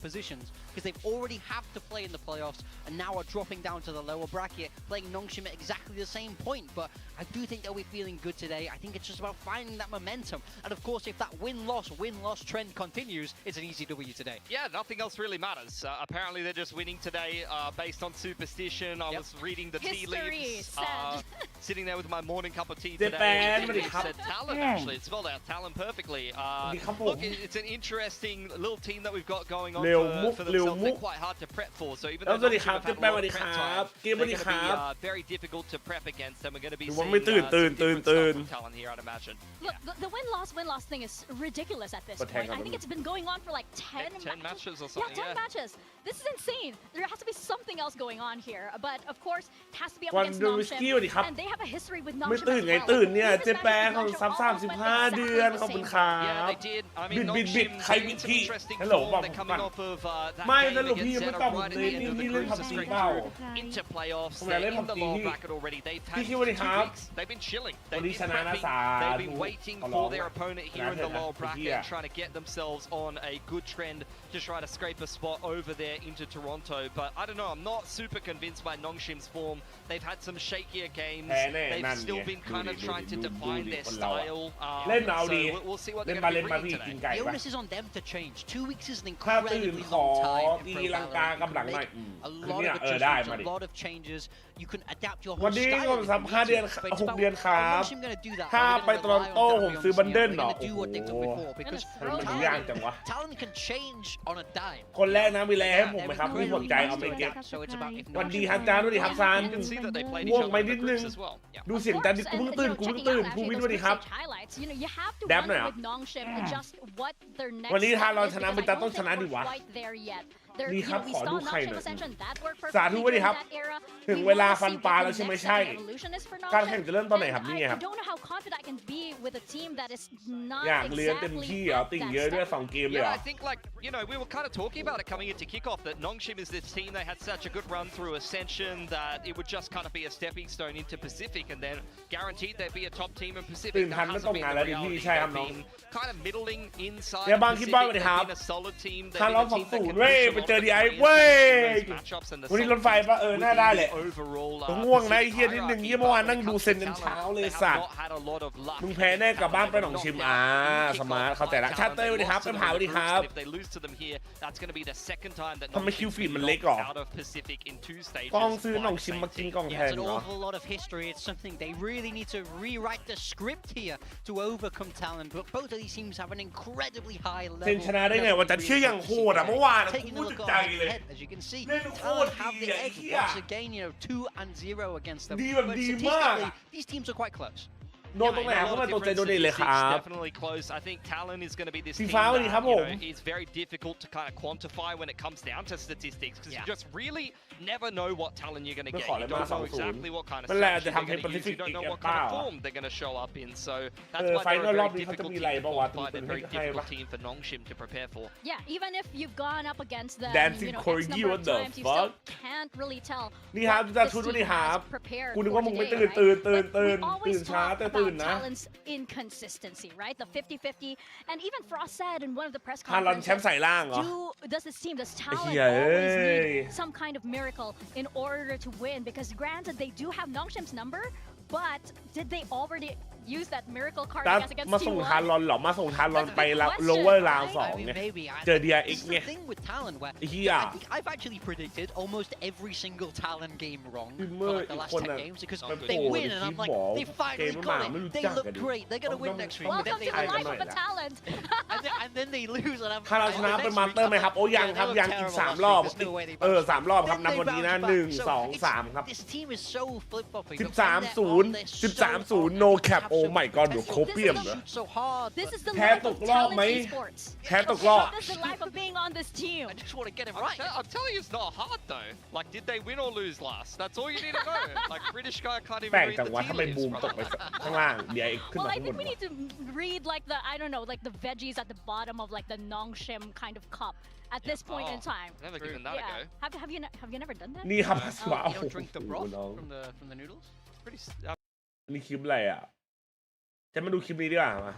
positions because they've already have to play in the playoffs and now are dropping down to the lower bracket, playing Nongshim at exactly the same point. But I do think they'll be feeling good today. I think it's just about finding that momentum. And of course, if that win-loss trend continues, it's an easy W today. Yeah, nothing else really matters. Apparently, they're just winning today based on superstition. I was reading the tea leaves, sitting there with my morning cup of tea today. It said Talon, actually. It spelled out Talon perfectly. Look, it's an interesting little team that we've got going on for themselves. They're quite hard to prep for. So even though they've had a lot of prep time, they're going to be very difficult to prep against. And we're going to be seeing some different stuff from Talon here, I'd imagine. Look, the win-loss thing is ridiculous at this point. I think it's been going on for like 10 matches or something. Yeah, 10 matches. This is insane. There has to be something else going on here. But of course, it has to be up against Nongshim. And they have a history with Nongshim as well. ไม่ตื่นเนี่ยเจ๊แปงของซับ35 เดือนขอบคุณครับ บิดใครบิดพี่ฮัลโหลบอกผมก่อนไม่สรุปพี่ยังไม่ตอบผมเลยนี่เล่นผับจีเปล่าผมอยากเล่นผับจีพี่คิดว่าดีครับวันนี้ชนะนะสาธุ They've been waiting for their opponent here in the lower bracket, trying to get themselves on a good trend to try to scrape a spot over there into Toronto. But I don't know, I'm not super convinced by Nongshim's form. They've had some shakier games. They've still been kind of trying to define their style. So we'll see what they're going to be bringing today. The onus is on them to change. 2 weeks is an incredibly long time. A lot of adjustments, a lot of changes. You can adapt your whole style. 5 เดือน6 เดือนครับถ้าไปโตรอนโตผมซื้อบันเดิลเนาะโอ้โหมันยากจังวะ Talon can change on a dime. คนแรกนะมีอะไรให้ผมไหมครับไม่สนใจเอาไปเก็บวันดีฮันจานวันดีฮับซานง่วงไปนิดนึงดูเสียงจานดิกูเพิ่งตื่นภูวินวันดีครับแดบหน่อยวันนี้ทารอนชนะมันจะต้องชนะดิวะนี่ครับขอดูใครหน่อยสาธุวันดีครับถึงเวลาฟันปลาแล้วใช่ไหมใช่การแข่งจะเริ่มตอนไหนครับนี่ไงครับอยากเลี้ยงเต็มที่เหรอติ่งเยอะด้วย2 เกมเลยเหรอ I think like we were kind of talking about it coming into kickoff that Nongshim is this team they had such a good run through Ascension that it would just kind of be a stepping stone into Pacific and then guaranteed they'd be a top team in Pacific. That hasn't been the reality. They've been kind of middling inside Pacific. They've been a solid team. They've been a team that can push เจอดีไอเว้ยวันนี้รถไฟปะน่าได้แหละง่วงนะไอ้เฮียนิดนึงเฮียเมื่อวานนั่งดูเซนจนเช้าเลยสัตว์มึงแพ้แน่กลับบ้านไปหนองชิมสมาร์ทเข้าใจละชาเต้วันนี้ครับเป็นหาวันนี้ครับทำไมคิวฟีดมันเล็กหรอกล้องซื้อหนองชิมมากินกล่องแทนเหรอ It's something they really need to rewrite the script here to overcome Talon. But both of these teams have an incredibly high level. เซนชนะได้ไงวันจันทร์เชื่ออย่างโหดอะเมื่อวานพูดถึงใจเลย As you can see, Talon have the edge once again, 2-0 against them. But statistically, these teams are quite close. โดนตรงไหนเขามาตกใจโดนเด่นเลยครับ Definitely close. I think Talon is going to be this สี team ฟ้าวันนี้ครับผม that is very difficult to kind of quantify when it comes down to statistics because you just really never know what Talon you're going to get. You don't know exactly what kind of strategy they're going to use. You don't know what kind of form they're going to show up in. So that's why they're a very difficult team to quantify. They're a very difficult team for Nongshim to prepare for. Yeah, even if you've gone up against them, Dancing Corgi, what the you still can't really tell. นี่ครับจะชุดวันนี้ครับกูนึกว่ามึงไม่ตื่นช้าแต่ตื่นนะinconsistency, right? The 50-50, and even Frost said in one of the press ทารอนแชม conferences, ป์ใส่ล่างเหรอ does this team, does Talon always need some kind of miracle in order to win? Because granted, they do have Nongshim's number, but did they already use that miracle card against T1? มาส่งทารอนหรอมาส่งทารอนไป lower round 2เนี่ยเจอ DRX เนี่ยเฮีย I've actually predicted almost every single Talon game wrong for like the last 10 games because they win and I'm like they finally got it. They look great. They're gonna win next week. Welcome to the life of a talent. And then they lose and I'm ถ้าเราชนะเป็นมาสเตอร์ไหมครับโอ้ยังครับยังอีก3 รอบ3 รอบครับนับวันนี้นะ1 2 3ครับ This team is so flip-flopping. 13-0 no cap oh my god เดี๋ยวโคเปียมเหรอ This is the แพ้ life ต of กรอบไหม Talon esports. แพ้ตกรอบ This is the life of being on this team. I just want to get it right. I'm telling you, it's not hard though. Like, did they win or lose last? That's all you need to know. Like, British guy can't even แปลก read จัง the วะ tea ทำไม leaves, บูมตก brother. ไปข้างล่างเดี๋ยวขึ้น Well, มา I ข้างบ think น we need to read like the, I don't know, like the veggies at the bottom of like the Nongshim kind of cup at this point in time. Never given that a go. Have you never done that? นี่ครับว้าว You don't drink the broth from the noodles? Pretty. นี่คลิปอะไรอ่ะจะมาดูคลิปนี้ดีกว่ามา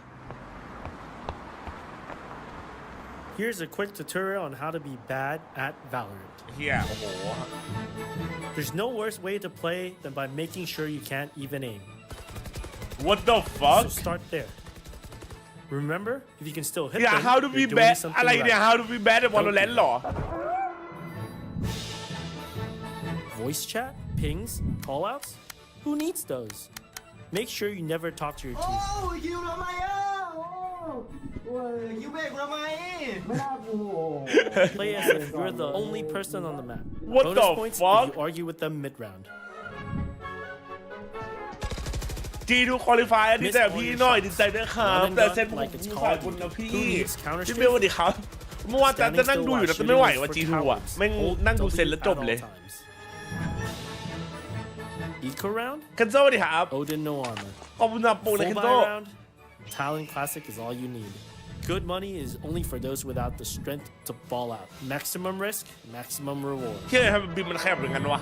Here's a quick tutorial on how to be bad at Valorant. เฮียโอ้โห There's no worse way to play than by making sure you can't even aim. What the fuck So start there. Remember, if you can still hit อย่า them, how to be you're doing bad something อะไรเนี่ย right. how to be bad at Valorant หรอ Voice chat, pings, callouts? Who needs those? Make sure you never talk to your team. คิวทำไมอ่ะโอ้ยคิวเบรกทำไมไม่น่ากู Play as if you're the only person on the map. What Bonus the points fuck? if you argue with them mid-round. G2 qualify ดีใจพี่หน่อยดีใจด้วยครับแต่เซนผมสายบุญนะพี่พี่เบลสวัสดีครับเมื่อวานจะนั่งดูอยู่แล้วจะไม่ไหวว่า G2 อ่ะแม่งนั่งดูเซนแล้วจบเลย Eco round? คันโซ่สวัสดีครับ Odin no armor. ขอบคุณนะปูนะ Full คัน buy โซ่ round? Talon Classic is all you need. Good money is only for those without the strength to ball out. Maximum risk, maximum reward. เชื่อทำบินมันแคบเหมือนกันวะ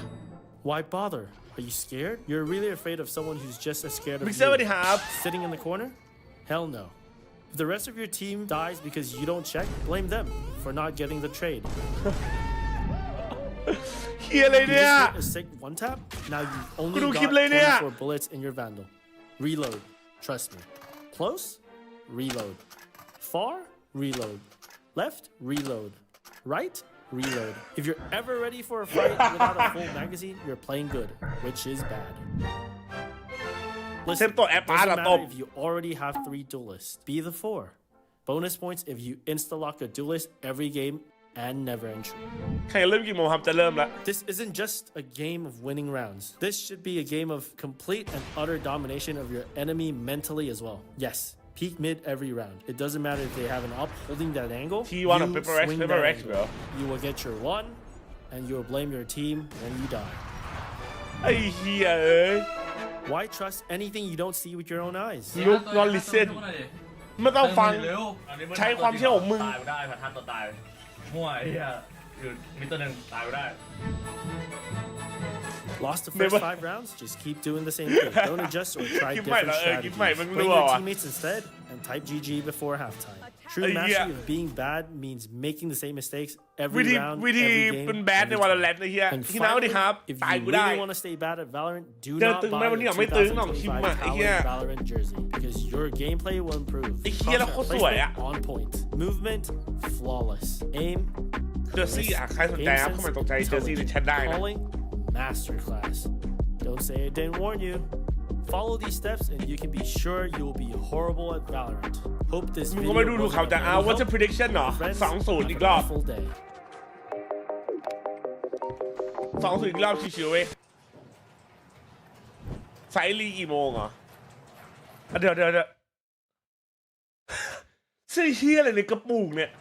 Why bother? Are you scared? You're really afraid of someone who's just as scared of บิ๊กเซอร์สวัสดี you. ครับ Sitting in the corner? Hell no. If the rest of your team dies because you don't check, blame them for not getting the trade. เฮียอะไร You เนี่ย just hit a sick one tap? Now you've only Kudu got kipเลยเนี่ย 24 bullets in your Vandal. Reload. Trust me. Close? Reload. Far? Reload. Left? Reload. Right? Reload. If you're ever ready for a fight without a full magazine, you're playing good, which is bad. เซ Listen, มตัวแอป doesn't อาร์ตตบ matter if you already have 3 duelists. Be the 4. Bonus points if you insta-lock a duelist every game and never entry. แข่งเริ่มกี่โมงครับจะเริ่มแล้ว This isn't just a game of winning rounds. This should be a game of complete and utter domination of your enemy mentally as well. Yes, peak mid every round. It doesn't matter if they have an up holding that angle. T1 you of Paper Rex, swing Paper that Rex, angle. bro. You will get your one, and you will blame your team when you die. ไอ้เฮียเอ้ย Why trust anything you don't see with your own eyes? Look not listen ไม่ต้องฟัง ใช้ความเชื่อของมึง ตายไม่ได้พันทันตัวตายมั่วไอ้เหี้ยคือมีตัวหนึ่งตายไม่ได้ Lost the first 5 rounds? Just keep doing the same thing. Don't adjust or try Keep different my- keep my- strategies. my- Blame your my- teammates instead and type GG before halftime. True Yeah. mastery of being bad means making the same mistakes วิ every ธี round, วิธี every เป็น game, แบดใน every วันละ time. แลนด์ไอ้เฮีย And ที่น้าสวัสดีครับ if ตาย you กูได้ really want to stay bad at Valorant, do เจอ not ตึงไหม buy วันนี้ a ยังไม่ตึงหนองชิม 2025 อ่ะไอ้เหี้ย Talon Valorant jersey because your gameplay will improve. ไอ้เหี้ยแล้วโคตรสวยอะ Placement on point. Movement flawless. Aim เจอซี่อ่ะใครสนใจครับเข้ามาตกใจเจอซี่ในแชทได้นะ Calling masterclass. Don't say I didn't warn you. Follow these steps and you can be sure you will be horrible at Valorant. Hope this มึง video ก็ไม่ดู wasn't เขา a จะ very เอา what's the help. prediction เหรอ Friends, 2-0 อีก have ร a อบ wonderful day. 2-0 อีกรอบชิวๆเว้ยไซรีกี่โมงเหรออ่ะเดี๋ยวเสื้อเฮียอะไรในกระปุกเนี่ย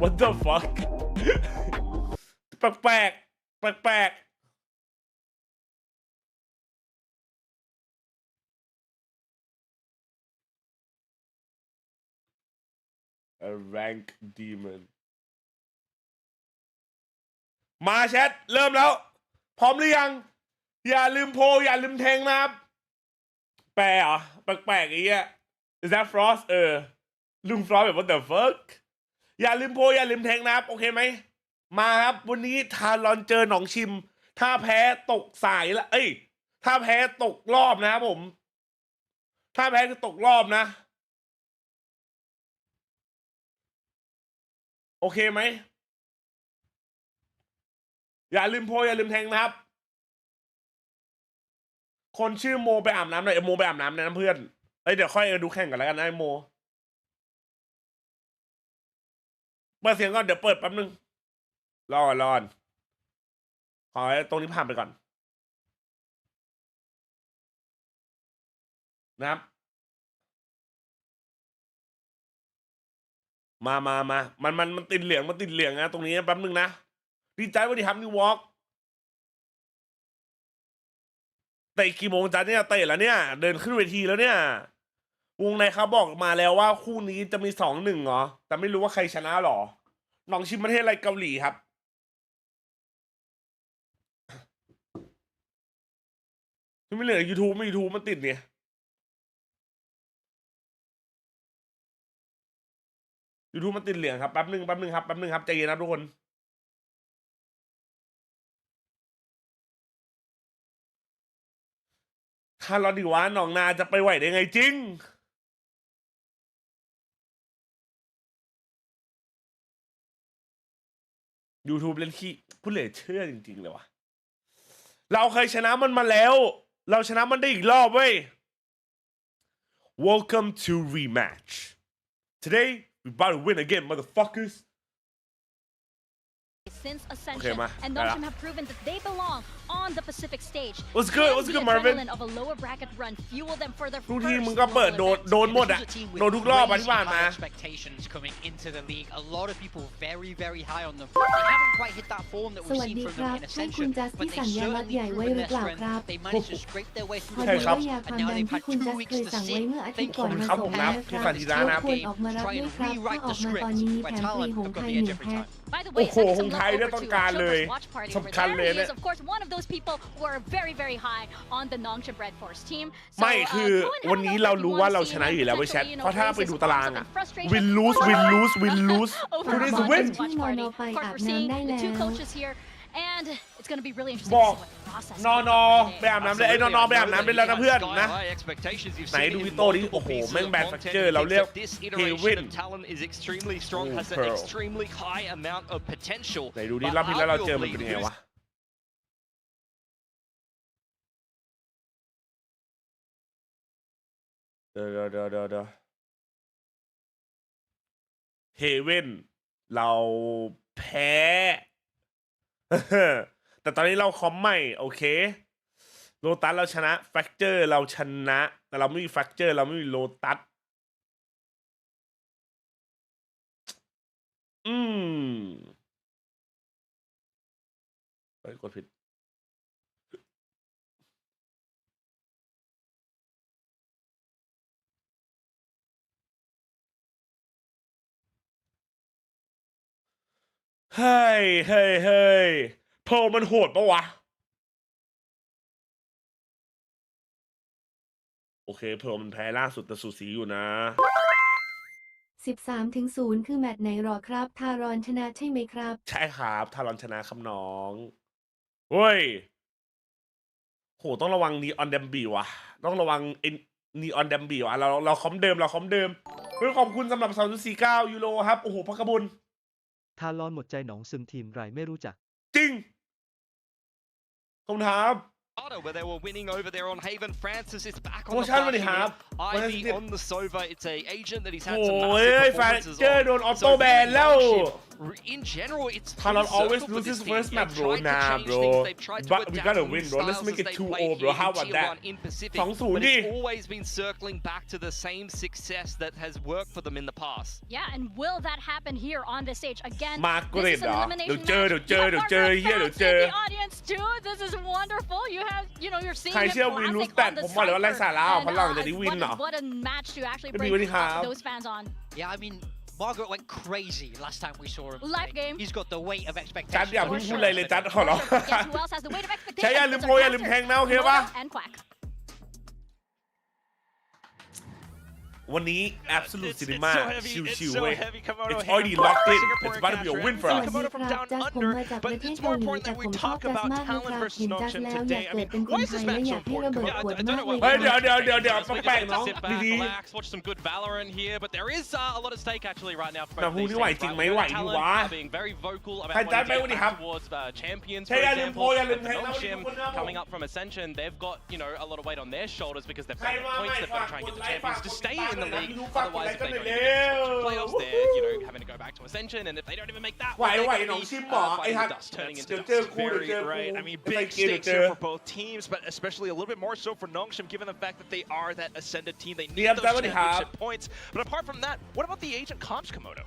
What the fuck แปลกA rank demon มาแชทเริ่มแล้ว พร้อมหรือยัง อย่าลืมโพลอย่าลืมแทงนะครับ แปลเหรอแปลกๆไอ้เงี้ย Is that Frost ลุง Frost แบบ What the fuck อย่าลืมโพลอย่าลืมแทงนะครับ โอเคไหม มาครับ วันนี้ทารอนเจอหนองชิม ถ้าแพ้ตกสายละถ้าแพ้ตกรอบนะครับผม ถ้าแพ้ก็ตกรอบนะ โอเคไหม อย่าลืมโพลอย่าลืมแทงนะครับ คนชื่อโมไปอาบน้ำหน่อยโมไปอาบน้ำนะเพื่อนเดี๋ยวค่อยดูแข่งกันแล้วกันนะโมเปิดเสียงก่อนเดี๋ยวเปิดแป๊บนึงรอขอตรงนี้ผ่านไปก่อนนะครับมามันติดเหลืองนะตรงนี้แป๊บนึงนะดีใจวันนี้ครับนิววอล์กเตะกี่โมงจ้าเนี่ยเตะแล้วเนี่ยเดินขึ้นเวทีแล้วเนี่ยวงในเขาบอกมาแล้วว่าคู่นี้จะมี2-1เหรอแต่ไม่รู้ว่าใครชนะหรอหนองชิมประเทศอะไรเกาหลีครับ ไม่เหลือ YouTube ไม่ YouTube มันติดเนี่ย YouTube มันติดเหลืองครับแป๊บนึงครับใจเย็นนะทุกคนถ้าเราดีว่าหนองนาจะไปไหวได้ไงจริงYouTube เล่นขี้ผู้เหลือเชื่อจริงๆเลยวะเราเคยชนะมันมาแล้วเราชนะมันได้อีกรอบเว้ย Welcome to rematch today we about to win again motherfuckers since Ascension and Nongshim have proven that they belong on the Pacific stage. What's good Marvin? Of a lower bracket run fuel them for their ทุกทีมึงก็เปิดโดนหมดอะโดนทุกรอบที่ผ่านมา expectations coming into the league. A lot of people very high on them. They haven't quite hit that form that we've seen from them in Ascension, but they certainly proven their strength. They managed to scrape their way through the playoffs, and now they've had 2 weeks to sit, think, and prepare, and try and rewrite the script where Talon have got the edge every time. By the way,โอ้โหคงไทยได้ต้องการเลยสำคัญเลยเนี่ย of course one of those people who are very high on the Nongshim Red Force team ไม่คือวันนี้เรารู้ว่าเราชนะอยู่แล้วเว้ยแชทเพราะถ้าไปดูตารางอะ win lose who needs to win the 2 coaches here and it's going to be really interesting บอกนอนอไปอาบน้ำเลยไอ้นอนอไปอาบน้ำได้แล้วนะเพื่อนนะไหนดูวิโต้ดิโอ้โหแม่งแบนแฟกเจอร์เราเรียกเฮวินไหนดูดิรอบที่แล้วเราเจอมันเป็นไงวะเดี๋ยวเฮเว่นเราแพ้แต่ตอนนี้เราคอมใหม่โอเคโลตัสเราชนะแฟกเจอร์เราชนะแต่เราไม่มีแฟกเจอร์เราไม่มีโลตัสไปกดผิดเฮ้ยโพลมันโหดปะวะโอเคโพลมันแพ้ล่าสุดแต่สูสีอยู่นะ 13-0 คือแมตช์ไหนหรอครับทารอนชนะใช่ไหมครับใช่ครับทารอนชนะคำน้องเฮ้ยโหต้องระวังนีออนเดมบีวะต้องระวังนีออนเดมบีวะเราคอมเดิมเพื่อขอบคุณสำหรับ 2.49 ยูโรครับโอ้โหพระกบุญทารอนหมดใจหนองซึมทีมไรไม่รู้จักจริงคำถาม where they were winning over there on Haven. Francis is back on the party. Ivy on the Sova. It's a agent that he's had some massive performances on. So in general, it's Talon always loses first map, bro. Nah, bro. But we gotta win, bro. Let's make it 2-0, bro. How about that? 2-0 it's always been circling back to the same success that has worked for them in the past. Yeah, and will that happen here on this stage again? This is an elimination match. The audience too. This is wonderful. You're seeing it classic on the Cypher. What a match to actually bring those fans on. Yeah, I mean, Margaret went crazy last time we saw him. Live game. He's got the weight of expectations. จัดอย่าเพิ่งพูดอะไรเลยจัดขอร้อง Guess who else has the weight of expectations? ใช่อย่าลืมโพยอย่าลืมแทงนะโอเคปะ And Quack. วันนี้ Absolute Cinema ชิวๆเว้ย It's already locked in. It's about to be a win for us. From down under, but it's more important that we talk about Talon versus Nongshim today. I mean, why is this match so important? I don't know what. เฮ้ยเดี๋ยวแปลกๆน้องดี relax, watch some good Valorant here, but there is a lot at stake actually right now for แต่ both ฮู these นี่ไหว teams. จริง Right? ไหมไหวดีวะ Talon are being very vocal about ใครจัด wanting ไป to วัน get นี้ครับ back towards champions, ใช่ for อย่าลืมโพ example. ยอย่าลืม But แทงนะวันนี้ Nongshim ทุกคนนะ coming up from Ascension, they've got a lot of weight on their shoulders because they've ใคร got มา points. ไม่ They've got ฝาก to try and ก get ด the ไลค์ฝาก champions ก to ด stay ตาม in หน่ the อยนะ league. พี่รู้ฝากกดไล Otherwise, ค์กัน if ห they น่อย don't เร็ get ว to the playoffs, they're having to go back to Ascension, and if they don't even make that, ไหวหนองชิมหมอไอ้ฮัก turning into เจอคู่ Very right. I mean, big stakes here for both teams, but especially a little bit more so for Nongshim, given the fact that they are that ascended team. They need those championship points. But apart from that, what about the agent comps, Komodo?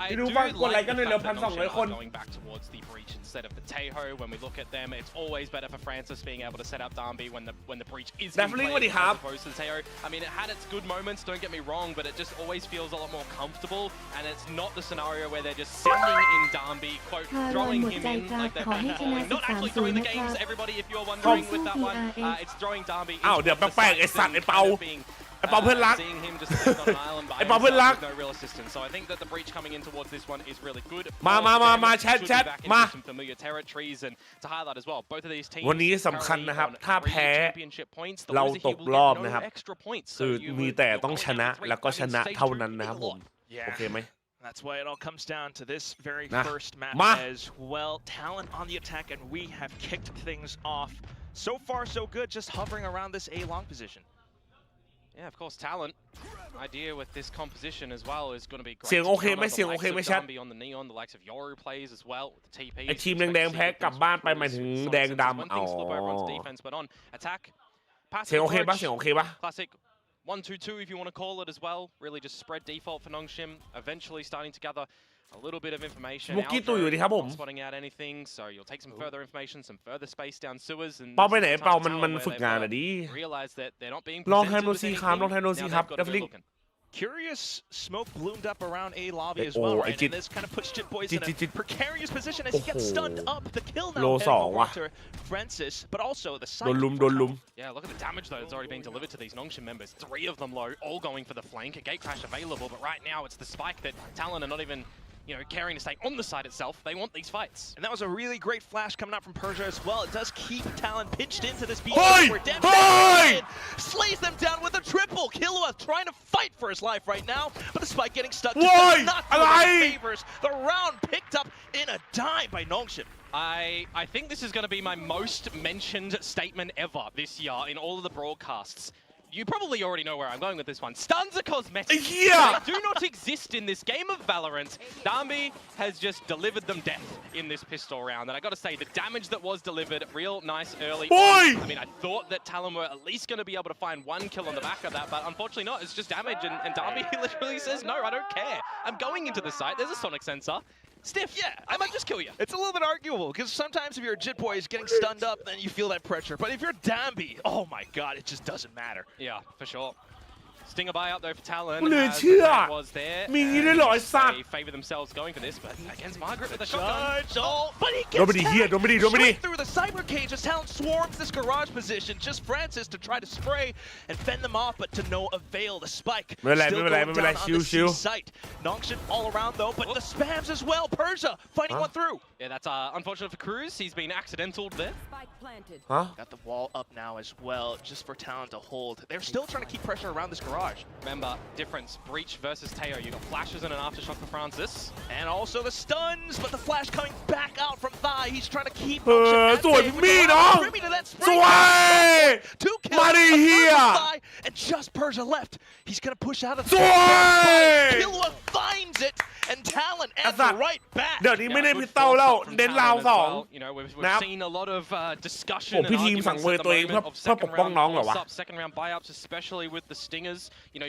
I do like the fact that Nongshim are going back towards the breach instead of the Taeho. When we look at them, it's always better for Francis being able to set up Darby when the breach is Definitely what he have. opposed to the Taeho. I mean, it had its good moments. Don't get me me wrong, but it just always feels a lot more comfortable, and it's not the scenario where they're just sending in Darby, quote, throwing him in like they're falling. Not actually throwing the games, everybody, if you're wondering with that one. It's throwing Darby into the side, seeing him just stand on an island by himself with no real assistance. So I think that the breach coming in towards this one is really good. มาแชทมา some familiar territories, and to highlight as well, both of these teams วันนี้สำคัญนะครับถ้าแพ้เราตกรอบนะครับคือมีแต่ต้องชนะแล้วก็ชนะเท่านั้นนะครับผมโอเคไหม That's why it all comes down to this very first map as well. Talon on the attack, and we have kicked things off. So far, so good, just hovering around this A long position. Yeah, of course, Talon. Idea with this composition as well is going to be great. เสียงโอเคไหมเสียงโอเคไหมชัด on the neon, the likes of Yoru plays as well. The TP. ไอทีมแดงๆแพ้กลับบ้านไปหมายถึงแดงดำอ๋อ but on attack. เสียงโอเคปะเสียงโอเคปะ Classic 1-2-2 if you want to call it as well. Really just spread default for Nongshim. Eventually starting to gather a little bit of information. มุกกี้ตู่อยู่ดีครับผม spotting out anything, so you'll take some further information, some further space down sewers, and เปาไปไหนเปามันฝึกงานอ่ะดิ realize that they're not being ลองแทนโนซีครับลองแทนโนซีครับ definitely Curious smoke bloomed up around A lobby as well, right? And this kind of puts Jit Boys in a precarious position as he gets stunned up. The kill now heading Francis, but also the side. โดนลุม Yeah, look at the damage though that's already being delivered to these Nongshim members. 3 of them low, all going for the flank. A gate crash available, but right now it's the spike that Talon are not even, caring to stay on the side itself. They want these fights. And that was a really great flash coming out from Persia as well. It does keep Talon pinched into this beat. Slays them down with a triple. Killua trying to fight for his life right now, but the spike getting stuck. Just not doing favors. The round picked up in a dime by Nongshim. I think this is going to be my most mentioned statement ever this year in all of the broadcasts. You probably already know where I'm going with this one. Stuns are cosmetic. Yeah. They do not exist in this game of Valorant. Darby has just delivered them death in this pistol round. And I got to say, the damage that was delivered, real nice early. I mean, I thought that Talon were at least going to be able to find 1 kill on the back of that, but unfortunately not. It's just damage. And Darby literally says, no, I don't care. I'm going into the site. There's a sonic sensor. Stiff, I might just kill you. It's a little bit arguable, because sometimes if you're a Jit Boy getting stunned up, then you feel that pressure. But if you're Dambi, oh my god, it just doesn't matter. Yeah, for sure. Stinger buy out though for Talon. เหลือเชื่อ was there. มีงี้ด้วยเหรอไอ้สัตว์ They favor themselves going for this, but against Margaret with a shotgun. But he gets straight through the cyber cage as Talon swarms this garage position. Just Francis to try to spray and fend them off, but to no avail. The spike still going down on the C site. Nongshim all around though, but the spams as well. Persia fighting one through. Yeah, that's unfortunate for Cruz. He's been accidental there. Got the wall up now as well, just for Talon to hold. They're still trying to keep pressure around this garage. Remember, difference, breach versus Teo. You got flashes and an aftershock for Francis. And also the stuns, but the flash coming back out from Thigh. He's trying to keep สวยมีน้องสวย 2 kills มาดิเฮีย and just Persia left. He's gonna push out of สวย Killua finds it, and Talon adds right back. เดี๋ยวนี้ไม่ได้พิเต้าแล้วเน้นราวสอง We've seen a lot of discussion พี่ทีมสั่งเวอร์ตัวเองเพื่อปกป้องน้องเหรอวะ second round buy-ups, especially with the stingers.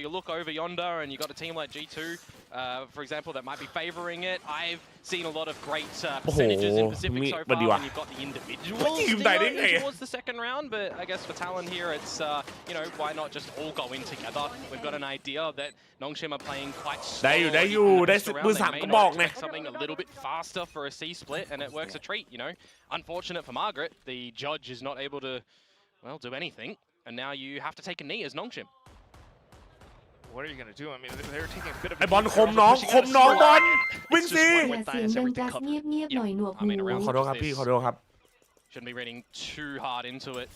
You look over yonder and you got a team like G2, for example, that might be favoring it. I've seen a lot of great percentages in Pacific so far when you've got the individual stinger towards the second round, but I guess for Talon here, it's, why not just all go in together? We've got an idea that Nongshim are playing quite slow. ได้อยู่ได้มือสามกระบอกเนี่ย Something a little bit faster for a C split, and it works a treat, Unfortunate for Margaret, the judge is not able to, do anything, and now you have to take a knee as Nongshim. What are you gonna do? I mean, they're taking a bit of. ไอ้บอลคมน้องบอลวิ่งสิ อย่าเสียงดังจัสเงียบๆหน่อยหนวกหู ขอโทษครับพี่ขอโทษครับ Shouldn't be reading too hard into it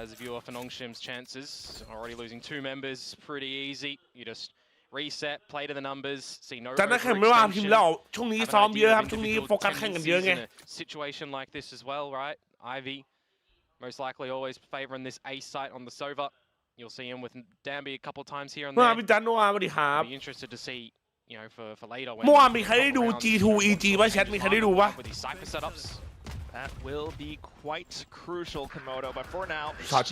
as a viewer for Nongshim's chances. Already losing 2 members, pretty easy. You just reset, play to the numbers, see no จากนั้นแข่งไม่ว่าทีมเราช่วงนี้ซ้อมเยอะครับช่วงนี้โฟกัสแข่งกันเยอะไง Situation like this as well, right? Ivy, most likely always favoring this A site on the Sova. You'll see him with Dambi a couple times here and เมื่อวาน there. พี่จันเมื่อวานสวัสดีครับ Be interested to see, for later. เมื่อวานมีใครได้ดู G2 EG ป่ะแชทมีใครได้ดูป่ะ With these cipher setups. That will be quite crucial, Komodo. But for now, shot.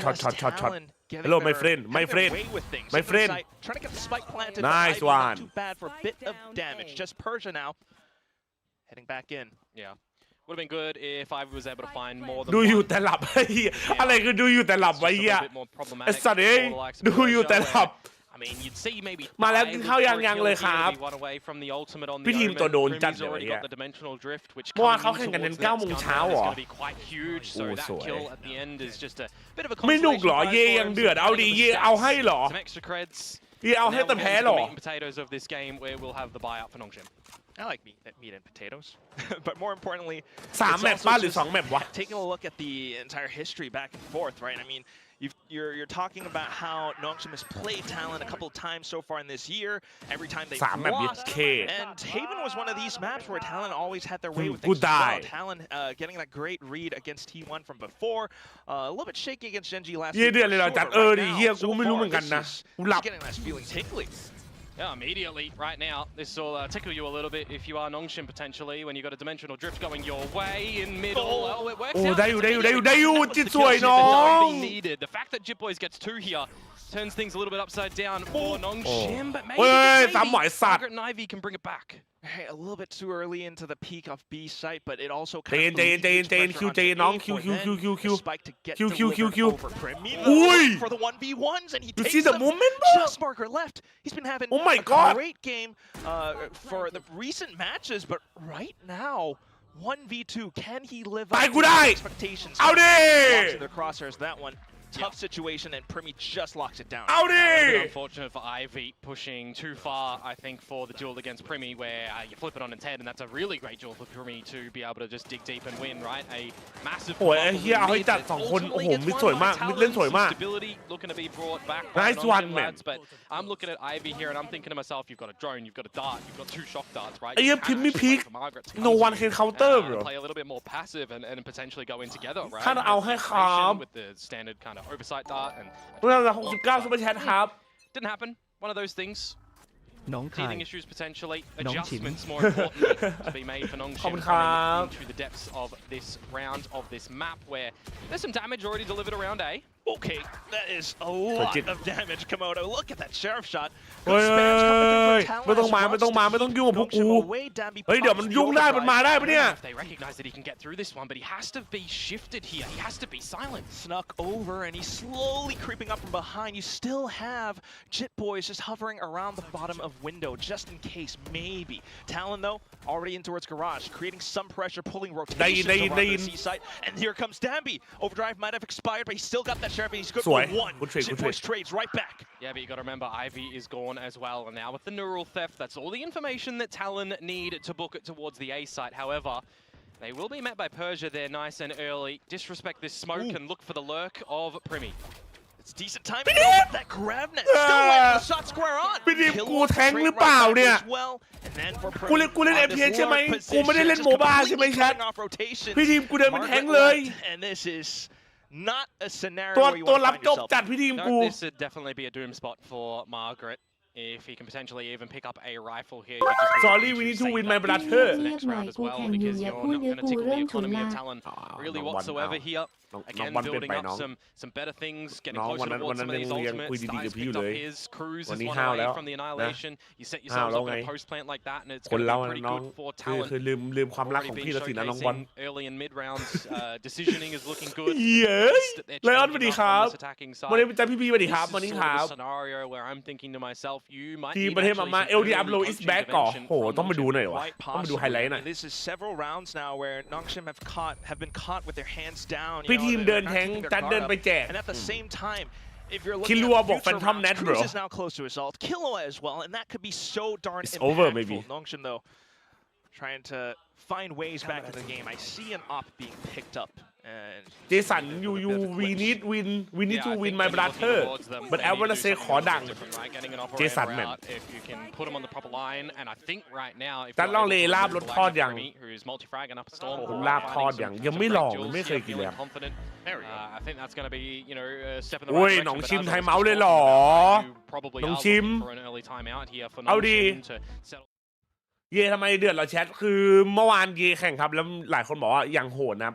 Hello, my friend. Trying to get the spike planted. Nice one. Not too bad for a bit of damage. Just Persia now. Heading back in. Yeah. Would have been good if I was able to find more than ดูอยู่แต่หลับอะไรคือดูอยู่แต่หลับไว้เหี้ยไอ้สัตว์เอ้ยดูอยู่แต่หลับ I mean, you'd see maybe มาแล้วกินข้าวยังเลยครับ พี่ทีมตัวโดนจัดเลยเนี่ยเมื่อวานเขาแข่งกันเน้น9 โมงเช้าเหรอโอ้สวยไม่หนุกเหรอเย่ยังเดือดเอาดีเย่เอาให้เหรอเย่เอาให้แต่แพ้เหรอI like meat and potatoes, but more importantly, 3 แมตช์บ้านหรือ 2 แมตช์วะ taking a look at the entire history back and forth, right? I mean, you're talking about how Nongshim has played Talon a couple of times so far in this year. Every time they've lost, and Haven was one of these maps where Talon always had their way with things. Well. Talon getting that great read against T1 from before, a little bit shaky against Genji last week. But right now, so far, getting that feeling tingly. Yeah, immediately, right now, this will tickle you a little bit if you are Nongshim potentially, when you've got a dimensional drift going your way in middle. Oh, it works out. ได้อยู่จิตสวยน้อง The fact that Jitboys gets 2 here turns things a little bit upside down for Nongshim, but maybe Margaret and Ivy can bring it back. Hey, a little bit too early into the peak of B site, but it also kind of Spike to get delivered over Prim. Meanwhile, for the 1v1s, and he takes them. Just Margaret left. He's been having a great game for the recent matches, but right now, 1v2, can he live up to expectations? Watching the crosshairs, that one. Tough situation, and Primi just locks it down. Unfortunate for Ivy pushing too far, I think, for the duel against Primi, where you flip it on its head, and that's a really great duel for Primi to be able to just dig deep and win, right? A massive. โอ้ยเฮียเอาให้จัด2 คนโอ้โหมิดสวยมากมิดเล่นสวยมาก Looking to be brought back. Nice one, man. But I'm looking at Ivy here, and I'm thinking to myself, you've got a drone, you've got a dart, you've got 2 shock darts, right? ไอ้เหี้ยพิมพ์ไม่พีค no one can counter bro. Play a little bit more passive and potentially go in together, right? ถ้าเอาให้ครับ With the standard kind of oversight dart and. 69 ซุปเปอร์แชทครับ Didn't happen. One of those things. น้องคาย Teething issues potentially. Adjustments more importantly to be made for Nongshim coming into the depths of this round of this map where there's some damage already delivered around A. Okay, that is a lot of damage, Komodo. Look at that sheriff shot. ไม่ต้องยุ่งกับพวกกูเฮ้ยเดี๋ยวมันยุ่งได้มันมาได้ปะเนี่ย They recognize that he can get through this one, but he has to be shifted here. He has to be silent. Snuck over, and he's slowly creeping up from behind. You still have Jitboys just hovering around the bottom of window, just in case, maybe. Talon, though, already in towards garage, creating some pressure, pulling rotations around the C site. And here comes Dambi. Overdrive might have expired, but he's still got that sheriff, and he's good for 1. Jitboys trades right back. Yeah, but you got to remember, Ivy is gone as well, and now with the neural theft, that's all the information that Talon need to book it towards the A site. However, they will be met by Persia there nice and early. Disrespect this smoke and look for the lurk of Primi. It's decent timing. That grab net still landing the shot square on. พี่ทีมกูแทงหรือเปล่าเนี่ยกูเล่น FPS ใช่ไหมกูไม่ได้เล่นโมบ้าใช่ไหมแชทพี่ทีมกูเดินเป็นแทงเลย And this is not a scenario ตัวรับจบจัดพี่ทีมกู This would definitely be a doom spot for Margaret. If he can potentially even pick up a rifle here. Sorry, we need to win my brother. Next round as well, because you're not going to tickle the economy of Talon really whatsoever here. Again, building up some better things, getting closer towards some of these ultimates. Styles picked up his, Cruz is one away from the annihilation. You set yourselves up in a post plant like that, and it's going to be pretty good for Talon. คือลืมความรักของพี่ละสินะน้องบอล Early and mid rounds, decisioning is looking good. เย้ไลออนสวัสดีครับวันนี้เป็นจ้าพี่ๆสวัสดีครับวันนี้ครับ Scenario where I'm thinking to myself, you might ทีมประเทศมาเอลดีอัพโลอิสแบ็กก่อนโหต้องมาดูหน่อยวะต้องมาดูไฮไลท์หน่อย This is several rounds now where Nongshim have been caught with their hands down. พี่ทีมเดินแทงจัดเดินไปแจก And at the same time, if you're looking at future rounds, Cruz is now close to result. Killua as well, and that could be so darn impactful. Over, maybe. Nongshim though, trying to find ways back into the game. I see an op being picked up. Jason, we need to win my brother. But I wanna say ขอดัง Jason man จัดลองเลยลาบรถทอดยังผมลาบทอดยังไม่ลองไม่เคยกินเลยโอ้ยหนองชิมไทยเมาส์เลยหรอหนองชิมเอาดีเย่ทำไมเดือดเหรอแชทคือเมื่อวานเย่แข่งครับแล้วหลายคนบอกว่าอย่างโหดนะ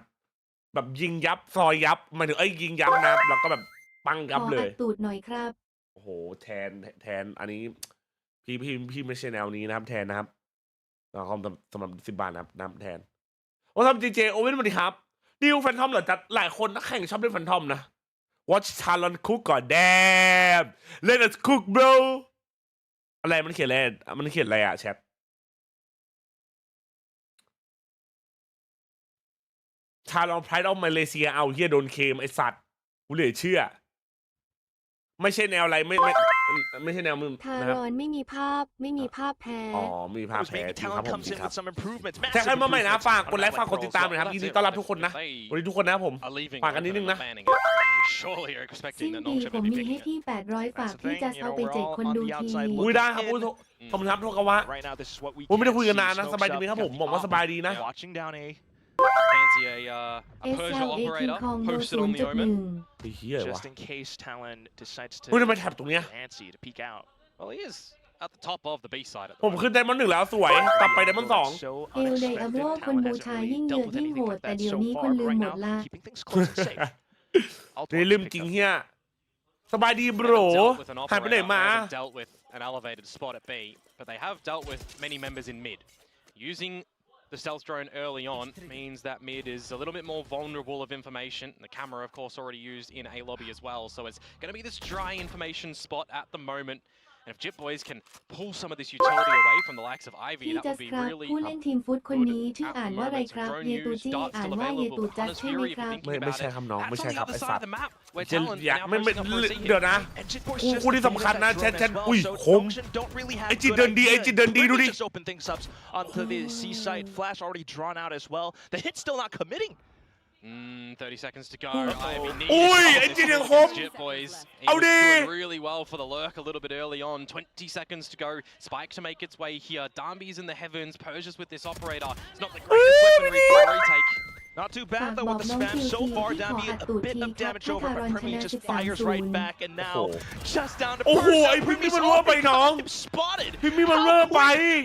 แบบยิงยับซอยยับหมายถึงยิงยับนะแล้วก็แบบปังยับเลยตูดหน่อยครับโอ้โหแทนอันนี้พี่ไม่ใช่แนวนี้นะครับแทนนะครับคอมสำหรับ10 บาทนะครับแทนว่าทำจีเจโอเว่นสวัสดีครับดิวแฟนทอมเหรอจัดหลายคนนักแข่งชอบเล่นแฟนทอมนะ watch Talon cook ก่อน damn let us cook bro อะไรมันเขียนอะไรอะแชทTalon Pride of Malaysia เอาเฮียโดนเคมไอสัตว์กูเหลือเชื่อไม่ใช่แนวอะไรไม่ใช่แนวมึงนะครับไม่มีภาพแพ้อ๋อมีภาพแพ้จริงครับผมจริงครับแท็กให้มาใหม่นะฝากกดไลค์ฝากกดติดตามหน่อยครับยินดีต้อนรับทุกคนนะวันนี้ทุกคนนะผมฝากกันนิดนึงนะสิ้นปีผมมีให้พี่800ฝากพี่จะเอาไปแจกคนดูทีอุ้ยได้ครับอุ้ยขอบคุณครับโทกาวะอุ้ยไม่ได้คุยกันนานนะสบายดีไหมครับผมบอกว่าสบายดีนะFancy a Persian operator posted on the Omen. Just in case Talon decides to fancy to peek out. Well, he is at the top of the B side. ผมขึ้นไดมอนด์1แล้วสวยกลับไปไดมอนด์2เอลไดอัพโลคนบูชายิ่งเยอะยิ่งโหดแต่เดี๋ยวนี้คนลืมหมดละนี่ลืมจริงเฮียสบายดีบรหายไปไหนมา dealt with an elevated spot at B, but they have dealt with many members in mid. Using the stealth drone early on means that mid is a little bit more vulnerable of information. The camera, of course, already used in A lobby as well. So it's going to be this dry information spot at the moment. And if Jit Boys can pull some of this utility away from the likes of Ivy, that would be really ผู้เล่นทีมฟุตคนนี้ชื่ออ่านว่าอะไรครับเยตูจี้อ่านว่าเยตูจัดใช่ไหมครับไม่ใช่คำน้องไม่ใช่ครับไอ้สัตว์อยากไม่เดี๋ยวนะกูที่สำคัญนะแชทอุ้ยคมไอจิตเดินดีดูดิ onto the C side flash already drawn out as well. The hit still not committing. 30 seconds to go. Jit Boys doing really well for the lurk a little bit early on. 20 seconds to go. Spike to make its way here. Darby's in the heavens. Persia's with this operator. It's not the greatest weaponry for a retake. Not too bad though with the spam so far. Dambi a bit of damage over, but Primi just fires right back, and now just down to Persia. Primi's spotted.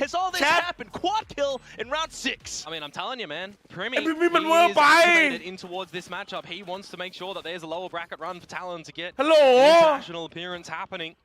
Has all this happened? Quad kill in round 6. I mean, I'm telling you, man. Primi is activated in towards this matchup. He wants to make sure that there's a lower bracket run for Talon to get an international appearance happening.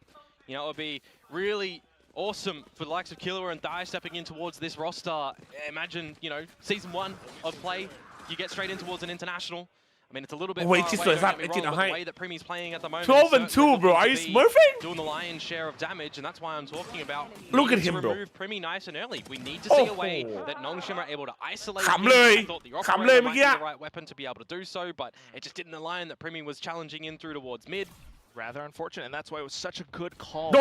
You know, it would be really awesome for the likes of Killer and Dai stepping in towards this roster. Imagine, you know, season 1 of play. You get straight in towards an international. I mean, it's a little bit far away, don't get me wrong, but the way that Primi's playing at the moment 12-2, bro. Are you smurfing? Doing the lion's share of damage, and that's why I'm talking about look at him, bro. Remove Primi nice and early. We need to see a way that Nongshim are able to isolate him. I thought the operator might be the right weapon to be able to do so, but it just didn't align that Primi was challenging in through towards mid. Rather unfortunate, and that's why it was such a good call. To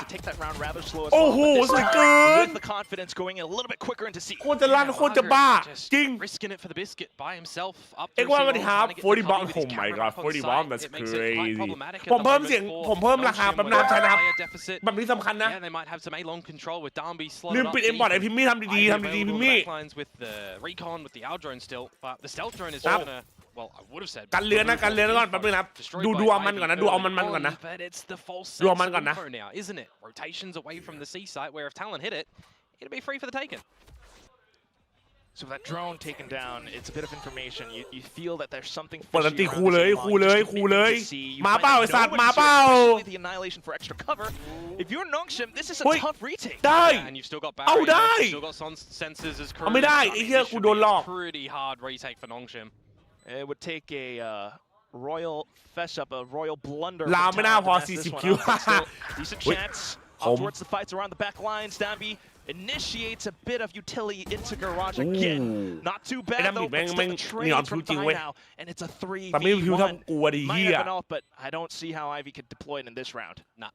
take that round rather slow as well. With the confidence going in a little bit quicker into C. Just risking it for the biscuit by himself. Up 40 bomb. Oh my god, 40 bomb. That's crazy. ผมเพิ่มเสียงผมเพิ่มราคาแป๊บนึงใช่นะครับแบบนี้สำคัญนะ They might have some A-long control with Darby ลืมปิดเอ็มบอร์ดไอพิมมี่ทำดีๆพิมมี่ with the recon with the out drone still, but the stealth drone is just gonna. Well, I would have said กันเลือนก่อนแป๊บนึงครับดูเอามันก่อนนะดูเอามันก่อนนะ But it's the false sense ดูเอามันก่อนนะ now, isn't it? Rotations away from the C site, where if Talon hit it, it'll be free for the taken. So that drone taken down, it's a bit of information. You feel that there's something. เปิดตีคูเลยมาเป้าไอ้สัตว์มาเป้า The annihilation for extra cover. If you're Nongshim, this is a tough retake. ได้ And you've still got barriers. ได้ Still got sensors as crew. ไม่ได้ไอ้เหี้ยกูโดนหลอก Pretty hard retake for Nongshim. It would take a royal fess up, a royal blunder. ลาวไม่น่าพอ40 คิว Decent chance. Off towards the fights around the back lines. Dambi initiates a bit of utility into Garage again. Not too bad though, but still the trade from behind now. And it's a 3v1. Might have been off, but I don't see how Ivy could deploy it in this round. Nah.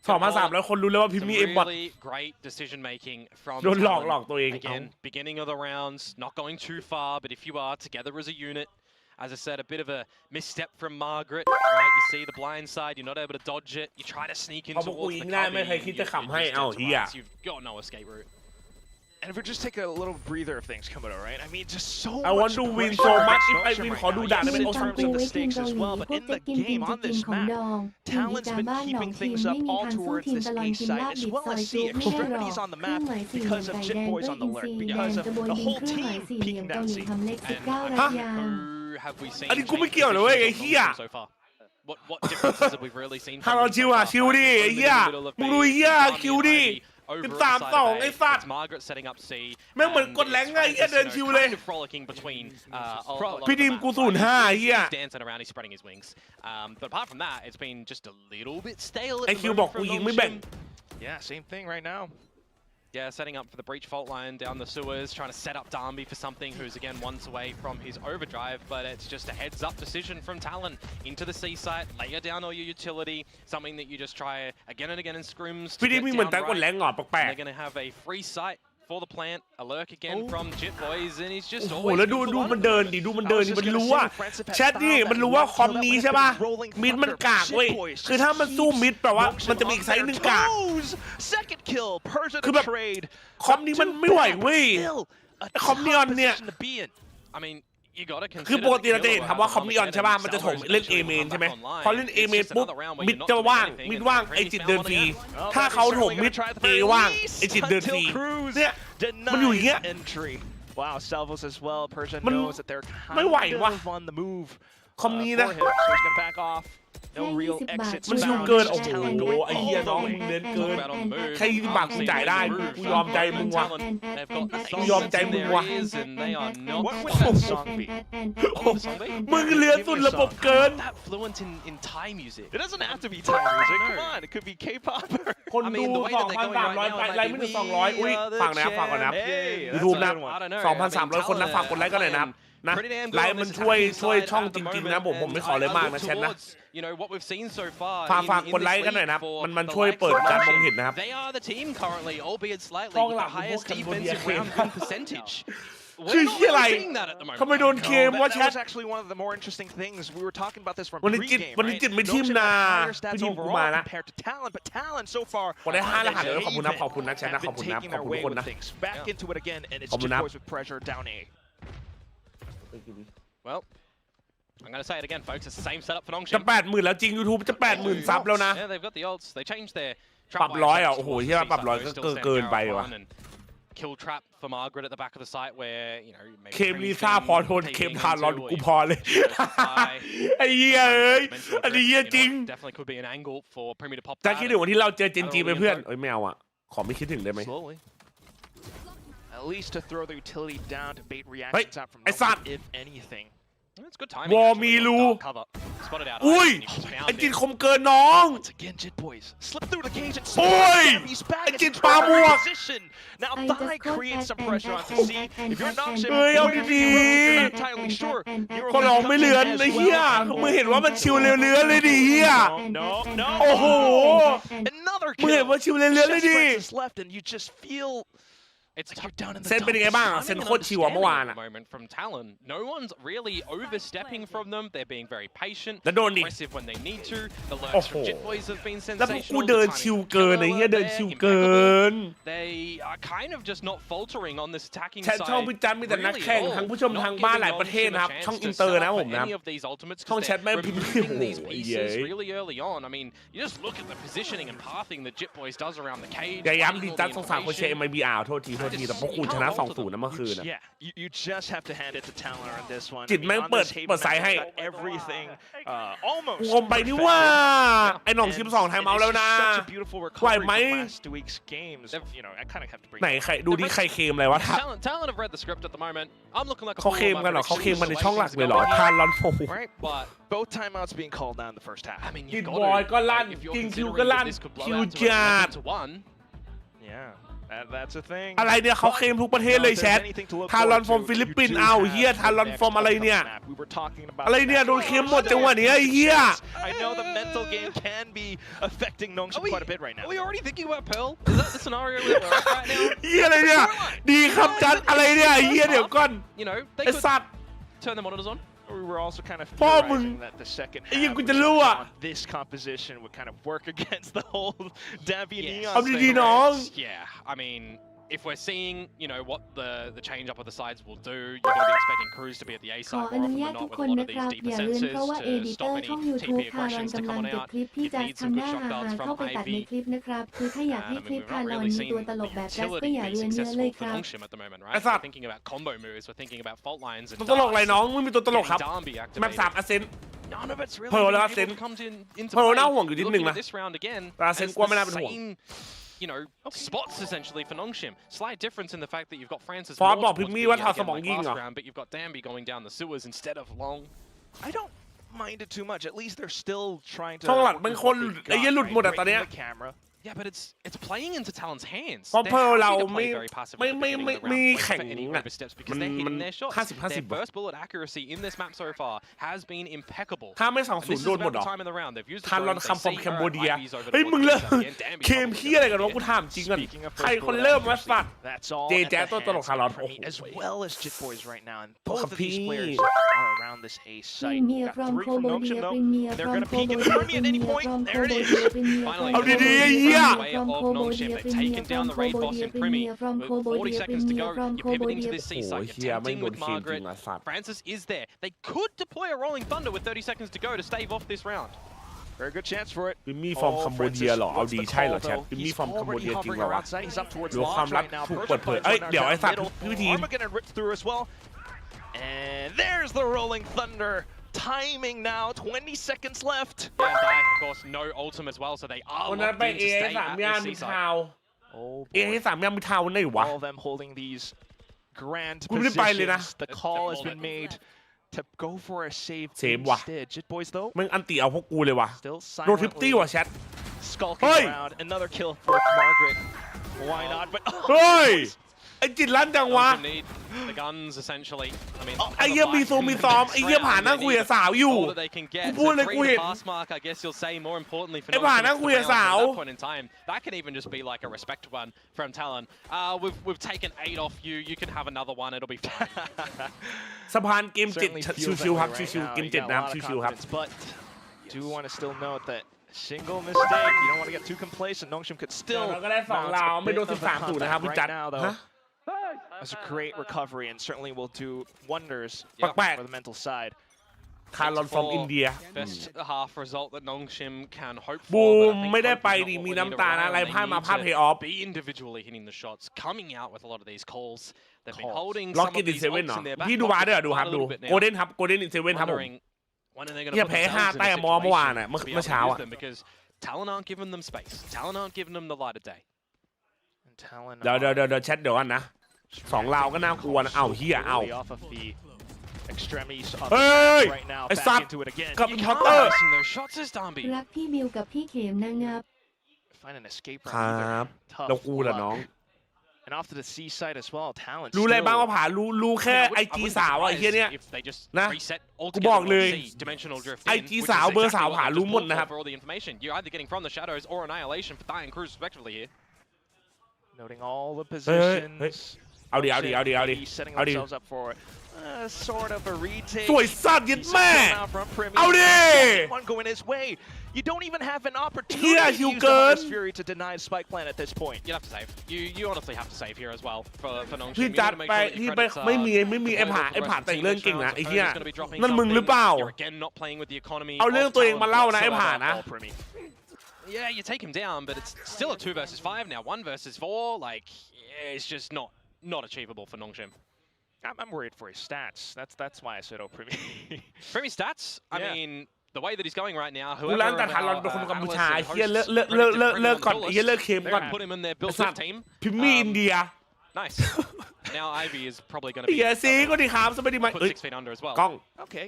2-3แล้วคนรู้แล้วว่าพิมมี่เอ็มบอท Really great decision making from โดนหลอกตัวเอง Again, beginning of the rounds, not going too far, but if you are together as a unit, as I said, a bit of a misstep from Margaret, right? You see the blind side, you're not able to dodge it. You try to sneak in towards the cubby. You've got no escape route. And if we just take a little breather of things coming out, right? I mean, just so I want to win so much. If I win, ขอดูด่าได้ไหม in terms of the stakes as well. But in the game on this map, Talon's been keeping things up all towards this A side, as well as C extremities on the map because of Jit Boys on the lurk, because of the whole team peeking down C. Have we seen อันนี้กูไม่เกี่ยวเลยเว้ยไอ้เหี้ย so far? What differences have we really seen? ถ้าเราชิวดิไอ้เหี้ยมึงดูไอ้เหี้ยคิวดิ over 13-2 ไอ้สัตว์ Margaret setting up C แม่งเหมือนกดแรงไงเหี้ยเดินชิวเลย frolicking between พี่ดิมกู05เหี้ย dancing around he's spreading his wings but apart from that it's been just a little bit stale ไอคิวบอกกูยิงไม่แบ่ง Yeah, same thing right now. Yeah, setting up for the breach fault line down the sewers, trying to set up Darby for something who's again once away from his overdrive, but it's just a heads-up decision from Talon into the C site, layer down all your utility, something that you just try again and again in scrims to get down right. They're going to have a free site for the plant, a lurk again from Jit Boys, and he's just โอ้โหแล้วดูมันเดินดิดูมันเดินดิมันรู้ว่าแชทนี่มันรู้ว่าคอมนี้ใช่ป่ะมิดมันกากเว้ยคือถ้ามันสู้มิดแปลว่ามันจะมีอีกไซส์หนึ่งกากคือแบบคอมนี้มันไม่ไหวเว้ยคอมนีออนเนี่ยคือปกติเราจะเห็นคำว่าคอมนีออนใช่ป่ะมันจะถมเล่นเอเมนใช่ไหมพอเล่นเอเมนปุ๊บมิดจะว่างมิดว่างไอจิตเดินฟรีถ้าเขาถมมิดเอว่างไอจิตเดินฟรีเนี่ยมันอยู่อย่างเงี้ย Wow, Salvos as well. Persian knows that they're kind of on the move. คอมนี้นะ So he's gonna back off. No real exits. มันชิวเกินโอ้โหไอ้เหี้ยน้องมึงเน้นเกินใคร20 บาทกูจ่ายได้กูยอมใจมึงวะกูยอมใจมึงวะมึงเลือสุดระบบเกิน It doesn't have to be Thai music. Come on, it could be K-pop. คนดู 2,300 ไลค์ไม่ถึง200อุ้ยฝากนะครับฝากก่อนนะครับ YouTube นะ 2,300 คนนะฝากกดไลค์กันหน่อยนะครับนะไลค์มันช่วยช่องจริงๆนะผมไม่ขอเลยมากนะแชทนะฝากกดไลค์กันหน่อยนะครับมันช่วยเปิดการมองเห็นนะครับช่องหลักพวกแคนโบเดียเคมคือที่อะไรทำไมโดนเคมว่าแชทวันนี้จิตไม่ทิมนาพี่ทิมกูมานะกดได้5รหัสเลยขอบคุณนะแชทนะขอบคุณนะขอบคุณทุกคนนะขอบคุณนะ Well, I'm going to say it again, folks. It's the same setup for Nongshim. จะ 80,000 แล้วจริง YouTube จะ 80,000 ซับแล้วนะ Yeah, they've got the ults. They changed their ปรับ100อ่ะโอ้โหเหี้ยปรับ100ก็เกินไปว่ะ Kill trap for Margaret at the back of the site where, you know, เคมลิซ่าพอโทนเคมทารอนกูพอเลยไอ้เหี้ยเอ้ยอันนี้เหี้ยจริง Definitely could be an angle for Premier to pop. จะคิดถึงวันที่เราเจอเจนจีไปเพื่อนเอ้ยไม่เอาอ่ะขอไม่คิดถึงได้ไหม At least to throw the utility down to bait reactions out from Nongshim, if anything. It's good timing. วอมีรูอุ้ยไอ้จินคมเกินน้อง Once again, Jit Boys slip through the cage and โอ้ย he's back ไอ้ in จินปาหมวก position. Now Thai creates some pressure onto C. If you're Nongshim, เฮ้ยเอาดี you're not entirely sure. ๆคนร้องไม่เลือนไอ้เหี้ยมึงเห็นว่ามันชิวเลือนเลยดิเหี้ย No. โอ้โห Another มึงเห็น kill. ว่าชิวเลือนเลยดิ Just left, and you just feel. It's like you're down in the เซนเป็นยังไงบ้างเซนโคตรชิวเมื่อวานอ่ะ From Talon, no one's really overstepping from them. They're being very patient, แล้วโดนดิ aggressive when they need to. The lurks from Jit Boys have been แล้วพวกกู sensational. เดินชิวเกินไอ้เหี้ยเดินชิวเกิน They are kind of just not faltering on this attacking แชท side. ช่องพี่จันมีแต่นักแข่งทั้งผู้ชมทางบ้านหลายประเทศนะครับช่องอินเตอร์นะผมนะช่องแชทแม่พิมพ์โอ้โห really early on. I mean, you just look at the positioning and pathing that Jit Boys does around the cage. อย่าย้ำดิจันสงสารคนเชียร์ MIBR โทษทีแต่พวกกูชนะ 2-0 นะเมื่อคืนนะ Yeah, you just have to hand it to Talon on this one. จิตแม่งเปิดสายให้ everything almost งมไปนี่ว่าไอ้หน่องชิม2ไทม์เอาแล้วนะไหวไหมไหนใครดูที่ใครเคมอะไรวะ Talon have read the script at the moment. I'm looking like เขาเคมกันเหรอเขาเคมมันในช่องหลักเลยเหรอทานลอนโฟ But both timeouts being called down in the first half. I mean, จิตบอยก็ลั่นจริงคิวก็ลั่นคิวจัด Yeah. That's a thing. อะไรเนี่ยเขาเคลมทุกประเทศเลยแชททารอนฟอร์มฟิลิปปินส์เอาเฮียทารอนฟอร์มอะไรเนี่ยอะไรเนี่ยโดนเคลมหมดจังหวะนี้ไอ้เฮีย I know the mental game can be affecting Nongshim quite a bit right now. Are we already thinking about Pearl? Is that the scenario we're at right now? เฮียอะไรเนี่ยดีครับจัดอะไรเนี่ยเฮียเดี๋ยวก่อน You know, they ไอ้ could สัตว์ turn the monitors on. We were also kind of theorizing that the second half on this composition would kind of work against the whole Davy Neon thing. Yeah, I mean, if we're seeing, you know, what the change up of the sides will do, you're going to be expecting crews to be at the A ขอ side อ more นุ often ญาต than ทุ not ก with ค a น lot นะ of ค these รับ deep อย่าลืม defenses เพราะว่า to stop ช่อง any YouTube TP ทารอน aggressions to กำลั come ง on ติด out. คลิปพี่จะทำหน้าหาเข้าไปตัดในคลิปนะครับคือถ้าอยากให้คลิปทารอนมีตัวตลกแบบจัสก็อย่าเลื่อนเยอะเลยครับ We're thinking about combo moves, we're thinking about fault lines. ตัวตลกอะไรน้องไม่มีตัวตลกครับแมป3 Ascent None of it's really เพร์ลแล้ว been able Ascent to come into เพร์ล play. น่าห่วงอยู่นิดนึงนะ This round again, แต่ Ascent กว่าไม่น่าเป็นห่วง spots essentially for Nongshim. Slight difference in the fact that you've got Francis. ฟอร์ดบอกพิมมี่ว่าถอดสมองยิงเหรอ but you've got Danby going down the sewers instead of Long. I don't mind it too much. At least they're still trying to. ช่องหลังเป็นคนไอ้ยี่หลุดหมดอะตอนเนี้ย Yeah, but it's playing into Talon's hands. เพราะเพอเราไม่ แข็ง มัน50-50 Their first bullet accuracy in this map so far has been impeccable. ถ้าไม่2-0 โดนหมดหรอทานรอนคัมฟอร์มแคมโบเดียเฮ้ยมึงเริ่มเคมเฮียอะไรกันวะกูถามจริงกันใครคนเริ่มวะสัตว์เจแจ๊ตัวตลกทารอนโอ้โห as well as Jit Boys right now, and both of these players are around this A site. Got 3 from Nongshim though. They're gonna peek in front of me at any point. There it is. Finally, How did he? way of Nongshim. They've taken down the raid boss in Primi. With 40 seconds to go, you're pivoting to this C site. You're tempting with Margaret. Francis is there. They could deploy a Rolling Thunder with 30 seconds to go to stave off this round. Very good chance for it. ปิมมี่ฟอร์มคัมโบเดียเหรอเอาดีใช่เหรอแชทปิมมี่ฟอร์มคัมโบเดียจริงเหรอวะหรือความลับถูกเปิดเผยเอ้ยเดี๋ยวไอ้สัตว์พี่ทีม And there's the Rolling Thunder. Timing now, 20 seconds left. Yeah, and Dai, of course, no ultim as well, so they are วันนั้น locked ไป in เอ to stay สาม at ย่าน the มี C เทา site. เอให้3ย่านมีเทาไหนวะ All of them holding these grand กูไม่ได้ไปเลยนะ positions. The call has been made to go for a save เซฟว่ะ instead. Jit Boys though, มึงอันตีเอาพวกกูเลยวะ still โดน50ว่ะแชท skulking around. Another kill for Margaret. Why not? But เฮ้ยไอ้จิตลั่นจังวะ Nongshim need the guns, essentially. I mean, ไอ้เหี้ยมีโซมีซ้อมไอ้เหี้ยผ่านนั่งคุยกับสาวอยู่ all that they can get. กูพูดเลย So กู free เห็น the pass mark, I guess you'll say, more importantly for ไอ้ผ่าน Nongshim, นั่งคุยกับ it's the สาว round at that point in time. That can even just be like a respect one from Talon. We've taken 8 off you. You can have another one. It'll be fine. สะพานเกม7ชิวๆครับชิวๆเกม7นะครับชิวๆครับ But do want to still note that single mistake. You don't want to get too complacent. Nongshim could still เราก็ได้2ราวไม่โดน13-0นะครับพี่จัด ฮะ That's a great recovery and certainly will do wonders แปลก for the mental side. คาร์ลอนฟอร์มอินเดีย Best half result that Nongshim can hope for. บู but I ม think ไม่ได้ Hope ไป is not ดิ what มี we น้ำ need ตา around. นะอะไร They พลาดมา need พลาด to เพย์ออฟ be individually hitting the shots, coming out with a lot of these calls. They've been holding ล็อก some กิ of นอิน these เซเว่น ults เหรอ in their back พี่ดูบาร์ pocket ด้วยเหรอดูครับ a ดู little bit now. โกลเด้นครับโกลเด้นอินเซเว่นครับผม Wondering when are they going เหี้ to ย put แพ้ themselves in 5 a แต้มเมื่อวาน situation อ่ะ to be able เมื่อ to เช้า use อ่ะ them because Talon aren't giving them space. Talon aren't giving them the light of day. And Talon เดี๋ยวแชทเดี๋ยวกันนะ2ราวก็น่ากลัวนะเอ้าเฮียเอ้า off of the extremities of เฮ้ย right now ไอ้ back สัตว์ into it again. กับ You เคาน์ can't เตอร์ missing those shots as Danby. รักพี่บิวกับพี่เข็มนะงับ Find an escape ค route รับ either. Tough แล้วกูล่ะน้อง luck. And off to the C side as well. Talon รู้อะไรบ้าง still ว่าผ่ารู้แค่ I mean, ไอ I จี wouldn't สาวอ่ะไอ้เฮีย be เนี่ย surprised if they just นะ reset กู altogether บอกเลย on C, dimensional drift in, IG which is สาวเบอร์ exactly สาว what ผ่า they've รู้ just หมด pulled นะครับ for all the information. You're either getting from the shadows or annihilation for Dai and Cruz respectively here. noting all the positions. เอาดิ Setting เอาดิ themselves up for sort of a retake. สวยสัตว์ยัดแม่ from Primi. เอาดิ One going his way. You don't even have an เฮีย opportunity to ชิว use เกิน the Hunter's Fury to deny Spike Plan at this point. You'd have to save. You honestly have to save here as well for Nongshim. พี่ You จัด gotta make ไป sure that ที่ your ไป credits are ไม่มีไอ้ผ่า deployed ไอ้ for the ผ่า rest แต่ง of เรื่อง the เก่ง team นะ rounds. ไอ้เหี้ย Opponent's gonna be dropping นั่นมึงหรือ something. เปล่า You're again not playing with the economy. เอาเรื่องตัวเองมาเล่านะไอ้ผ่านะ Yeah, you take him down, but it's still a 2 versus 5 now. 1 versus 4, like it's just not achievable for Nongshim. I'm worried for his stats. That's why I said Primi. Primi stats. I Yeah. mean, the way that he's going right now. กูร้านแต่ทารอนเป็นคนกัมพูชาเฮียเลิกก่อนเฮียเลิกเค็มก่อน Put him in their built สัตว์ team. พิมมี่อินเดีย Nice. Now Ivy is probably going to เฮีย be ซีก็ดีครับสบายดีไหม put เอ้ย 6 feet under as well. กล้อง Okay.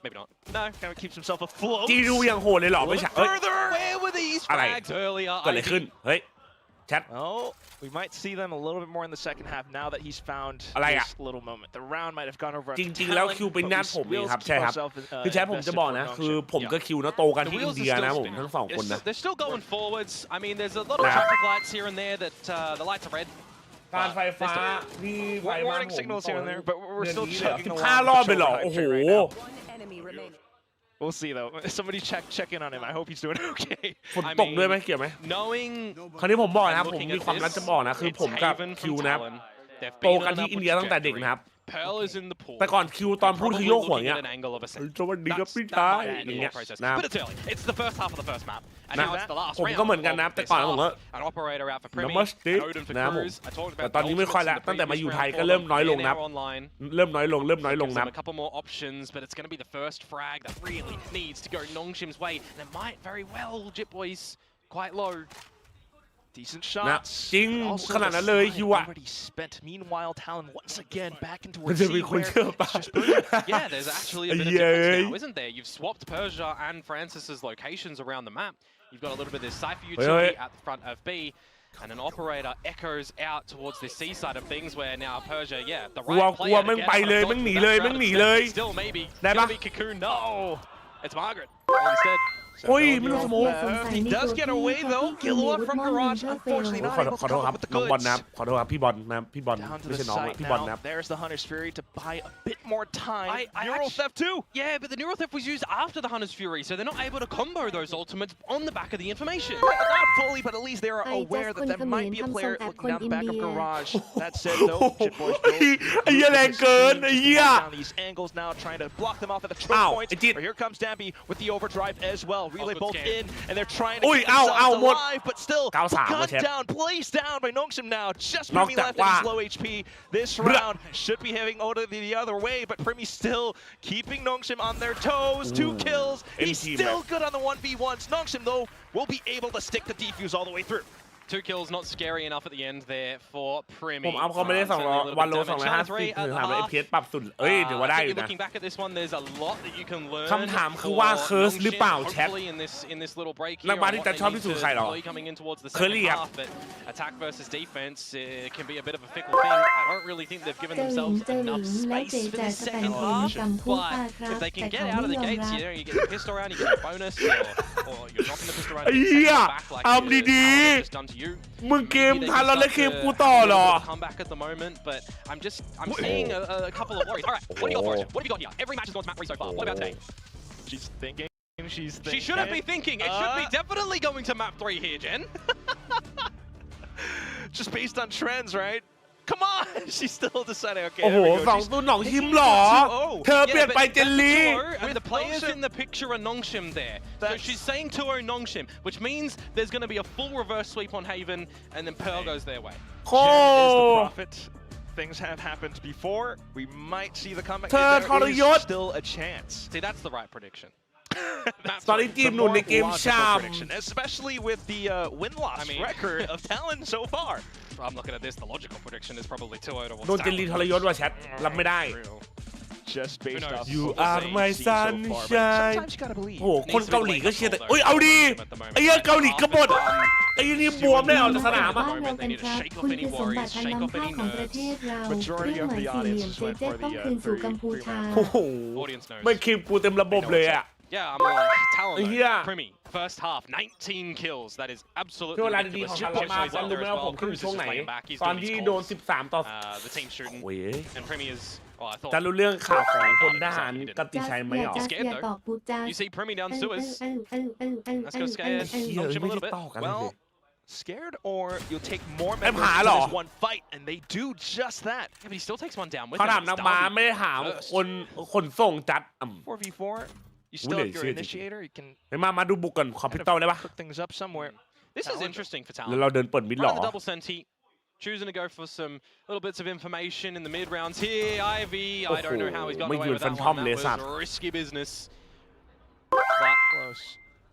Maybe not. No. Kind of keeps himself afloat. จีดูยังโหดเลยเหรอไม่ใช่เอ้ย Further. Where were these อะไร frags earlier? เกิดอะไรขึ้น เฮ้ย แชท Oh, we might see them a little bit more in the second half now that he's found อะไรอะ this little moment. The round might have gone over. จริงๆแล้วคิวเป็นญาติผมเองครับใช่ครับคือแชทผมจะบอกนะคือผมกับคิวนะโตกัน The ที่อิน wheels เดี are ยนะ still ผม spinning. ทั้งสองคนนะ They're still going forwards. I mean, there's a lot of Nah. traffic lights here and there that the lights are red. การไฟฟ้ามีไฟมา Warning signals here and there, but we're still chugging 15 along. รอบไปเหรอโอ้โห We'll see though. Somebody check in on him. I hope he's doing okay. ฝนตกด้วยไหมเกี่ยวไหม Knowing คราวนี้ผมบอกนะครับ ผม looking มี at ความรัก this, จะบอกนะ คือ it's ผมกับ Haven คิว from นะครับ Talon. They've โต been กัน on ที่ an อินเดีย upward ตั้งแต่เด็ก trajectory. นะครับ Pearl is in the pool. แต่ก่อนคิวตอนพูดคือโยกหัว Probably เงี้ย looking at an angle of a set. สวัสดีครับ That's พี่ that ชาย might be อย่าง the เงี้ย process. นะ But it's early. It's the first half of the first map. And นะ now it's the last ผม round ก็เหมือนกันนะ of แต่ this ก่อนผมก็ half. An operator out for Primi, นมัสติ an Odin for นะครับผม Cruz. I talked แต่ about ตอนนี้ไม่ค่อยละ the ตั้งแต่มาอยู่ previous ไทย round ก็เริ่ม four. น้อยลง They're นะ now online. เริ่มน้อยลงนะ A couple more options, but it's going to be the first frag that really needs to go Nongshim's way. And it might very well, Jit Boys, quite low. Decent นะ shots. จริง Also ขนาดนั้นเลย the คิว slide อะ already spent. Meanwhile, Talon once again back into มัน a จะ C มีคน where เชื่อป่ะ it's just brilliant. Yeah, there's actually a bit of difference now, isn't there? You've swapped Persia and Francis's locations around the map. You've got a little bit of this Cypher utility at the front of B, and an operator echoes out towards the C side of things where now Persia, yeah, the right player to get still maybe gonna be Cocoon. No, it's Margaret instead. โอ้ยไม่รู้สมอง He does get away though. Killua from Garage, unfortunately not able to ขอโทษ come ครับ up with the น้องบอล goods. นะครับขอโทษครับพี่บอลนะครับพี่บอล Down to ไม่ the ใช่น้อง site พี่บอล now. นะครับ There's the Hunter's Fury to buy a bit more time. I Neural actually- Theft too. Yeah, but the Neural Theft was used after the Hunter's Fury, so they're not able to combo those ultimates on the back of the information. Not fully, but at least they are aware that there might be a player looking down the back of Garage. That said, though, Shit Boys ไอ้เหี้ยแรงเกินไอ้เหี้ย down these angles now, trying to block them off at the choke points. But here comes Dampy with the overdrive as well. Relay both in, and they're trying to keep themselves alive, but still, gun down, placed down by Nongshim now. Just Primi left and he's low HP. This round should be heading Oda the other way, but Primi still keeping Nongshim on their toes. 2 kills. He's still good on the 1v1s. Nongshim, though, will be able to stick the defuse all the way through. 2 kills, not scary enough at the end there for Primi. ผมอัพเขาไม่ได้200วันโล250คือหา FPS ปรับสุดเอ้ยถือว่าได้อยู่นะ Looking back at this one, there's a lot that you can learn. คำถามคือว่าเคิร์สหรือเปล่าแชท in this little break นักบาสที่จะชอบที่สุดใครหรอ coming in towards the เคอรี่ second ครับ half, but attack versus defense can be a bit of a fickle thing. I don't really think they've given themselves enough space for this second half, but if they can get out of the gates here, you get the pistol round, you get a bonus, or you're dropping the pistol round, you get back like it's just done to you. มึงเกมทันเราเล่นเกมกูต่อเหรอ Come back at the moment, but I'm seeing a couple of worries. All right, what do you got for us? What have you got here? Every match has gone to map 3 so far. What about today? She's thinking. She shouldn't be thinking. It should be definitely going to map 3 here, Jen. Just based on trends, right? Come on! She's still deciding, okay, โอ้โห there we go. 2 ตัวหนองชิมเหรอ เธอเปลี่ยนไปเจนลี And the players in the picture are Nongshim there. So she's saying 2-0 Nongshim, which means there's going to be a full reverse sweep on Haven, and then Pearl goes their way. โอ้ Jen is the prophet. Things have happened before. We might see the comeback. There is still a chance. See, that's the right prediction. ตอนนี้ทีมหนุนในเกมชาม Especially with the win-loss record of Talon so far. I'm looking at this. The logical prediction is probably 2-0 towards โดนเจนลีทรยศว่ะแชทรับไม่ได้ Just based off You what are we're my seeing so far, but sunshine. sometimes you gotta believe. โอ้โหคนเกาหลีก็เชียร์แต่เอ้ยเอาดีไอ้เหี้ยเกาหลีกบฏไอ้นี่บวมได้ออกจากสนามอ่ะ บ้านเรากันครับคุณคือสมบัติอันล้ำค่าของประเทศเราเครื่องหมายสี่เหลี่ยมเจเจต้องคืนสู่กัมพูชา โอ้โหไม่คลิปกูเต็มระบบเลยอ่ะ Yeah, I'm like, Talon, Yeah. Primi, first half, 19 kills. That is absolutely ช่วงเวลาดีๆ ridiculous. ของ Shit ทัน Boys มา plays ตอน up รู้ there ไหม as ว่าผม well. ขึ้น Cruz ช่วง is ไหน just playing back. He's ตอน doing ที่ his โดน calls. 13 ต่อ The team shooting. โอ้ย And Primi is, oh, I จะ thought. รู้เรื่องข่าวของพลทหารกติชัยไหม อย่า หรอ จัดอย่าตอกปูจัด You see Primi down sewers. Let's go scare เหี้ย Nongshim a ไม่ little ได้ bit. ต่อกันเลย Well, scared or you'll take more ไอ้ members ผา into เหรอ this one fight, and they do just that. Yeah, but he still takes one down with เขา him. ถาม It's นักบาส Darby. ไม่ได้ถามคนขนส่งจัด 4v4, you still have your initiator. You can ไปมาดูบุกก่อนขอพิ kind สตอลได้ of ปะ cook things up somewhere. This is interesting for แล้ว Talon. เราเดินเปิดมิดหรอ Running the double senti, choosing to go for some little bits of information in the mid rounds here. Ivy, I don't know how he's got away with that one. That was risky business. But Close.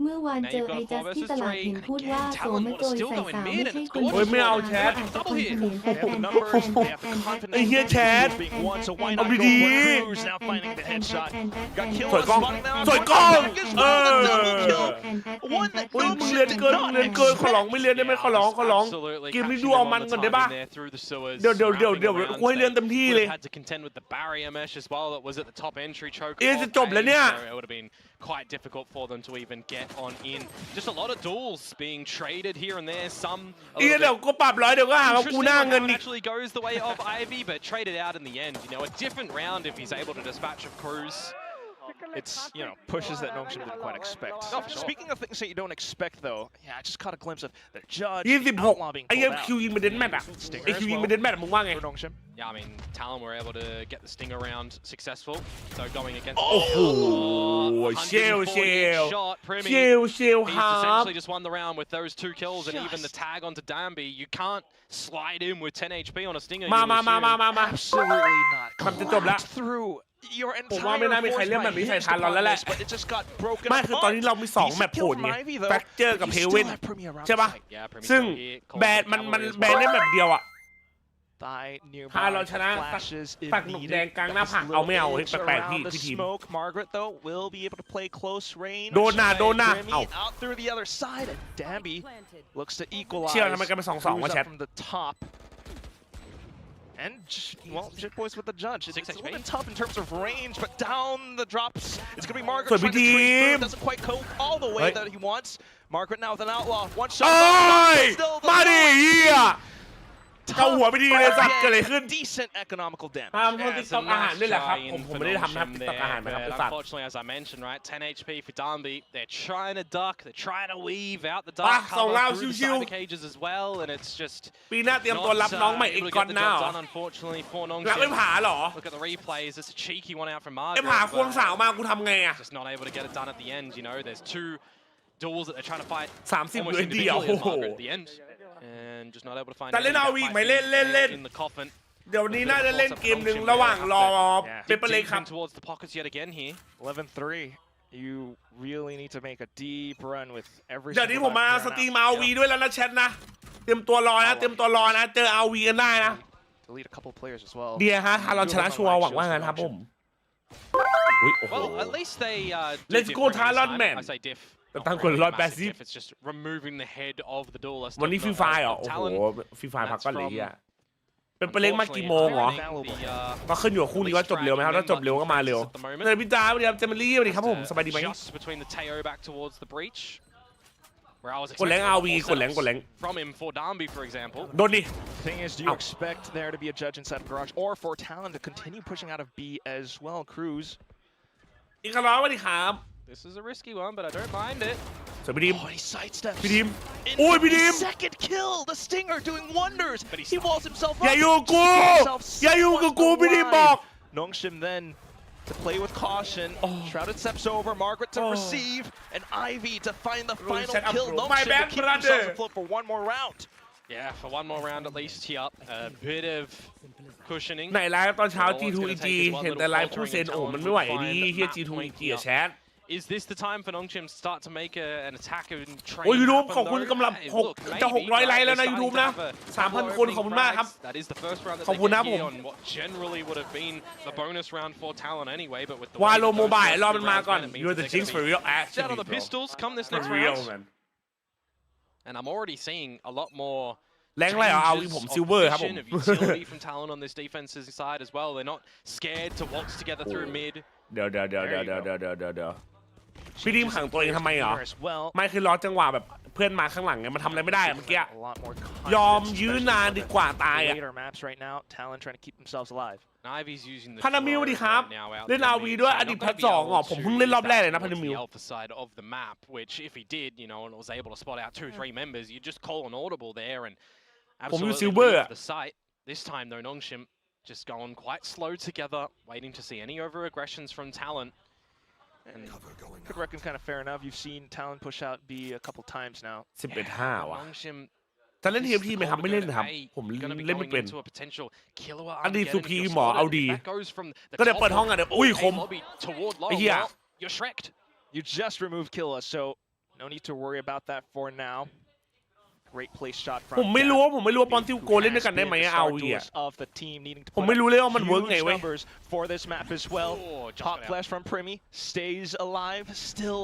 เมื่อวานเจอไอจัสที่ตลาดเห็นพูดว่าโสมโกยใส่สาวไม่ใช่คน โอ้ยไม่เอาแชท อาจจะคนเขมร They have the numbers, they have the confidence. ไอ้เหี้ยแชท Being one, so why not เอา go ดี for ๆ Cruz now finding the headshot. Got สวย killed กล้อง on spot now. สวยกล้อง As เอ well, อ the double kill. One that อุ้ยมึง Nongshim เรียน did เกิน not เรียนเกินขอร้องไม่เรียนได้ไหมขอร้องขอร้อง absolutely เกมนี้ catching ดูเอา them มัน on ก่อน the ได้ปะ timing there through the sewers. เดี๋ยว wrapping กูให้เรียนเต็มที่เลย Would have had to contend with the barrier mesh as well that was at the top entry choke. เอ๊ะจะจบแล้วเนี่ย So it would have been quite difficult for them to even get on in. Just a lot of duels being traded here and there. Some เอ๊ะเดี๋ยวก็ปรับร้อยเดี๋ยวก็หาว่ากู interesting หน้า when เงิน one อีก actually goes the way of Ivy, but traded out in the end. You know, a different round if he's able to dispatch of Cruz. It's, you know, pushes that Nongshim didn't quite expect. Oh, for sure. Speaking of things that you don't expect, though, yeah, I just caught a glimpse of the judge, 26 the outlaw being ไอ้เหี้ย pulled คิว out. ยิงไปเดนแมทอ่ะ Stinger ไอ้ as คิวยิง well ไปเดนแมทมึงว่าไง for Nongshim. Yeah, I mean, Talon were able to get the stinger round successful. So going against โอ้โหเชล 148 shot, Primi. เชล He's ครับ essentially just won the round with those 2 kills and even the tag onto Danby. You can't slide in with 10 HP on a stinger. มา you assume. Absolutely not. Come to top Clapped through your ผมว่าไม่น่ามีใครเล่นแบบนี้ใส่ทานเราแล้วแหละไม่คือตอนนี้เรามี2แมปโผล่ไงแฟกเจอร์กับเฮเว่นใช่ปะซึ่งแบนมันแบนได้แบบเดียวอ่ะถ้าเราชนะตักหนุ่มแดงกลางหน้าผากเอาไม่เอาแปลกๆพี่ทีมโดนหน้าเอาเชื่อทำไมกันเป็น2-2วะแชทAnd well, Jit Boys with the judge. It's a little bit tough in terms of range, but down the drops. It's gonna be Margaret trying to trade through. Doesn't quite go all the way that he wants. Margaret now with an outlaw. One shot. Still the มาดิเฮียเข้าหัวไปดีเลยสักเกิดอะไรขึ้น Decent economical damage. ทำติ๊กต็อกอาหารด้วยแหละครับผมไม่ได้ทำนะครับติ๊กต็อกอาหารนะครับ Unfortunately, as I mentioned, right, 10 HP for Darby. They're trying to duck. They're trying to weave out the dark cover through the cyber cages as well, and it's just ปีหน้าเตรียมตัวรับน้องใหม่อีกก่อนหน้า Unfortunately for Nongshim. รับไม่ผ่าหรอ Look at the replays. It's a cheeky one out from Margaret. ไอ้ผ่าควงสาวมากูทำไงอะ Just not able to get it done at the end. You know, there's two duels that they're trying to fight 30 almost เลยเดียว individually at the end. And just not able to find แต่เล่นเอาวีกไหมเล่น in the coffin. เดี๋ยวนี้น่าจะเล่นเกมหนึ่งระหว่างรอเปเปอร์เล็กครับ towards the pockets yet again here. 11-3. You really need to make a deep run with every. เดี๋ยวนี้ผมมาสตรีมเอาวีด้วยแล้วนะแชทนะเตรียมตัวรอนะเจอเอาวีกันได้นะ delete a couple players as well. เดียฮะถ้าเราชนะชัวร์หวังว่างั้นครับผม Well, at least they Let's go Talon man. I say diff. ตั้งคน180 It's just removing the head of the duelist. วันนี้ฟรีไฟเหรอโอ้โหฟรีไฟพักก็เลยอ่ะเป็นเล็กมากี่โมงเหรอก็ขึ้นอยู่กับคู่นี้ว่าจบเร็วไหมครับถ้าจบเร็วก็มาเร็วเลยพี่จ้าสวัสดีครับเจมิลี่สวัสดีครับผมสบายดีไหม between the Teo back towards the breach. กดแรงอาวีกดแรง From him for Darby, for example. โดนดิ Thing is, do you expect there to be a judge inside the garage, or for Talon to continue pushing out of B as well? Cruz. อีกครั้งสวัสดีครับ This is a risky one, but I don't mind it. สวัสดี Oh, he sidesteps. พี่ทีมโอ้ยพี่ทีม Second kill, the Stinger doing wonders. But he walls himself up. อย่าอยู่กับกูพี่ทีมบอก Nongshim then to play with caution. Shrouded steps over. Margaret to receive, and Ivy to find the final kill. Nongshim to keep himself afloat for one more round. Yeah, for one more round at least here. A bit of cushioning. ไหนไลฟ์ตอนเช้า G2EG เห็นแต่ไลฟ์คู่เซนโอ้มันไม่ไหวดิเฮีย G2EG อะแชท Is this the time for Nongshim to start to make an attack and train? โอ้ย YouTube ขอบคุณกำลังจะ600 ไลค์แล้วนะ YouTube นะ 3,000 คนขอบคุณมากครับ That is the first round that ขอบคุณนะผม on what generally would have been the bonus round for Talon anyway, but with the วาโลโมบายรอมันมาก่อน You're the jinx for real actually out on the pistols come this next real round. man And I'm already seeing a lot more แรงไรเหรอเอาผมซิลเวอร์ครับผม utility from Talon on this defense's side as well. They're not scared to waltz together through mid. เดี๋ยวพี่ทีมขังตัวเองทำไมเหรอไม่คือรอจังหวะแบบเพื่อนมาข้างหลังไงมันทำอะไรไม่ได้เมื่อกี้ยอมยื้อนานดีกว่าตายอ่ะพานามิวดิครับเล่นอาวีด้วยอดีตแพท2อ๋อผมเพิ่งเล่นรอบแรกเลยนะพานามิว ผมอยู่ซิลเวอร์ This time though Nongshim just going quite slow together, waiting to see any over aggressions from Talon. And could reckon kind of fair enough. You've seen Talon push out B a couple times now. 11-5 ว่ะจะเล่น TFT ไหมครับไม่เล่นครับผมเล่นไม่เป็นอดีตสุพีหมอเอาดีก็เดี๋ยวเปิดห้องอ่ะเดี๋ยวอุ้ยคมไอ้เหี้ย You just removed Killa, so no need to worry about that for now. Great place shot from ผมไม่รู้ว่าปอนซิลโกเล่นด้วยกันได้ไหมเอาวีอ่ะผมไม่รู้เลยว่ามันเวิร์กไงเว้ย for this map as well. Hot flash from Primi stays alive, still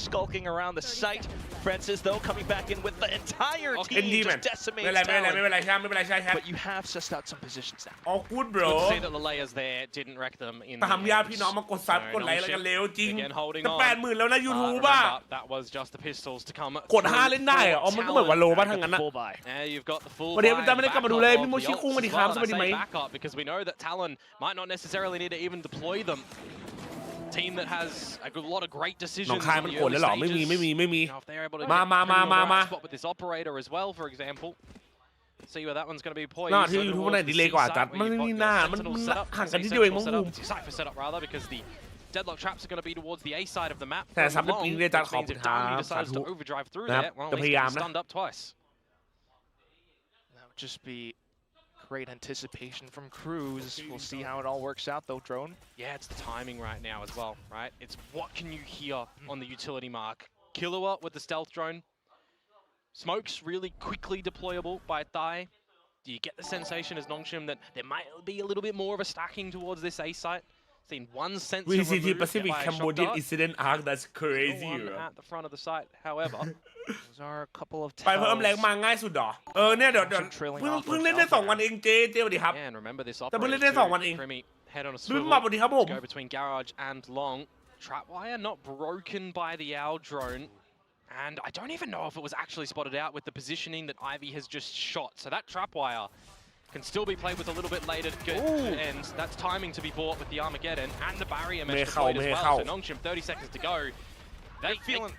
skulking around the site. Francis though coming back in with the entire team just decimates Talon. ไม่เป็นไรใช่ครับ But you have sussed out some positions now. All good bro. Good to see that the layers there didn't wreck them in. ตามญาติพี่น้องมากดซับกดไลค์อะไรกันเร็วจริงจะ80,000แล้วนะ YouTube ป่ะ That was just the pistols to come. กด5เล่นได้เหรอมันก็เหมือนวาโลป่ะทั้งนั้นนะ You've got the full วันนี้พี่ตาไม่ได้กลับมาดูเลยพี่โมชิคุงสวัสดีครับสวัสดีไหม because we know that Talon might not necessarily need to even deploy them. Team that has a lot of great decisions. น้องคายมันกดแล้วหรอไม่มี มา spot with this operator as well, for example. See where that one's going to be poised. หน้าที่ YouTube ไหนดีเลยกว่าจัดมันไม่มีหน้ามันห่างกันที่เดียวเองมั้งบูม Cypher setup rather because the deadlock traps are going to be towards the A side of the map. แต่ซับได้ปีนี้จัดขอบคุณครับ decides to overdrive through there. จะพยายามนะ stunned up twice. That would just be Great anticipation from Cruz. We'll see how it all works out though, Drone. Yeah, it's the timing right now as well, right? It's what can you hear on the utility mark. Kilowatt with the stealth drone. Smoke's really quickly deployable by Thai. Do you get the sensation as Nongshim that there might be a little bit more of a stacking towards this A site? Seen one sensor removed Pacific by a Cambodian shock incident arc that's crazy. No one at the front of the site, however. Those are a couple of ไปเพิ่มแรงมาง่ายสุดหรอเนี่ยเดี๋ยวเพิ่งเล่นได้2 วันเองเจสวัสดีครับ And remember this แต่เพิ่งเล่นได้2 วันเอง Primi head on a ลืม swivel. มาสวัสดีครับผม Go between garage and long. Trapwire not broken by the owl drone. And I don't even know if it was actually spotted out with the positioning that Ivy has just shot. So that trapwire can still be played with a little bit later and that's timing to be bought with the Armageddon and the barrier mesh deployed as well. So Nongshim 30 seconds to go.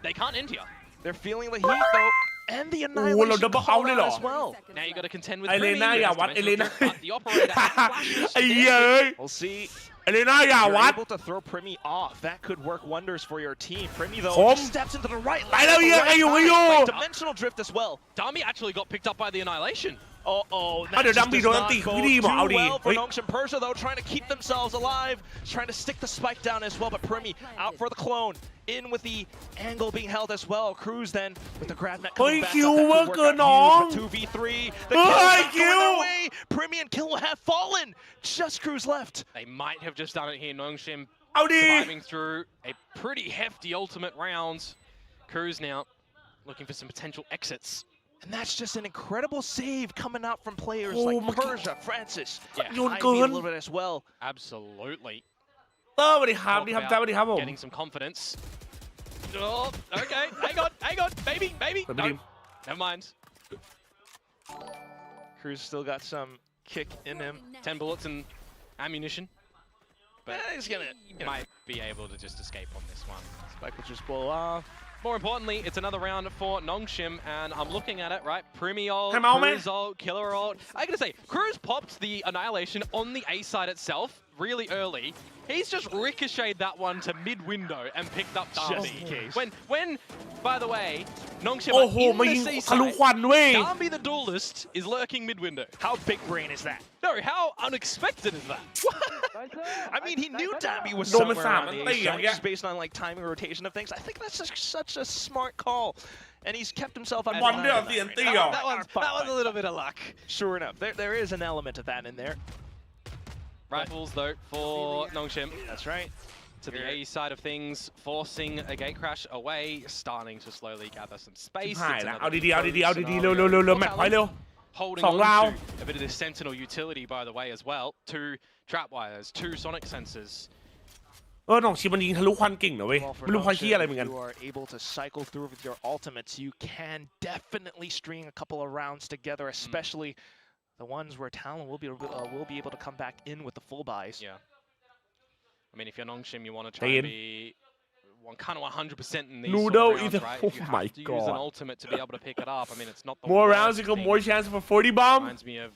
They can't end here. They're feeling the heat though. And the annihilation call out as well. Now you got to contend with Elena, Primi. yeah, what? Elena. The operator We'll see. Elena, yeah, what? Able to throw Primi off. That could work wonders for your team. Primi though steps into the right lane. Dimensional drift as well. Dami actually got picked up by the annihilation. Oh, that just does not go too well for Nongshim. Persia though trying to keep themselves alive, trying to stick the spike down as well, but Primi out for the clone. In with the angle being held as well. Cruz then with the grab net coming back up. That 2v3. The kill away. Primi and Kill have fallen. Just Cruz left. They might have just done it here. Nongshim surviving through a pretty hefty ultimate round. Cruz now looking for some potential exits. And that's just an incredible save coming out from players like Persia, Francis, Ivy a little bit as well. Absolutely. Getting some confidence. Oh, okay. Hang on. Baby. No, never mind. Cruz still got some kick in him. 10 bullets and ammunition. But he's gonna might be able to just escape on this one. Spike will just blow off. More importantly, it's another round for Nongshim, and I'm looking at it, right? Primi ult, Cruz ult, Killer ult. I gotta say, Cruz popped the Annihilation on the A side itself really early. He's just ricocheted that one to mid-window and picked up Darby. When, by the way, Nongshim in the C side, Darby the duelist is lurking mid-window. How big brain is that? No, how unexpected is that? I mean, he knew Darby was somewhere around the A side, just based on like timing and rotation of things. I think that's just such a smart call. And he's kept himself on one. That was a little bit of luck. Sure enough, there is an element of that in there. Rifles though for Nongshim. That's right. To the A side of things, forcing a gate crash away, starting to slowly gather some space. Holding on to a bit of this Sentinel utility, by the way, as well. 2 trapwires, 2 sonic sensors. น้องชิมันยิงทะลุควันเก่งนะเว้ยไม่รู้เพราะเหี้ยอะไรเหมือนกัน You are able to cycle through with your ultimates. You can definitely string a couple of rounds together, especially the ones where Talon will be able to come back in with the full buys. Yeah. I mean, if you're Nongshim, you want to try and be kind of 100% in these rounds, right? If you have to use an ultimate to be able to pick it up, I mean, it's not the more rounds, you got more chance for 40 bomb. Reminds me of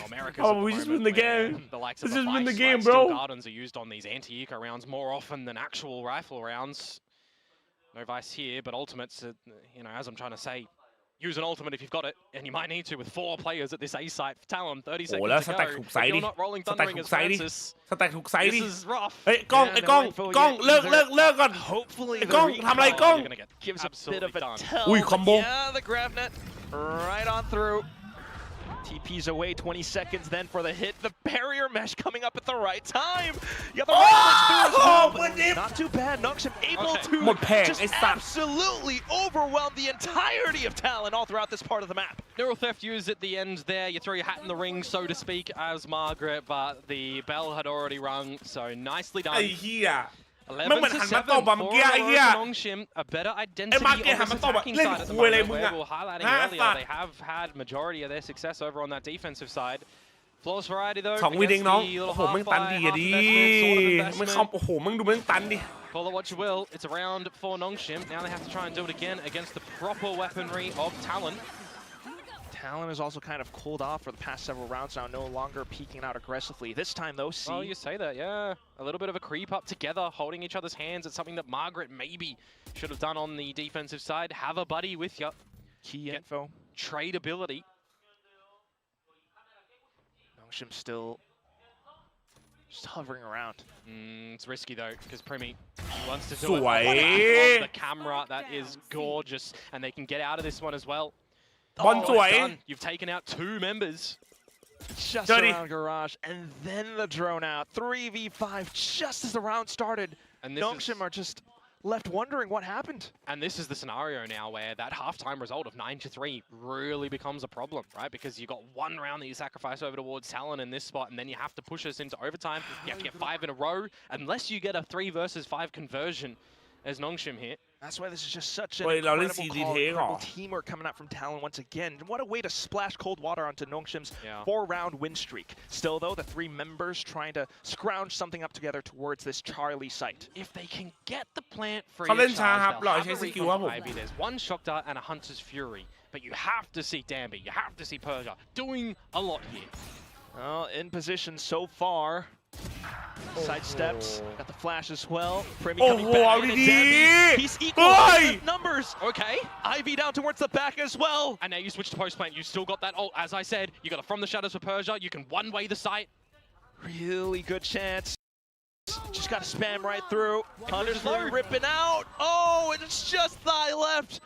America. Oh, we just win the game. The likes of just win the game, bro. Gardens are used on these anti-eco rounds more often than actual rifle rounds. No Vice here, but ultimates, as I'm trying to say, use an ultimate if you've got it, and you might need to with 4 players at this A site. Talon, 30 seconds to go. If you're not rolling thundering as Francis, this is rough. Hey, Gong, look, Hopefully, Gong, gives a bit of a tell. Combo. Yeah, the grab net right on through. TP's away, 20 seconds then for the hit. The barrier mesh coming up at the right time. You got the right through as well, not too bad. Nongshim able to just absolutely overwhelm the entirety of Talon all throughout this part of the map. Neural Theft used at the end there. You throw your hat in the ring, so to speak, as Margaret, but the bell had already rung, so nicely done. 11 to 7 for Nongshim, a better identity on this attacking side at the moment. We were highlighting earlier, they have had majority of their success over on that defensive side. Flawless variety though, 2 วิเด้งน้องโอ้โหมึงตันดีดิมึงเข้าโอ้โหมึงดูมึงตันดิ Call it what you will, it's a round for Nongshim. Now they have to try and do it again against the proper weaponry of Talon. Talon is also kind of cooled off for the past several rounds now, no longer peeking out aggressively. This time though, C. Oh, you say that, yeah. A little bit of a creep up together, holding each other's hands. It's something that Margaret maybe should have done on the defensive side. Have a buddy with you. Key info. Trade ability. Nongshim still just hovering around. It's risky though, because Primi wants to do Sweet. it off the camera. That is gorgeous, and they can get out of this one as well. Done. You've taken out 2 members. Just around Garage, and then the drone out. 3v5 just as the round started. And Nongshim are just left wondering what happened. And this is the scenario now where that halftime result of 9-3 really becomes a problem, right? Because you got 1 round that you sacrifice over towards Talon in this spot, and then you have to push us into overtime. You have to get 5 in a row, unless you get a 3 versus 5 conversion as Nongshim here. That's why this is just such an incredible teamwork coming out from Talon once again. What a way to splash cold water onto Nongshim's 4-round win streak. Still, though, the 3 members trying to scrounge something up together towards this Charlie site. If they can get the plant free, there's 1 Shock Dart and a Hunter's Fury. But you have to see Danby, you have to see Persia doing a lot here. Well, in position so far. Side steps, got the flash as well. Primi coming back in, and Danby, he's equal with numbers. Okay. Ivy down towards the back as well. And now you switch to post plant. You still got that ult. As I said, you got it from the shadows for Persia. You can one-way the site. Really good chance. Just got to spam right through. Hunter's ripping out. Oh, and it's just thigh left.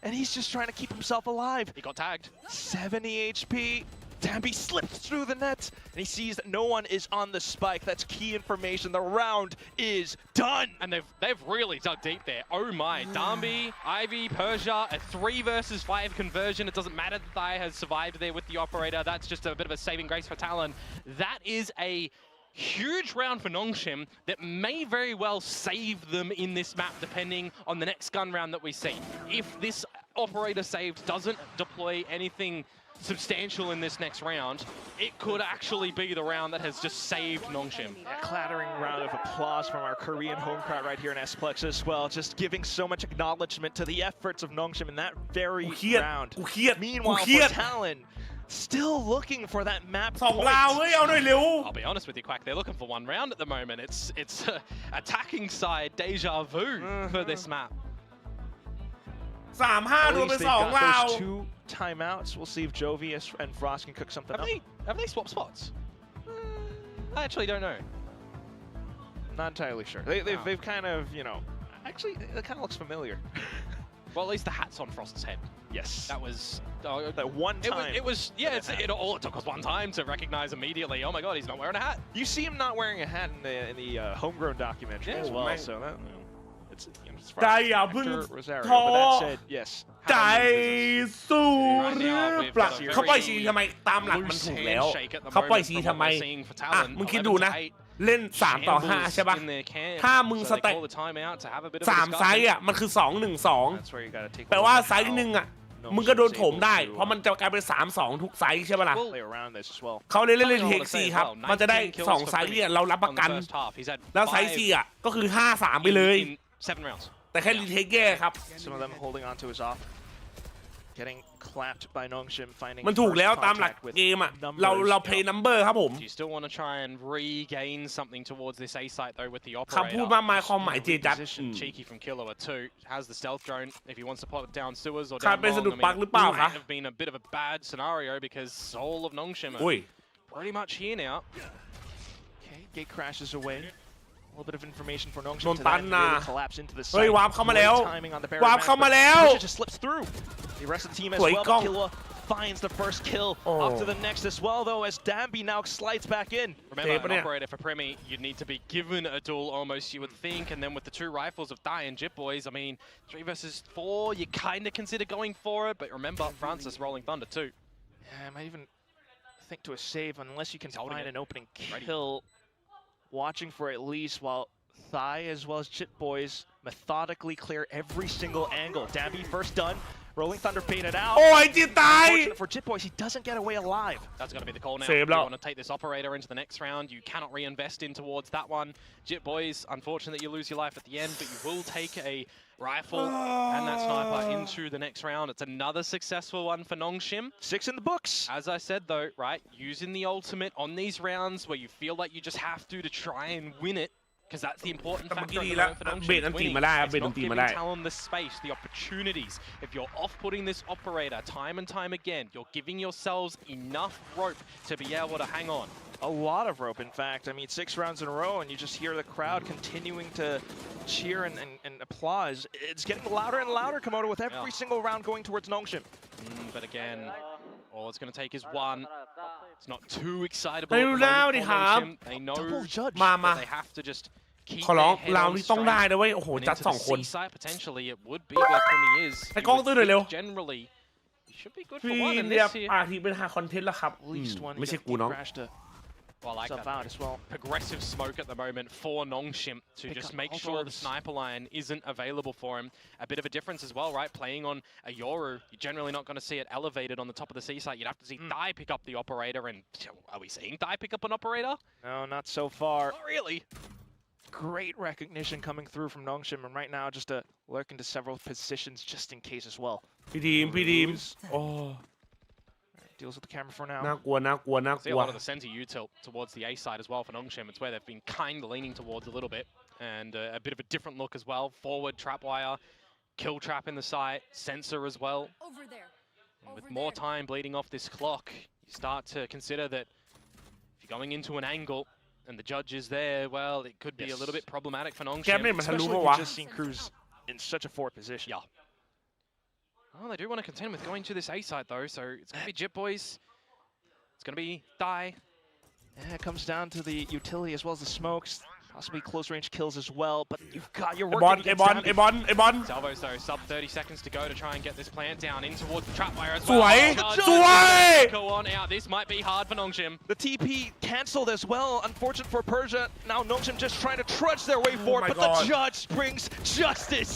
And he's just trying to keep himself alive. He got tagged. 70 HP. Danby slips through the net, and he sees that no one is on the spike. That's key information. The round is done. And they've really dug deep there. Oh my, Danby, Ivy, Persia, a 3 versus 5 conversion. It doesn't matter that Thai has survived there with the operator. That's just a bit of a saving grace for Talon. That is a huge round for Nongshim that may very well save them in this map, depending on the next gun round that we see. If this operator saved doesn't deploy anything substantial in this next round, it could actually be the round that has just saved Nongshim. A clattering round of applause from our Korean home crowd right here in S-Plex as well, just giving so much acknowledgement to the efforts of Nongshim in that very round. Meanwhile, for Talon, still looking for that map point. I'll be honest with you, Quack, they're looking for 1 round at the moment. It's attacking side deja vu for this map. 3-5 รวมเป็น2 เรา 2 timeouts. We'll see if Jovi and Frost can cook something up. Have they swapped spots? I actually don't know. Not entirely sure. They've kind of, you know, actually, it kind of looks familiar. Well, at least the hat's on Frost's head. Yes. That was... that one time. It was, yeah, all it took was 1 time to recognize immediately, oh my god, he's not wearing a hat. You see him not wearing a hat in the homegrown documentary as well, so that, you know, it's ใจอย่าเพิ่งท้อใจสู้หรือเปล่าเขาปล่อยซีทำไมตามหลักมันถูกแล้วเขาปล่อยซีทำไมอ่ะมึงคิดดูนะเล่น3-5ใช่ป่ะถ้ามึงสเต็ป3 ไซส์อ่ะมันคือ2-1-2แปลว่าไซส์หนึ่งอ่ะมึงก็โดนโถมได้เพราะมันจะกลายเป็น3-2ทุกไซส์ใช่ป่ะล่ะเขาเล่นเทค4ครับมันจะได้2 ไซส์เนี่ยเรารับประกันแล้วไซส์4อ่ะก็คือ5-3ไปเลย 7 rounds. แต่แค่รีเทคแย่ครับ Some of them holding on to his off. Getting clapped by Nongshim, finding มันถูกแล้วตามหลักเกมอ่ะเราเพลย์นัมเบอร์ครับผม You still want to try and regain something towards this A site though with the operator. คำพูดมากมายความหมายเจจัด Cheeky from Killua too. Has the stealth drone if he wants to pop it down sewers or ใคร down เป็นสะดุด long. ปักหรือเปล่าคะ Might have been a bit of a bad scenario because all of Nongshim are pretty much here now. Okay, gate crashes away. A little bit of information for Nongshim โดนตันนะ collapse into the เฮ้ย site. วาร์ปเข้ามาแล้ว Timing on the วาร์ปเข้ามาแล้ว just slips through. The rest of the team as สวย well. กล้อง Killua finds the first kill. Off to the next as well though as Danby now slides back in. Remember, an operator for Premi, you'd need to be given a duel almost, you would think, and then with the 2 rifles of Dai and Jip Boys, I mean, 3 versus 4, you kind of consider going for it, but remember, Francis rolling Thunder too. Yeah, I might even think to a save unless you can find an opening kill. Watching for at least while Thai as well as Jit Boys methodically clear every single angle. Danby first done. Rolling Thunder baited out. โอ้ยจิตตาย Unfortunate for Jit Boys, he doesn't get away alive. That's got to be the call now. Save You want to take this operator into the next round. You cannot reinvest in towards that one. Jit Boys, unfortunate you lose your life at the end, but you will take a rifle and that sniper into the next round. It's another successful one for Nongshim. 6 in the books. As I said though, right, using the ultimate on these rounds where you feel like you just have to try and win it. because that's the important แต่เมื่อ factor กี้ at ดี the แล้ว moment for Nongshim. เบรดอันตีมาได้ครับ It's เบรดอั not นตี giving มาได้ Talon the space, the opportunities. If you're off-putting this operator time and time again, you're giving yourselves enough rope to be able to hang on. A lot of rope, in fact. I mean, 6 rounds in a row, and you just hear the crowd continuing to cheer and applause. It's getting louder and louder, Komodo, with every single round going towards Nongshim. But again, all it's going to take is one. It's not too excitable. ไม่รู้แล้วดิครับ They know มา that they have to just keep ขอร้อง their head เรา on นี่ต้องได้ straight. นะเว้ยโอ้โห And จัด into สอง the คน seaside, potentially, it would be where Primi is. ไอ้กล้องตื้อหน่อยเร็ว Generally, you should be good ฟี for one in เรียบ this here. ทีเป็นหาคอนเทนต์แล้วครับ At least one. ไม่ใช่กูน้อง Crashed Well, I like himself that. out as well. Progressive smoke at the moment for Nongshim to Pick just up make all sure the orbs. sniper line isn't available for him. A bit of a difference as well, right? Playing on a Yoru, you're generally not going to see it elevated on the top of the seaside. You'd have to see Dai pick up the operator, and are we seeing Dai pick up an operator? No, not so far. Not really. Great recognition coming through from Nongshim, and right now just to lurk into several positions just in case as well. พี่ทีมโอ้ Deals with the camera for now. น่ากลัวน่ากลัวน่า See ก a ลัว lot of the center U tilt towards the A side as well for Nongshim. It's where they've been kind of leaning towards a little bit, and a bit of a different look as well. Forward trap wire, kill trap in the site, sensor as well. Over there. And with more time bleeding off this clock, you start to consider that if you're going into an angle and the judge is there, well, it could be a little bit problematic for แกม Nongshim. เล่นมันทะลุ Especially ปะ if วะ you've just seen Cruz in such a forward position. Yeah. Oh, they do want to contend with going to this A side though, so it's going to be Jit Boys. It's going to be Dai. Yeah, it comes down to the utility as well as the smokes. Possibly close range kills as well, but you've got your ไอ้ work บอล against ไอ้บอล Dambi. ไอ้บอลไอ้บอล Salvos though, sub 30 seconds to go to try and get this plant down in towards the trap wire as ส well. วย Oh, สวย Go on out. This might be hard for Nongshim. The TP cancelled as well. Unfortunate for Persia. Now Nongshim just trying to trudge their way forward, my but God. the judge brings justice.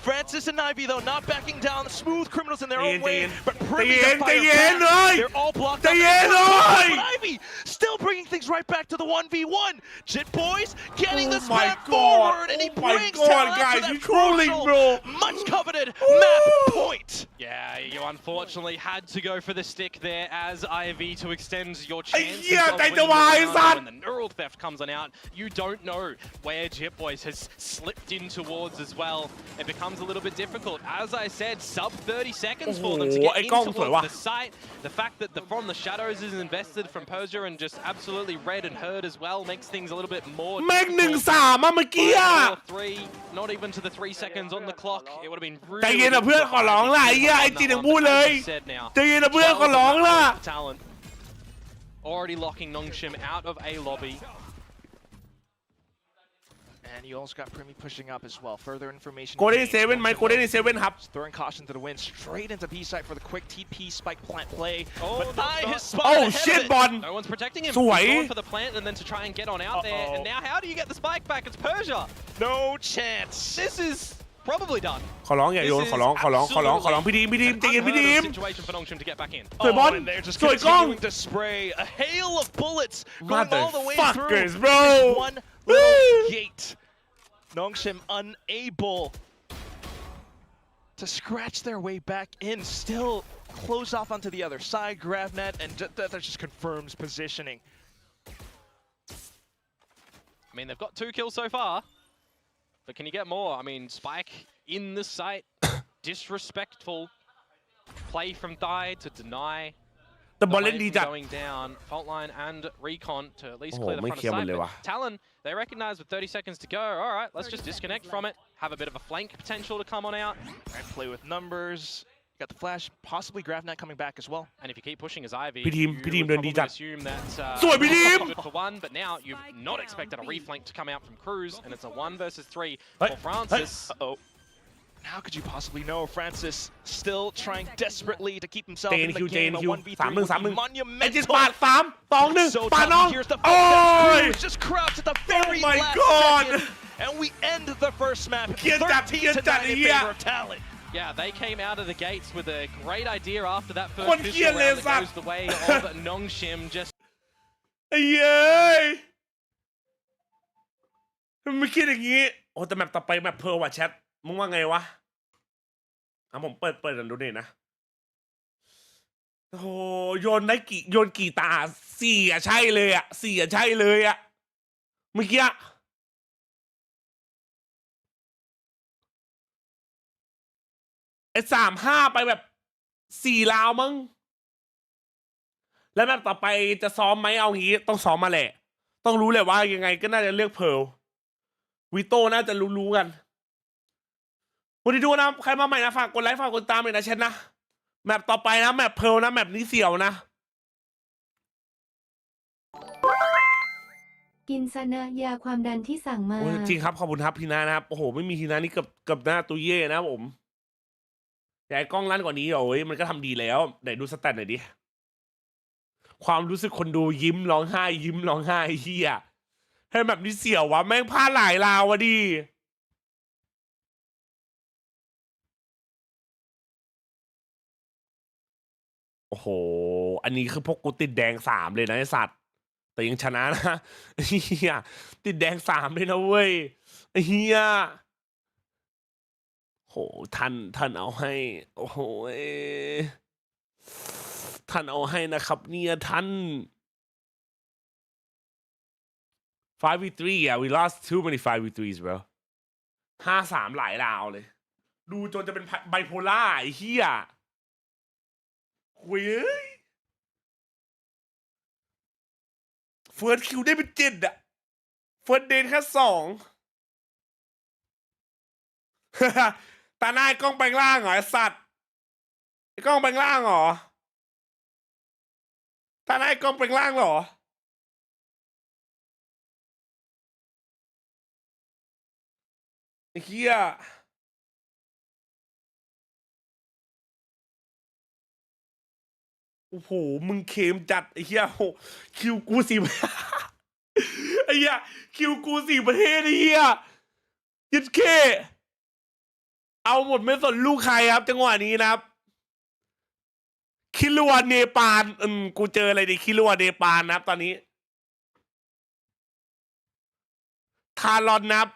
Francis and Ivy though not backing down. Smooth criminals in their own way, but Primi to fire back. They're all blocked up. But Ivy still bringing things right back to the 1v1. Jit Boys getting this map forward, and he brings Talon to guys, that you trolling, bro. much coveted map point. Yeah, you unfortunately had to go for the stick there as IV to extend your ไอ้ chances เหี้ย of ใจ winning จะ the วาย round. สัตว์ When the neural theft comes on out, you don't know where Jit Boys has slipped in towards as well. It becomes a little bit difficult. As I said, sub 30 seconds for them to get in towards the site. The fact that the From the Shadows is invested from Persia and just absolutely read and heard as well makes things a little bit more แม่ง difficult. 1-3เมื่อกี้อะ Three, not even to the 3 seconds on the clock. It would have been really ใจเย็นนะเพื่อนขอร้องล่ะไอ้เหี้ยไอ้จีนยังพูดเลย ใจเย็นนะเพื่อนขอร้องล่ะ Talon already locking Nongshim out of A lobby. And you also got Primi pushing up as well. Further information. โกลเด้นเซเว่นไหมโกลเด้นเซเว่นครับ Throwing caution to the wind, straight into B site for the quick TP spike plant play. Oh, but Thai not- his spot Oh ahead shit of it. บอล No one's protecting him. สวย He's going for the plant and then to try and get on out there. And now how do you get the spike back? It's Persia. No chance. This is probably done. ขอร้องอย่าโยนขอร้องพี่ดีมใจเย็นพี่ดีม Situation for Nongshim to get back in. สวยบอล and they're just สวยกล้อง continuing to spray a hail of bullets going all the way through. Motherfuckers, bro. Just one little gate. Nongshim unable to scratch their way back in. Still close off onto the other side. Grab net, and that just confirms positioning. I mean, they've got 2 kills so far. But can you get more? I mean, Spike in the site. Disrespectful play from Thai to deny. แต่บอลเล่นดีจัด Going down, fault line and recon to at least โอ้โห clear the ไม่ front เคลียร์ of หมด site. เลย But ว่ะ Talon, they recognize with 30 seconds to go. All right, let's just disconnect from it. Have a bit of a flank potential to come on out. And play with numbers. Got the flash, possibly GravNet coming back as well. And if you keep pushing as Ivy, พี่ทีม you เดินดี would จัด probably assume that สวยพี่ทีม good for one, but now you've not expected a reflank to come out from Cruz, and it's a 1 versus 3 Hey, for Francis. Uh-oh. How could you possibly know? Francis still trying desperately to keep himself in the game. A 1v3 would be ไอ้จิต monumental. ปาด3-2-1 So ปาด tough. น้อง Here's the โอ้ fact ย that Cruz just crouched at the very my last God. second, and we end the first map เกลียดจัด 13 to เกลียดจัด 9 in ไอ้เหี้ย favor of Talon. Yeah, they came out of the gates with a great idea after that first คน pistol เกลียดเลย round สั that ตว์ goes the way of Nongshim. Just ไอ้เย้ยไม่คิดอย่างงี้โอ้แต่แมปต่อไปแมปเพร์ลว่ะแชทมึงว่าไงวะผมเปิดกันดูนี่นะโอ้โยนกี่ตา4ใช่เลยอ่ะ4ใช่เลยอ่ะเมื่อกี้ ไอ้3-5ไปแบบ4 ราวมั้งแล้วแบบต่อไปจะซ้อมไหมเอางี้ต้องซ้อมมาแหละต้องรู้เลยว่ายังไงก็น่าจะเลือกเพร์ลวิโต้น่าจะรู้กันวันนี้ดูนะใครมาใหม่นะฝากกดไลค์ฝากกดตามเลยนะเช่นนะแมปต่อไปนะแมปเพร์ลนะแมปนี้เสี่ยวนะกินซะนะยาความดันที่สั่งมาจริงครับขอบคุณครับพี่นานะครับโอ้โหไม่มีทีนานี่กับหน้าตัวเย่นะผมใหญ่กล้องลั่นกว่านี้โอ้ยมันก็ทำดีแล้วไหนดูสแตทหน่อยดิความรู้สึกคนดูยิ้มร้องไห้ยิ้มร้องไห้เฮียให้แบบนี้เสี่ยววะแม่งพลาดหลายราววะดิโอ้โหอันนี้คือพวกกูติดแดง3เลยนะไอสัตว์แต่ยังชนะนะเฮียติดแดง3เลยนะเว้ยเฮียโหท่านเอาให้โอ้โหท่านเอาให้นะครับเนี่ยท่าน 5v3 yeah we lost too many 5v3s bro 5-3หลายราวเลยดูจนจะเป็นไบโพล่าไอ้เหี้ยคุยเฟิร์สคิวได้เป็น7อะเฟิร์สเดนแค่2ตาหน้าไอ้กล้องแปลงร่างเหรอไอ้สัตว์ไอ้กล้องแปลงร่างเหรอตาหน้าไอ้กล้องแปลงร่างเหรอไอ้เหี้ยโอ้โหมึงเค็มจัดไอ้เหี้ยโหคิวกู10 ไอ้เหี้ยคิวกู4 ประเทศไอ้เหี้ยยึดเคเอาหมดไม่สนลูกใครครับจังหวะนี้นะครับคิรัวเนปาลกูเจออะไรดิคิรัวเนปาลนะครับตอนนี้ทารอนนะครับ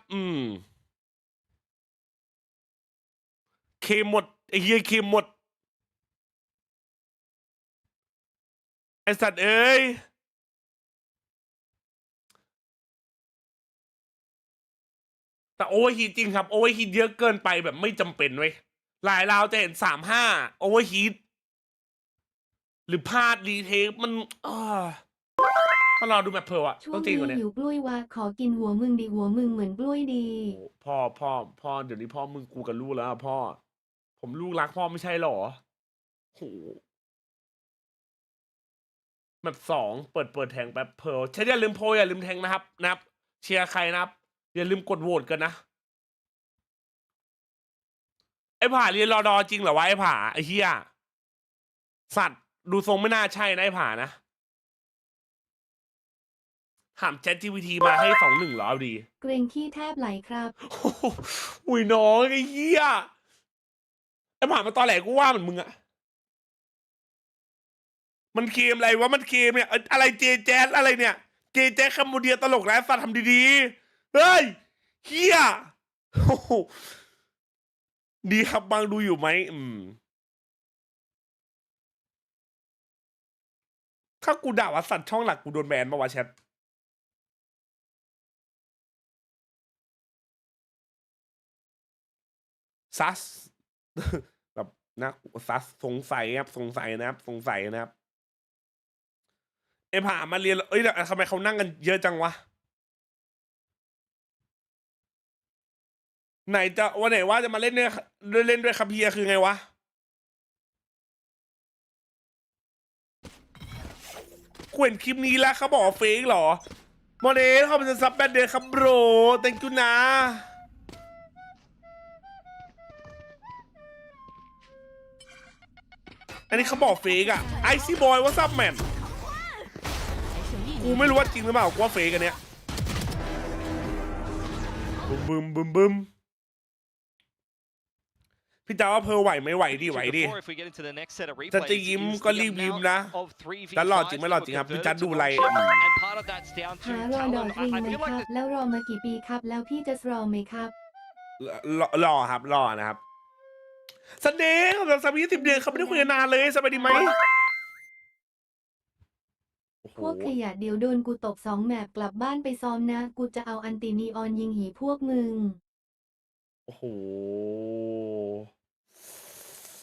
เคหมดไอ้เหี้ยเคหมดไอ้สัตว์เอ้ยแต่โอเวอร์ฮีทจริงครับโอเวอร์ฮีทเยอะเกินไปแบบไม่จำเป็นเว้ยหลายราวจะเห็น3-5โอเวอร์ฮีทหรือพลาดรีเทคมันถ้าเราดูแบบเพร์ลอะต้องจริงกว่านี้อยู่กล้วยว่าขอกินหัวมึงดีหัวมึงเหมือนกล้วยดีพ่อเดี๋ยวนี้พ่อมึงกูกับลูกแล้วพ่อผมลูกรักพ่อไม่ใช่หรอโหแบบ2เปิดแทงแป๊บเพร์ลใช่อย่าลืมโพยอย่าลืมแทงนะครับเชียร์ใครนะครับอย่าลืมกดโหวตกันนะไอ้ผ่าเรียนรอดอจริงเหรอวะไอ้ผ่าไอ้เหี้ยสัตว์ดูทรงไม่น่าใช่นะไอ้ผ่านะถาม ChatGPT มาให้2-1เหรอเอาดีเกรงขี้แทบไหลครับอุ้ยน้องไอ้เหี้ยไอ้ผ่ามาตอนแหลกูว่าเหมือนมึงอะมันเกมอะไรวะมันเกมเนี่ยอะไรJJazอะไรเนี่ยJJazคัมบูเดียตลกแล้วสัตว์ทำดีๆเฮ้ยเหี้ยดีครับบางดูอยู่ไหมถ้ากูด่าว่าสัตว์ช่องหลักกูโดนแบนมาวะแชทซัสแบบนะซัสสงสัยนะครับสงสัยนะครับไอ้ผ่ามาเรียนเอ้ยทำไมเขานั่งกันเยอะจังวะไหนจะวันไหนว่าจะมาเล่นด้วยคัมเพียคือไงวะกูเห็นคลิปนี้แล้วเขาบอกเฟกเหรอโมเดลเขาเป็นซับแบนเดย์ครับโบรแตงกูนะอันนี้เขาบอกเฟกอะไอซี่บอยว่าซับแมนกูไม่รู้ว่าจริงหรือเปล่ากูว่าเฟกอันเนี้ยบึมพี่จ๋าว่าเพอไหวไม่ไหวดิถ้าจะยิ้มก็รีบยิ้มนะแต่หล่อจริงไม่หล่อจริงครับพี่จ๋าดูไรหารอดอจริงไหมครับแล้วรอมากี่ปีครับแล้วพี่จะรอไหมครับรอครับรอนะครับซันเดย์กับสามี10 เดือนเขาไม่ได้คุยกันนานเลยสบายดีไหมพวกขยะเดี๋ยวโดนกูตบ2 แมปกลับบ้านไปซ้อมนะกูจะเอาอันตินีออนยิงหีพวกมึงโอ้โห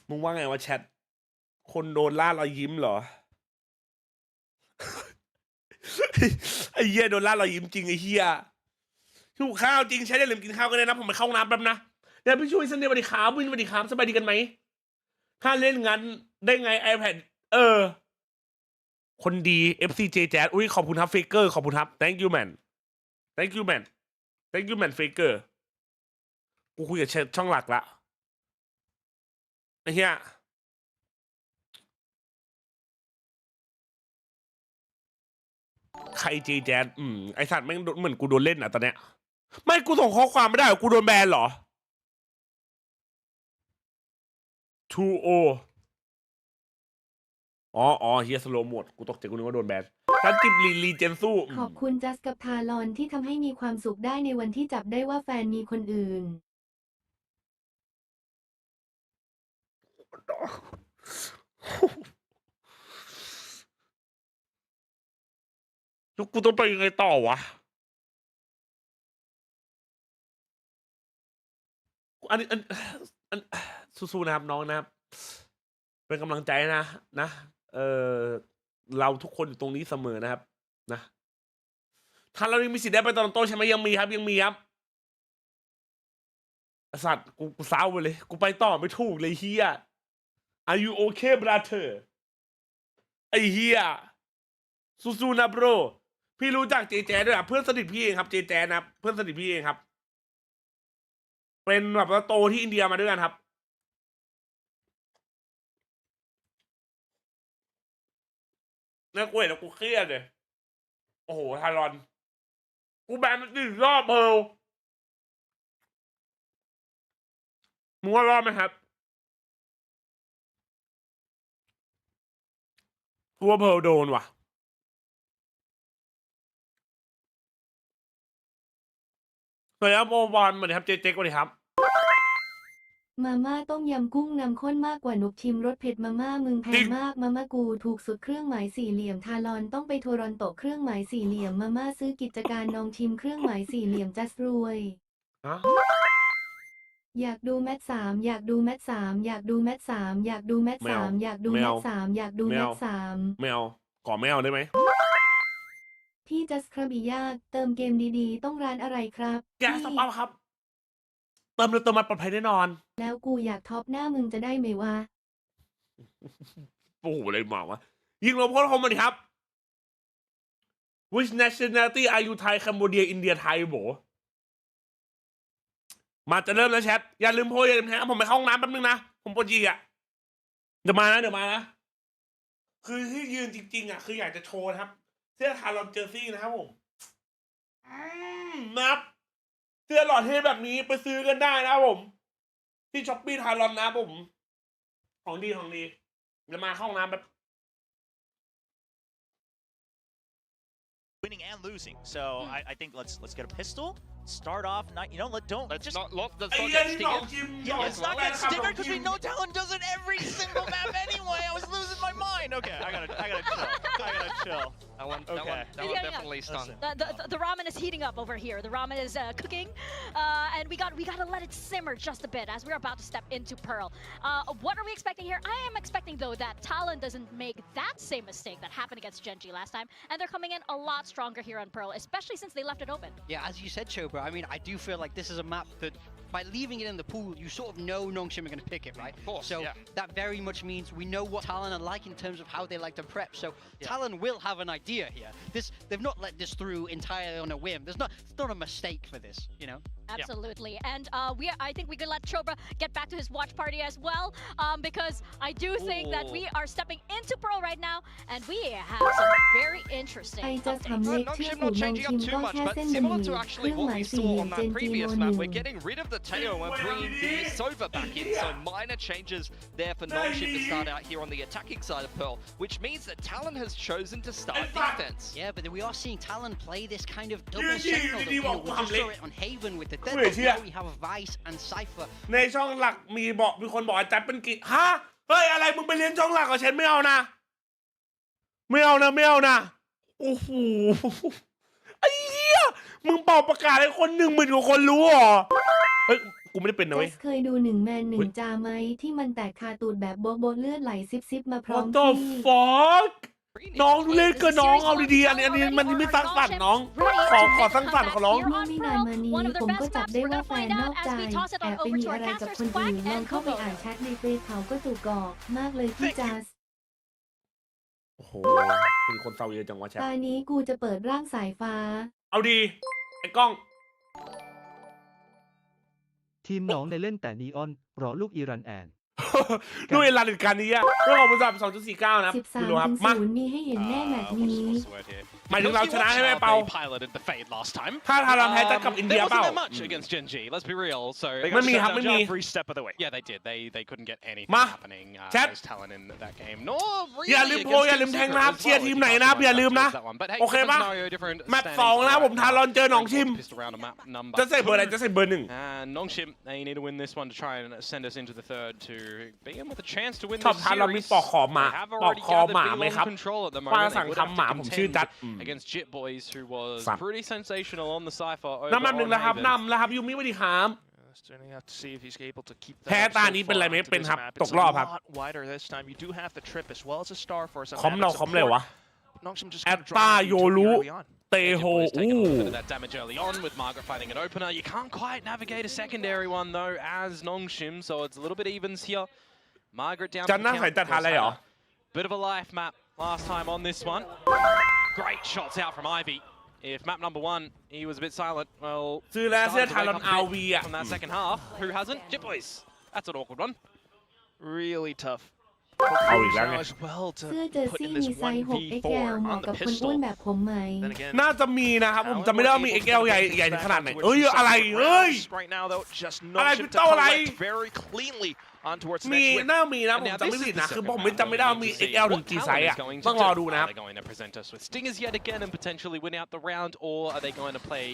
มึงว่าไงวะแชทคนโดนล่ารอยยิ้มเหรอ ไอ้เหี้ยโดนล่ารอยยิ้มจริงไอ้เหี้ยหิวข้าวจริงใช้ได้ลืมกินข้าวกันเลยนะผมไปเข้าห้องน้ำแป๊บนะเดี๋ยวพี่ช่วยสันเดย์สวัสดีครับวินสวัสดีครับสบายดีกันไหมถ้าเล่นงั้นได้ไง iPad คนดี FC JJaz อุ้ยขอบคุณครับเฟเกอร์ขอบคุณครับ thank you man thank you man thank you man เฟเกอร์กูคุยกับช่องหลักละไอ้เหี้ยใครJJazไอสัตว์แม่งเหมือนกูโดนเล่นอ่ะตอนเนี้ยไม่กูส่งข้อความไม่ได้กูโดนแบนเหรอ 2O อ๋อเฮียสโลหมดกูตกใจกูนึกว่าโดนแบนทันจิบลีเจนสู้ขอบคุณจัสกับทารอนที่ทำให้มีความสุขได้ในวันที่จับได้ว่าแฟนมีคนอื่นลูกกูต้องไปยังไงต่อวะอันสู้ๆนะครับน้องนะครับเป็นกำลังใจนะเราทุกคนอยู่ตรงนี้เสมอนะครับนะถ้าเรายังมีสิทธิ์ได้ไปตอนโตใช่ไหมยังมีครับสัตว์กูเศร้าไปเลยกูไปต่อไม่ถูกเลยเฮีย Are you okay brother ไอ้เฮียสู้ๆนะ bro พี่รู้จักJJazด้วยอ่ะเพื่อนสนิทพี่เองครับJJazนะเพื่อนสนิทพี่เองครับเป็นแบบว่าโตที่อินเดียมาด้วยกันครับเนี่ยกูเห็นแล้วกูเครียดเลยโอ้โหทารอนกูแบนมัน1 รอบเพลมึงว่ารอบไหมครับกูว่าเพลโดนว่ะสวัสดีครับโอบอลสวัสดีครับเจ๊กสวัสดีครับมาม่าต้มยำกุ้งน้ำข้นมากกว่านุกชิมรสเผ็ดมาม่ามึงแพงมากมาม่ากูถูกสุดเครื่องหมายสี่เหลี่ยมทารอนต้องไปโทรอนโตเครื่องหมายสี่เหลี่ยมมาม่าซื้อกิจการนองชิมเครื่องหมายสี่เหลี่ยมจัสรวยอยากดูแมตช์3อยากดูแมตช์3อยากดูแมตช์3อยากดูแมตช์3อยากดูแมตช์3อยากดูแมตช์3ไม่เอาขอไม่เอาได้ไหมพี่จัสครับอยากเติมเกมดีๆต้องร้านอะไรครับแกสต็อปครับเติมมาปลอดภัยแน่นอนแล้วกูอยากท็อปหน้ามึงจะได้ไหมวะโอ้โหอะไรมาวะยิงลมโคตรคมมาดิครับ Which nationality are you Thai Cambodia India Thai โบมาจะเริ่มแล้วแชทอย่าลืมโพยอย่าลืมแฮะผมไปเข้าห้องน้ำแป๊บนึงนะผมปวดจีอ่ะเดี๋ยวมานะคือที่ยืนจริงๆอ่ะคืออยากจะโชว์นะครับเสื้อทารอนเจอร์ซี่นะครับผมนับเสื้อหล่อเท่แบบนี้ไปซื้อกันได้นะครับผมที่ช้อปปี้ทารอนนะครับผมของดีเดี๋ยวมาเข้าห้องน้ำแบบwinning and losing. So I think let's get a pistol. Start off, let's not get stingered. Yeah, let's not get stingered because we know Talon does it every single map anyway. I was losing my mind. Okay, I gotta chill. That one definitely stunned. The ramen is heating up over here. The ramen is cooking, and we gotta let it simmer just a bit as we're about to step into Pearl. What are we expecting here? I am expecting though that Talon doesn't make that same mistake that happened against Genji last time, and they're coming in a lot stronger here on Pearl, especially since they left it open. Yeah, as you said, Chobra, I mean, I do feel like this is a map that by leaving it in the pool, you sort of know Nongshim are going to pick it, right? Of course, so that very much means we know what Talon are like in terms of how they like to prep. So Talon will have an idea here. They've not let this through entirely on a whim. It's not a mistake for this, you know? Absolutely, and I think we can let Chobra get back to his watch party as well, because I do think that we are stepping into Pearl right now, and we have some very interesting Nongshim not changing up too much, but similar to actually what we saw on that previous map, we're getting rid of the Teo and bringing the Sova back in, so minor changes there for Nongshim to start out here on the attacking side of Pearl, which means that Talon has chosen to start defense. Yeah, but we are seeing Talon play this kind of double sentinel that we just saw it on Haven with the dead. Now we have Vice and Cypher. ในช่องหลักมีคนบอกอาจารย์เป็นกิฮะเฮ้ยอะไรมึงไปเรียนช่องหลักกับฉันไม่เอานะโอ้โหไอ้เหี้ยมึงเป่าประกาศให้คน10,000 กว่าคนรู้เหรอเฮ้ย กูไม่ได้เป็นนะเว้ยเคยดู1 แมน 1 จาไหมที่มันแตกคาตูดแบบโบเลือดไหลซิบมาพร้อม What the fuck น้องเล่นเกินน้องเอาดีๆอันนี้มันไม่สร้างสรรค์น้องขอสร้างสรรค์ขอร้องเมื่อไม่นานมานี้ผมก็จับได้ว่าแฟนนอกใจแอบไปมีอะไรกับคนอื่นลองเข้าไปอ่านแชทในเฟซเขาก็ถูกกอกมากเลยพี่จัสโอ้โหมีคนเซาเยอะจังวะแชทตานี้กูจะเปิดร่างสายฟ้าเอาดีไอ้กล้องทีมน้องในเล่นแต่นีออนรอลูกอิรันแอนด้วยรันอีกการนี้อะเรื่องของบริษัท2.49 นะดูครับมามีให้เห็นแน่แบบนี้หมายถึงเราชนะใช่ไหมเปาถ้าเราแพ้จะกับอินเดียเปล่าไม่มีครับไม่มีมาแชทอย่าลืมโพอย่าลืมแทงนะครับเชียร์ทีมไหนนะอย่าลืมนะโอเคปะแมตช์2นะผมทารอนเจอหนองชิมจะใส่เบอร์อะไรจะใส่เบอร์1ชอบทานเรามีปอกคอหมาไหมครับป้าสั่งทำหมาผมชื่อจัดน้ำมันหนึ่งแล้วครับนำแล้วครับยูมิวัดีครับแพ้ตานี้เป็นไรไหมเป็นครับตกรอบครับคอมเราคอมเลยวะแอตตาโยรุเตโฮจันน่าใส่แต่ทานอะไรเหรอ Bit of a life map last time on this one. Great shots out from Ivy. If map number 1, he was a bit silent. Well, ซื้อแล้วเสื้อทารอนอาวีอ่ะ from that second half. Who hasn't? Jit Boys. That's an awkward one. Really tough. เอาอีกแล้วไงเสื้อเจอร์ซี่มีไซส์ 6XL เหมาะกับคนอ้วนแบบผมไหมน่าจะมีนะครับผมจำไม่ได้ว่ามี XL ใหญ่ถึงขนาดไหนเอ้ยอะไรเอ้ยอะไรพี่เต้าอะไรมีน่ามีนะผมจำไม่ผิดนะคือผมไม่จำไม่ได้ว่ามี XL ถึงกี่ไซส์อ่ะต้องรอดูนะครับStingers yet again and potentially win out the round, or are they going to play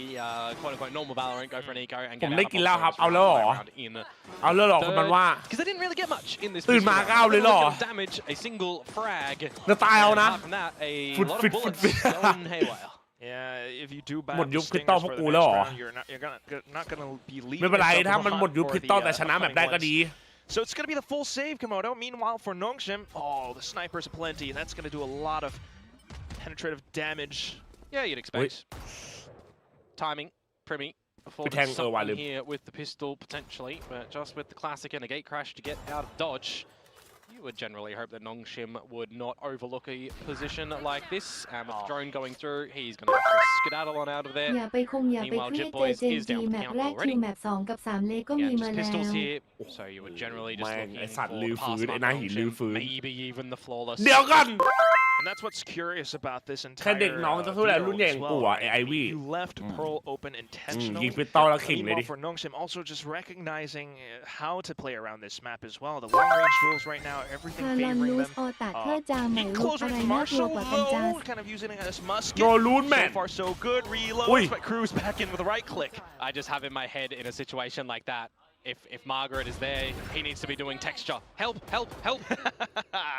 quote unquote normal Valorant, go for an eco and get ผมได้กินแล้วครับเอาแล้วหรอคนมันว่า because they didn't really get much in this ตื่นมาก็เอาเลยหรอ damage a single frag จะตายเอานะ a lot of bullets going haywire Yeah, if you do bad หมดยุคพิตต้อพวกกูแล้วหรอ not gonna be ไม่เป็นไรถ้ามันหมดยุคพิตต้อแต่ชนะแบบได้ก็ดีSo it's going to be the full save, Komodo. Meanwhile, for Nongshim, oh, the snipers aplenty, and that's going to do a lot of penetrative damage. Yeah, you'd expect. Timing, Primi, affording something here with the pistol, potentially, but just with the classic and a gate crash to get out of dodge. You would generally hope that Nongshim would not overlook a position like this, and with the drone going through, he's going to have to skedaddle on out of there. อย่าไปเครียดJJazแมปแรกคิวแมป2กับ3เลก็มีมาแล้ว So you would generally just looking ไอสัตว์ลือฟื้นไอหน้าหินลือฟื้น maybe even the flawless. เดี๋ยวกัน And that's what's curious about this entire แค่เด็กน้องจะสู้แล้วรุ่นใหญ่อย่างกูอ่ะไอวี่ You left Pearl open intentionally. ยิงพิตต้อแล้วขิงเลยดิ For Nongshim also just recognizing how to play around this map as well. The long range duels right now, everything favoring them. In close range, Marshall low, kind of using it as musket. So far so good. Reloads, but Cruz back in with a right click. I just have in my head in a situation like that. If Margaret is there, he needs to be doing texture. Help, help, help!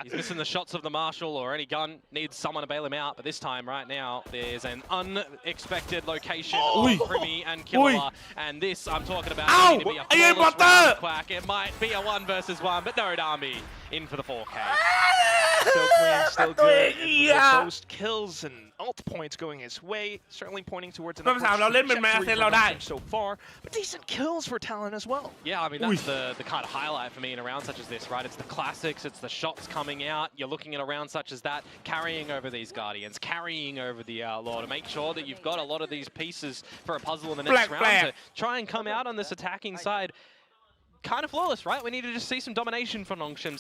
He's missing the shots of the Marshal or any gun. Needs someone to bail him out. But this time, right now, there's an unexpected location of Primi and Killer. And this, I'm talking about, going to be a flawless round quack. It might be a 1 versus 1, but no Dami in for the 4K. Still clean, still good. Post kills and ult points going his way. Certainly pointing towards an trajectory so far. But decent kills for Talon as well. Yeah, I mean, that's the kind of highlight for me in a round such as this, right? It's the classics, it's the shots coming out. You're looking at a round such as that, carrying over these Guardians, carrying over the Outlaw to make sure that you've got a lot of these pieces for a puzzle in the next round to try and come out on this attacking side. Kind of flawless, right? We need to just see some domination from Nongshim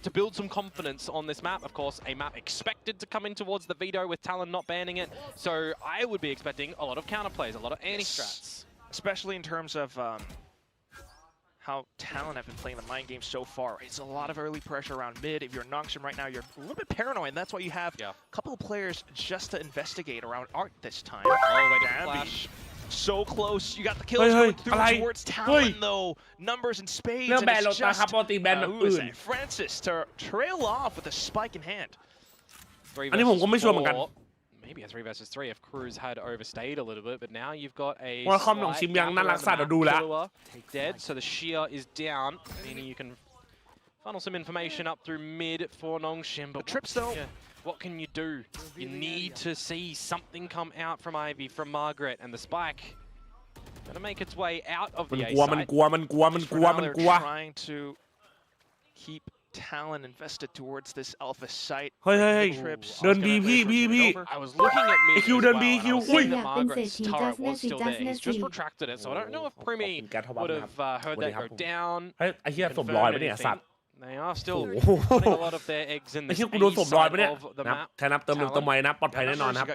to build some confidence on this map. Of course, a map expected to come in towards the veto with Talon not banning it. So I would be expecting a lot of counterplays, a lot of anti-strats. Especially in terms of how Talon have been playing the mind game so far. It's a lot of early pressure around mid. If you're Nongshim right now, you're a little bit paranoid. That's why you have a couple of players just to investigate around Art this time. Oh, wait, flash. So close. You got the kills going through towards Talon, though. Numbers and spades. And it's just who is that? Francis to trail off with a spike in hand. Maybe a 3 versus 3 if Cruz had overstayed a little bit, but now you've got a ว่าคอมหนองชิมยังน่ารักสัตว์ดูแล้ว dead, so the shear is down, meaning you can funnel some information up through mid for Nongshim, but trips though. What can you do? You need to see something come out from Ivy, from Margaret, and the spike gonna make its way out of the A side. มันกลัว Trying to keep Talon invested towards this alpha site. เฮ้ย เดินบีพี่ I was looking at mid คิวเดินบีคิว seeing that Margaret's turret was still there. He's just retracted it, so I don't know if Primi would have heard that go down. เฮ้ยไอ้เหี้ยสมรอยไปเนี่ยสัตว์ They are still putting a lot of their eggs in ไอ้ this เหี้ยกูโดนสมรอยไปเนี่ย of the นับ map. แค่นับเติมหนึ่งเติมไว้นะปลอดภัยแน่นอนครับ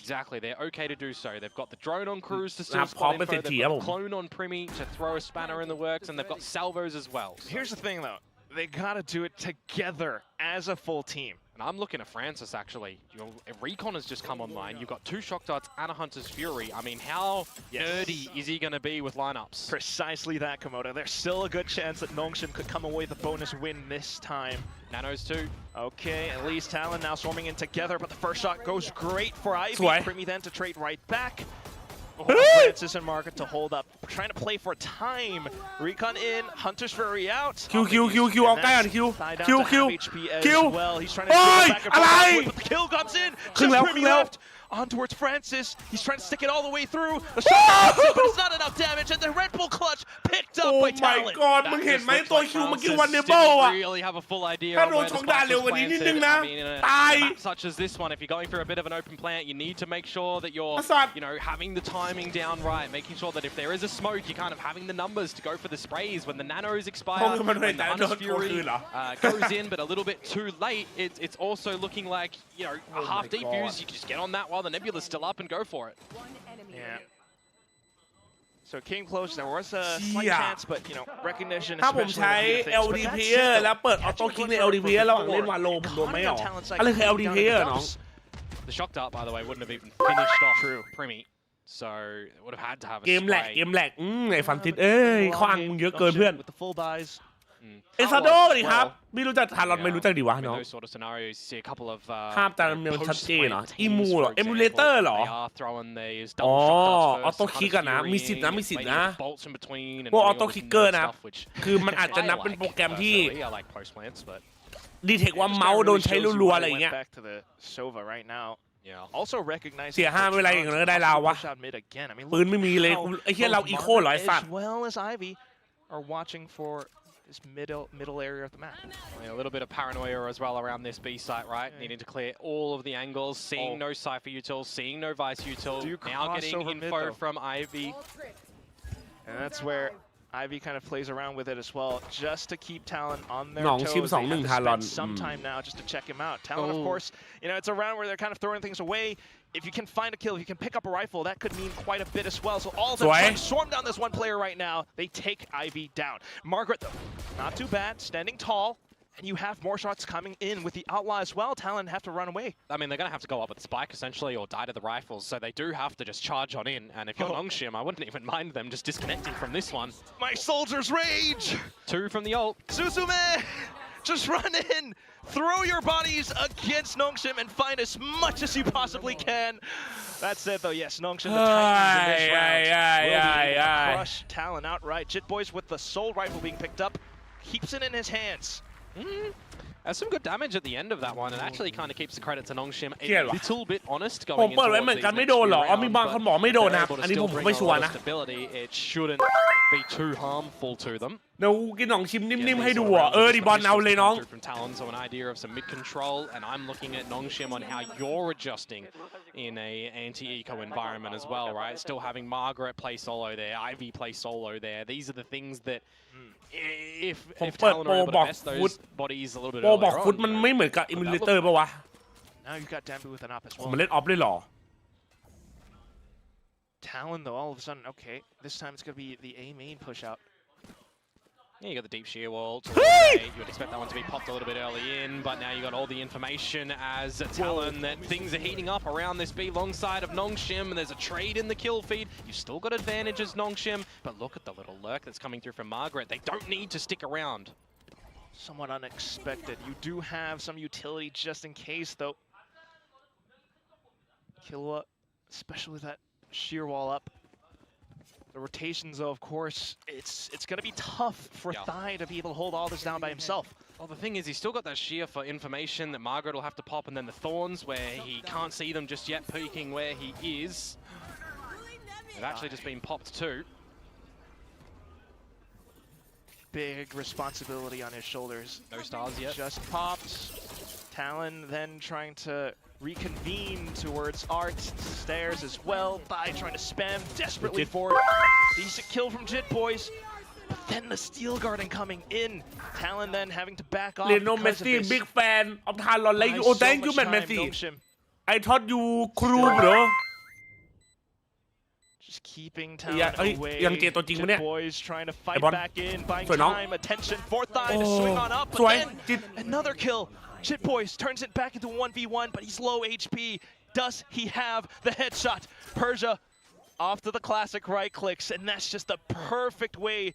Exactly, they're okay to do so. They've got the drone on Cruz to นั still บพร้อม spot เป็น info. เศรษฐี They've ครับ got ผม clone on Primi to throw a spanner in the works, and they've got salvos as well. Here's the thing though, they gotta do it together as a full team. And I'm looking at Francis actually. Recon has just come online. You've got 2 shock darts and a Hunter's Fury. I mean, how nerdy is he going to be with lineups? Precisely that, Komodo. There's still a good chance that Nongshim could come away with a bonus win this time. Nanos too. Okay, at least Talon now swarming in together, but the first shot goes great for Ivy. Primi then to trade right back. Francis and Margaret to hold up, trying to play for time. Recon in, Hunter's Fury out. Q เอาใกล้ก่อน Q well. He's trying to get back and but the kill comes in. Just Primi left. On towards Francis. He's trying to stick it all the way through. The shot, but it's not enough damage, and the Red Bull clutch picked up by Talon. Oh my god มึงเห็นไหมตัว Q เมื่อกี้วันเดเบิลอะ Really have a full idea ถ้า on โดน where ช็ the อกดา spike เร็ว was กว่านี้นิด planted. นึงนะ I mean, in a ตาย map such as this one, if you're going for a bit of an open plant, you need to make sure that you're, having the timing down right, making sure that if there is a smoke, you're kind of having the numbers to go for the sprays when the nanos expire, when the Hunter's Fury goes in, but a little bit too late. It's also looking like, a half defuse, you can just get on that while the Nebula's still up and go for it. Yeah. So it came close. There was a slight chance, but recognition. ถ้าผมใช้ LD player แล้วเปิดออโต้คิกใน LD player ระหว่างเล่นวาโลผมโดนไม่หรออะไรคือ LD player น้อง The shock dart, by the way, wouldn't have even finished off Primi, so it would have had to have a เกมแหลกไอ้ฟันติดข้ออ้างมึงเยอะเกินเพื่อน With the full buys. เอซาโดดิครับไม่รู้จักทารอนไม่รู้จักดิวะน้อง Those sort of scenarios, you see a couple of ภาพตามมันชัดเจนเหรออีมูเหรอเอมูเลเตอร์เหรอ อ๋อออโต้คิกอะนะมีสิทธิ์นะพวกออโต้คิกเกอร์นะคือมันอาจจะนับเป็นโปรแกรมที่ดีเทคว่าเมาส์โดนใช้รัวๆอะไรอย่างเงี้ย Also recognizing เสีย5ไม่เป็นไรอย่างนั้นก็ได้ลาวะปืนไม่มีเลยไอ้เหี้ยเราอีโคเหรอไอ้สัตว์ As well as Ivy are watching for this middle area of the map. A little bit of paranoia as well around this B site, right? Needing to clear all of the angles, seeing no Cypher util, seeing no Vice util, now getting info from Ivy. And that's where Ivy kind of plays around with it as well, just to keep Talon on their Nongshim toes. They have to Talon. spend some time now just to check him out. Talon, of course, it's a round where they're kind of throwing things away. If you can find a kill, if you can pick up a rifle, that could mean quite a bit as well. So all of them trying to swarm down this one player right now. They take Ivy down. Margaret, though, not too bad, standing tall. And you have more shots coming in with the Outlaw as well. Talon have to run away. I mean, they're going to have to go up with the spike, essentially, or die to the rifles. So they do have to just charge on in. And if you're Nongshim, I wouldn't even mind them just disconnecting from this one. My soldiers rage! 2 from the ult. Suzume! Just run in! Throw your bodies against Nongshim and find as much as you possibly can. That's it, though. Yes, Nongshim, the Titans in this round will be crush Talon outright. Jit Boys with the Soul Rifle being picked up. Keeps it in his hands. Has some good damage at the end of that one, and actually kind of keeps the credit to Nongshim a little bit honest going ผมเปิดไว้เหมือนกันไม่โดนหรอมีบางคนบอกไม่โดนนะครับอันนี้ผมไม่ชัวร์นะ It shouldn't be too harmful to them. เดี๋ยวกินหนองชิมนิ่มๆให้ดูอ่ะดิบอลเอาเลยน้อง From Talon, so an idea of some mid control, and I'm looking at Nongshim on how you're adjusting in a anti-eco environment as well, right? Still having Margaret play solo there, Ivy play solo there. These are the things that if Talon are able to best those bodies a little bit โปรบอกฟุตมันไม่เหมือนกับอิมูเลเตอร์ป่ะวะ Now you've got Dambu with an up as ผม well. มาเล่นออฟเลยหรอ Talon, though, all of a sudden, okay, this time it's going to be the A main push out. Yeah, you got the deep shear wall. You would expect that one to be popped a little bit early in, but now you got all the information as Talon that things are heating up around this B long side of Nongshim. There's a trade in the kill feed. You've still got advantages, Nongshim, but look at the little lurk that's coming through from Margaret. They don't need to stick around. Somewhat unexpected. You do have some utility just in case, though. Killua, especially with that sheer wall up. The rotations, though, of course, it's going to be tough for Thai to be able to hold all this down by himself. Well, the thing is, he's still got that sheer for information that Margaret will have to pop, and then the Thorns, where he can't see them just yet, peeking where he is. They've actually just been popped too. Big responsibility on his shoulders. No stars yet. Just popped. Talon then trying to reconvene towards Art. Stairs as well. Thai trying to spam desperately for it. Decent kill from Jit Boys. But then the steel guarding coming in. Talon then having to back off. Lionel Messi, big fan of Talon. Like, oh, thank you, man, Messi. I thought you crew, bro. Just keeping Talon away. Jit Boys trying to fight back in, buying time, attention for Thai to swing on up. But then another kill. Jit Boys turns it back into 1v1, but he's low HP. Does he have the headshot? Persia off to the classic right clicks, and that's just the perfect way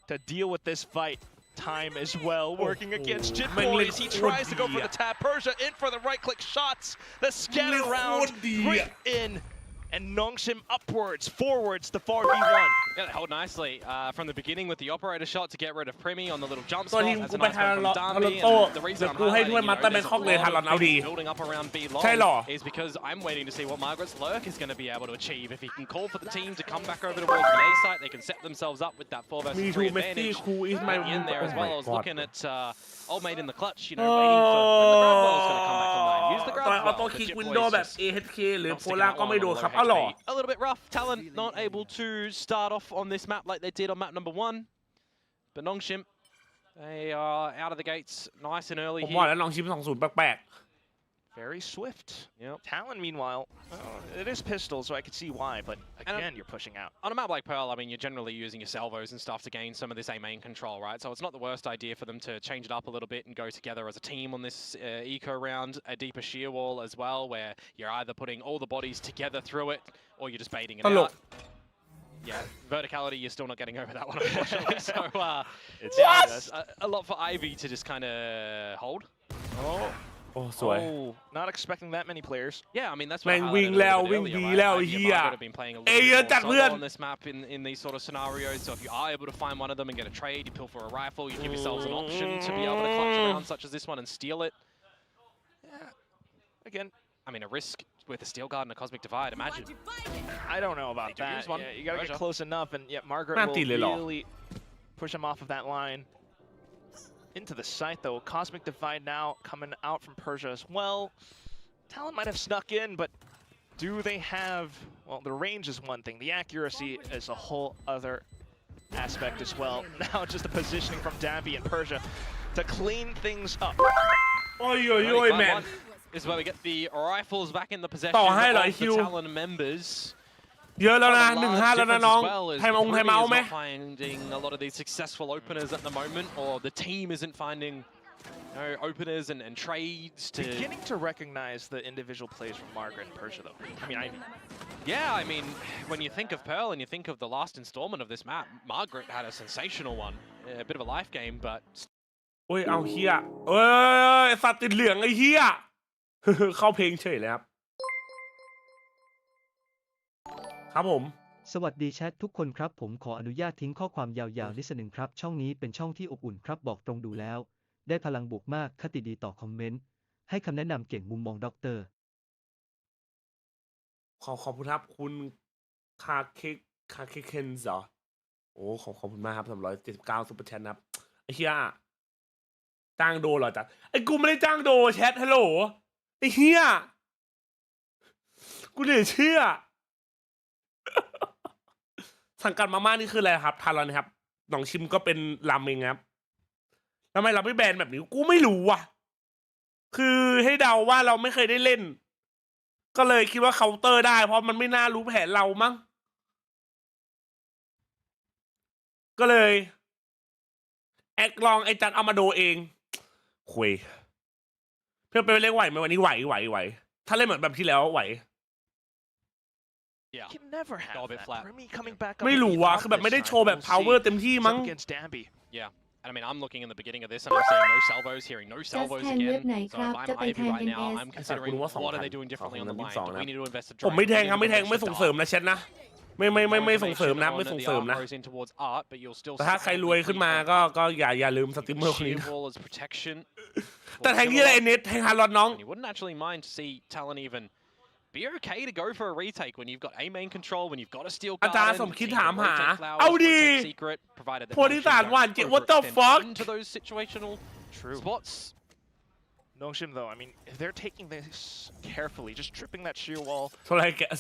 to deal with this fight. Time as well, working against Jit Boys. He tries to go for the tap. Persia in for the right click shots. The scatter round right in. And Nongshim upwards, forwards, the 4v1. Yeah, they hold nicely from the beginning with the operator shot to get rid of Primi on the little jump spot. That's a nice one from Darby. And the reason I'm highlighting building up around B long is because I'm waiting to see what Margaret's lurk is going to be able to achieve. If he can call for the team to come back over towards the A site, they can set themselves up with that 4 versus 3 advantage. In there as well. I was looking at Old Mate in the clutch, you know, waiting for when the grab well's going to come back online. Use the grab well. Kick window แบบ AHK หรือ Polar ก็ไม่โดนครับ A little bit rough. Talon not able to start off on this map like they did on map number 1. But Nongshim, they are out of the gates nice and early ผมบอกแล้ว Nongshim 2-0 แปลก Very swift. Yep. Talon, meanwhile, it is pistol, so I can see why, but again, you're pushing out. On a map like Pearl, I mean, you're generally using your salvos and stuff to gain some of this A-main control, right? So it's not the worst idea for them to change it up a little bit and go together as a team on this eco round, a deeper sheer wall as well, where you're either putting all the bodies together through it, or you're just baiting it out. Yeah, verticality, you're still not getting over that one, unfortunately. So it's a lot for Ivy to just kind of hold. Oh, sorry. Oh, not expecting that many players. Yeah, I mean, that's what I wingแล้วเหี้ย been playing a little bit more solo on this map in these sort of scenarios. So if you are able to find one of them and get a trade, you pill for a rifle, you give yourselves an option to be able to clutch around such as this one and steal it. Yeah. Again, I mean, a risk with a Steel Guard and a Cosmic Divide, imagine. I don't know about that. Yeah, you gotta get close enough, and yet Margaret will really push him off of that line. Into the site, though. Cosmic Divide now coming out from Persia as well. Talon might have snuck in, but do they have... Well, the range is one thing. The accuracy is a whole other aspect as well. Now just the positioning from Dabby and Persia to clean things up. Oi, man. This is where we get the rifles back in the possession of the Talon members. เยอะแล้วนะ 1-5 แล้วนะน้องไทม์เอาไหม finding a lot of these successful openers at the moment, or the team isn't finding openers and trades to... Beginning to recognize the individual plays from Margaret and Persia, though. I mean, yeah, I mean, when you think of Pearl and you think of the last installment of this map, Margaret had a sensational one. A bit of a life game, but... โอ้ย เอาเฮียสัตว์ติดเหลืองไอ้เฮีย เข้าเพลงเฉยเลยครับครับผมสวัสดีแชททุกคนครับผมขออนุญาตทิ้งข้อความยาวๆนิดนึงครับช่องนี้เป็นช่องที่อบอุ่นครับบอกตรงดูแล้วได้พลังบวกมากคติดีต่อคอมเมนต์ให้คำแนะนำเก่งมุมมองด็อกเตอร์ขอบคุณครับคุณคาเคเคนส์เหรอโอ้ขอบคุณมากครับ379ซุปเปอร์แชทครับไอ้เหี้ยจ้างโดเหรอจ๊ะไอ้กูไม่ได้จ้างโดแชทฮัลโหลไอ้เหี้ยกูเหนื่อยเชื่อสังกัดมาม่านี่คืออะไรครับทารอนครับหนองชิมก็เป็นรามเมงครับทำไมเราไม่แบนแบบนี้กูไม่รู้ว่ะคือให้เดาว่าเราไม่เคยได้เล่นก็เลยคิดว่าเคาน์เตอร์ได้เพราะมันไม่น่ารู้แผนเรามั้งก็เลยแอคลองไอ้จัดเอามาโดเองคุยเพื่อไปเล่นไหวไหมวันนี้ไหวถ้าเล่นเหมือนแบบที่แล้วไหวไม่รู้ว่ะคือแบบไม่ได้โชว์แบบ power เต็มที่มั้ง And I mean, I'm looking in the beginning of this and I'm seeing no salvos, hearing no salvos again. So if I'm Ivy right now, I'm considering what are they doing differently on the line? Do we need to invest a drive? ผมไม่แทงครับไม่แทงไม่ส่งเสริมนะเชนนะไม่ส่งเสริมนะไม่ส่งเสริมนะแต่ถ้าใครรวยขึ้นมาก็อย่าลืมสตรีมเมอร์คนนี้แต่แทงที่อะไรเน็ตแทงฮาร์ลอดน้อง You wouldn't actually mind to see Talon even be okay to go for a retake when you've got A main control, when you've got a steel garden. อาจารย์สมคิดถามหาเอาดีโพลิสานหวานเจ็บ what the fuck into those situational spots. Nongshim though, I mean, if they're taking this carefully, just tripping that sheer wall.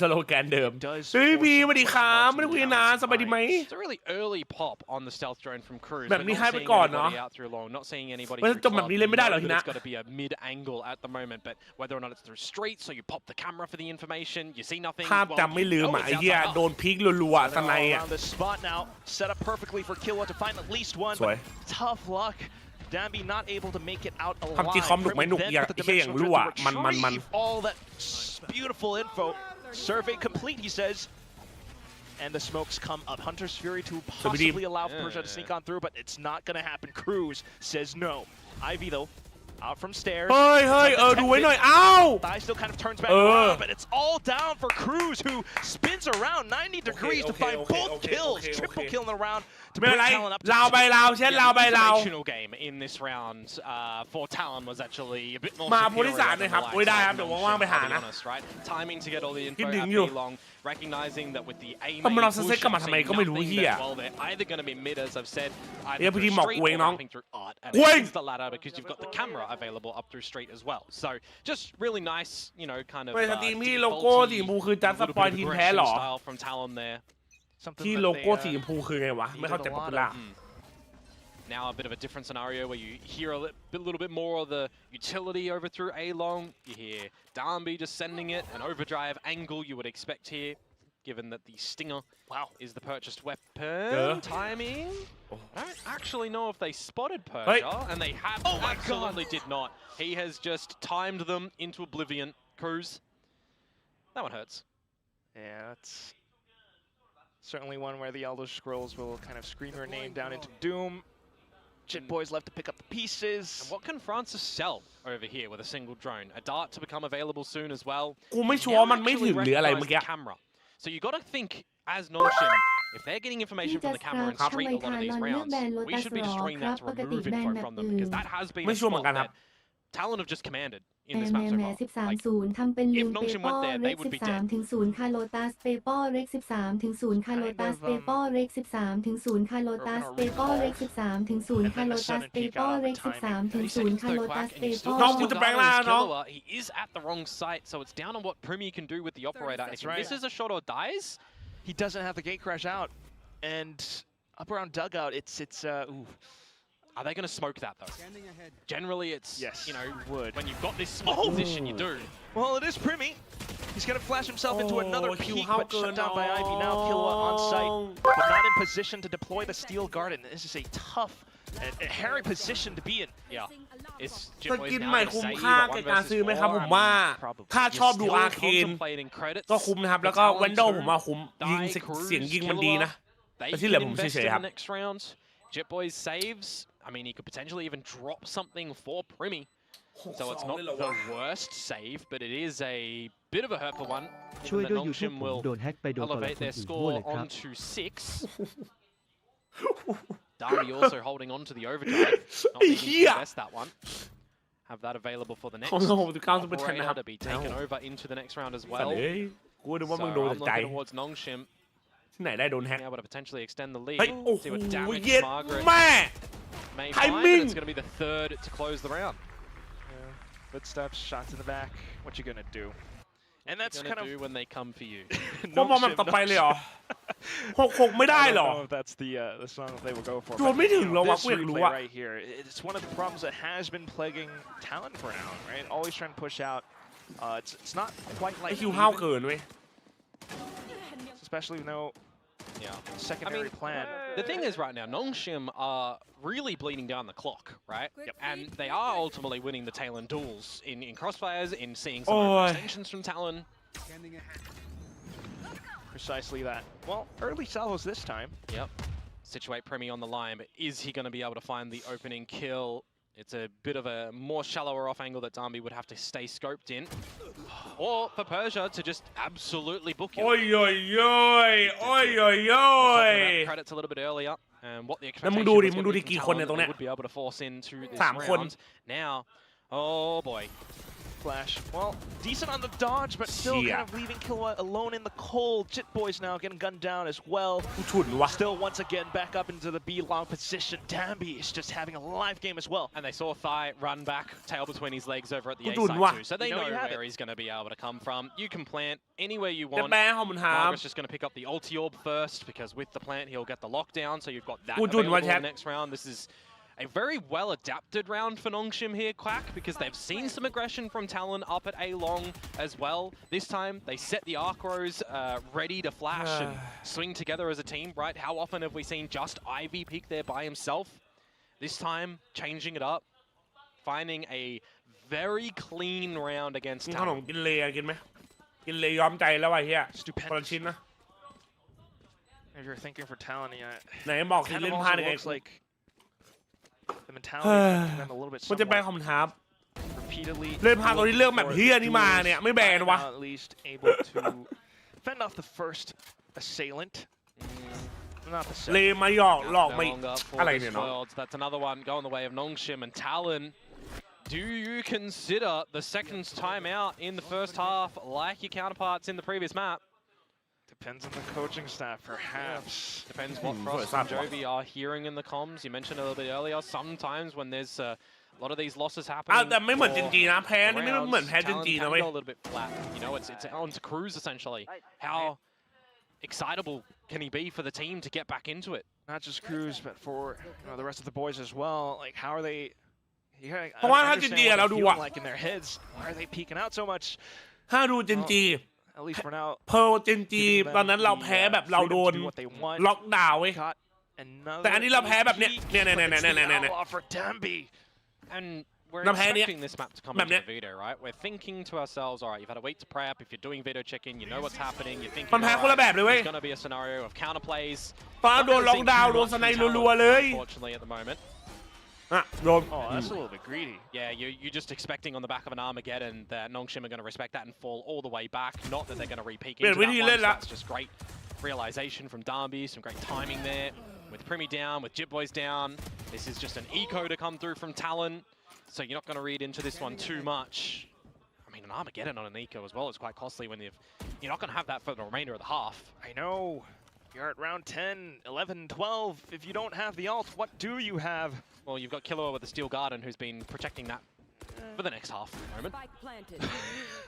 สโลแกนเดิมเฮ้ยพี่สวัสดีครับไม่ได้คุยนานสบายดีไหม It's a really early pop on the stealth drone from Cruz. แบบนี้ให้ไปก่อนเนาะ Not seeing anybody จบแบบนี้เล่นไม่ได้หรอทีนะ It's got to be a mid angle at the moment, but whether or not it's through street, so you pop the camera for the information, you see nothing. ภาพจำไม่ลืมอ่ะไอ้เหี้ยโดนพีครัวๆสไนอ่ะ Around the spot now, set up perfectly for Killua to find at least one. But tough luck. Dambi not able to make it out alive. ทำจีคอมหนุกไหมหนุกอย่างไอ้เหี้ยอย่างรั่วมัน all that beautiful info. Survey complete, he says. And the smokes come up. Hunter's Fury to possibly allow Persia to sneak on through, but it's not going to happen. Cruz says no. Ivy, though, out from stairs. เฮ้ยดูไว้หน่อยอ้าว Thigh still kind of turns back around, but it's all down for Cruz, who spins around 90 degrees to find both kills. Triple kill in the round. ไม่เป็นไรลาวไปลาวเช่นลาวไปลาว game in this round for Talon was actually a bit more มาโพลิสานเลยครับโอ้ยได้ครับเดี๋ยวว่างๆไปหานะ timing to get all the info คิดถึงอยู่ long recognizing that with the aim ทำไมเราเซ็ตกลับมาทำไมก็ไม่รู้เหี้ย well they're either going to be mid as I've said เฮ้ยพี่หมอกกูเองน้อง and it's the ladder because you've got the camera available up through street as well so just really nice you know kind of เฮ้ยสตรีมที่โลโก้สีชมพูคือจัดสปอยทีมแพ้หรอ from Talon there ที่โลโก้สีชมพูคือไงวะไม่เข้าใจป๊อปปูล่าNow a bit of a different scenario where you hear a little bit more of the utility over through A-Long. You hear Darby just sending it, an overdrive angle you would expect here, given that the Stinger is the purchased weapon. Timing? I don't actually know if they spotted Persia, and they have absolutely did not. He has just timed them into oblivion. Cruz. That one hurts. Yeah, that's certainly one where the Elder Scrolls will kind of scream your name down into doom. Jit Boys left to pick up the pieces. And what can Francis sell over here with a single drone? A dart to become available soon as well. กูไม่ชัวร์มันไม่ถึงหรืออะไรเมื่อกี้ So you got to think as Nongshim, if they're getting information from the camera and street a lot of these rounds, we should be destroying that to remove info from them because that has been a spot that Talon have just commanded in this map so far. 13-0 ทำเป็นลืมเปเปอร์เร็ก13-0คาโลตัสเปเปอร์เร็ก13-0คาโลตัสเปเปอร์เร็ก13-0คาโลตัสเปเปอร์เร็ก13-0คาโลตัสเปเปอร์เร็ก13-0คาโลตัสเปเปอร์ น้องกูจะแปลงร่างน้อง He is at the wrong site, so it's down on what Primi can do with the operator. If this is a shot or dies, he doesn't have the gate crash out, and up around dugout, it's ooh. Are they going to smoke that though? Generally, it's you know when you've got this small position, you do. Well, it is Primi. He's going to flash himself into another peak, but shut down by Ivy. Now Killua on site, but not in position to deploy the steel garden. This is a tough and hairy position to be in. Yeah. สกินใหม่คุ้มค่าแก่การซื้อไหมครับผมว่าถ้าชอบดูอาร์เคนก็คุ้มนะครับแล้วก็แวนโดผมว่าคุ้มยิงเสียงยิงมันดีนะแต่ที่เหลือผมเฉยๆครับ Jit Boys saves. I mean, he could potentially even drop something for Primi. So it's not the worst save, but it is a bit of a hurtful one. ช่วยด้วย YouTube ผมโดนแฮกไปโดน elevate their score onto 6. Darby also holding on to the overdrive. Not needing to invest that one. Have that available for the next. Operator to be taken over into the next round as well. So I'm looking towards Nongshim. ที่ไหนได้โดนแฮก Able to potentially extend the lead. เฮ้ยโอ้โห See what damage เย็ด Margaret แม่ may find, and it's going to be the third to close the round. Footsteps, shots in the back. What you gonna do? And that's kind of do when they come for you. พวกมันต่อไปเลยเหรอ6ไม่ได้เหรอ I don't know if that's the song that they will go for. โดนไม่ถึงหรอวะ This กูอยากรู้ replay อะ right here, it's one of the problems that has been plaguing Talon for now, right? Always trying to push out. It's not quite ไอ like คิวห้าวเกินเว้ย especially with no secondary plan. The thing is right now, Nongshim are really bleeding down the clock, right? And they are ultimately winning the Talon duels in crossfires, in seeing some extensions from Talon. Precisely that. Well, early salvos this time. Yep. situate Premi on the line, but is he going to be able to find the opening kill? It's a bit of a more shallower off angle that Darby would have to stay scoped in. Or for Persia to just absolutely book you. Oi, oi, oi, oi, oi, oi. Credits a little bit earlier, and what the แล้วมึง expectation ดูดิ was มึง going ดู to ดิ be กี่ from คนเนี่ย Talon ตรง that เนี้ they ย would be able to force into this 3 คน round. Now, oh boy. Flash. Well, decent on the dodge, but still kind of leaving Killua alone in the cold. Jit Boy's now getting gunned down as well. กูฉุนวะ Still, once again, back up into the B long position. Dambi is just having a live game as well. And they saw Thai run back, tail between his legs over at the A กูฉุน side วะ too. So they You know know you have where it. he's going to be able to come from. You can plant anywhere you จะ want. แปลของมันหาม Margaret's just going to pick up the ulti orb first, because with the plant, he'll get the lockdown. So you've got that กูฉุน available วะ in แชท the next round. This is a very well-adapted round for Nongshim here, Quack, because they've seen some aggression from Talon up at A long as well. This time, they set the Arcros ready to flash and swing together as a team, right? How often have we seen just Ivy peek there by himself? This time, changing it up, finding a very clean round against กินขนม Talon. กินเลยกินไหมกินเลยยอมใจแล้วไอ้เหี้ยคนละชิ้นนะ If you're thinking for Talon, yeah, ไหนบอกสิ kind เล่ of นพลาด also ยังไง looks like the mentality affecting them a little bit กูจะแปล somewhat คำถาม repeatedly. เล่นพลาดตัวที่เรื่องแบบเฮียนี่มาเนี่ยไม่แบนวะ At least able to fend off the first assailant. Not the เล second. มาหยอกหลอก No ไม่ longer for อะไร this เนี่ยเนาะ world. That's another one going the way of Nongshim and Talon. Do you consider the second time out in the first half like your counterparts in the previous map? Depends on the coaching staff, perhaps. Depends what Frost and Jovi are hearing in the comms. You mentioned a little bit earlier, sometimes when there's a lot of these losses อ้าว happening แต่ไม่เหมือนจินจีนะแพ้ for นี่ไม่ rounds, เหมือนแพ้จิน Talon จีนะ can เว้ย go a little bit flat. You know, it's on to Cruise essentially. How excitable can he be for the team to get back into it? Not just Cruz, but for the rest of the boys as well. Like, how are they? You gotta เพราะว่าถ้า understand จินจี what เรา they're ดู feeling อะ like in their heads. Why are they peeking out so much? ถ้าดูจินจี At least for now. เพอจินจีตอนนั้นเราแพ้แบบเราโดน do what they want. ล็อกดาวน์เว้ย Caught another แต่อันนี้เราแพ้แบบเนี้ย peek, เนี่ย but it's the เนี่ย outlaw for Dambi. And we're Nam Haney. expecting this map to come into the veto, right? We're thinking to ourselves, all right, you've had a week to prep. If you're doing veto check-in, you know what's happening. You're thinking, มันแพ้คนละแบบเลยเว้ย there's going to be a scenario of counterplays. ตอนโดนล็อกดาวน์โดนสไนด์รัวๆเลย Unfortunately, at the moment. อ่ะโดน Oh, that's a little bit greedy. Yeah, you're just expecting on the back of an Armageddon that Nongshim are going to respect that and fall all the way back. Not that they're going to re-peek into that one. So that's just great realization from Darby. Some great timing there. With Primi down, with Jit Boys down. This is just an eco to come through from Talon. So you're not going to read into this one too much. I mean, an Armageddon on an eco as well is quite costly when you're not going to have that for the remainder of the half. I know. You're at round 10, 11, 12. If you don't have the ult, what do you have? Well, you've got Killua with the Steel Garden who's been protecting that for the next half at the moment.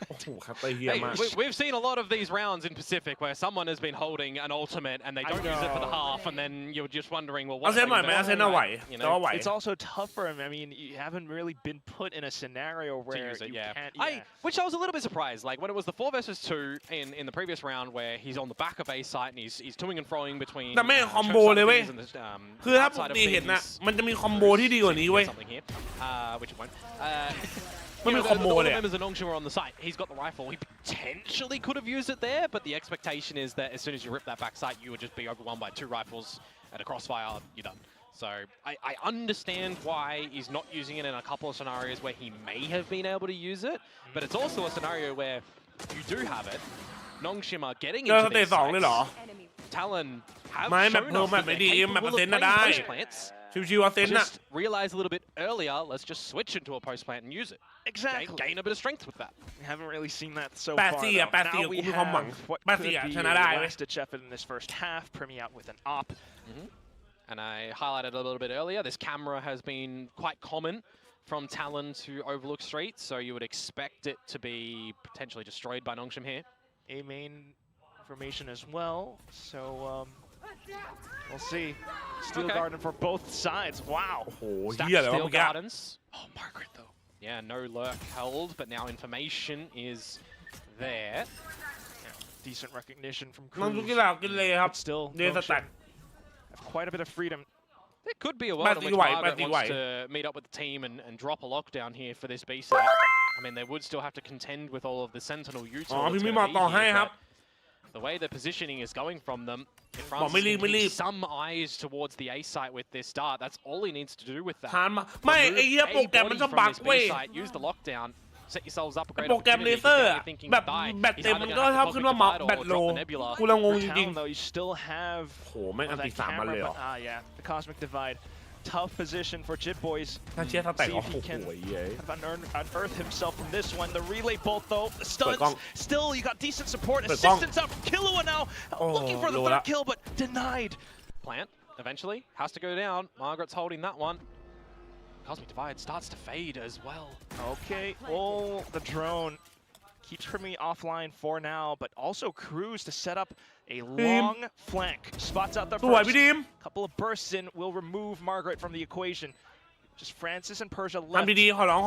โอ้โหครับไปเฮีย Hey, มาก we've seen a lot of these rounds in Pacific where someone has been holding an ultimate and they don't use it for the half, and then you're just wondering, well, เอา what เซ are นหน่อย they ไหม gonna เอาเซน do, เอาไหว right? You แต่ว่า know, ไหว It's also tough for him. I mean, you haven't really been put in a scenario to where use it, you yeah. can't. Which I was a little bit surprised. Like when it was the 4 versus 2 in the previous round where he's on the back of A site and he's toing and froing between แต่ไม่คอมโบเลยเว้ย คือถ้าปกติเห็นนะมันจะมีคอมโบที่ดีกว่านี้เว้ย something here, which it won't. มันมีคอมโบเลย the members of Nongshim are on the site. He's got the rifle. He potentially could have used it there, but the expectation is that as soon as you rip that back site, you would just be overwhelmed by 2 rifles and a crossfire. You're done. So I understand why he's not using it in a couple of scenarios where he may have been able to use it, but it's also a scenario where you do have it. Nongshim are getting เจอ into สเตจ these สองเลยเหรอ sites. Talon have ไม่แบบ shown เพิ่ม us แบบ that ไม่ they're ดีแบบ capable เซ of นน่ะ playing ได้ post plants. ชิวๆเอาเซนน่ะ Just realized a little bit earlier, let's just switch into a post plant and use it. Exactly. Gain a bit of strength with that. We haven't really seen that so แป far. ดสี่อ่ะ though. แปดสี่ Now กู we มีความหวัง have what แปด could สี่อ่ะ be ช a นะได้เว้ย last ditch effort in this first half. Primi out with an op. And I highlighted a little bit earlier, this camera has been quite common from Talon to overlook streets, so you would expect it to be potentially destroyed by Nongshim here. A main formation as well. So we'll see. Steel Garden for both sides. Wow. โอ้โห Stacked เฮียอะไรวะ Steel เมื่อกี้ Gardens. Oh, Margaret though. Yeah, no lurk held, but now information is there. Decent recognition from มันทุก Cruz. ที่เรากินเลยครับ But still, เดสแต็ก have quite a bit of freedom. There could be a world in which White, Margaret Matthew wants White. to meet up with the team and drop a lockdown here for this B set. I mean, they would still have to contend with all of the Sentinel อ๋อ util พี่ that's มี going มา to ต่อ be ให้ here, ครับ but the way the positioning is going from them, if บอก France ไม่รีบ can ไม่รีบ keep some eyes towards the A site with this start, that's all he needs to do with that. ทานมาไม่ไอ้เหี้ยโปรแกรมมันจะบักเว้ย Use the lockdown. Set yourselves up a great โปรแกรมเล opportunity. เซอร์ You're อะ thinking แบบ die. แบต He's เต็ม either มัน gonna ก็ have ชอบ the ขึ้น cosmic ว่า divide แบต or โล drop the nebula. กูละงงจริง Talon, though, you still have โหแม่งอันตี that สามมาเลย camera, เหรอ but yeah, the cosmic divide. Tough position for Jit Boys. ถ้าเชียร์ถ้าแต่ง See โอ้ if โห he can เย้ย kind of unearth himself from this one. The relay bolt though, the เปิดกล้อง stuns. Still, you got decent support. เปิดกล้อง Assistance out from Killua now. Looking for the โล third ละ kill, but denied. Plant eventually has to go down. Margaret's holding that one. Cosmic divide starts to fade as well. Okay, oh, the drone keeps Primi offline for now, but also Cruz to set up a long flank. Spots out the สวยพี่ burst. ดิม Couple of bursts in will remove Margaret from the equation. Just Francis and Persia ทำ left. ดีๆขอร้อง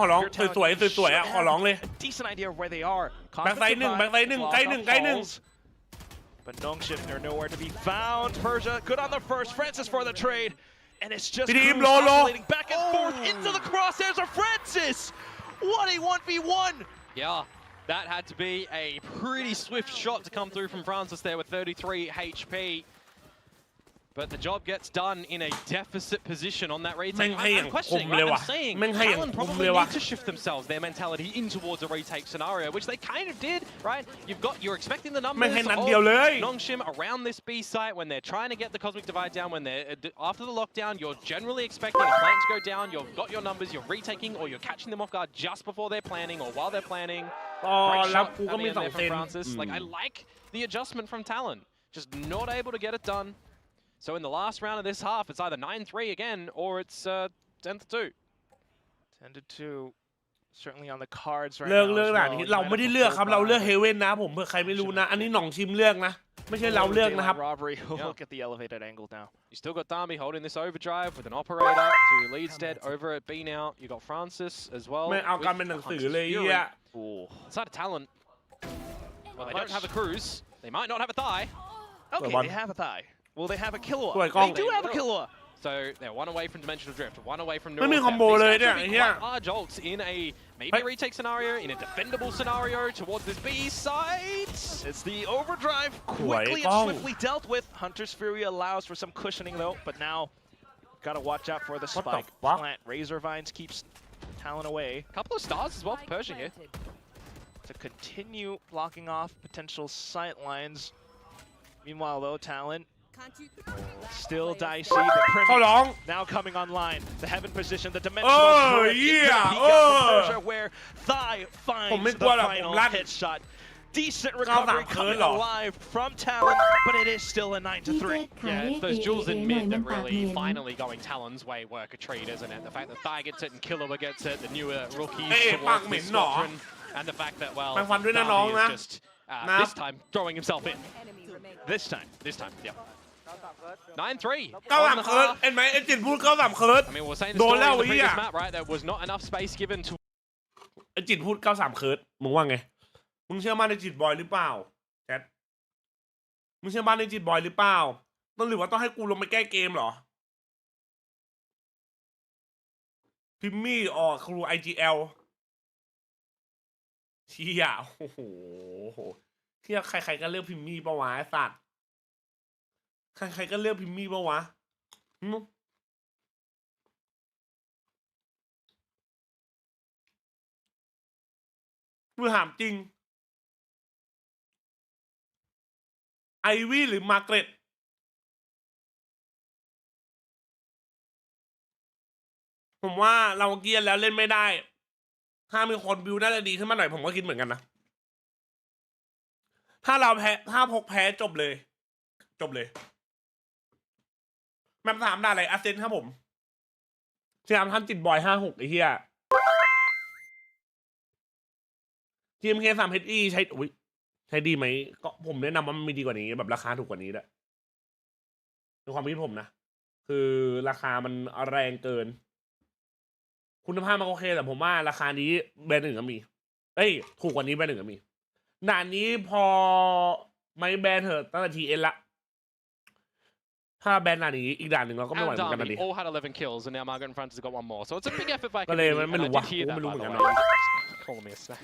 สวยๆสวยๆอ่ะขอร้องเลย A decent idea of where they are. แบ็คไซด์หนึ่งแบ็คไซด์หนึ่งใกล้หนึ่งใกล้หนึ่ง But Nongshim, they're nowhere to be found. Persia, good on the first. Francis for the trade. And it's just Team Cruz Lolo. oscillating back and forth into the crosshairs of Francis. What a 1v1. Yeah, that had to be a pretty swift shot to come through from Francis there with 33 HP. But the job gets done in a deficit position on that retake. I'm questioning, right? I'm saying Talon probably need to shift themselves, their mentality in towards a retake scenario, which they kind of did, right? You're expecting the numbers of Nongshim around this B site when they're trying to get the cosmic divide down, when they're after the lockdown, you're generally expecting a plant to go down, you've got your numbers, you're retaking, or you're catching them off guard just before they're planning or while they're planning. Great shot at the end there from Francis. Like, I like the adjustment from Talon, just not able to get it done. So in the last round of this half, it's either 9-3 again, or it's 10-2. 10-2. Certainly on the cards right เลือก now. เลือกหลานนี้เราไม่ได้เลือกครับเราเลือกเฮเว่นนะผมเผื่อใครไม่รู้นะอันนี้หน่องชิมเลือกนะไม่ใช่เราเลือกนะครับ Robbery. Look at the elevated angle now. You still got Dami holding this overdrive with an operator to lead stead over at B now. You got Francis as well. ไม่เอากันเป็นหนังสือเลยอ่ะ Inside of Talon. Well, they don't have a cruise. They might not have a thigh. Okay, they have a thigh. Well, they have a Killua. สวยกล้อง They do have a Killua. So they're one away from Dimensional Drift, one away from ไม่มี Neural คอม Theft. โบ These เลย guys เนี่ย could ไอ้ be เหี้ย quite large ults in a maybe a retake scenario, in a defendable scenario towards this B site. It's the overdrive, quickly and swiftly dealt with. Hunter's Fury allows for some cushioning though, but now gotta watch out for the spike. Plant Razor Vines keeps Talon away. Couple of stars as well for Pershing here. To continue blocking off potential sight lines. Meanwhile though, Talon still dicey, but Primi now coming online. The heaven position, the dimensional turret. Persia where Thigh finds the final headshot. Decent recovery coming alive from Talon, but it is still a 9-3. Yeah, it's those jewels in mid that really finally going Talon's way work a treat, isn't it? The fact that Thigh gets it and Killua gets it, the newer rookies towards the squadron, and the fact that, well, Dami is just this time throwing himself in. This time, yeah. 9-3. 93เคิร์ดเห็นไหมไอ้จิตพูด93เคิร์ด I mean, we're saying the story of the previous map, right? There was not enough space given to ไอ้จิตพูด93เคิร์ดมึงว่าไงมึงเชื่อมั่นในจิตบอยหรือเปล่าแชทมึงเชื่อมั่นในจิตบอยหรือเปล่าต้องหรือว่าต้องให้กูลงไปแก้เกมเหรอพิมมี่ออกครู IGL เชี่ยโอ้โหเชี่ยใครๆก็เลือกพิมมี่ปะวะไอ้สัตว์ใครๆก็เลือกพิมมี่ปะวะกูถามจริงไอวี่หรือมาร์เกร็ตผมว่าเราเกียร์แล้วเล่นไม่ได้ถ้ามีคนบิวน่าจะดีขึ้นมาหน่อยผมก็คิดเหมือนกันนะถ้าเราแพ้ถ้าพกแพ้จบเลยแมป3ได้อะไรอาเซนครับผมเชียร์ท่านจิตบอย56ไอ้เหี้ย GMK 3HE ใช้ดีไหมก็ผมแนะนำว่ามันมีดีกว่านี้แบบราคาถูกกว่านี้ด้วยในความคิดผมนะคือราคามันแรงเกินคุณภาพมันโอเคแต่ผมว่าราคานี้แบรนด์หนึ่งก็มีถูกกว่านี้แบรนด์หนึ่งก็มีด่านนี้พอไม่แบรนด์เถอะตั้งแต่ TN ละถ้าแบรนด์ด่านนี้อีกด่านหนึ่งเราก็ไม่ไหวเหมือนกันนะดิ all had 11 kills and now Margaret and Francis got one more so it's a big effort by ก็เลยไม่รู้ว่าไม่รู้เหมือนกันนะ Call me a snack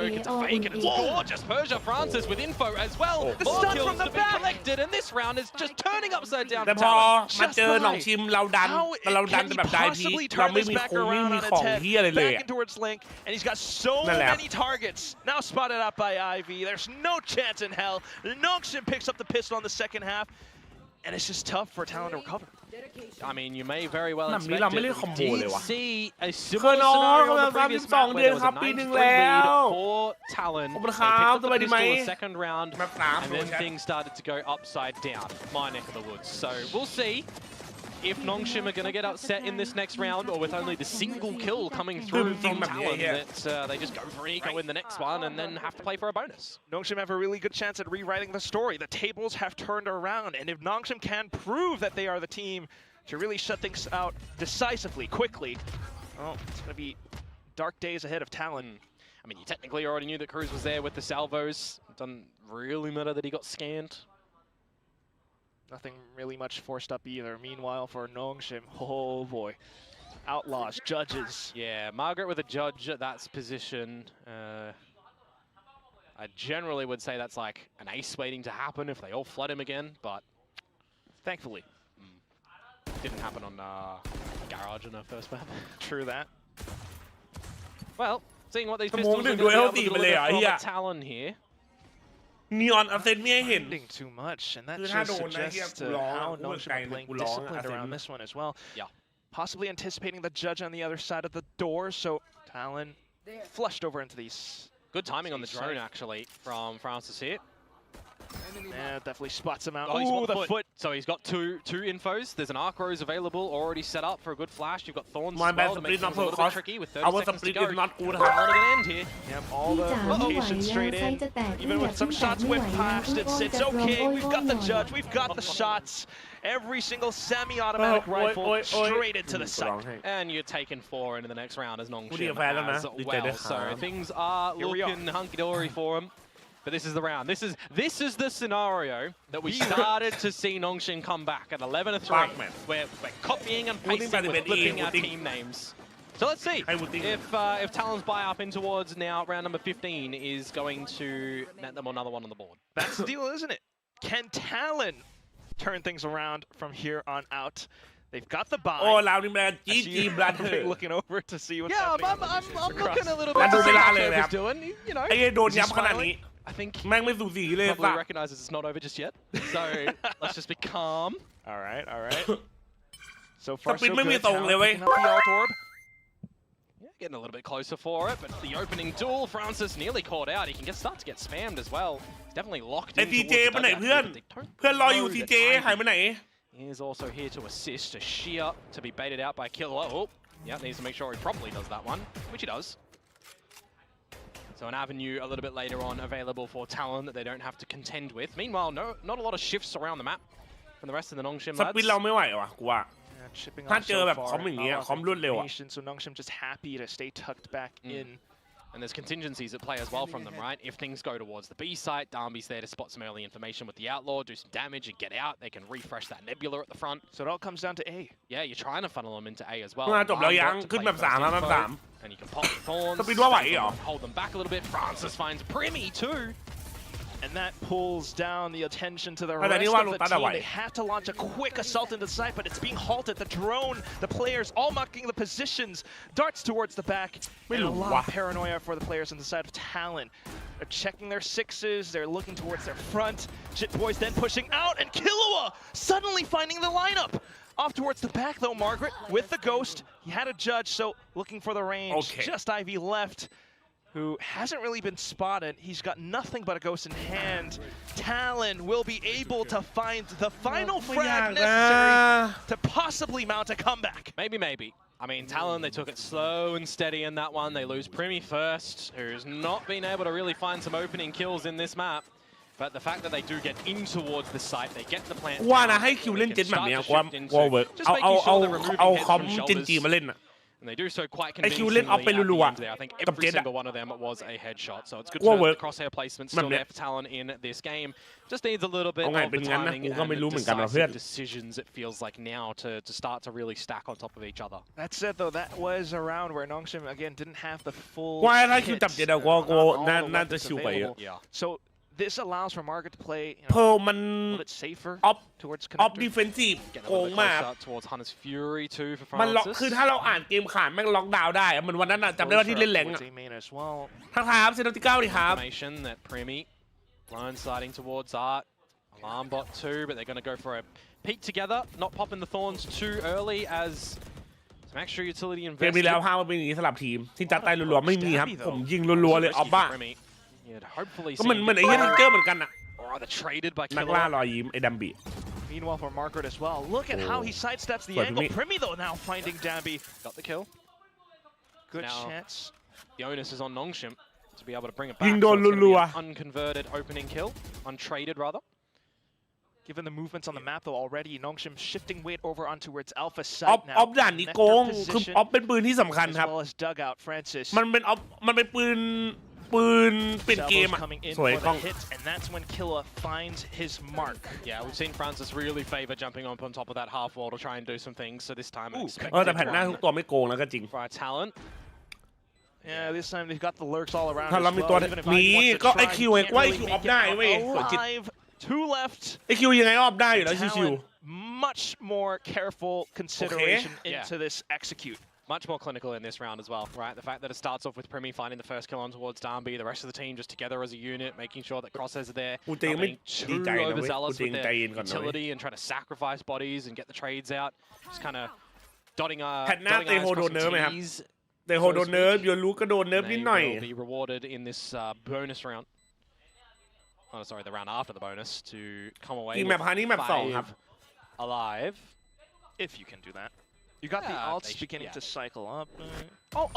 smoke. It's a fake and it's gorgeous. Persia Francis with info as well. More kills to be collected, and this round is just turning upside down. แต่พอมาเจอหนองชิมเราดันแบบได้พีเราไม่มีคงไม่มีของที่อะไรเลย Back towards Link, and he's got so many targets. Now spotted up by Ivy. There's no chance in hell. Nongshim picks up the pistol on the second half, and it's just tough for Talon to recover. I mean, you may very well expect it. We did see a similar scenario in the previous map where there was a 9-3 lead for Talon. They picked up the pistol in the second round, and then things started to go upside down. My neck of the woods. So we'll see if Nongshim are going to get upset in this next round, or with only the single kill coming through from Talon, that they just go for an eco in the next one and then have to play for a bonus. Nongshim have a really good chance at rewriting the story. The tables have turned around, and if Nongshim can prove that they are the team to really shut things out decisively, quickly, oh, it's going to be dark days ahead of Talon. I mean, you technically already knew that Cruz was there with the salvos. It doesn't really matter that he got scanned. Nothing really much forced up either. Meanwhile, for Nongshim, oh boy. Outlaws, judges. Yeah, Margaret with a judge at that position. I generally would say that's like an ace waiting to happen if they all flood him again, but thankfully. Didn't happen on Garage in our first map. True that. Well, seeing what these pistols are going to be able to deliver from Talon here. Neon upset me again. Too much, and that just suggests how Nongshim are playing disciplined around this one as well. Yeah. Possibly anticipating the judge on the other side of the door, so Talon flushed over into these. Good timing on the drone, actually, from Francis here. Yeah, definitely spots him out. Oh, he's got the foot. So he's got two infos. There's an Arc Rose available, already set up for a good flash. You've got Thorns as well to make things a little bit tricky with 30 seconds to go. Not good. End here. Yep, all the rotation straight in. Even with some shots whipped past, it's okay. We've got the judge. We've got the shots. Every single semi-automatic rifle straight into the sight. And you're taking 4 into the next round as Nongshim as well. So things are looking hunky-dory for him. But this is the round. This is the scenario that we started to see Nongshim come back at 11-3. We're copying and pasting, we're flipping our team names. So let's see if Talon's buy up in towards now round number 15 is going to net them another one on the board. That's the deal, isn't it? Can Talon turn things around from here on out? They've got the buy. Oh, loud man, GG, blood. Looking over to see what's happening. I'm looking a little bit to see what Trevor's doing. You know, I think he probably recognizes it's not over just yet. So let's just be calm. All right. So far, so good. Picking up the alt orb. Yeah, getting a little bit closer for it, but the opening duel, Francis nearly caught out. He can start to get spammed as well. He's definitely locked in. He is also here to assist, a sheer to be baited out by Killer. Oh, yeah, needs to make sure he properly does that one, which he does. So an avenue a little bit later on available for Talon that they don't have to contend with. Meanwhile, not a lot of shifts around the map from the rest of the Nongshim lads. เราไม่ไหวว่ะกูว่า ถ้าเจอแบบคอมอย่างเงี้ยคอมรวดเร็วอ่ะ So Nongshim just happy to stay tucked back in. And there's contingencies at play as well from them, right? If things go towards the B site, Darby's there to spot some early information with the Outlaw, do some damage and get out. They can refresh that Nebula at the front. So it all comes down to A. Yeah, you're trying to funnel them into A as well. จบแล้วยังขึ้นแบบ3แล้วแบบ3 And you can pop the thorns, hold them back a little bit. Francis finds Primmy too. And that pulls down the attention to the rest of the team. They had to launch a quick assault into the site, but it's being halted. The drone, the players all marking the positions. Darts towards the back. And a lot of paranoia for the players on the side of Talon. They're checking their sixes. They're looking towards their front. Jit Boys then pushing out, and Killua suddenly finding the lineup. Off towards the back though, Margaret with the ghost. He had a judge, so looking for the range. Okay. Just Ivy left, who hasn't really been spotted. He's got nothing but a ghost in hand. Talon will be able to find the final frag necessary to possibly mount a comeback. Maybe. I mean, Talon, they took it slow and steady in that one. They lose Primi first, who's not been able to really find some opening kills in this map. But the fact that they do get in towards the site, they get the plant. ว่านะให้คิวเล่นเจ็ตแบบนี้ว่าเวิร์กเอาคอมเจนจีมาเล่นอะ And they do so quite ไอคิวเล่นออฟไปรัว I think ๆกับ every เจ็ตอะ single one of them was a headshot. So it's good ว่า to เวิ know ร์ the ก crosshair placement แบบ still เนี้ย there for Talon in this game. Just needs a little bit เอาไง of เป็น the งั้นนะ timing กูก็ไม่รู้เหมือนกันว่ะเพื่อน and decisive decisions it feels like now to start to really stack on top of each other. That said though, that was a round where Nongshim again didn't have the full ว่าถ้าคิว hits จับเจ็ตอะกู on all the น่าจะ weapons ชิวไปเยอะ available. Yeah. So this allows for Margaret to play เพร์ลมัน a little bit safer ออฟ towards ออฟ connector. ดิเฟนซีฟ Getting โก a ง little bit มาก closer towards Hunter's Fury too for มันล็อก Francis. คือถ้าเราอ่านเกมขาดแม่งล็อกดาวน์ได้อะเหมือนวันนั้นอะจำได้ว่าที่เล่นแหลงอะ Towards A main as well. ทักทายครับเซนติเก้าดิครับ Information that Primi blindsiding towards Art. Alarm bot too, but they're going to go for a peek together, not popping the thorns too early as some extra utility เกม invested. ที่แล้วห้ามมันเป็นอย่างนี้สลับทีมที่จัดใต้รัวๆไม่มีครับผมยิงรัวๆเลยออฟบ้า Yeah, hopefully ก็เหมือนไอ้เฮียนิงเกอร์เหมือนกันอะ or either traded by นักล่า Killer. รอยยิ้มไอ้ดัมบี้ Meanwhile for Margaret as well. Look at how he sidesteps the But angle. Primi- Primi though now finding Dambi. Got the kill. Good Now- chance. The onus is on Nongshim to be able to bring it ยิ back. งโด So น it's gonna be รัว an unconverted opening kill, untraded rather. Given the movements on the map though already, Nongshim shifting weight over onto its alpha ๆออฟ site now. ออฟด่านนี้โกง Connector คือ position ออฟเป็นปืนที่สำคัญ as ครับ well as dugout. Francis. มันเป็นออฟมันเป็นปืนเป็นเกม Salvo's อะ coming in สวย for กล้อง the hit, and that's when Killa finds his mark. Yeah, we've seen Francis really favor jumping up on top of that half wall to try and do some things. So this time, Ooh, expect แต่แผ่นหน้าทุกตัวไม่โกงแล้วก็จริง for our talent. Yeah, this time they've got the lurks all around ถ้า as เรามีตัว well. Even if นี้ Ivy wants to ก็ try, ไอคิว he ไอ้ can't ว่าไอ really คิวออ make ฟ it ได้ out เว้ยสวยจิต alive. Two left. ไอคิวยังไงออฟได้อยู่แล้วชิว Talon, much more careful consideration Okay. into this execute. Much more clinical in this round as well, right? The fact that it starts off with Primi finding the first kill on towards Darby, the rest of the team just together as a unit, making sure that crosshairs are there, กูจะยัง not ไม่ being ดี too ใจนะเว้ยกู overzealous จะยั with งใจ their เย็นก่อนนะเว้ย utility and trying to sacrifice bodies and get the trades out. Just kind of dottingแผ่นหน้า dotting เต I's โฮโด across นเนิร์ฟไหมครับ some T's. เตโฮโดนเนิร์ฟโยนรู้ก็โดนเนิร์ฟ And นิด they หน่อย will be rewarded in this bonus round. Oh, sorry, the round after the bonus to come away อีกแมป with ฮานี่แมป 2 ครับ 5 alive. If you can do that. You got the Yeah, alts they should- beginning yeah. to cycle up.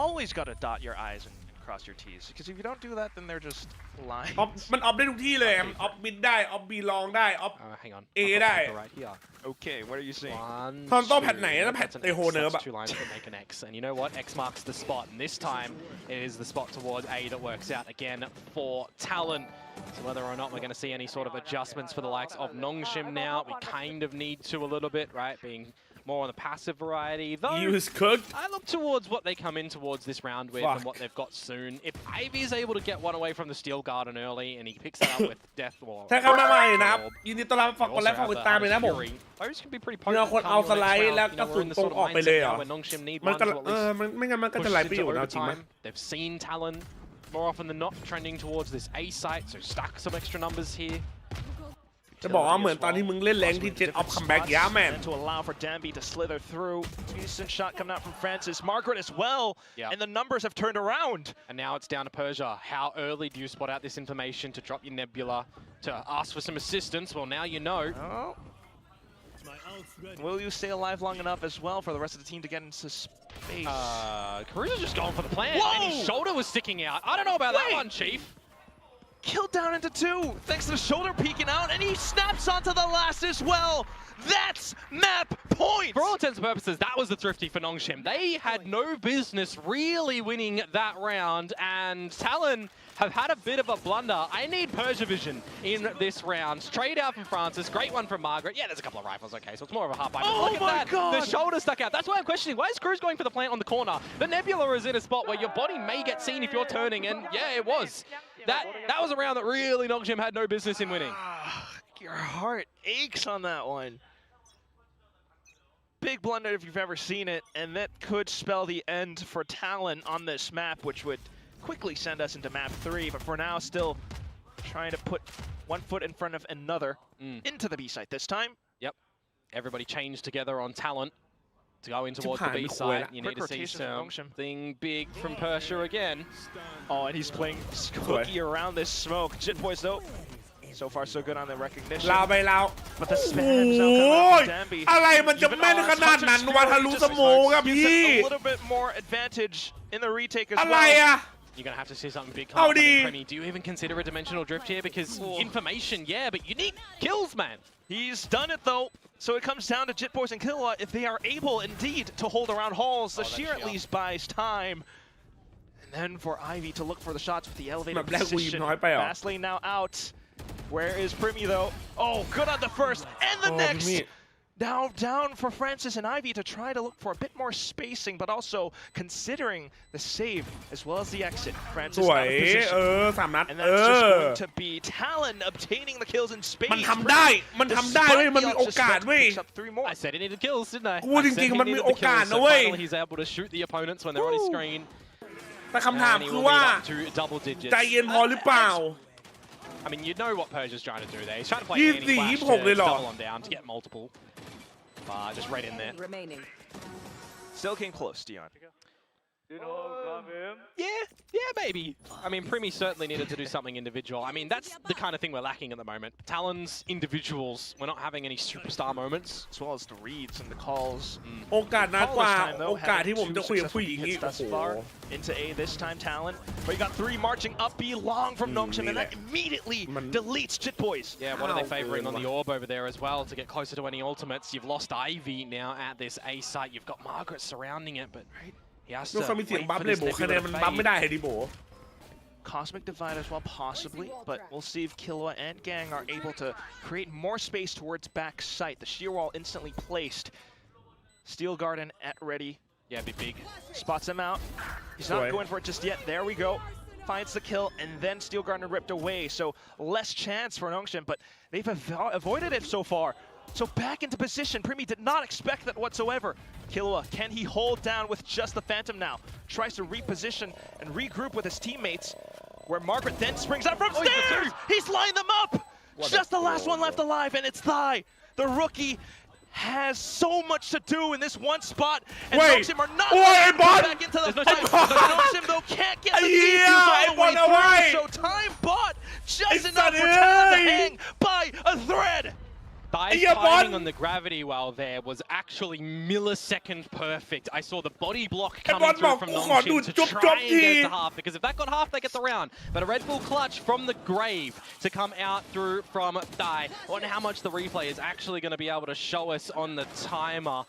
Always got to dot your I's and cross your T's. Because if you don't do that, then they're just lying. ออฟมันออฟได้ทุกที่เลยออฟมิดได้ออฟบีลองได้ออฟHang on. A I've got ได้ paper right here. Okay, what are you saying? 1, ตอนโต้แพท 2, ไหนแล้วแพท that's an เตโฮ X, เนิร์ฟ that's อะ 2 lines that make an X. And you know what? X marks the spot. And this time, it is the spot towards A that works out again for Talon. So whether or not we're going to see any sort of adjustments for the likes of Nongshim now, we kind of need to a little bit, right? Being more on the passive variety. Though, he was cooked. I look towards what they come in towards this round with and what they've got soon. If Ivy is able to get one away from the Steel Garden early and he picks that up with Death Wall. ถ้าเข้ามาใหม่นะครับยินดีต้อนรับฝากกดไลค์ฝากกดติดตามเลยนะผม Those can be pretty มีคนเอาสไลด์แล้วกระสุนตรงออกไปเลยเหรอ Nongshim need มัน one ก็ to at least มันไม่งั้นมันก็จะไหลไปอยู่นะจริงไหม They've seen Talon more often than not trending towards this A site, so stack some extra numbers here. จะบอกว่าเหมือนตอนที่มึงเล่นแรงที่เจ็ดออฟคัมแบ็กยาแมน To allow for Dambi to slither through. Decent shot coming out from Francis. Margaret as well. Yeah. And the numbers have turned around. And now it's down to Persia. How early do you spot out this information to drop your Nebula to ask for some assistance? Well, now you know. Oh. Will you stay alive long enough as well for the rest of the team to get into space? Caruso's just going for the plant. Whoa! And his shoulder was sticking out. I don't know about that one, Chief. Killed down into two, thanks to the shoulder peeking out, and he snaps onto the last as well. That's map point! For all intents and purposes, that was the thrifty for Nongshim. They had no business really winning that round, and Talon have had a bit of a blunder. I need Persia vision in this round. Trade out from Francis, great one from Margaret. Yeah, there's a couple of rifles, okay, so it's more of a half-pipe. Oh Look my at that, God. the shoulder stuck out. That's why I'm questioning, why is Cruz going for the plant on the corner? The Nebula is in a spot where your body may get seen if you're turning, and yeah, it was. That was a round that really Nongshim had no business in winning. Your heart aches on that one. Big blunder if you've ever seen it, and that could spell the end for Talon on this map, which would quickly send us into map 3, but for now still trying to put one foot in front of another into the B site this time. Yep. everybody change together on Talon to go in towards the B side. You need to see something big from Persia again. Oh, and he's playing cookie around this smoke. Jit Boys though, so far so good on the recognition. ลาวไปลาว But the spams now coming out from Danby. อะไรมันจะแม่นขนาดนั้นวะทะลุสโมกอะพี่ A little bit more advantage in the retake as อะไร well. อะ You're going to have to see something big come up. Do you even consider a dimensional drift here? Because information, yeah, but you need kills, man. He's done it though. So it comes down to Jit Boys and Killua if they are able indeed to hold around halls. The sheer at least buys time. And then for Ivy to look for the shots with the elevated position. Fast lane now out. Where is Primi though? Oh, good on the first and the next. Now down for Francis and Ivy to try to look for a bit more spacing, but also considering the save as well as the exit. Francis out of position. And that's just going to be Talon obtaining the kills in space. มันทำได้มันมีโอกาสเว้ย I said he needed kills, didn't I? พูดจริงๆมันมีโอกาสนะเว้ย Finally he's able to shoot the opponents when they're on his screen. แต่คำถามคือว่าใจเย็นพอหรือเปล่า I mean, you know what Persia's trying to do there. He's trying to play anti-flash to double on down to get multiple. Just right in there. Still came close, Dion. Yeah, maybe. I mean, Primi certainly needed to do something individual. I mean, that's the kind of thing we're lacking at the moment. Talon's individuals, we're not having any superstar moments. As well as the reads and the calls. โอกาสน้อยกว่าโอกาสที่ผมจะคุยกับผู้หญิงนี่ thus far into A this time, Talon. But you got 3 marching up B long from Nongshim, and that immediately deletes Jit Boys. Yeah, what are they favoring on the orb over there as well to get closer to any ultimates? You've lost Ivy now at this A site. You've got Margaret surrounding it, but he has to wait for this nebula to fade. Cosmic Divide as well, possibly, but we'll see if Killua and Gang are able to create more space towards back site. The shear wall instantly placed. Steel Garden at ready. Yeah, be big. Spots him out. He's not going for it just yet. There we go. Finds the kill, and then Steel Garden ripped away. So less chance for Nongshim, but they've avoided it so far. So back into position. Primi did not expect that whatsoever. Killua, can he hold down with just the Phantom now? Tries to reposition and regroup with his teammates, where Margaret then springs out from stairs! He's lined them up! Just the last one left alive, and it's Thai. The rookie has so much to do in this one spot, and Nongshim are not letting him back into the fight. Nongshim, though, can't get the defuse all the way through, so time bought just enough for Talon to hang by a thread. Thai's timing on the gravity well there was actually millisecond perfect. I saw the body block coming through from Nongshim to try and get the half, because if that got half, they get the round. But a Red Bull clutch from the grave to come out through from Thai. I wonder how much the replay is actually going to be able to show us on the timer.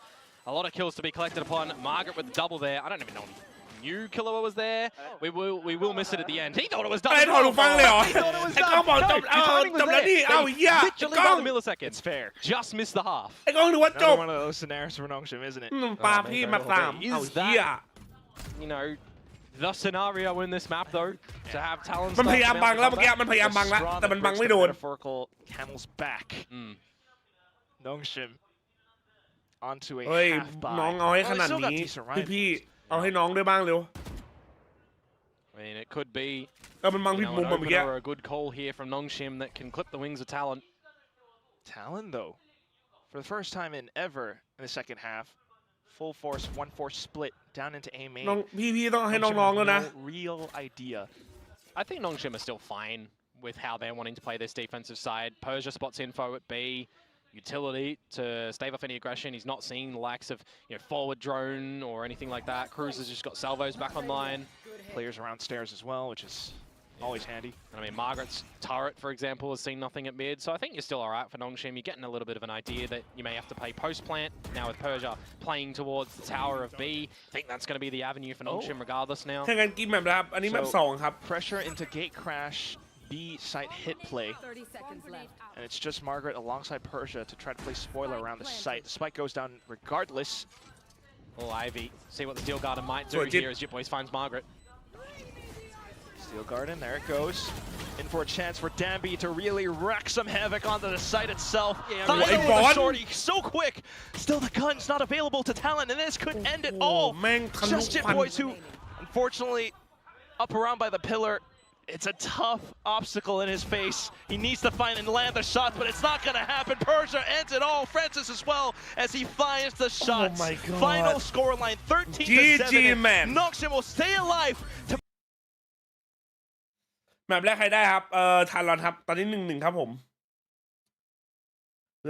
A lot of kills to be collected upon. Margaret with the double there. I don't even know knew Killua was there. We will miss it at the end. He thought it was done. He thought it was done. Literally by the millisecond. It's fair. Just missed the half. Another one of those scenarios for Nongshim, isn't it? Is that, you know, the scenario in this map though, to have Talon มันพยายามบังแล้วเมื่อกี้มันพยายามบังแล้วแต่มันบังไม่โดน Metaphorical camel's back. Nongshim onto a เฮ้ย half buy. น้องเอาให้ขนาดนี้พี่เอาให้น้องด้วยบ้างเร็ว I mean, it could be มันบังพี่มุมเมื่อกี้ a good call here from Nongshim that can clip the wings of Talon. Talon though, for the first time in ever in the second half, full force 1-4 split down into A main. พี่ต้องให้น้องๆแล้วนะ Real idea. I think Nongshim are still fine with how they're wanting to play this defensive side. Persia spots info at B. Utility to stave off any aggression. He's not seeing the likes of forward drone or anything like that. Cruz has just got salvos back online. Players around stairs as well, which is always handy. I mean, Margaret's turret, for example, has seen nothing at mid, so I think you're still all right for Nongshim. You're getting a little bit of an idea that you may have to play post-plant. Now with Persia playing towards the tower of B, I think that's going to be the avenue for Nongshim regardless now. ถ้างั้นกินแบบนะครับอันนี้แบบ2ครับ Pressure into gate crash. B site hit play, and it's just Margaret alongside Persia to try to play spoiler around the site. The spike goes down regardless. Oh, Ivy, see what the Steel Garden might do here as Jit Boys finds Margaret. Steel Garden, there it goes. In for a chance for Danby to really wreak some havoc onto the site itself. So quick. Still, the gun's not available to Talon, and this could end it all. Just Jit Boys who, unfortunately, up around by the pillar. It's a tough obstacle in his face. He needs to find and land the shots, but it's not going to happen. Persia ends it all. Francis as well as he finds the shots. Oh my God. Final scoreline 13-7. Nongshim will stay alive. แมปแรกใครได้ครับทารอนครับตอนนี้1-1ครับผม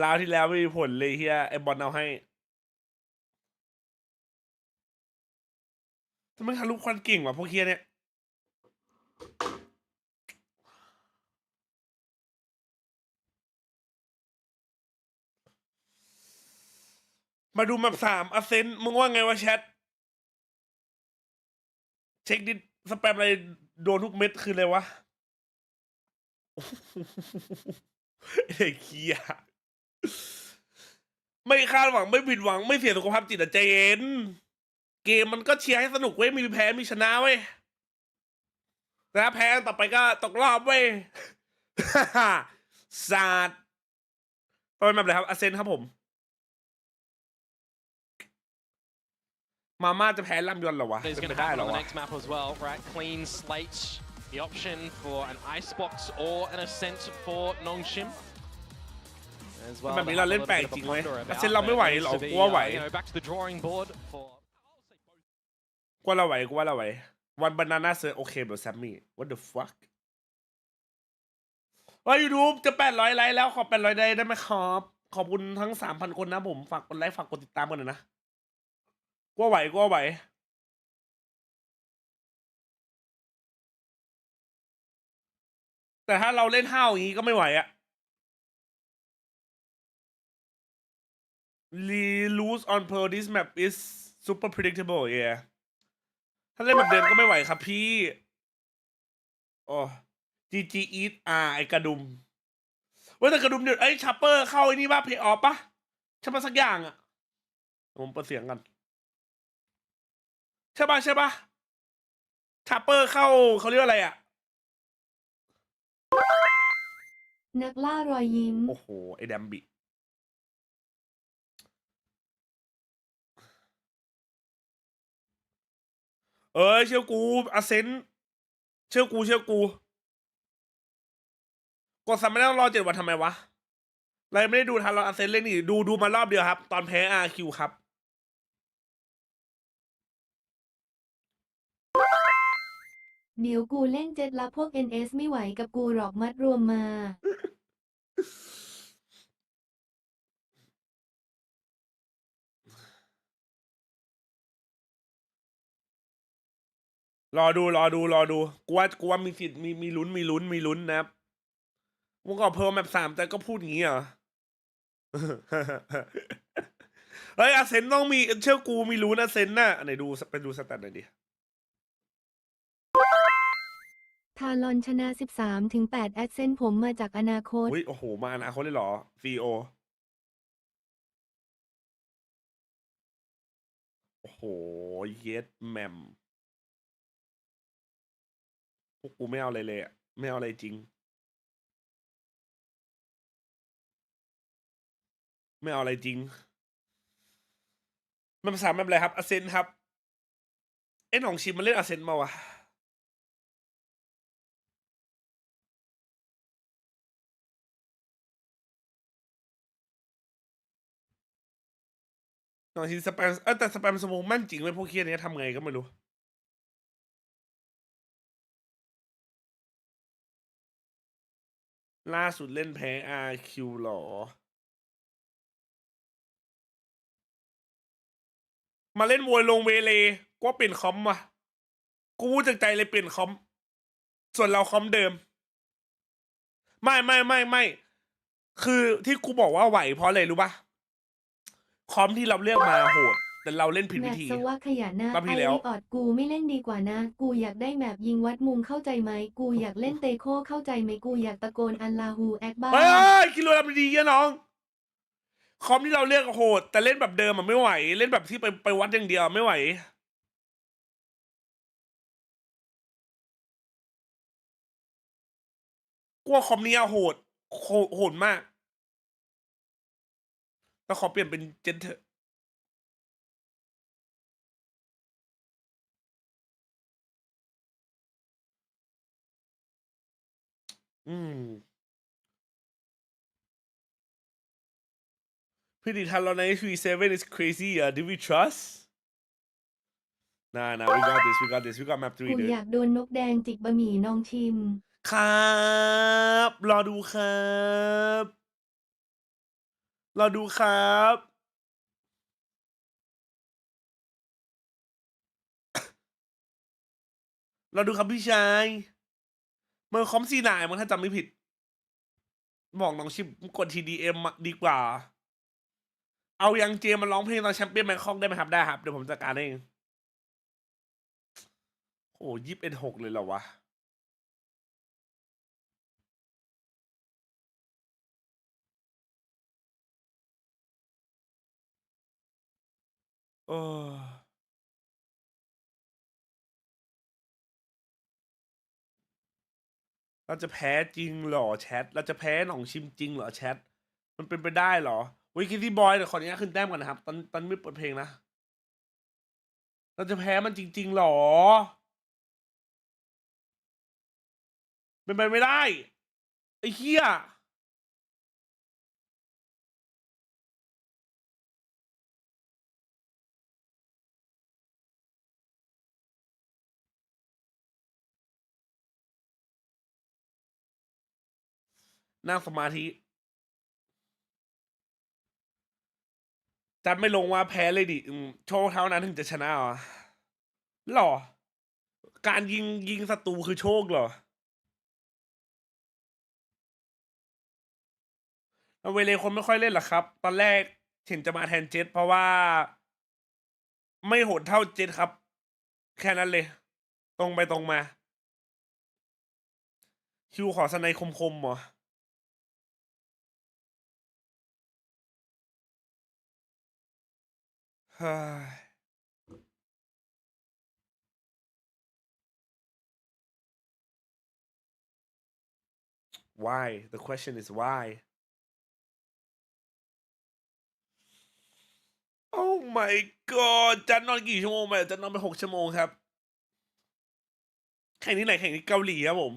ลาวที่แล้วไม่มีผลเลยเฮียไอบอลเอาให้ทำไมทะลุควันเก่งวะพวกเฮียเนี่ยมาดูแมป3อเซนมึงว่าไงวะแชทเช็คดิสแปมอะไรโดนทุกเม็ดคืออะไรวะเอ้เคียไม่คาดหวังไม่ผิดหวังไม่เสียสุขภาพจิตใจเย็นเกมมันก็เชียร์ให้สนุกเว้ยมีแพ้มีชนะเว้ยนะแพ้ต่อไปก็ตกรอบเว้ยศาสตร์ต่อไปแบบไหนครับอาเซนครับผมมาม่าจะแพ้ล่ำยนต์เหรอวะเป็นไปได้เหรอวะ The option for an icebox or an ascent for Nongshim. แบบนี้เราเล่นแปลกจริงไหมอาเซนเราไม่ไหวหรอกกูว่าไหวกูว่าเราไหววันบานาน่าเซอร์โอเคแบบแซมมี่ what the fuck ว่า YouTube จะ800ไลค์แล้วขอ800ได้ไหมครับขอบคุณทั้ง 3,000 คนนะผมฝากกดไลค์ฝากกดติดตามกันหน่อยนะกูว่าไหวแต่ถ้าเราเล่นห้าวอย่างนี้ก็ไม่ไหวอะ lose on pearl this map is super predictable yeah ถ้าเล่นแบบเดิมก็ไม่ไหวครับพี่โอ้ GG eat ไอกระดุมว่าแต่กระดุมเดี๋ยวไอ้ชัปเปอร์เข้าไอ้นี่ว่าเพย์ออฟปะใช่ปะสักอย่างอะผมเปิดเสียงกันใช่ปะชัปเปอร์เข้าเขาเรียกอะไรอะนักล่ารอยยิ้มโอ้โหไอแดมบิเชื่อกูอาเซนเชื่อกูกดซัมไม่ต้องรอ7 วันทำไมวะเราไม่ได้ดูทันเราอาเซนเล่นนี่ดูมารอบเดียวครับตอนแพ้ RQ ครับเดี๋ยวกูเล่นเจ็ดละพวก NS ไม่ไหวกับกูหรอกมัดรวมมารอดูกูว่ามีสิทธิ์มีลุ้นนะครับมึงก็เพิ่มแมป3แต่ก็พูดอย่างนี้เหรอ เฮ้ยอาเซนต้องมีเชื่อกูมีลุ้นอาเซนน่ะไหนดูไปดูสแตทหน่อยดิทารอนชนะ13-8แอดเซนผมมาจากอนาคตโอ้โหมาอนาคตเลยเหรอ CEO โอ้โหเย็ดแมมพวกกูไม่เอาอะไรเลยอ่ะไม่เอาอะไรจริงไม่เอาอะไรจริงมันภาษาแบบอะไรครับอาเซนครับหนองชิมมันเล่นอาเซนมาวะหนองชิมสแปมแต่สแปมสมองมั่นจริงเลยพวกเคียนี้ทำไงก็ไม่รู้ล่าสุดเล่นแพ้ RQ หรอมาเล่นมวยลงเวเลก็เปลี่ยนคอมว่ะกูพูดจากใจเลยเปลี่ยนคอมส่วนเราคอมเดิมไม่คือที่กูบอกว่าไหวเพราะอะไรรู้ป่ะคอมที่เราเลือกมาโหดแต่เราเล่นผิดวิธีแมปสวะขยะนะไอรีออดกูไม่เล่นดีกว่านะกูอยากได้แมปยิงวัดมุมเข้าใจไหมกูอยากเล่นเตโคเข้าใจไหมกูอยากตะโกนอัลลาฮูแอกบ้ากิโลทำดีอะน้องคอมที่เราเลือกโหดแต่เล่นแบบเดิมมันไม่ไหวเล่นแบบที่ไปวัดอย่างเดียวไม่ไหวกลัวคอมนี้โหดมากแล้วขอเปลี่ยนเป็นเจนเถอะ พี่ดิทันเราใน HV7 is crazy did we trust nah we got this we got map 3 กูอยากโดนนกแดงจิกบะหมี่นองชิมครับรอดูครับรอดูครับรอดูครับพี่ชายเมื่อคอมซีนายมันถ้าจำไม่ผิดบอกน้องชิมกด TDM ดีกว่าเอายังเจมาร้องเพลงตอนแชมเปี้ยนแบงคอกได้ไหมครับได้ครับเดี๋ยวผมจัดการเองโอ้21-6เลยเหรอวะเราจะแพ้จริงเหรอแชทเราจะแพ้หนองชิมจริงเหรอแชทมันเป็นไปได้เหรอวิคิซี่บอยเดี๋ยวขออนุญาตขึ้นแต้มก่อนนะครับตอนไม่เปิดเพลงนะเราจะแพ้มันจริงๆเหรอเป็นไปไม่ได้ไอ้เหี้ยนั่งสมาธิจัดไม่ลงว่าแพ้เลยดิโชว์เท่านั้นถึงจะชนะหรอการยิงศัตรูคือโชคเหรอเวเลคนไม่ค่อยเล่นหรอครับตอนแรกเห็นจะมาแทนเจ็ตเพราะว่าไม่โหดเท่าเจ็ตครับแค่นั้นเลยตรงไปตรงมาคิวขอสไนคมๆเหรอWhy the question is why Oh my god จัดนอนกี่ชั่วโมงไปจัดนอนไป6 ชั่วโมงครับแข่งที่ไหนแข่งที่เกาหลีครับผม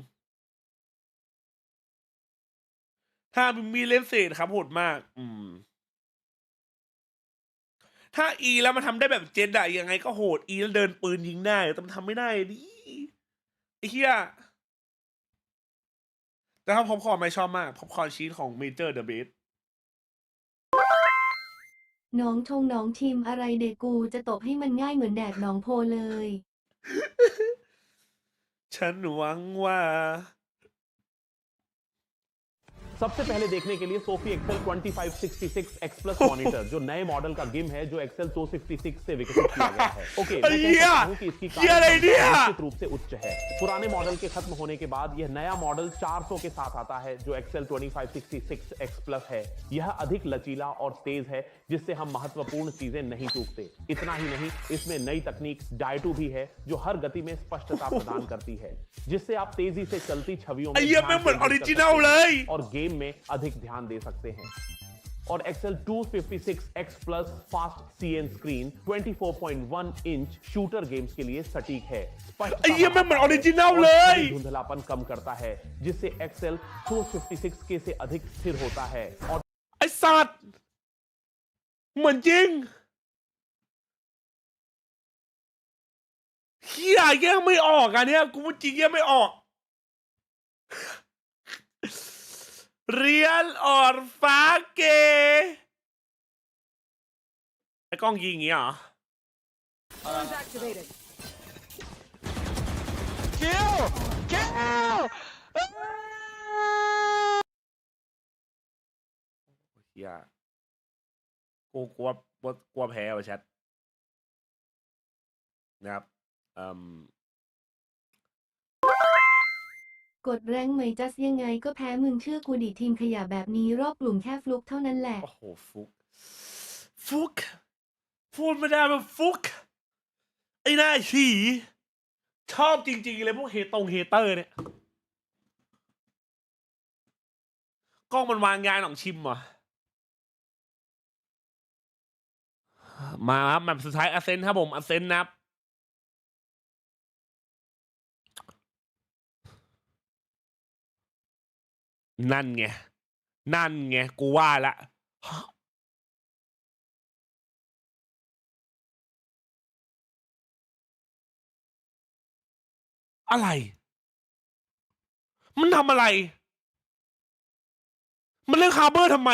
ถ้ามีเล่นเศษครับโหดมากถ้าอีแล้วมันทำได้แบบเจ็ดอะยังไงก็โหดอีแล้วเดินปืนยิงได้แต่มันทำไม่ได้ดิไอ้เหี้ยแต่ถ้าพ็อปคอร์นไม่ชอบมากพ็อปคอร์นชีสของเมเจอร์เดอะเบสน้องชงน้องชิมอะไรเด็กกูจะตบให้มันง่ายเหมือนแดกหนองโพเลย ฉันหวังว่า सबसे पहले देखने के लिए सोफी XL 2566 X Plus monitor जो नए model का game है जो एक्सेल 266 से विकसित किया गया है ओके मैं कह सकता हूं कि इसकी निश्चित रूप से उच्च है पुराने मॉडल के खत्म होने के बाद यह नया मॉडल 400 के साथ आता है जो एक्सेल 2566 X Plus है यह अधिक लचीला और तेज है जिससे हम महत्वपूर्ण चीजें नहीं चूकते इतना ही नहीं इसमें नई तकनीक डायटू भी है जो हर गति में स्पष्टता प्रदान करती है जिससे आप तेजी से चलती छवियों में और गेम में अधिक ध्यान दे सकते हैं और XL 256 X Plus fast CN screen 24.1 inch shooter games के लिए सटीक है धुंधलापन कम करता है जिससे एक्सेल 256 के से अधिक स्थिर होता है और ไอ้สัตว์เหมือนจริงเฮียแยกไม่ออกอ่ะเนี่ยกูจริงแยกไม่ออกเรียลออร์ฟ้าเกไอ้กล้องยิงอย่างงี้เหรอเฮียกูกลัวแพ้ว่ะแชทนะครับกดแรงไหมจัสยังไงก็แพ้มึงเชื่อกูดิทีมขยะแบบนี้รอบกลุ่มแค่ฟลุกเท่านั้นแหละโอ้โหฟุกพูดไม่ได้แบบฟุกไอ้หน้าฉี่ชอบจริงๆเลยพวกเฮเตอร์เนี่ยกล้องมันวางยาหนองชิมเหรอมาครับแมปสุดท้ายอเซนครับผมอเซนนะครับ นั่นไงนั่นไงกูว่าละอะไรมันทำอะไรมันเลือกฮาร์เบอร์ทำไม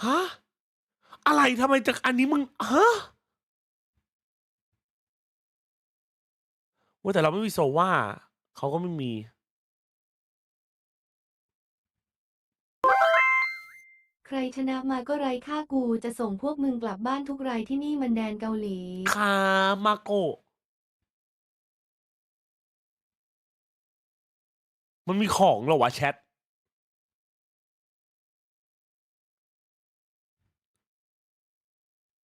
ฮะอะไรทำไมจากอันนี้มึงฮะว่าแต่เราไม่มีโซว่าเขาก็ไม่มีใครชนะมาก็ไร้ค่ากูจะส่งพวกมึงกลับบ้านทุกรายที่นี่มันแดนเกาหลีคามาโกะมันมีของเหรอวะแชท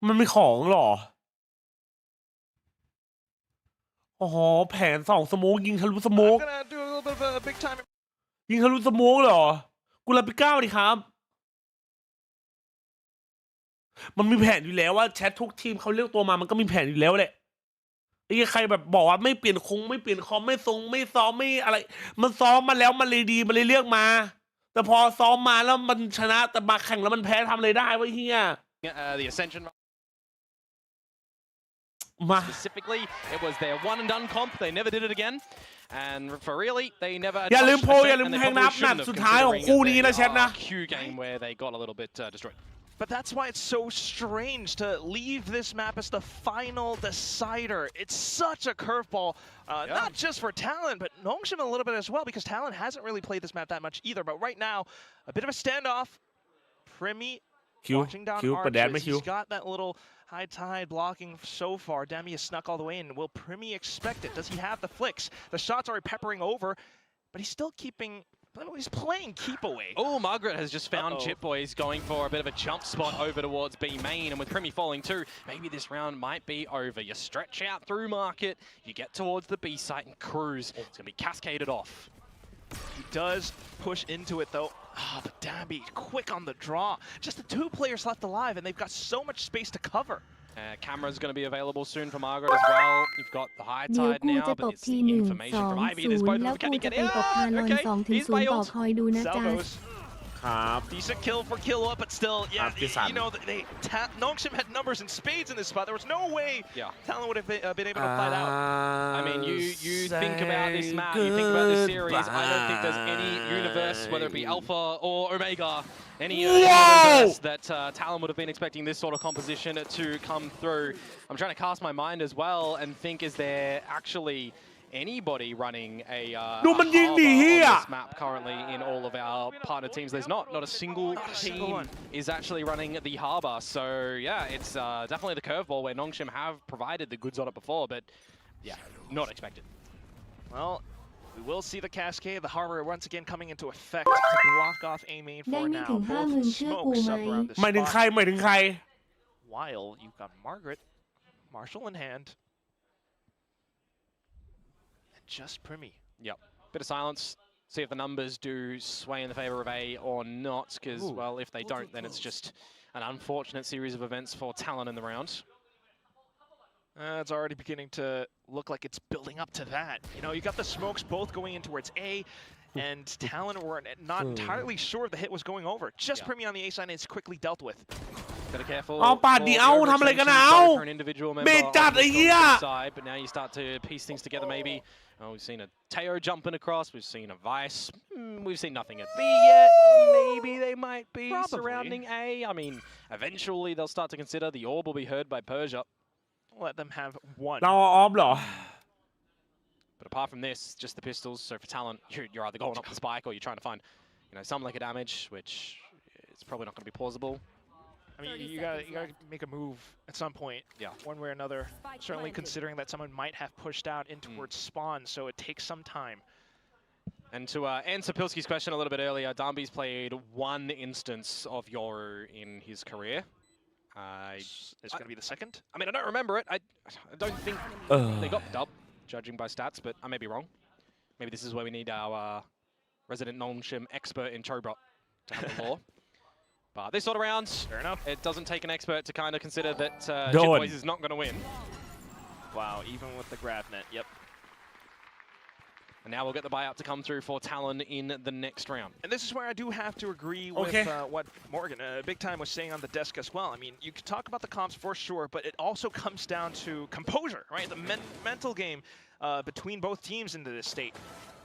มันมีของเหรออ๋อแผน2 สโมกยิงทะลุสโมกยิงทะลุสโมกเหรอกูรับไป9ดิครับมันมีแผนอยู่แล้วว่าแชททุกทีมเขาเลือกตัวมามันก็มีแผนอยู่แล้วแหละไอ้ใครแบบบอกว่าไม่เปลี่ยนไม่เปลี่ยนคอมไม่ทรงไม่ซ้อมไม่อะไรมันซ้อมมาแล้วมันเลยดีมันเลยเลือกมาแต่พอซ้อมมาแล้วมันชนะแต่มาแข่งแล้วมันแพ้ทำอะไรได้วะเฮียSpecifically, it was their one and done comp. They never did it again. And for really, they never. อย่าลืมโพอย่าลืมแทงนับนัดสุดท้ายของคู่นี้นะแชทนะ Q game where they got a little bit destroyed. But that's why it's so strange to leave this map as the final decider. It's such a curveball, not just for Talon, but Nongshim a little bit as well, because Talon hasn't really played this map that much either. But right now, a bit of a standoff. Primi watching down Arches. He's got that little high tide blocking so far. Dami has snuck all the way in. Will Primi expect it? Does he have the flicks? The shots are peppering over, but he's still keeping... He's playing keep away. Oh, Margaret has just found Chip Boys going for a bit of a jump spot over towards B main, and with Primi falling too, maybe this round might be over. You stretch out through market, you get towards the B site and cruise. It's going to be cascaded off. He does push into it though. Oh, but Dambi quick on the draw. Just the 2 players left alive, and they've got so much space to cover. Camera's going to be available soon for Margaret as well. You've got the high tide now, but it's the information from Ivy. There's both of them. Can he get it? Okay, he's bailed. Decent kill for Killua, but still, yeah, you know, Nongshim had numbers in spades in this spot. There was no way Talon would have been able to fight out. I mean, you think about this map, you think about this series, I don't think there's any universe, whether it be Alpha or Omega, any universe that Talon would have been expecting this sort of composition to come through. I'm trying to cast my mind as well and think, is there actually anybody running a harbor on this map currently in all of our partner teams? There's not a single team is actually running the harbor. So yeah, it's definitely the curveball where Nongshim have provided the goods on it before, but yeah, not expected. Well, we will see the cascade, the harbor once again coming into effect to block off A main for now. Both smokes up around the spot. While you've got Margaret, Marshall in hand. Just Primi. Yep. Bit of silence. See if the numbers do sway in the favor of A or not, because, well, if they don't, then it's just an unfortunate series of events for Talon in the round. It's already beginning to look like it's building up to that. You know, you got the smokes both going in towards A, and Talon were not entirely sure the hit was going over. Just Primi on the A side, and it's quickly dealt with. Better careful. เอาปาดดิเอาทำอะไรกันเอาเบจัดไอ้เหี้ย But now you start to piece things together maybe. Oh, we've seen a Teo jumping across, we've seen a Vice, we've seen nothing at B yet. Maybe they might be surrounding A. I mean, eventually they'll start to consider the orb will be heard by Persia. Let them have one. เราออฟเหรอ But apart from this, just the pistols. So for Talon, you're either going up the spike or you're trying to find, you know, some liquor damage, which is probably not going to be plausible. I mean, you gotta make a move at some point, one way or another. Certainly considering that someone might have pushed out in towards spawn, so it takes some time. And to answer Pilski's question a little bit earlier, Darby's played one instance of Yoru in his career. It's going to be the second? I mean, I don't remember it. I don't think they got the dub, judging by stats, but I may be wrong. Maybe this is where we need our resident Nongshim expert in Chobot to have the law. But this sort of round, fair enough. It doesn't take an expert to kind of consider that JJaz is not going to win. Wow, even with the grab net, yep. And now we'll get the buyout to come through for Talon in the next round. And this is where I do have to agree with what Morgan, Big Time, was saying on the desk as well. I mean, you can talk about the comps for sure, but it also comes down to composure, right? The mental game between both teams into this state.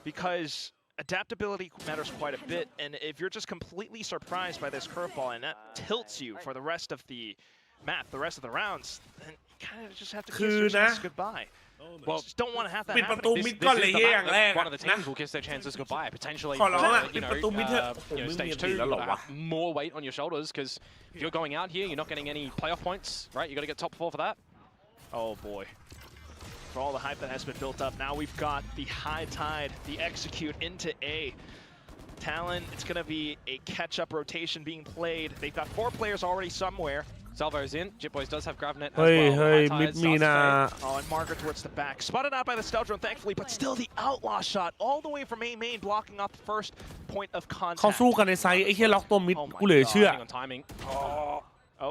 Because adaptability matters quite a bit, and if you're just completely surprised by this curveball and that tilts you for the rest of the map, the rest of the rounds, then you kind of just have to kiss your chance goodbye. Well, just don't want to have that happen. This is the map one of the teams will kiss their chances goodbye. Potentially, stage 2, more weight on your shoulders, because if you're going out here, you're not getting any playoff points, right? You got to get top 4 for that. Oh boy. For all the hype that has been built up, now we've got the high tide, the execute into A. Talon, it's going to be a catch-up rotation being played. They've got 4 players already somewhere. Salvo's in. JJaz does have Gravnet as well. Oh, and Margaret towards the back. Spotted out by the stealth drone, thankfully, but still the outlaw shot all the way from A main, blocking off the first point of contact. เขาสู้กันในไซส์ไอ้เหี้ยล็อกตัวมิดกูเหลือเชื่อ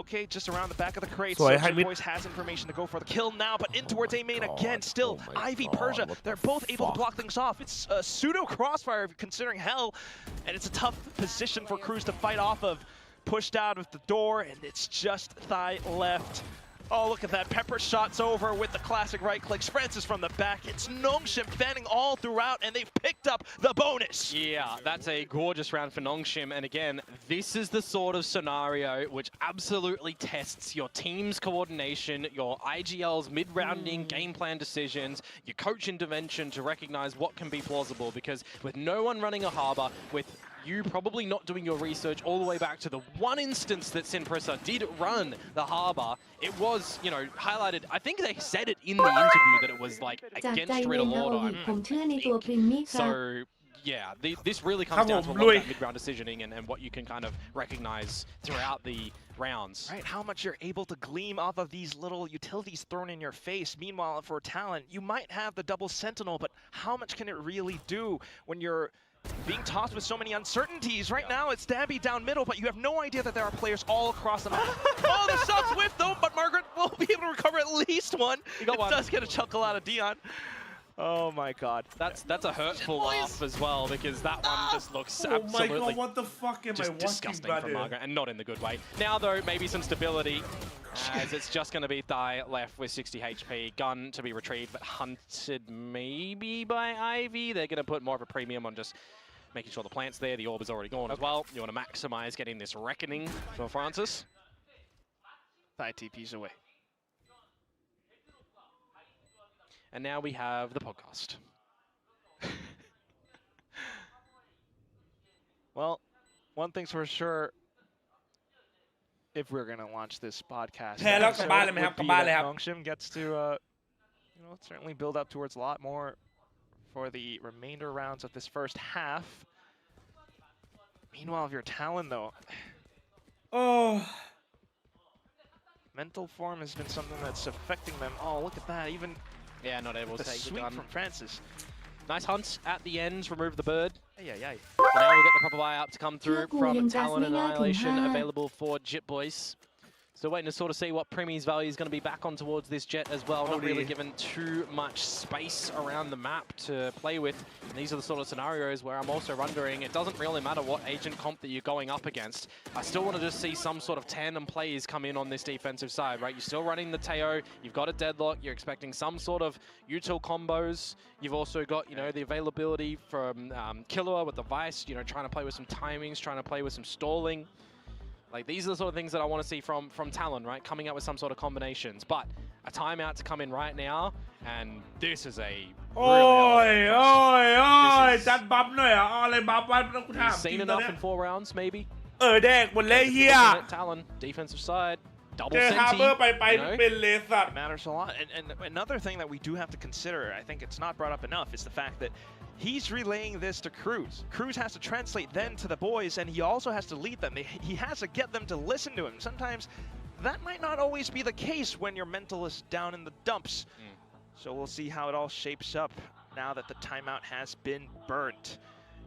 Okay, just around the back of the crate. So JJaz has information to go for the kill now, but in towards A main again. Still, Ivy, Persia, they're both able to block things off. It's a pseudo crossfire considering hell, and it's a tough position for Cruz to fight off of. Pushed out of the door, and it's just thigh left. Oh, look at that. Pepper shot's over with the classic right click. Francis from the back. It's Nongshim fanning all throughout, and they've picked up the bonus. Yeah, that's a gorgeous round for Nongshim. And again, this is the sort of scenario which absolutely tests your team's coordination, your IGL's mid-rounding game plan decisions, your coach intervention to recognize what can be plausible. Because with no one running a harbor, with you probably not doing your research all the way back to the one instance that Sinprissa did run the harbor. It was, you know, highlighted. I think they said it in the interview that it was like against Red Alert. So yeah, this really comes down to a lot of that mid-round decisioning and what you can kind of recognize throughout the rounds. Right, how much you're able to gleam off of these little utilities thrown in your face. Meanwhile, for Talon, you might have the double sentinel, but how much can it really do when you're being tossed with so many uncertainties? Right now, it's Stabby down middle, but you have no idea that there are players all across the map. Oh, the shot's whiffed though, but Margaret will be able to recover at least one. It does get a chuckle out of Dion. Oh my god. That's a hurtful laugh as well, because that one just looks absolutely my god, what the fuck am I watching, disgusting brother? from Margaret, and not in the good way. Now though, maybe some stability, as it's just going to be Thigh left with 60 HP. Gun to be retrieved, but hunted maybe by Ivy. They're going to put more of a premium on just making sure the plant's there. The orb is already gone as well. You want to maximize getting this reckoning for Francis. Thigh TP's away. And now we have the podcast. Well, one thing's for sure, if we're going to launch this podcast, Nongshim gets to, you know, certainly build up towards a lot more for the remainder rounds of this first half. Meanwhile, if you're Talon, though, mental form has been something that's affecting them. Oh, look at that. Even not able to take the gun from Francis. Nice hunt at the end, remove the bird. Yeah. So now we'll get the proper buyout to come through from Talon Annihilation, available for JJaz. Still waiting to sort of see what Premi's value is going to be back on towards this jet as well. Not really given too much space around the map to play with. And these are the sort of scenarios where I'm also wondering, it doesn't really matter what agent comp that you're going up against. I still want to just see some sort of tandem plays come in on this defensive side, right? You're still running the Teo, you've got a deadlock, you're expecting some sort of util combos. You've also got, you know, the availability from Killua with the Vice, you know, trying to play with some timings, trying to play with some stalling. Like, these are the sort of things that I want to see from Talon, right? Coming up with some sort of combinations. But a timeout to come in right now, and this is a You've seen enough in 4 rounds, maybe? Talon, defensive side. Double senti, It matters a lot. And another thing that we do have to consider, I think it's not brought up enough, is the fact that he's relaying this to Cruz. Cruz has to translate then to the boys, and he also has to lead them. He has to get them to listen to him. Sometimes that might not always be the case when your mental is down in the dumps. So we'll see how it all shapes up now that the timeout has been burnt.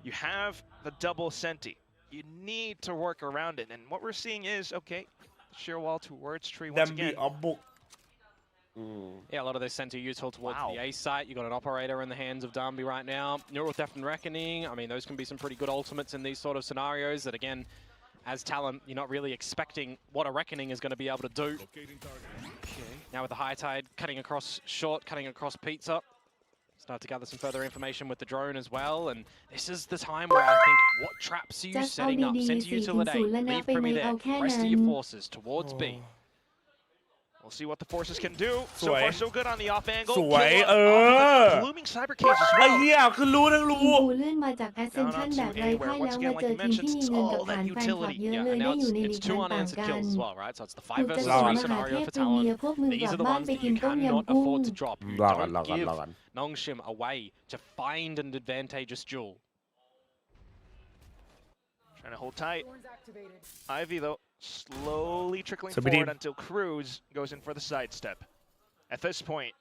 You have the double senti. you need to work around it. And what we're seeing is, okay, sheer wall towards tree once again. Yeah, a lot of this center util towards the A site. You got an operator in the hands of Dambi right now. Neural Theft and Reckoning. I mean, those can be some pretty good ultimates in these sort of scenarios that, again, as Talon, you're not really expecting what a Reckoning is going to be able to do. Now with the high tide, cutting across short, cutting across Pizza. Start to gather some further information with the drone as well. And this is the time where I think, what traps are you setting up? Center utility, leave Primi there. Rest of your forces towards B. We'll see what the forces can do. So far, so good on the off angle. สวยBlooming cyber cage as well. ไอ้เหี้ยคือรู้ทั้งรู้ กูเลื่อนมาจาก Ascension แบบไร้พ่ายแล้วมาเจอทีมที่มีเงินกับฐานแฟนคลับเยอะเลยได้อยู่ในลีกมันต่างกัน กูจะสอนมหาเทพพรีเมียร์พวกมึงกลับบ้านไปกินต้มยำกุ้ง รอกัน Nongshim away to find an advantageous duel. Trying to hold tight. Ivy though, slowly trickling forward until Cruz goes in for the sidestep. At this point,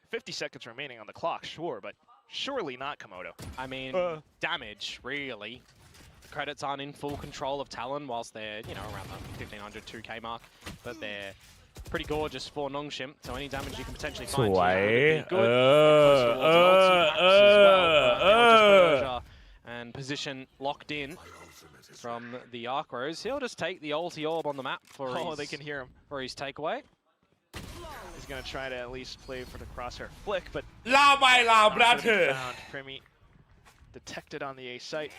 50 seconds remaining on the clock, sure, but surely not Komodo. I mean, damage, really. The credits aren't in full control of Talon whilst they're, you know, around the 1500, 2k mark, but they're pretty gorgeous for Nongshim, so any damage you can potentially find here good. And position locked in from the Archros. He'll just take the ulti orb on the map for they can hear him for his takeaway. He's gonna try to at least play for the crosshair flick, but Primi detected on the A site,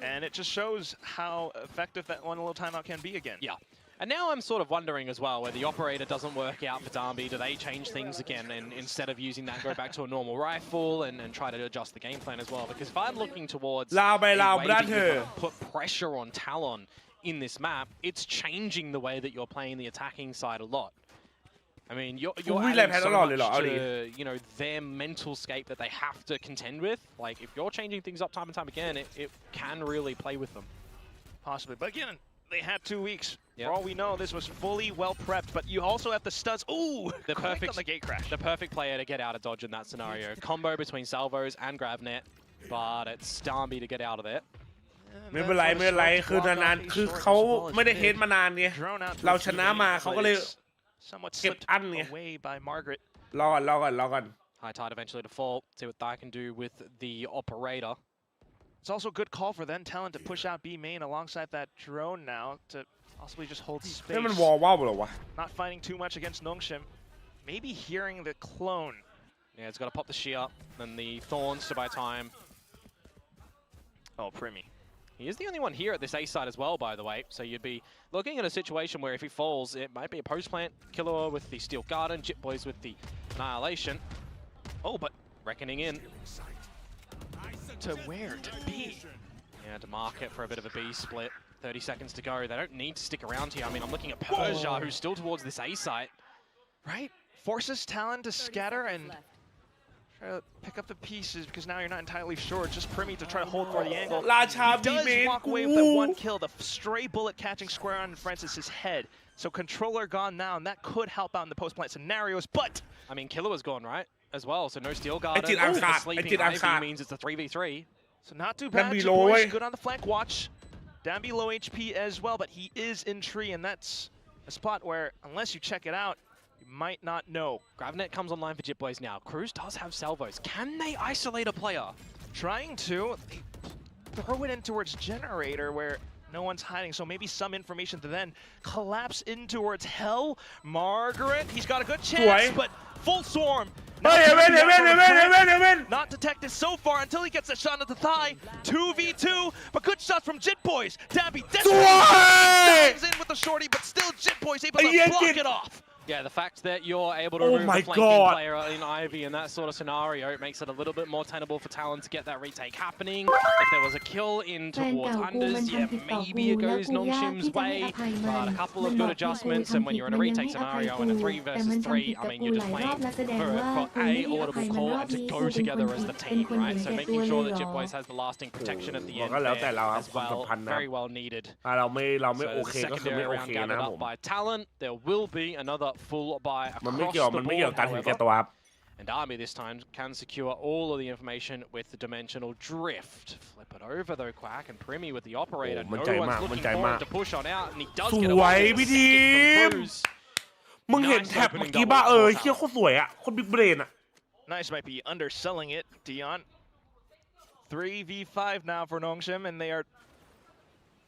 and it just shows how effective that one little timeout can be again. Yeah. And now I'm sort of wondering as well, where the operator doesn't work out for Dambi, do they change things again and instead of using that go back to a normal rifle and try to adjust the game plan as well? Because if I'm looking towards a way that you're gonna put pressure on Talon in this map, it's changing the way that you're playing the attacking side a lot. I mean, you're adding so much to, you know, their mental scape that they have to contend with. Like, if you're changing things up time and time again, it can really play with them. Possibly, but again, they had 2 weeks. Yep. For all we know, this was fully well prepped, but you also have the studs. Ooh, the perfect on the gate crash. The perfect player to get out of dodge in that scenario. Combo between Salvos and Gravnet, but it's Dambi to get out of there. ไม่เป็นไรคือนานๆคือเขาไม่ได้เฮดมานานไงเราชนะมาเขาก็เลยเก็บอันไงรอก่อน High tide eventually to fall. See what Thai can do with the operator. It's also a good call for then Talon to push out B main alongside that drone now to possibly just hold space. Not fighting too much against Nongshim. Maybe hearing the clone. Yeah, it's got to pop the shear and the thorns to buy time. Oh, Primi. He is the only one here at this A side as well, by the way. So you'd be looking at a situation where if he falls, it might be a post-plant killer with the Steel Garden, Jit Boys with the Annihilation. Oh, but Reckoning in. To where? To B? Yeah, to market for a bit of a B split. 30 seconds to go. They don't need to stick around here. I mean, I'm looking at Persia, who's still towards this A site. Right? Forces Talon to scatter and try to pick up the pieces because now you're not entirely sure. Just Primi to try to hold for the angle. He does walk away with that one kill. The stray bullet catching square on Francis's head. So controller gone now, and that could help out in the post-plant scenarios, but... I mean, Killer was gone, right? As well, so no Steel Guard. The sleeping Ivy means it's a 3v3. So not too bad. Boys good on the flank watch. Dambi low HP as well, but he is in tree, and that's a spot where, unless you check it out, you might not know. Gravnet comes online for Jit Boys now. Cruz does have salvos. Can they isolate a player? Trying to. They throw it in towards Generator, where no one's hiding, so maybe some information to then collapse in towards Hell. Margaret, he's got a good chance, but full swarm. Not detected so far until he gets a shot at the thigh. 2v2, but good shots from Jit Boys. Dambi dives in with the shorty, but still Jit Boys able to block it off. Yeah, the fact that you're able to remove the flanking player in Ivy in that sort of scenario, it makes it a little bit more tenable for Talon to get that retake happening. If there was a kill in towards unders, yeah, maybe it goes Nongshim's way, but a couple of good adjustments, and when you're in a retake scenario in a 3 versus 3, I mean, you're just playing for A, audible call, and to go together as the team, right? So making sure that Jit Boys has the lasting protection at the end there as well, very well needed. So the secondary round gathered up by Talon. There will be another full buy across the board, however. And Army this time can secure all of the information with the dimensional drift. Flip it over though, Quack and Primi with the operator. No one's looking forward to push on out, and he does get away with a second from Cruz. มึงเห็นแท็บเมื่อกี้ป่ะเฮียโคตรสวยอ่ะโคตรบิ๊กเบรนอ่ะ Nice might be underselling it, Dion. 3v5 now for Nongshim, and they are,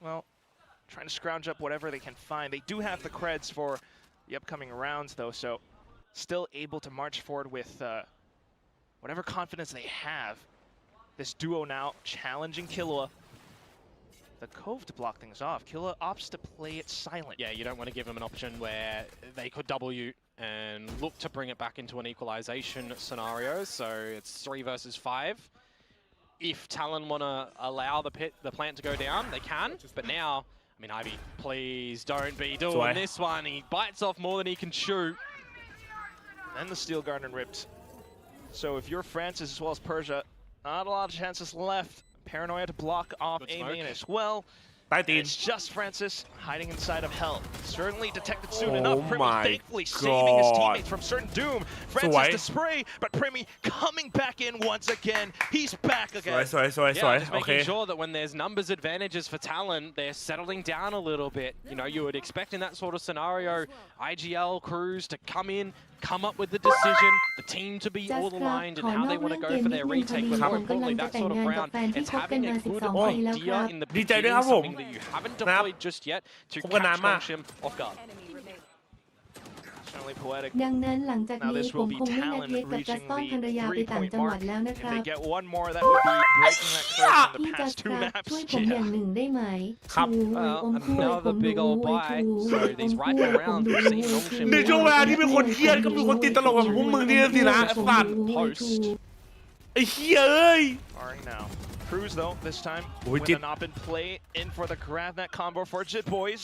well, trying to scrounge up whatever they can find. They do have the creds for the upcoming rounds, though, so still able to march forward with whatever confidence they have. This duo now challenging Killua. The Cove to block things off. Killua opts to play it silent. Yeah, you don't want to give him an option where they could W and look to bring it back into an equalization scenario. So it's 3 versus 5. If Talon want to allow the plant to go down, they can. But now, I mean, Ivy, please don't be doing this one. He bites off more than he can chew. And the Steel Garden ripped. So if you're Francis as well as Persia, not a lot of chances left. Paranoia to block off A main as well. It's just Francis hiding inside of Hell. Certainly detected soon enough. Primi thankfully saving his teammates from certain doom. Francis to spray, but Primi coming back in once again. He's back again. Yeah, just making sure that when there's numbers advantages for Talon, they're settling down a little bit. You know, you would expect in that sort of scenario, IGL crews to come in, come up with the decision, the team to be all aligned and how they want to go for their retake. But more importantly, that sort of round, it's having a good idea in the beginning, something that you haven't deployed just yet to catch Nongshim off guard. ดังนั้นหลังจากนี้ผมคงไม่นัดเล็กกับจัสตันภรรยาไปต่างจังหวัดแล้วนะครับพี่จัสครับช่วยผมอย่างหนึ่งได้ไหมครับanother big old buy so these right rounds we've seen Nongshim ในช่วงเวลาที่มีคนเครียดก็มีคนติดตลกแบบพวกมึงนี่สินะไอ้สัตว์ไอ้เหี้ยเอ้ย Cruz though this time with an op in play in for the grab that combo for Jit Boys.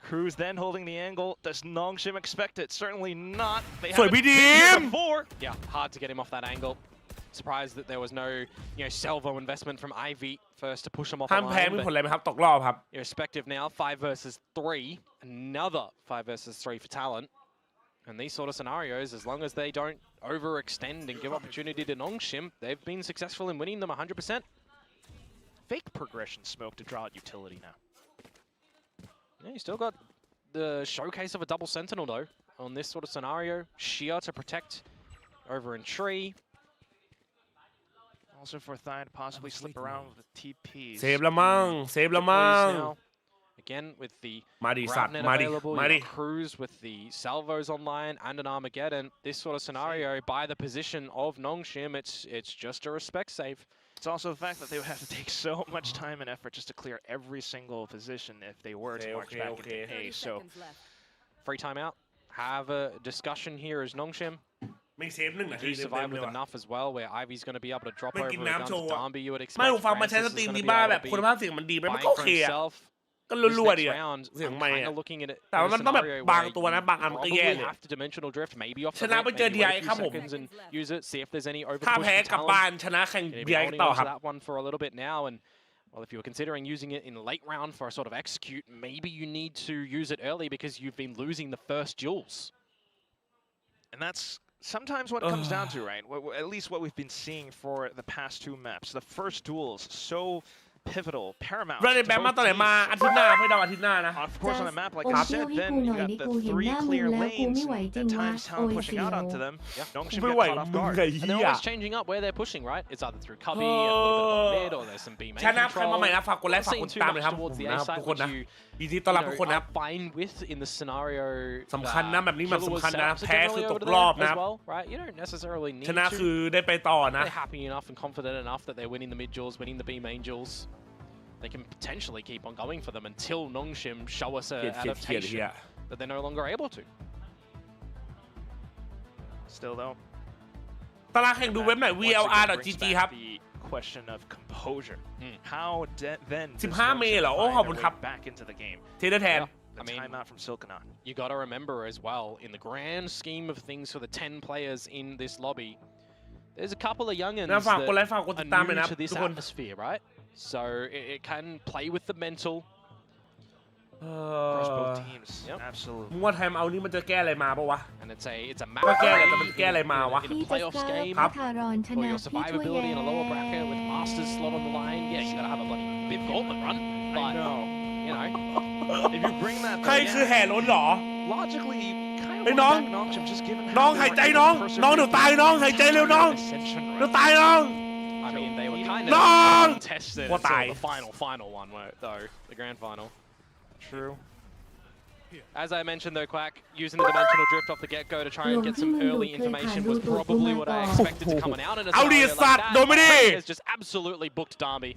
Cruz then holding the angle. Does Nongshim expect it? Certainly not. They haven't been here before. Yeah, hard to get him off that angle. Surprised that there was no, salvo investment from Ivy first to push him off the line. Irrespective now, 5 versus 3. Another 5 versus 3 for Talon. And these sort of scenarios, as long as they don't overextend and give opportunity to Nongshim, they've been successful in winning them 100%. Fake progression smoke to draw out utility now. Yeah, you still got the showcase of a double sentinel though on this sort of scenario. Sheer to protect over in tree. Also for Thine to possibly slip around with the TPs. Save la mang, save la mang. Again with the available, Cruz with the salvos online and an Armageddon. This sort of scenario by the position of Nongshim, it's just a respect save. It's also the fact that they would have to take so much time and effort just to clear every single position if they were to march back into A. So, free timeout. Have a discussion here as Nongshim. Do survive with enough as well, where Ivy's going to be able to drop over against Darby. You would expect Francis is going to be able to for himself. ก็รัวๆดิเสียงไม่แต่ว่ามันต้องแบบบางตัวนะบางอันมันก็แย่เลยชนะไปเจอ DI ครับผมถ้าแพ้กลับบ้านชนะแข่ง DI ต่อครับ Well, if you were considering using it in late round for a sort of execute, maybe you need to use it early because you've been losing the first duels. And that's sometimes what it comes down to, right? At least what we've been seeing for the past 2 maps. The first duels, so pivotal, paramount. Of course, on a map like I said, then you got the 3 clear lanes. At times, Talon pushing out onto them. Nongshim get caught off guard. And they're always changing up where they're pushing, right? It's either through cubby and a little bit of mid, or there's some B main control. Seeing too much towards the A side, which you are fine with in the scenario. สำคัญนะแบบนี้แบบสำคัญนะแพ้คือตกรอบนะ right? You don't necessarily need ชนะคือได้ไปต่อนะ They're happy enough and confident enough that they're winning the mid duels, winning the B main duels. They can potentially keep on going for them until Nongshim show us an adaptation that they're no longer able to. Still though, ตารางแข่งดูเว็บไหน VLR.gg ครับ question of composure. How then 15 เมษายนเหรอโอ้ขอบคุณครับ back into the game. เทเดอร์แทน The timeout from Silkanon. You got to remember as well, in the grand scheme of things for the 10 players in this lobby, there's a couple of youngins that are new to this atmosphere, right? So it can play with the mental. Cross both teams. seems. Absolutely. มึงว่าไทม์เอานี่มันจะแก้อะไรมาปะวะ And it's a ก็ map แก้อะไรแต่มันแก้อะไรมาวะ in a playoffs game ทารอนช for นะ your พี่ช่วย survivability in a lower bracket with Masters slot on the line. Yeah, you gotta have a bloody big gauntlet run. But you know, if you bring that, ใครคือแห่ล้นหรอ logically, kind of ไอ้น้อง Nongshim just given น้องหายใจน้องเดี๋ยวตายน้องหายใจเร็วน้องเดี๋ยวตายน้อง I mean, they were kind Long! of tested What until die? the final one, though, the grand final. True. As I mentioned though, Quack, using the dimensional drift off the get-go to try and get some early information was probably what I expected to come out in a scenario like that. Has just absolutely booked Darby.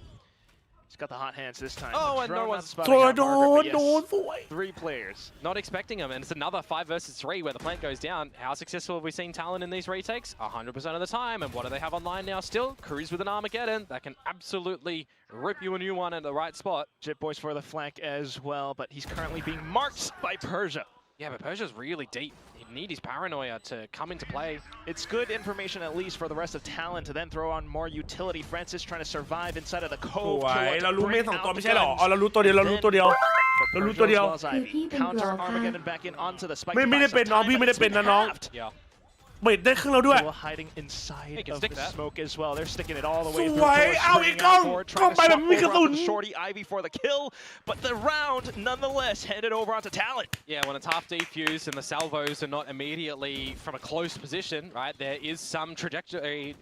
He's got the hot hands this time. Oh, and no one's spotting out Margaret, but yes, 3 players. Not expecting him, and it's another 5 versus 3 where the plant goes down. How successful have we seen Talon in these retakes? 100% of the time. And what do they have online now still? Cruise with an Armageddon that can absolutely rip you a new one at the right spot. Jit Boys for the flank as well, but he's currently being marked by Persia. Yeah, but Persia's really deep. He'd need his paranoia to come into play. It's good information at least for the rest of Talon to then throw on more utility. Francis trying to survive inside of the cove. เรารู้เมฆ2ตัวไม่ใช่หรอเรารู้ตัวเดียวเรารู้ตัวเดียว Counter Armageddon back in onto the spike. ไม่ได้เป็นน้องพี่ไม่ได้เป็นนะน้อง Yeah. เบ็ดได้ครึ่งแล้วด้วย hiding inside of the smoke as well. They're sticking it all the way ส through. วยเอาอีกกล้องกล้องไปแบบไม่มีกระสุน Shorty Ivy for the kill, but the round nonetheless handed over onto Talon. Yeah, when it's half defused and the salvos are not immediately from a close position, right? There is some trajectory,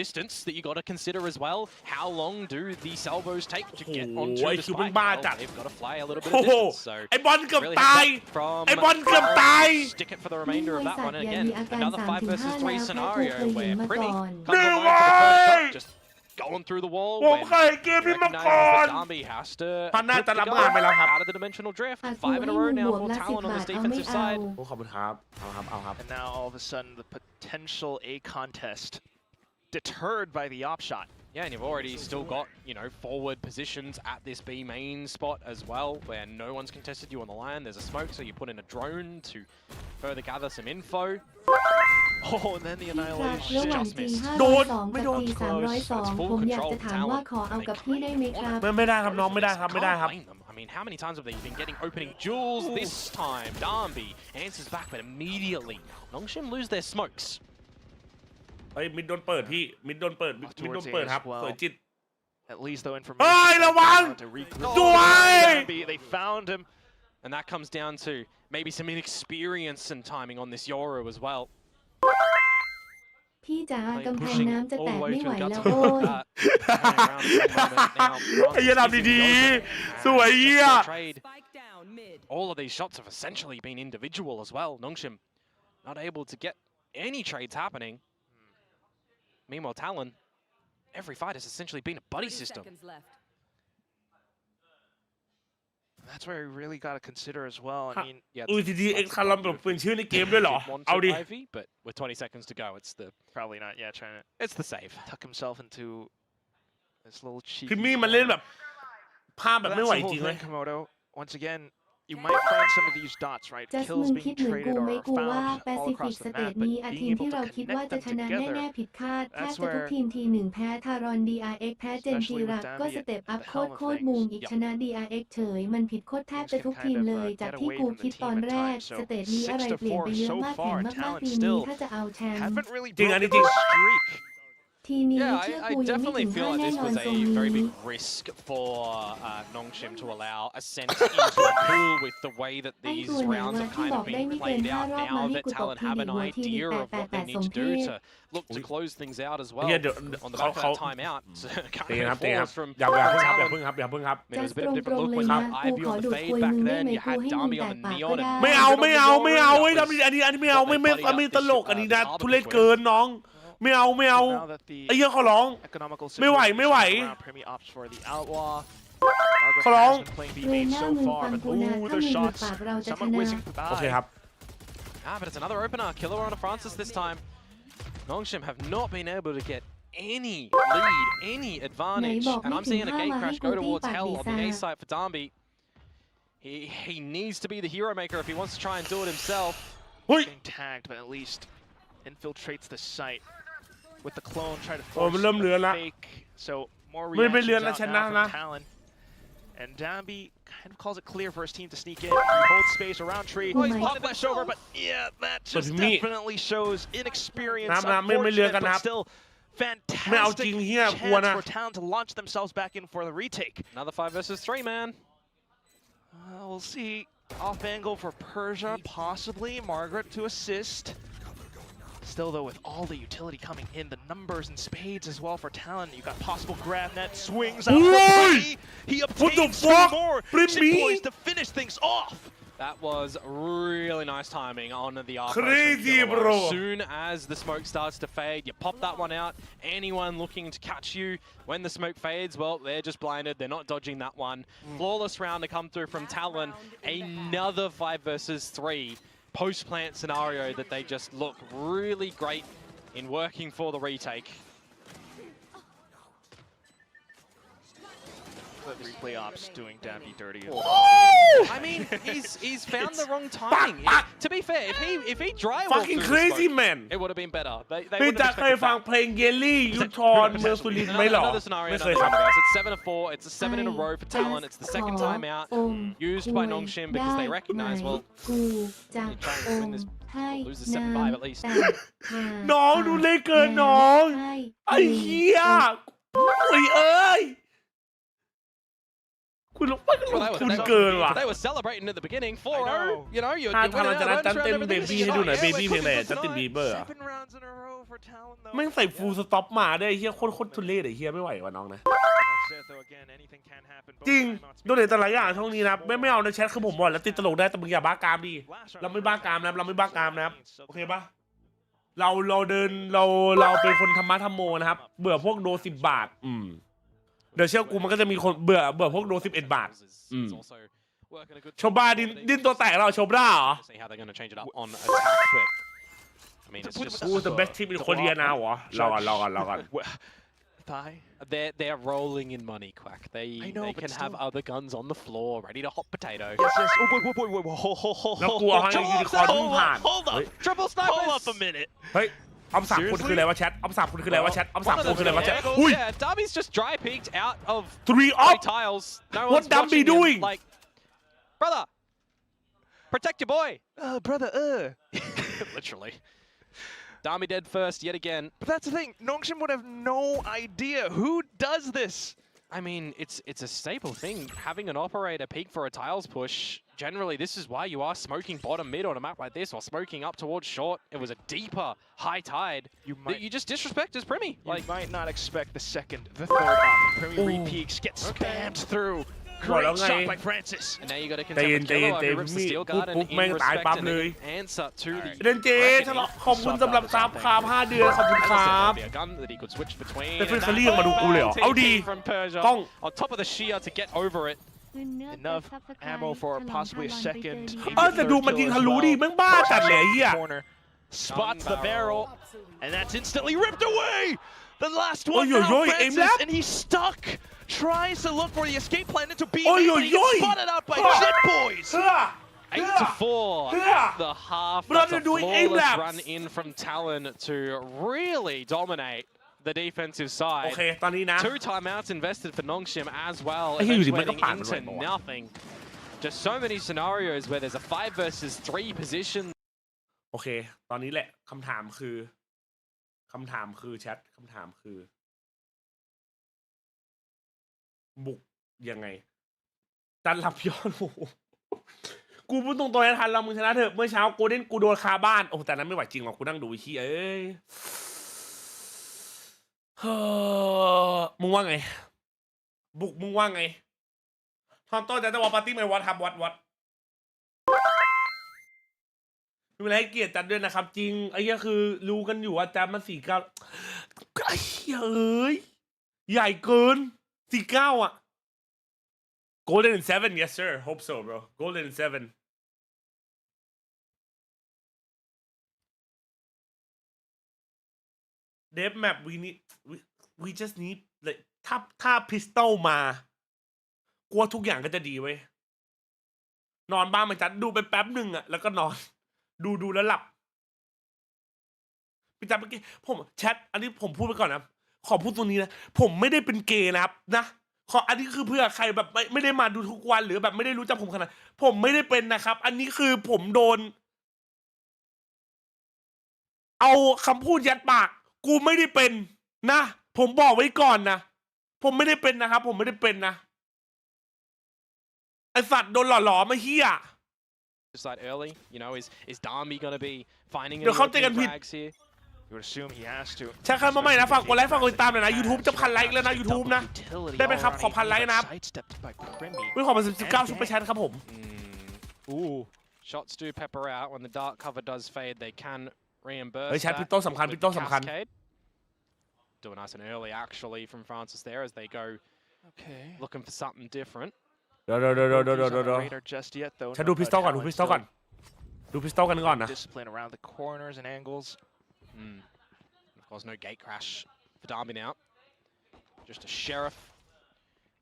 distance that you got to consider as well. How long do the salvos take to get onto the spike? Well, they've got to fly a little bit of distance. So ไอ้บอลเกือบตาย from ไอ้บอลเกือบตาย stick it for the remainder of that one. And again, another 5 versus 3 scenario where Primmy comes No online for the first way! shot, just going through the wall. ผม When เคยเกมนี้มา recognizes ก่อน that Darby has to พันน่า flip จะ the รับ gun งานไปแล้วครับ out of the dimensional drift. อากู 5 in a ให้ row มึง now บวก for ละ10 Talon on บา this ทเอาไม่ defensive เอา side. โอ้ขอบคุณครับเอาครับ And now all of a sudden the potential A contest deterred by the op shot. Yeah, and you've already still got, forward positions at this B main spot as well, where no one's contested you on the line. There's a smoke, so you put in a drone to further gather some info. Oh, and then the ระหว่าง annihilation จริง just missed. 502 กับตี302 ผมอยากจะถามว่าขอเอากับพี่ได้ไหมครับ ไม่ได้ครับน้องไม่ได้ครับไม่ได้ครับ Can't blame them. I mean, how many times have they been getting opening duels? This time, Darby answers back, but immediately Nongshim lose their smokes. เฮ้ยมิดโดนเปิดพี่มิดโดนเปิดมิดโดนเปิดครับสวยจิต At least though เฮ้ย information ระวัง to regroup. สวย They found him. And that comes down to maybe some inexperience and timing on this Yoru as well. พี่จ๋ากำแพงน้ำจะแต All ก the way ไม่ to ไหว the แล้ว guts โอ้ of ย that. Turning around at the moment now. ไอ้เหี้ยทำดีๆสวยเหี้ย Trade. All of these shots have essentially been individual as well. Nongshim not able to get any trades happening. Meanwhile, Talon, every fight has essentially been a buddy system. That's where we really got to consider as well. I mean, Yeah, อุ้ยทีเอ็กซ์คาร์ลอมแบบเป็นชื่อในเกมด้วยเหรอ want เอา to ดิ Ivy, but with 20 seconds to go, probably not. Yeah, trying to it's the save. tuck himself into this little cheeky. คือมี่มันเล่นแบบภาพ But แบบ that's ไม่ไหว the จริ whole งเลย thing, Komodo. Once again, you might find some of these dots, right? จัส Kills มึง being คิดเหมือน traded กู or ไหมกูว่า found แป all ซิฟิก across ส the เตท map, นี้ but อา being ทีม able ที่ to เราคิดว่า connect จะ them ชนะ together. แน่ๆผิดคาดแทบ That's จะทุก where ทีมT1 แพ้ทารอน DRX แพ้เจนจีรักก็สเต็ปอัพโคตรมุงอีกชนะ DRX เฉยมันผิดโคตรแทบจะทุกทีมเลยจากที่กูคิดตอนแรกสเตทนี้อะไรเปลี่ยนไปเยอะมากแข็งมากๆปีนี้ถ้าจะเอาแชมป์ haven't really จริงอันนี้ broken จริง the streak. ทีนี้ Yeah, เชื่อ I กูยังไม่ definitely ถึง feel 5 like แน่ this นอน was ทรง a นี้ very big risk for Nongshim to allow ascent into the pool with the way that ไอ้ these ตัวไหน rounds วะ have ที่ kind บ of อกได้ been ไม่เกิน played 5 out รอบมา now ให้ that กูตบ Talon ที have ดี an หัวทีดี idea of what they 888 need สม to เพ do ศ to look to close things out as well เหี้ยเดี๋ยว on the back of เขา that timeout. So ตี kind ครับ of ตีครับ falls from อย่าเพิ่งครับอย่า Talon. เพิ่งครับ I mean, it จั was ส a bit of a ต different รง look ๆเลย when นะ you had กู Ivy ขอ on ดู the ด fade คุย back มึงได้ then. ไหม You กู had ให้มึง Darby แต on ก the ปาก Neon ก็ and ได้ ไม่เอาไม่เอาไม่เอาเฮ้ยอันนี้ไม่เอาไม่ตลกอันนี้นะทุเรศเกินน้องไม่เอา Now that the ไอ้เหี้ยขอร้อง economical ไม่ไหว situation ไม่ไหว around Premier opts for the outlaw. ขอร้อง Margaret has been playing B เร main น่า so มึง far, ฟัง but กูนะ ooh, ถ้า the มึงหยุด shots. ปากเราจะช Someone นะ whizzing โอเค by. ครับ But it's another opener. Killer on a Francis this time. Nongshim have not been able to get any lead, any advantage. And I'm seeing a gate crash go towards hell on the A site for Darby. He needs to be the hero maker if he wants to try and do it himself. Getting tagged, but at least infiltrates the site with the clone. Try to force มันเริ่มเลือนละ fake. So more ไม่เลือน reactions แล้ว out ชนะ now นะ from Talon. And Darby kind of calls it clear for his team to sneak in. He holds space around tree. Oh, he's popped flash over, but yeah, that just definitely shows inexperience. Unfortunate, but still fantastic chance for Talon to launch themselves back in for the retake. Another 5 versus 3, man. We'll see. Off angle for Persia, possibly. Margaret to assist. Still, though, with all the utility coming in, the numbers and spades as well for Talon. You got possible grab net, swings out for Pretty. He obtains 2 more. Shit boys to finish things off. That was really nice timing on the R. Crazy, bro. As soon as the smoke starts to fade, you pop that one out. Anyone looking to catch you when the smoke fades, well, they're just blinded. They're not dodging that one. Flawless round to come through from Talon. Another 5 versus 3 post-plant scenario that they just look really great in working for the retake. Replay ops doing Dampy dirty. I mean, he's found the wrong timing. To be fair, if he drywalled fucking crazy smoke, man, it would have been better. They พี่จักเคยฟังเพลงเยลลี่ยุทธรเมืองสุรินทร์ไหมหรอ Another scenario, ไม่เค another ยครับ one, guys. It's 7-4. It's a 7 in a row for Talon. It's the second time out used by Nongshim because they recognize, well, กูจะ you try โอ and ม win this, ให้ lose the น้ 7-5 at least. ำตาหา น้องดูเล่นเกินน้องไอ้เหี้ยโอ้ยเอ้ยคุณลงไปคุณเกินว่ะ They were celebrating at the beginning. 4-0. You know, you're ถ้า winning ทำมันจะนัด out จัน round เต้น over เบ this. บี้ให้ดูหน่อยเบบี้เพลงอะไรจัสตินบีเบอร์ 7 rounds in a row for Talon, though. แม่งใส่ฟูลสต็อปมาด้วยเฮียโคตรทุเรศไอ้เฮียไม่ไหวว่ะน้องนะ That's it, though. Again, anything can happen. จริงโดนเด็ดแต่ละอย่างช่วงนี้นะไม่เอาในแชทคือผมบอกแล้วติดตลกได้แต่มึงอย่าบ้ากามดิเราไม่บ้ากามนะเราไม่บ้ากามนะครับโอเคปะเราเดินเราเป็นคนธรรมะธรรมโมนะครับเบื่อพวกโด10 บาทเดี๋ยวเชื่อกูมันก็จะมีคนเบื่อพวกโด11 บาทโชบ้าดิ้นตัวแตกเราโชบ้าเหรอ See how they're going to change it up on attack, but I mean, it's just Who's the best team in Korea now เหรอรอก่อน Thigh. They're rolling in money, Quack. They can have other guns on the floor, ready to hot potato. Yes. Oh, wait. Hold แล้วกูเอาให้ยูนิคอร์นวิ่งผ่าน Hold up. Triple snipers. Hold up a minute. เฮ้ยอ้อม3 คนคืออะไรวะแชทอ้อม3 คนคืออะไรวะแชทอ้อม3 คนคืออะไรวะแชท อุ้ย Yeah, Darby's just dry peeked out of 3 up tiles. No What one's Darby watching him. doing? Like, brother, protect your boy. Brother, Literally. Darby dead first yet again. But that's the thing. Nongshim would have no idea. Who does this? I mean, it's a staple thing. Having an operator peek for a tiles push. Generally, this is why you are smoking bottom mid on a map like this, or smoking up towards short. It was a deeper high tide. You just disrespect his Primi. You might not expect the second, the third up. Primi re-peeks, gets spammed through. Great shot by Francis. And now you got to contend with Killer, who rips the steel guard and in respect and answer to the เดนเจขอบคุณสำหรับซับครับ5 เดือนขอบคุณครับ a gun that he could switch between. แต่เพื่อนเขาเรียกมาดูกูเลยเหรอเอาดี from Persia ต้อง on top of the sheer to get over it. Enough ammo for possibly a second. แต่ดูมันยิงทะลุดิแม่งบ้าจัดเลยไอ้เหี้ย Spots the barrel, and that's instantly ripped away. The last one Yo, now, aim Francis, that? and he's stuck. Tries to look for the escape plan into B, Yo, but he gets spotted out by Shit Boys. 8-4. The half. Brother That's a doing aim flawless laps. run in from Talon to really dominate the defensive โอ side. เคตอนนี้นะ 2 timeouts invested for Nongshim as well, ไอ้เหี้ยอยู่ดีมัน eventually ก็ผ่านมัน into เลยบอกว่า nothing. Just so many scenarios where there's a 5 versus 3 position. โอเคตอนนี้แหละคำถามคือแชทคำถามคือบุกยังไงจันรับยอดโอ้โหกูพูดตรงๆนะทันเรามึงชนะเถอะเมื่อเช้าโกลเด้นกูโดนคาบ้านโอ้แต่นั้นไม่ไหวจริงหรอกกูนั่งดูไอ้ขี้เอ้ยมึงว่าไงบุกมึงว่าไงทอนต้นจะว่าปาร์ตี้ไม่วัดครับวัดไม่เป็นไรให้เกียรติจัดด้วยนะครับจริงไอ้เหี้ยคือรู้กันอยู่ว่าจัดมัน49ไอ้เหี้ยเอ้ยใหญ่เกิน49อ่ะ Golden in 7 yes sir hope so bro Golden in 7 Dev map we just need like ถ้า pistol มากลัวทุกอย่างก็จะดีเว้ยนอนบ้านมันจัดดูไปแป๊บหนึ่งอะแล้วก็นอนดูแล้วหลับพี่จัดเมื่อกี้ผมแชทอันนี้ผมพูดไปก่อนนะขอพูดตรงนี้นะผมไม่ได้เป็นเกย์นะครับนะ อันนี้คือเพื่อใครแบบไม่ได้มาดูทุกวันหรือแบบไม่ได้รู้จักผมขนาดผมไม่ได้เป็นนะครับอันนี้คือผมโดนเอาคำพูดยัดปากกูไม่ได้เป็นนะผมบอกไว้ก่อนนะผมไม่ได้เป็นนะครับผมไม่ได้เป็นนะไอสัตว์โดนหล่อๆมาเฮีย Decide early, you know, is Darby gonna be finding any drags here? You would assume he has to. ใช่ครับมาใหม่นะฝากกดไลค์ฝากกดติดตามหน่อยนะ YouTube จะ1,000 ไลค์แล้วนะ YouTube นะได้ไหมครับขอ1,000 ไลค์นะครับขอมา19ซุปเปอร์แชทครับผม Ooh, shots do pepper out when the dark cover does fade. They can reimburse. เฮ้ยแชทพิโต้สำคัญพิโต้สำคัญ Doing nice and early actually from Francis there as they go looking for something different. เดี๋ยวฉันดูพิสตอลก่อนดูพิสตอลก่อนดูพิสตอลกันก่อนนะ Discipline around the corners and angles. Of course, no gate crash for Darby now. Just a sheriff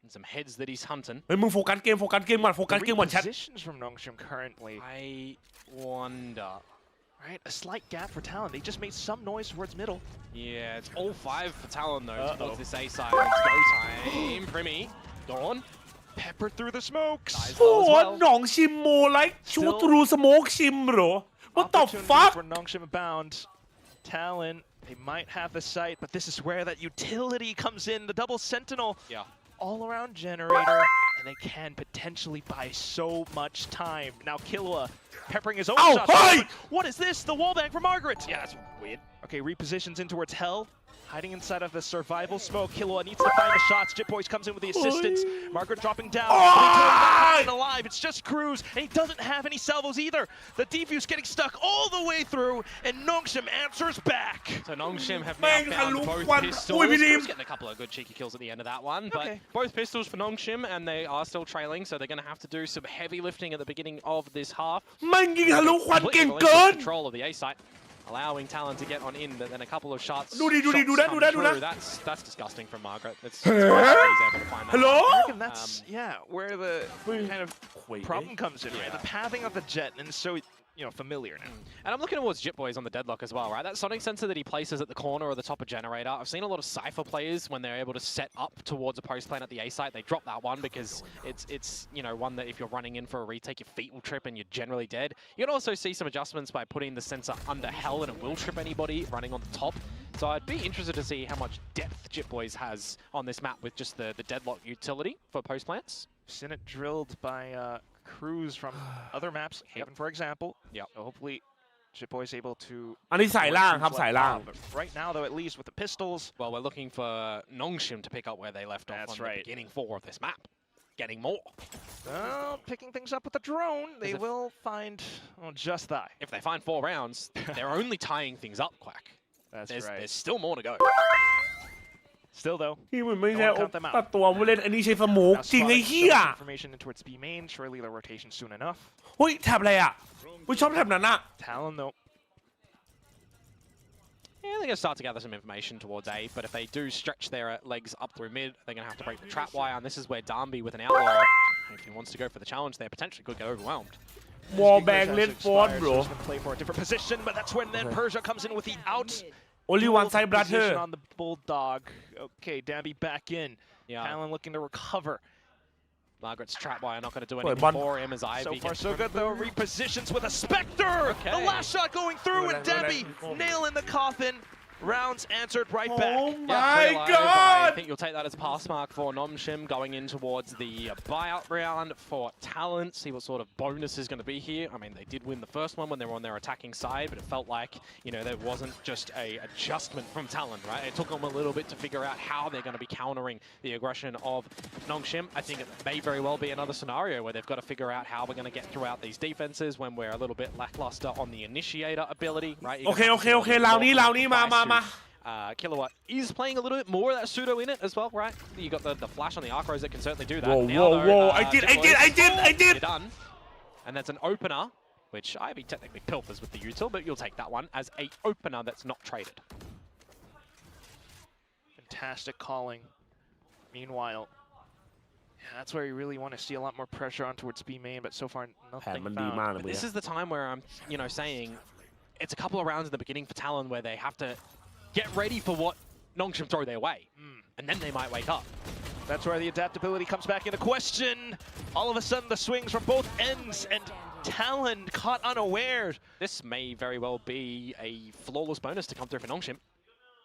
and some heads that he's hunting. เฮ้ยมึงโฟกัสเกมก่อนโฟกัสเกมก่อนแชท Positions from Nongshim currently. I wonder. Right, a slight gap for Talon. They just made some noise towards middle. Yeah, it's all 5 for Talon though towards this A side. It's go time. Primi, gone. Pepper through the smokes. โอ้หนองชิมโมไลค์ชูทรูสโมกชิมเหรอ What the fuck for Nongshim abound. Talon, they might have the sight, but this is where that utility comes in. The double sentinel. Yeah. All-around generator, and they can potentially buy so much time. Now Killua peppering his own shots. Hey! What is this? The wallbang for Margaret. Yeah, that's weird. Okay, repositions in towards Hell. Hiding inside of the survival smoke. Killua needs to find the shots. Jit Boys comes in with the assistance. Margaret dropping down. Alive. It's just Cruz, and he doesn't have any salvos either. The defuse getting stuck all the way through, and Nongshim answers back. So Nongshim have now found both pistols. Cruz getting a couple of good cheeky kills at the end of that one, but both pistols for Nongshim, and they are still trailing, so they're going to have to do some heavy lifting at the beginning of this half. มันยิงทะลุควันเก่งเกิน Control of the A site. Allowing Talon to get on in, but then a couple of shots. ดูthat. That's disgusting from Margaret. That's he's able to find that. Hello? I reckon that's where the kind of problem comes in, right? The pathing of the jet, and so familiar now. And I'm looking towards Jit Boys on the deadlock as well, right? That sonic sensor that he places at the corner or the top of generator. I've seen a lot of Cypher players when they're able to set up towards a post plane at the A site, they drop that one because it's one that if you're running in for a retake, your feet will trip and you're generally dead. You can also see some adjustments by putting the sensor under Hell and it will trip anybody running on the top. So I'd be interested to see how much depth Jit Boys has on this map with just the deadlock utility for post plants. Seen it drilled by Cruz from other maps, Haven for example. Yeah. So hopefully Jit Boy's able to... อันนี้สายล่างครับสายล่าง Right now though, at least with the pistols... Well, we're looking for Nongshim to pick up where they left off on the beginning 4 of this map. Getting more. Well, picking things up with the drone, they will find just that. If they find 4 rounds, they're only tying things up, Quack. That's right. There's still more to go. Still though, ที่มันไม่ใช่ตัดตัวผู้เล่นอันนี้ใช้สโมกจริงไอ้เหี้ย information towards B main, surely the rotation soon enough. เฮ้ยแถบอะไรอ่ะกูชอบแถบนั้นอ่ะ Talon though. Yeah, they're going to start to gather some information towards A, but if they do stretch their legs up through mid, they're going to have to break the trap wire, and this is where Darby with an outlaw, if he wants to go for the challenge there, potentially could get overwhelmed. Wallbang lit forward, bro. Play for a different position, but that's when then Persia comes in with the out. Only one side, brother. On the Bulldog. Okay, Darby back in. Yeah. Talon looking to recover. Margaret's trap wire not going to do anything for him as Ivy So far so good though, repositions with a Spectre! Okay. The last shot going through and Debbie nail in the coffin. Rounds answered right back. Oh my god! I think you'll take that as pass mark for Nongshim going in towards the buyout round for Talon. See what sort of bonus is going to be here. I mean, they did win the first one when they were on their attacking side, but it felt like, there wasn't just a adjustment from Talon, right? It took them a little bit to figure out how they're going to be countering the aggression of Nongshim. I think it may very well be another scenario where they've got to figure out how we're going to get throughout these defenses when we're a little bit lackluster on the initiator ability, right? Okay, ราวนี้มาKillua is playing a little bit more of that pseudo in it as well, right? You got the flash on the Archros that can certainly do that. Whoa, I did! You're done. And that's an opener, which Ivy technically pilfers with the util, but you'll take that one as a opener that's not traded. Fantastic calling. Meanwhile, that's where you really want to see a lot more pressure on towards B main, but so far nothing found. But this is the time where I'm, saying it's a couple of rounds in the beginning for Talon where they have to get ready for what Nongshim throw their way, and then they might wake up. That's where the adaptability comes back into question. All of a sudden, the swings from both ends, and Talon caught unaware. This may very well be a flawless bonus to come through for Nongshim,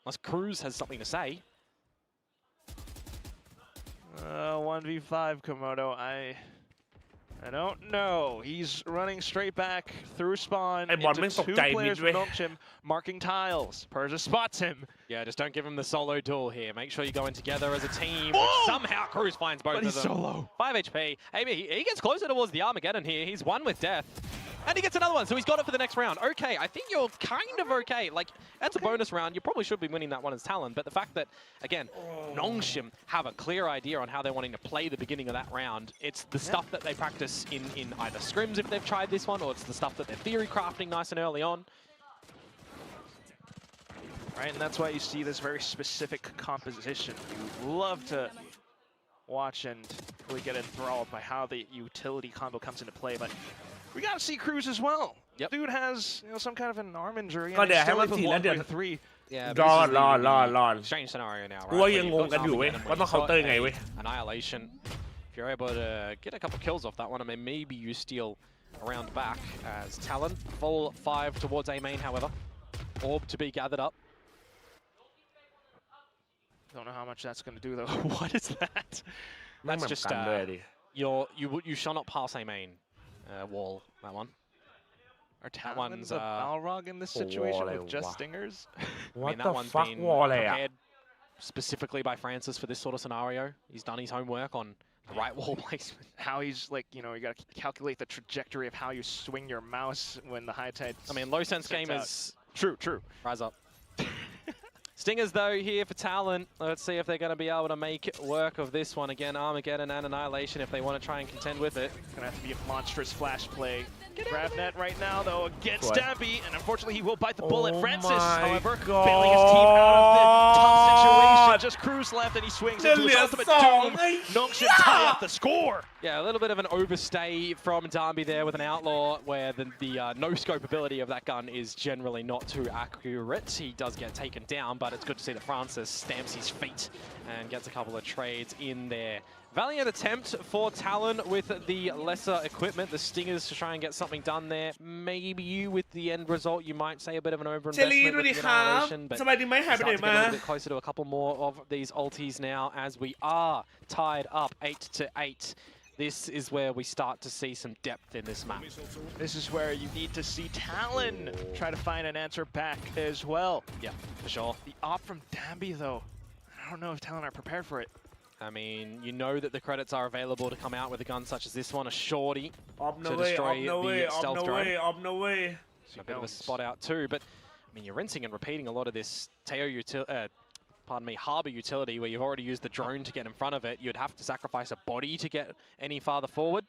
unless Cruz has something to say. 1v5 Komodo. I don't know. He's running straight back through spawn into 2 players from Nongshim, marking tiles. Persia spots him. Yeah, just don't give him the solo duel here. Make sure you go in together as a team. Somehow Cruz finds both of them. Solo. 5 HP. Maybe he gets closer towards the Armageddon here. He's one with death. And he gets another one, so he's got it for the next round. Okay, I think you're kind of okay. Like, that's a bonus round. You probably should be winning that one as Talon. But the fact that, again, Nongshim have a clear idea on how they're wanting to play the beginning of that round. It's the stuff that they practice in either scrims if they've tried this one, or it's the stuff that they're theory crafting nice and early on. Right, and that's why you see this very specific composition. You love to watch and really get enthralled by how the utility combo comes into play, but we gotta see Cruz as well. Yep. Dude has some kind of an arm injury. And he's still with 1.3. Yeah, รอ strange scenario now, กูว่ายังงงกันอยู่เว้ยว่าต้องเคาน์เตอร์ไงเว้ย Annihilation. If you're able to get a couple kills off that one, I mean, maybe you steal around back as Talon. Full 5 towards A main, however. Orb to be gathered up. Don't know how much that's going to do though. What is that? That's just you shall not pass A main wall. That one. Are Talon's a Balrog in this situation with just stingers? What I mean, the fuck wall prepared specifically by Francis for this sort of scenario. He's done his homework on the right wall placement. How he's like, you got to calculate the trajectory of how you swing your mouse when the high tide. I mean, low sense game is true. Rise up. Stingers, though, here for Talon. Let's see if they're going to be able to make work of this one. Again, Armageddon and Annihilation if they want to try and contend with it. Going to have to be a monstrous flash play. Grab net right now, though, against Dambi, and unfortunately he will bite the bullet. Francis, however, bailing his team out of the tough situation. Just Cruz left, and he swings into his ultimate doom. Nongshim tie up the score. Yeah, a little bit of an overstay from Dambi there with an Outlaw, where the no-scope ability of that gun is generally not too accurate. He does get taken down, but it's good to see that Francis stamps his feet and gets a couple of trades in there. Valiant attempt for Talon with the lesser equipment, the Stingers to try and get something done there. Maybe with the end result, you might say a bit of an overinvestment with the Annihilation, but start to get a little bit closer to a couple more of these ultis now as we are tied up 8-8. This is where we start to see some depth in this map. This is where you need to see Talon try to find an answer back as well. Yeah, for sure. The op from Dambi, though, I don't know if Talon are prepared for it. I mean, you know that the credits are available to come out with a gun such as this one, a shorty to destroy the stealth drone. A bit of a spot out too, but I mean, you're rinsing and repeating a lot of this Harbor utility where you've already used the drone to get in front of it. You'd have to sacrifice a body to get any farther forward.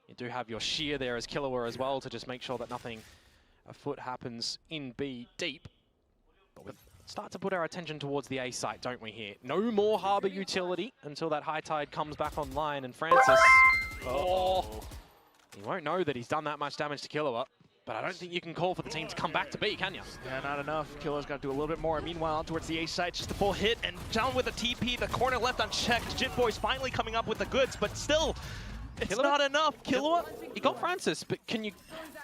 You do have your shear there as Killua as well to just make sure that nothing afoot happens in B deep. But we start to put our attention towards the A site, don't we here? No more Harbor utility until that high tide comes back online, and Francis, he won't know that he's done that much damage to Killua. But I don't think you can call for the team to come back to B, can you? Yeah, not enough. Killua's got to do a little bit more. Meanwhile, towards the A site, just a full hit, and down with a TP, the corner left unchecked. Jit Boy's finally coming up with the goods, but still, it's not enough. Killua, you got Francis, but can you...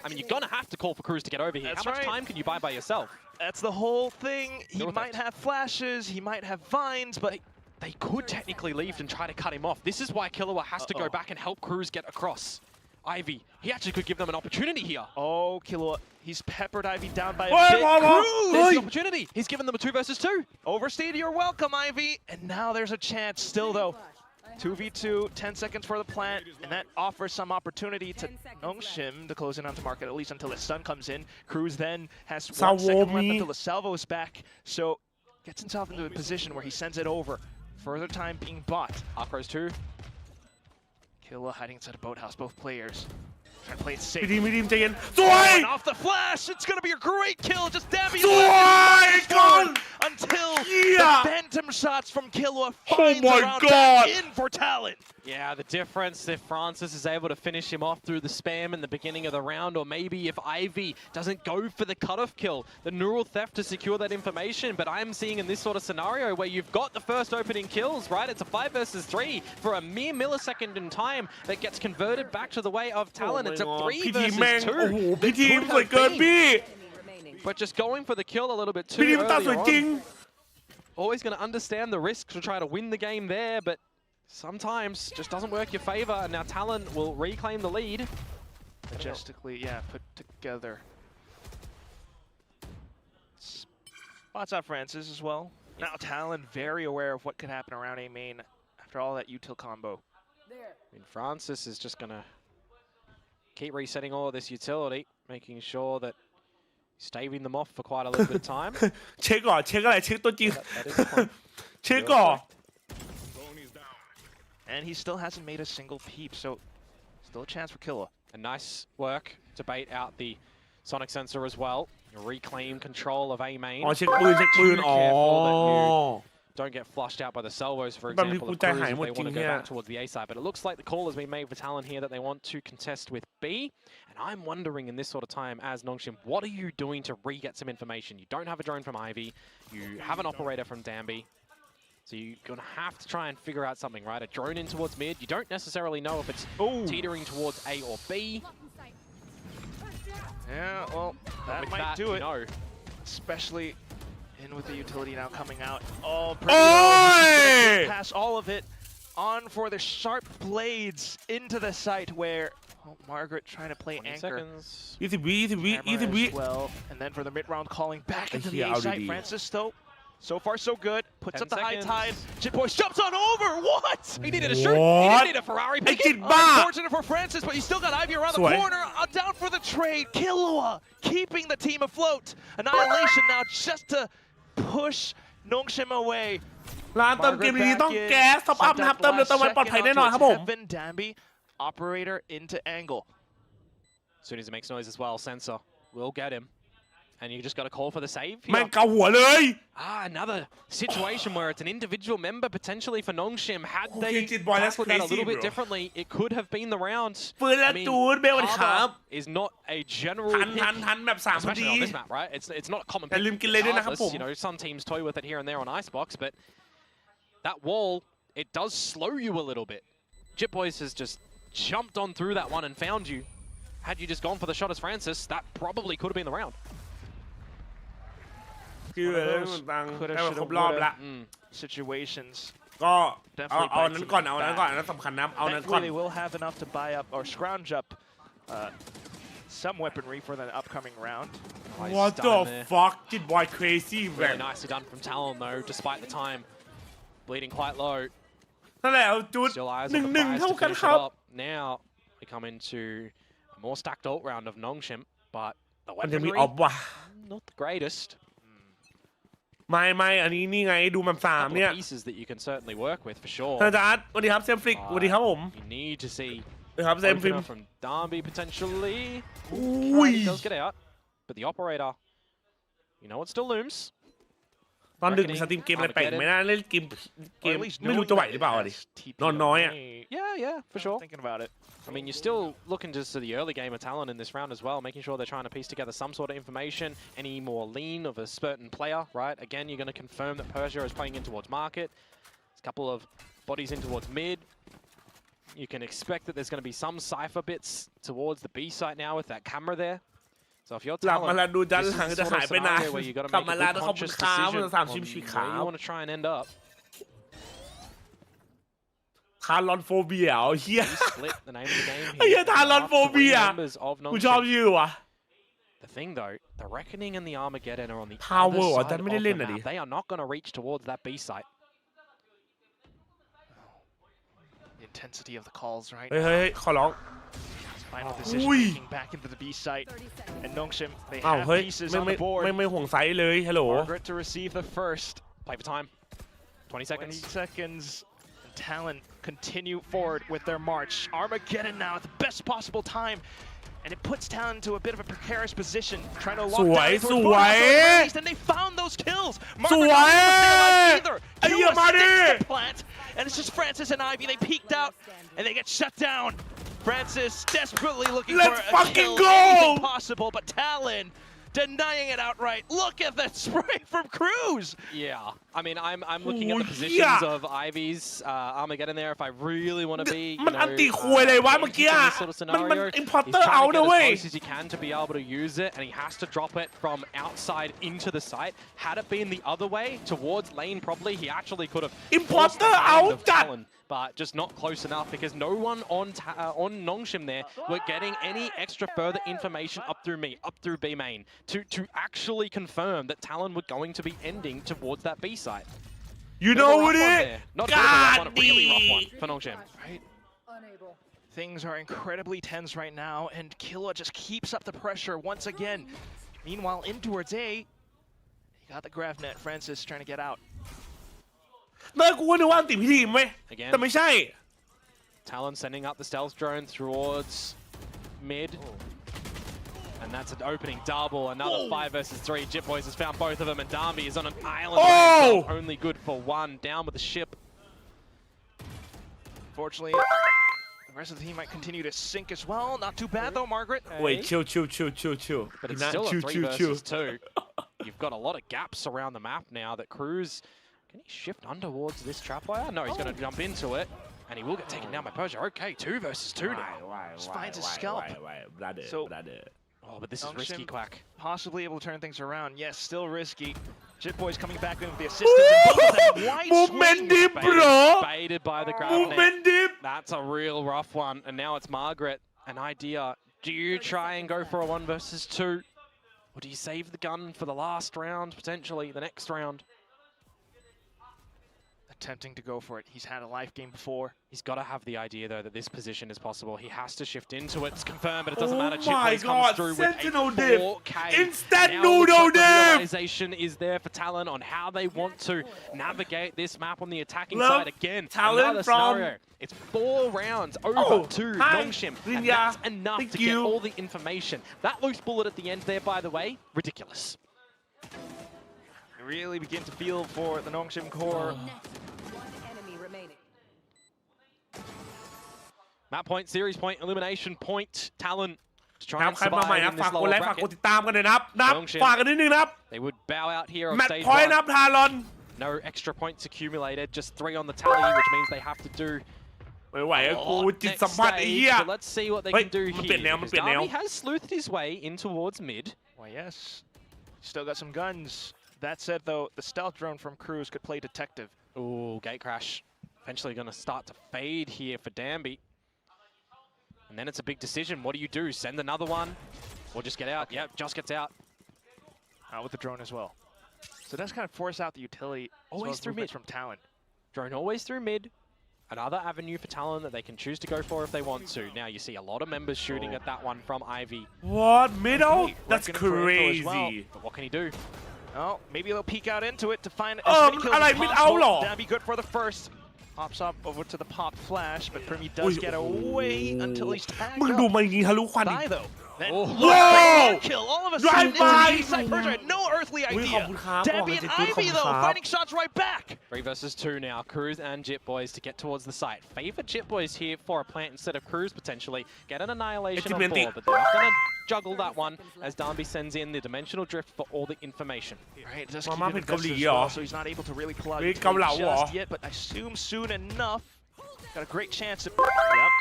I mean, you're going to have to call for Cruz to get over here. How much time can you buy by yourself? That's the whole thing. He might have flashes, he might have vines, but... They could technically leave and try to cut him off. This is why Killua has to go back and help Cruz get across. Ivy, he actually could give them an opportunity here. Oh, Killua, he's peppered Ivy down by a bit. Cruz! There's the opportunity. He's given them a 2 versus 2. Overstayed, you're welcome, Ivy. And now there's a chance still, though. 2v2, 10 seconds for the plant, and that offers some opportunity to Nongshim to close in onto market, at least until the sun comes in. Cruz then has 1 second left until the salvo is back, so gets himself into a position where he sends it over. Further time being bought. Arcros 2. Killua hiding inside a boathouse, both players. Trying to play it safe. Soi! Off the flash! It's gonna be a great kill! Just Dambi! until the phantom shots from Killua finds a round back in for Talon. Yeah, the difference if Francis is able to finish him off through the spam in the beginning of the round, or maybe if Ivy doesn't go for the cutoff kill, the neural theft to secure that information. But I'm seeing in this sort of scenario where you've got the first opening kills, right? It's a 5 versus 3 for a mere millisecond in time that gets converted back to the way of Talon. It's a 3 versus 2. But just going for the kill a little bit too early on. Always going to understand the risks to try to win the game there, but sometimes just doesn't work your favor, and now Talon will reclaim the lead. Majestically, yeah, put together. Spots out Francis as well. Now Talon very aware of what could happen around A main after all that util combo. I mean, Francis is just going to keep resetting all of this utility, making sure that he's staving them off for quite a little bit of time. เช็คก่อนเช็คอะไรเช็คตัวจริงเช็คก่อน And he still hasn't made a single peep, so still a chance for Killua. And nice work to bait out the sonic sensor as well. Reclaim control of A main. อ๋อเช็คปืนเช็คปืนอ๋อ Don't get flushed out by the salvos, for example, of Cruz if they want to go back towards the A side. But it looks like the call has been made for Talon here that they want to contest with B. And I'm wondering in this sort of time, as Nongshim, what are you doing to re-get some information? You don't have a drone from Ivy. You have an operator from Danby. So you're going to have to try and figure out something, right? A drone in towards mid. You don't necessarily know if it's teetering towards A or B. Yeah, well, that might do it. No. Especially in with the utility now coming out. Oh, pretty low. Pass all of it on for the sharp blades into the site where Margaret trying to play anchor. 20 วิ well, and then for the mid-round calling back into the A site. Francis though, so far so good. Puts up the high tide. Jitboys jumps on over. What? He needed a shirt. He didn't need a Ferrari picket. Unfortunate for Francis, but you still got Ivy around the corner. Down for the trade. Killua keeping the team afloat. Annihilation now just to push Nongshim away. ร้านเติมเกมนี้ต้องแก๊สท็อปอัพนะครับเติมเร็วเติมไวปลอดภัยแน่นอนครับผม Danby, operator into angle. As soon as he makes noise as well, Sensor will get him. And you just got to call for the save. แม่งเกาหัวเลย Another situation where it's an individual member potentially for Nongshim. Had they tackled that a little bit differently, it could have been the round. ปืนและจูดเบลวันครับ is not a general ทันแบบ3พอดี especially on this map, right? It's not a common แต่ลืมกินเลยด้วยนะครับผม You know, some teams toy with it here and there on Icebox, but that wall, it does slow you a little bit. Jitboys has just jumped on through that one and found you. Had you just gone for the shot as Francis, that probably could have been the round. คือมันครบรอบละ situations ก็เอานั้นก่อนเอานั้นก่อนอันนั้นสำคัญนะเอานั้นก่อน They will have enough to buy up or scrounge up some weaponry for the upcoming round. What the fuck did boy crazy Really nicely done from Talon though, despite the time bleeding quite low. นั่นแหละจุด1-1เท่ากันครับ Now we come into a more stacked ult round of Nongshim, but the มันจะมี weaponry ออฟว่ะ not the greatest. ไม่อันนี้นี่ไงดูมัน3เนี่ย pieces that you can certainly work with for sure. อาจารย์สวัสดีครับเซมฟลิกสวัสดีครับผม You need to see ครับเซมฟลิก from Darby potentially. อุ้ย He does get out, but the operator, you know, it still looms. ตอนดึกสตรีมเกมอะไรแปลกไม่น่าเล่นเกมไม่รู้จะไหวหรือเปล่าดินอนน้อยอ่ะ Yeah, for sure. Thinking about it. I mean, you're still looking just to the early game of Talon in this round as well, making sure they're trying to piece together some sort of information, any more lean of a certain player, right? Again, you're going to confirm that Persia is playing in towards market. There's a couple of bodies in towards mid. You can expect that there's going to be some cipher bits towards the B site now with that camera there. So if you're Talon, this is the sort of scenario where you've got to make a good conscious decision on where you want to try and end up. ทารอนโฟเบียเฮีย split the name of the game ไอ้เหี้ยทารอนโฟเบียกูชอบชื่อว่ะ The thing though, the Reckoning and the Armageddon are on the Power other แต่ side ไม่ได้เล่น of อ่ะ the ดิ map. They are not going to reach towards that B site. The intensity of the calls right เฮ้ยขอร้อง Final decision making back into the B site and Nongshim they อ้าว have เฮ้ย pieces ไม่ on the board ไม่ห่วงไซส์เลยฮัลโหล Margaret to receive the first. Play for time. 20 seconds. 20 seconds. Talon continue forward with their march. Armageddon now at the best possible time. And it puts Talon into a bit of a precarious position, trying to lock สวย down สวย and they found those kills. สวย ไอ้เหี้ยมาดิ plant, and it's just Francis and Ivy. They peeked out, and they get shut down. Francis desperately looking for a kill, anything possible, but Talon denying it outright. Look at that spray from Cruz. Yeah, I mean, I'm looking at the positions of Ivy's Armageddon there. If I really want to be, you know, อันตีคุยเลยวะเมื่อกี้ sort of มัน scenario, importer he's เอา trying to นะ get เว้ย as close as he can to be able to use it, and he has to drop it from outside into the site. Had it been the other way towards lane, probably he actually could have forced the hand of Talon, but just not close enough because no one on Nongshim there were getting any extra further information up through B main to actually confirm that Talon were going to be ending towards that B site. You know what it? Not a rough one, a really rough one for Nongshim. Right. Things are incredibly tense right now, and Killa just keeps up the pressure once again. Meanwhile, in towards A, he got the grab net. Francis trying to get out. เลิกกูนึกว่าติดพิธีไหมแต่ไม่ใช่ Talon sending up the stealth drone towards mid. And that's an opening double, another 5 versus 3. Jit Boys has found both of them, and Darby is on an island. Only good for one, down with the ship. Fortunately, the rest of the team might continue to sink as well. Not too bad though, Margaret. Wait, chill. But it's still a 3 versus 2. You've got a lot of gaps around the map now that Cruz... Can he shift on towards this trapwire? No, he's going to jump into it. And he will get taken down by Persia. Okay, 2 versus 2 now. Just finds his scalp. So, oh, but this is risky, Quack. Possibly able to turn things around. Yes, still risky. Jit Boys coming back in with the assistance. And both of them wide Movement dip, bro. Baited by the grab Movement dip. That's a real rough one. And now it's Margaret. An idea. Do you try and go for a 1 versus 2? Or do you save the gun for the last round, potentially the next round? Attempting to go for it. He's had a life game before. He's got to have the idea, though, that this position is possible. He has to shift into it. It's confirmed, but it doesn't matter. Oh my God, comes through Sentinel with a dip. 4K. Instant now noodle the dip. realization is there for Talon on how they want to navigate this map on the attacking side again. Talon from... Scenario. It's 4 rounds over to Nongshim, and that's enough to get all the information. That loose bullet at the end there, by the way, ridiculous. You really begin to feel for the Nongshim core. Map point, series point, elimination point, Talon to try and ใครมาใหม่ survive นะ in ฝาก this กด lower ไลค์ฝากกด bracket. ติดตามกันเลยนับฝากกันนิดนึงนะครับ They would bow out here on แมตช์ stage พอยต์ 1. นับทารอน No extra points accumulated, just 3 on the tally, which means they have to do ไม่ไหวกู a lot จิต next สัมผัสไอ้ stage. เหี้ย But let's see what they เฮ้ย can do มัน here. เปลี่ยนแนว มัน because เปลี่ยนแนว Darby has sleuthed his way in towards mid. Why, yes. Still got some guns. That said, though, the stealth drone from Cruz could play detective. Ooh, gate crash. Eventually going to start to fade here for Danby. And then it's a big decision. What do you do? Send another one? Or just get out? Yep, just gets out. Out with the drone as well. So that's kind of force out the utility. Always through mid. From Talon. Drone always through mid. Another avenue for Talon that they can choose to go for if they want to. Now you see a lot of members shooting at that one from Ivy. What? Middle? That's crazy. Well. But what can he do? Oh, maybe they'll peek out into it to find as many kills as possible. That'd be good for the first. Pops up over to the pop flash, but Primi does get away until he's tagged มึง up. ดูมันยิงทะลุควัน Die though. Then Whoa! kill all of a Drive sudden. by! Persia had no earthly idea. ขอบคุณครับ Dabby and Ivy though finding shots right back. 3 versus 2 now. Cruz and Jit Boys to get towards the site. Favor Jit Boys here for a plant instead of Cruz potentially. Get an annihilation on 4, but they're not going to juggle that one as Darby sends in the dimensional drift for all the information. Right, just keep it as well, so he's not able to really pull out just yet, but I assume soon enough. Got a great chance to... Yep.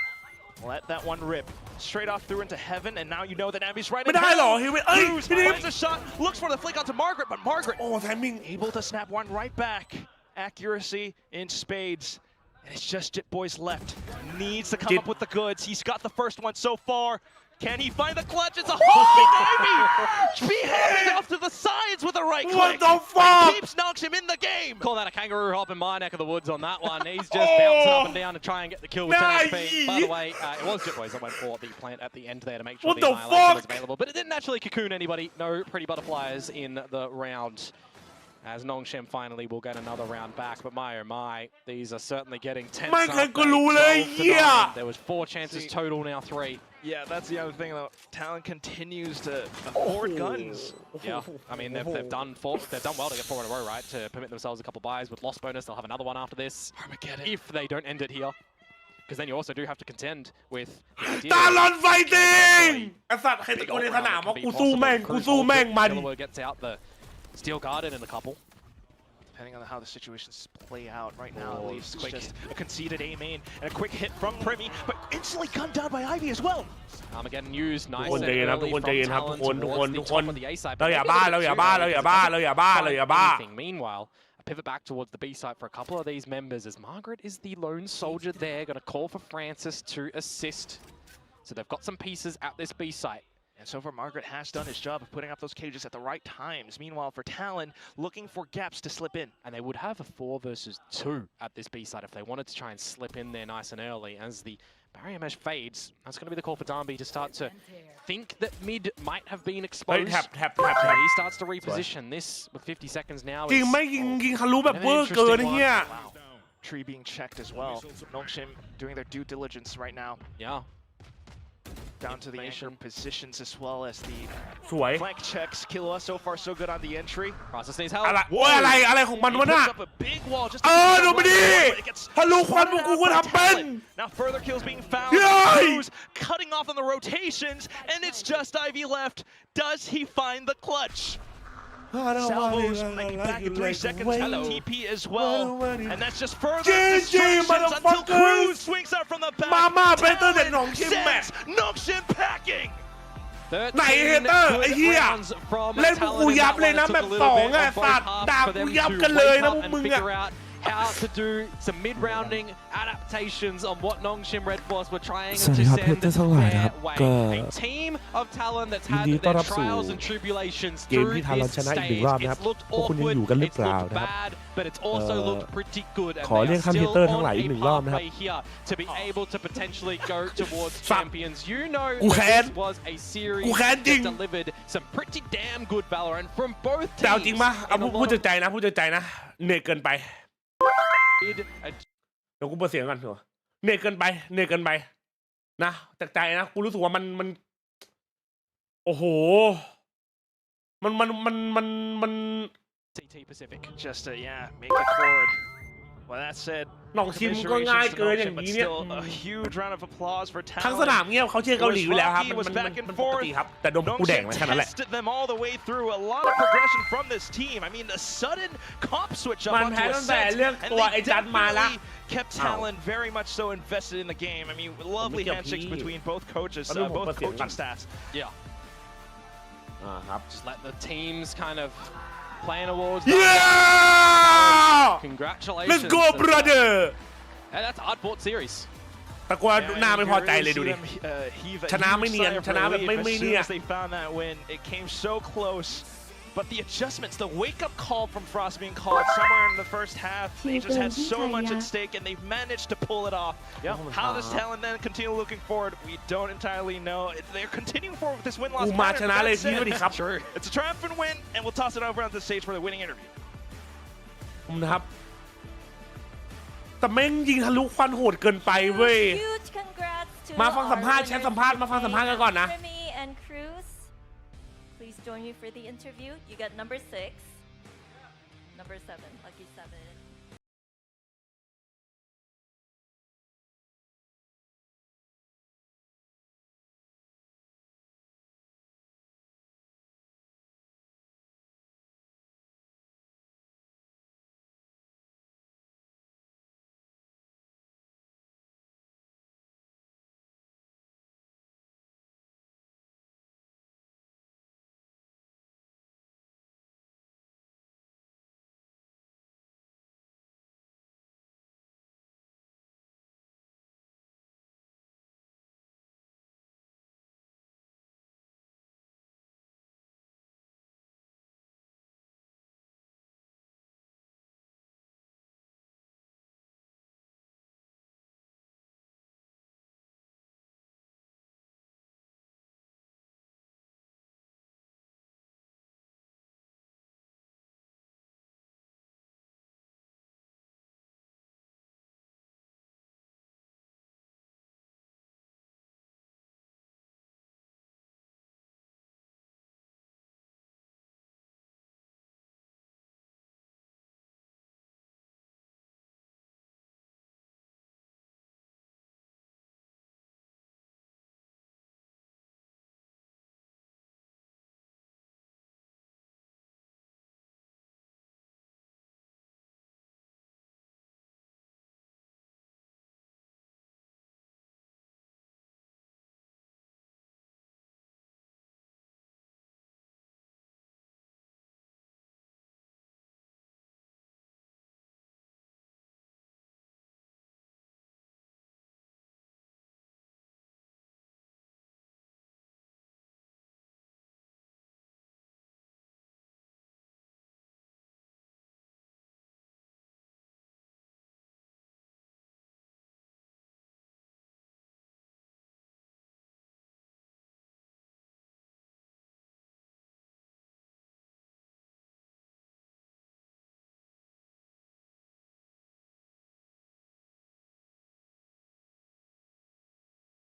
Let that one rip. Straight off through into heaven, and now you know that Abby's right in hell. Cruz finds a shot, looks for the flick onto Margaret, but Margaret able to snap one right back. Accuracy in spades. And it's just Jit Boys left. Needs to come up with the goods. He's got the first one so far. Can he find the clutch? It's a hopping Ivy! Behaving off to the sides with a right click. What the fuck? Keeps Nongshim in the game. Call that a kangaroo hop in my neck of the woods on that one. He's just bouncing up and down to try and get the kill with 10 HP. By the way, it was Jit Boys that went for the plant at the end there to make sure the annihilation was available. But it didn't actually cocoon anybody. No pretty butterflies in the round. As Nongshim finally will get another round back, but my oh my, these are certainly getting tense. ไม่เคยกูรู้เลยเหี้ย There was 4 chances total, now 3. Yeah, that's the other thing though. Talon continues to afford guns. Yeah, I mean they've done well to get 4 in a row, right? To permit themselves a couple buys with loss bonus. They'll have another one after this. Armageddon. If they don't end it here, because then you also do have to contend with the idea. Talon fighting! ไอ้สัตว์ใครตะโกนในสนามว่ากูสู้แม่งมัน Gets out the Steel Garden in a couple. Depending on how the situations play out right now, at least it's just a conceded A main and a quick hit from Primi, but instantly gunned down by Ivy as well. Armageddon used nice ทุกคนใจเย็นครับ and ทุก early คนใจเย็น from ครับ ทุกคน Talon ทุกคน towards ทุ the กคน top of the A side. เราอย่าบ้า Meanwhile, a pivot back towards the B side for a couple of these members as Margaret is the lone soldier there, going to call for Francis to assist. So they've got some pieces at this B site. And so far, Margaret has done his job of putting up those cages at the right times. Meanwhile, for Talon, looking for gaps to slip in. And they would have a 4 versus 2 at this B side if they wanted to try and slip in there nice and early. As the barrier mesh fades, that's going to be the call for Darby to start to think that mid might have been exposed. He starts to reposition this with 50 seconds now. จริงไม่ยิงทะลุแบบเวอร์เกินไอ้เหี้ย Tree being checked as well. Nongshim doing their due diligence right now. Yeah. Down to the anchor positions as well as the สวย flank checks. Killua so far so good on the entry. Process needs help. อะไรของมันวะน่ะ Puts up a big wall just ดูไปดิทะลุควันพวกกูก็ทำเป็น Now further kills being found. Cruz cutting off on the rotations, and it's just Ivy left. Does he find the clutch? Salvos might be back in 3 seconds. Hello. TP as well. And that's just further distractions until Cruz swings out from the back. Mama better than Nongshim. Nongshim packing. ไหนเฮเตอร์ไอ้เหี้ยเล่นพวกกูยับเลยนะแบบ2อ่ะสัตว์ด่ากูยับกันเลยนะพวกมึงอ่ะ How to do some mid-rounding adaptations on what Nongshim Red Force were trying to send their way. A team of Talon that's had their trials and tribulations through this stage. It's looked awkward, it's looked bad, but it's also looked pretty good. And they are still on a pathway here to be able to potentially go towards champions. You know this was a series that delivered some pretty damn good Valorant from both teams. แต่จริงป่ะเอาพูดจากใจนะเหนื่อยเกินไปเดี๋ยวกูเปิดเสียงกันเถอะเหนื่อยเกินไปนะจากใจนะกูรู้สึกว่ามันโอ้โหมัน CT Pacific just make it forward. Well, that said, หนองชิมก็ง่ายเกินอย่างนี้เนี่ย a huge round of applause for Talon. ทั้งสนามเงียบเขาเชียร์เกาหลีอยู่แล้วครับมันปกติครับแต่โดนกูแดงแค่นั้นแหละ tested them all the way through. A lot of progression from this team. I mean, the sudden comp switch up onto a set, and they definitely kept Talon very much so invested in the game. I mean, lovely handshakes between both coaches, both coaching staffs. Yeah. Just let the teams kind of playing awards. Yeah! Congratulations. Let's go, brother. And that's hard fought series. ตะกวาหน้าไม่พอใจเลยดูดิชนะไม่เนียนชนะแบบไม่เนียน They found that win. It came so close. But the adjustments, the wake-up call from Frost being called somewhere in the first half, they just had so much at stake, and they've managed to pull it off. How does Talon then continue looking forward? We don't entirely know. They're continuing forward with this win-loss pattern. Sure. It's a triumphant win, and we'll toss it over onto the stage for the winning interview. นะครับแต่แม่งยิงทะลุควันโหดเกินไปเว้ยมาฟังสัมภาษณ์แชทสัมภาษณ์มาฟังสัมภาษณ์กันก่อนนะ Please join you for the interview. You got number 6, number 7, lucky 7.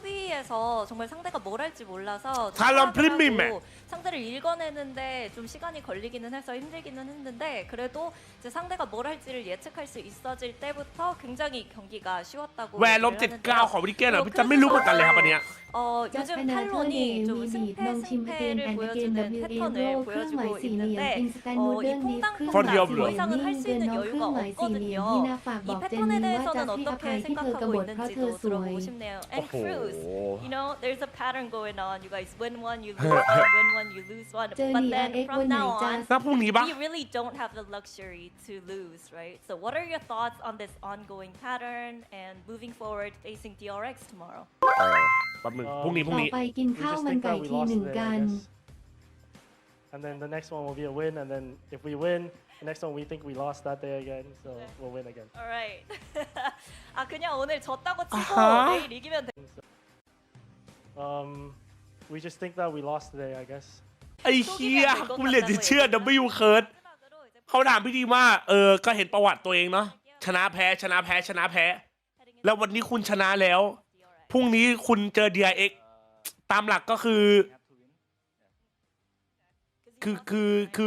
수비에서 정말 상대가 뭘 할지 몰라서 탈론 프리미엄 상대를 읽어내는데 좀 시간이 걸리기는 해서 힘들기는 했는데 그래도 이제 상대가 뭘 할지를 예측할 수 있어질 때부터 굉장히 경기가 쉬웠다고 แหวนลบ79ของวิกเกนเหรอพี่จะไม่รู้เหมือนกันเลยครับอันเนี้ย 요즘 탈론이 좀 승패를 보여주는 패턴을 보여주고 있는데 이 퐁당퐁당 더 이상은 할 수 있는 여유가 없거든요. 이 패턴에 대해서는 어떻게 생각하고 있는지도 들어보고 싶네요. And Cruz, you know, there's a pattern going on. You guys win one, you lose one, win one, you lose one. But then from now on, we really don't have the luxury to lose, right? So what are your thoughts on this ongoing pattern and moving forward facing DRX tomorrow? แป๊บนึงพรุ่งนี้ ต่อไปกินข้าวมันไก่ทีหนึ่งกัน And then the next one will be a win, and then if we win, the next one we think we lost that day again, so we'll win again. Alright. 아 그냥 오늘 졌다고 치고 내일 이기면 돼. We just think that we lost today, I guess. ไอ้เหี้ยกูเหลือจะเชื่อ W เคิร์ดเขาถามพี่ดีว่าก็เห็นประวัติตัวเองเนาะชนะแพ้ชนะแพ้ชนะแพ้แล้ววันนี้คุณชนะแล้วพรุ่งนี้คุณเจอ DRX ตามหลักก็คื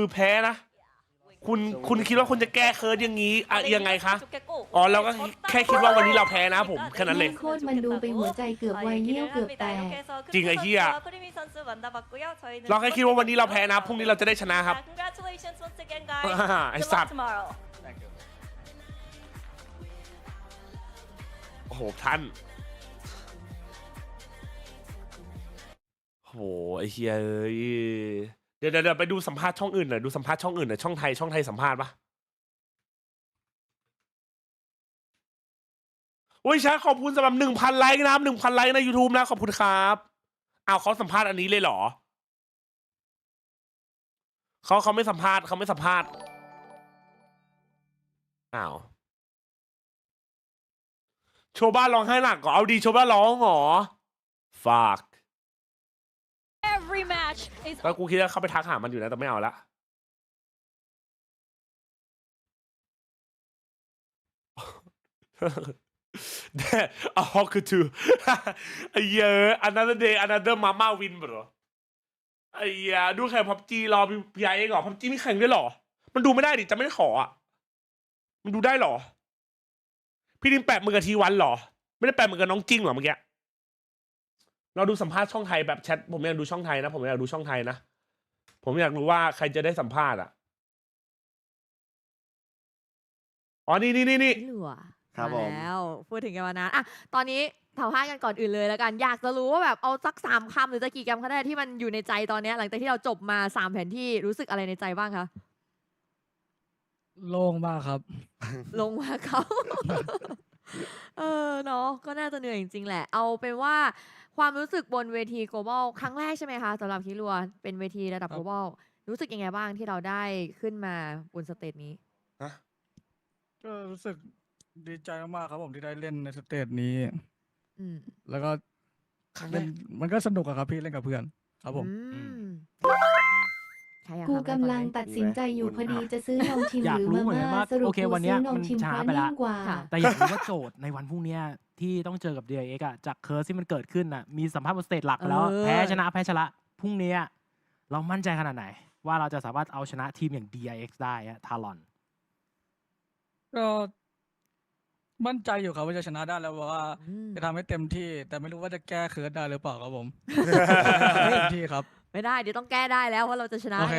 อแพ้นะคุณคิดว่าคุณจะแก้เคิร์ดอย่างนี้ยังไงคะอ๋อเราก็แค่คิดว่าวันนี้เราแพ้นะผมแค่นั้นเลยโคตรมันดูไปหัวใจเกือบวายเยี่ยวเกือบแตกจริงไอ้เหี้ยเราแค่คิดว่าวันนี้เราแพ้นะพรุ่งนี้เราจะได้ชนะครับไอ้สัตว์โอ้โหท่านโหไอ้เหี้ยเดี๋ยวไปดูสัมภาษณ์ช่องอื่นหน่อยดูสัมภาษณ์ช่องอื่นหน่อยช่องไทยสัมภาษณ์ปะโอ้ยชาขอบคุณสำหรับ 1,000 ไลค์นะครับ 1,000 ไลค์ใน YouTube นะขอบคุณครับอ้าวเขาสัมภาษณ์อันนี้เลยเหรอเขาไม่สัมภาษณ์อ้าวโชว์บ้านร้องไห้หนักก็เอาดีโชว์บ้านร้องหรอฝากแล้วกูคิดว่าเข้าไปทักหามันอยู่นะแต่ไม่เอาละอ๋อคือทูไอ้เหี้ย another day another mama win บรอไอ้เหี้ยดูแข่งพับจีรอพี่ไอ้เหรอพับจีมีแข่งด้วยหรอมันดูไม่ได้ดิจะไม่ได้ขออ่ะมันดูได้หรอพี่ดิมแปะมือกับทีวันหรอไม่ได้แปะมือกับน้องจริงหรอเมื่อกี้เราดูสัมภาษณ์ช่องไทยแบบแชทผมอยากดูช่องไทยนะผมอยากดูช่องไทยนะผมอยากรู้ว่าใครจะได้สัมภาษณ์อ่ะอ๋อนี่ครับผมแล้วพูดถึงกันมานานอ่ะตอนนี้สัมภาษณ์กันก่อนอื่นเลยแล้วกันอยากจะรู้ว่าแบบเอาสัก3 คำหรือจะกี่คำก็ได้ที่มันอยู่ในใจตอนนี้หลังจากที่เราจบมา3 แผนที่รู้สึกอะไรในใจบ้างคะโล่งมากครับโล่งมากครับเนาะก็น่าจะเหนื่อยจริงๆแหละเอาเป็นว่าความรู้สึกบนเวที global ครั้งแรกใช่ไหมคะสำหรับคิรัวเป็นเวทีระดับ global รู้สึกยังไงบ้างที่เราได้ขึ้นมาบนสเตจนี้ก็รู้สึกดีใจมากๆครับผมที่ได้เล่นในสเตจนี้แล้วก็มันก็สนุกอะครับพี่เล่นกับเพื่อนครับผมกูกำลังตัดสินใจอยู่พอดีจะซื้อนมชิมหรือมาม่าสรุปกูซื้อนมชิมเพราะนิ่งกว่าแต่อยากรู้ว่าโจทย์ในวันพรุ่งนี้ที่ต้องเจอกับ DRX อ่ะจากเคิร์สที่มันเกิดขึ้นอ่ะมีสัมภาษณ์บนสเตจหลักแล้วแพ้ชนะพรุ่งนี้เรามั่นใจขนาดไหนว่าเราจะสามารถเอาชนะทีมอย่าง DRX ได้อะทารอนก็มั่นใจอยู่ครับว่าจะชนะได้แล้วว่าจะทำให้เต็มที่แต่ไม่รู้ว่าจะแก้เคิร์ดได้หรือเปล่าครับผมเต็มที่ครับไม่ได้เดี๋ยวต้องแก้ได้แล้วเพราะเราจะชนะไง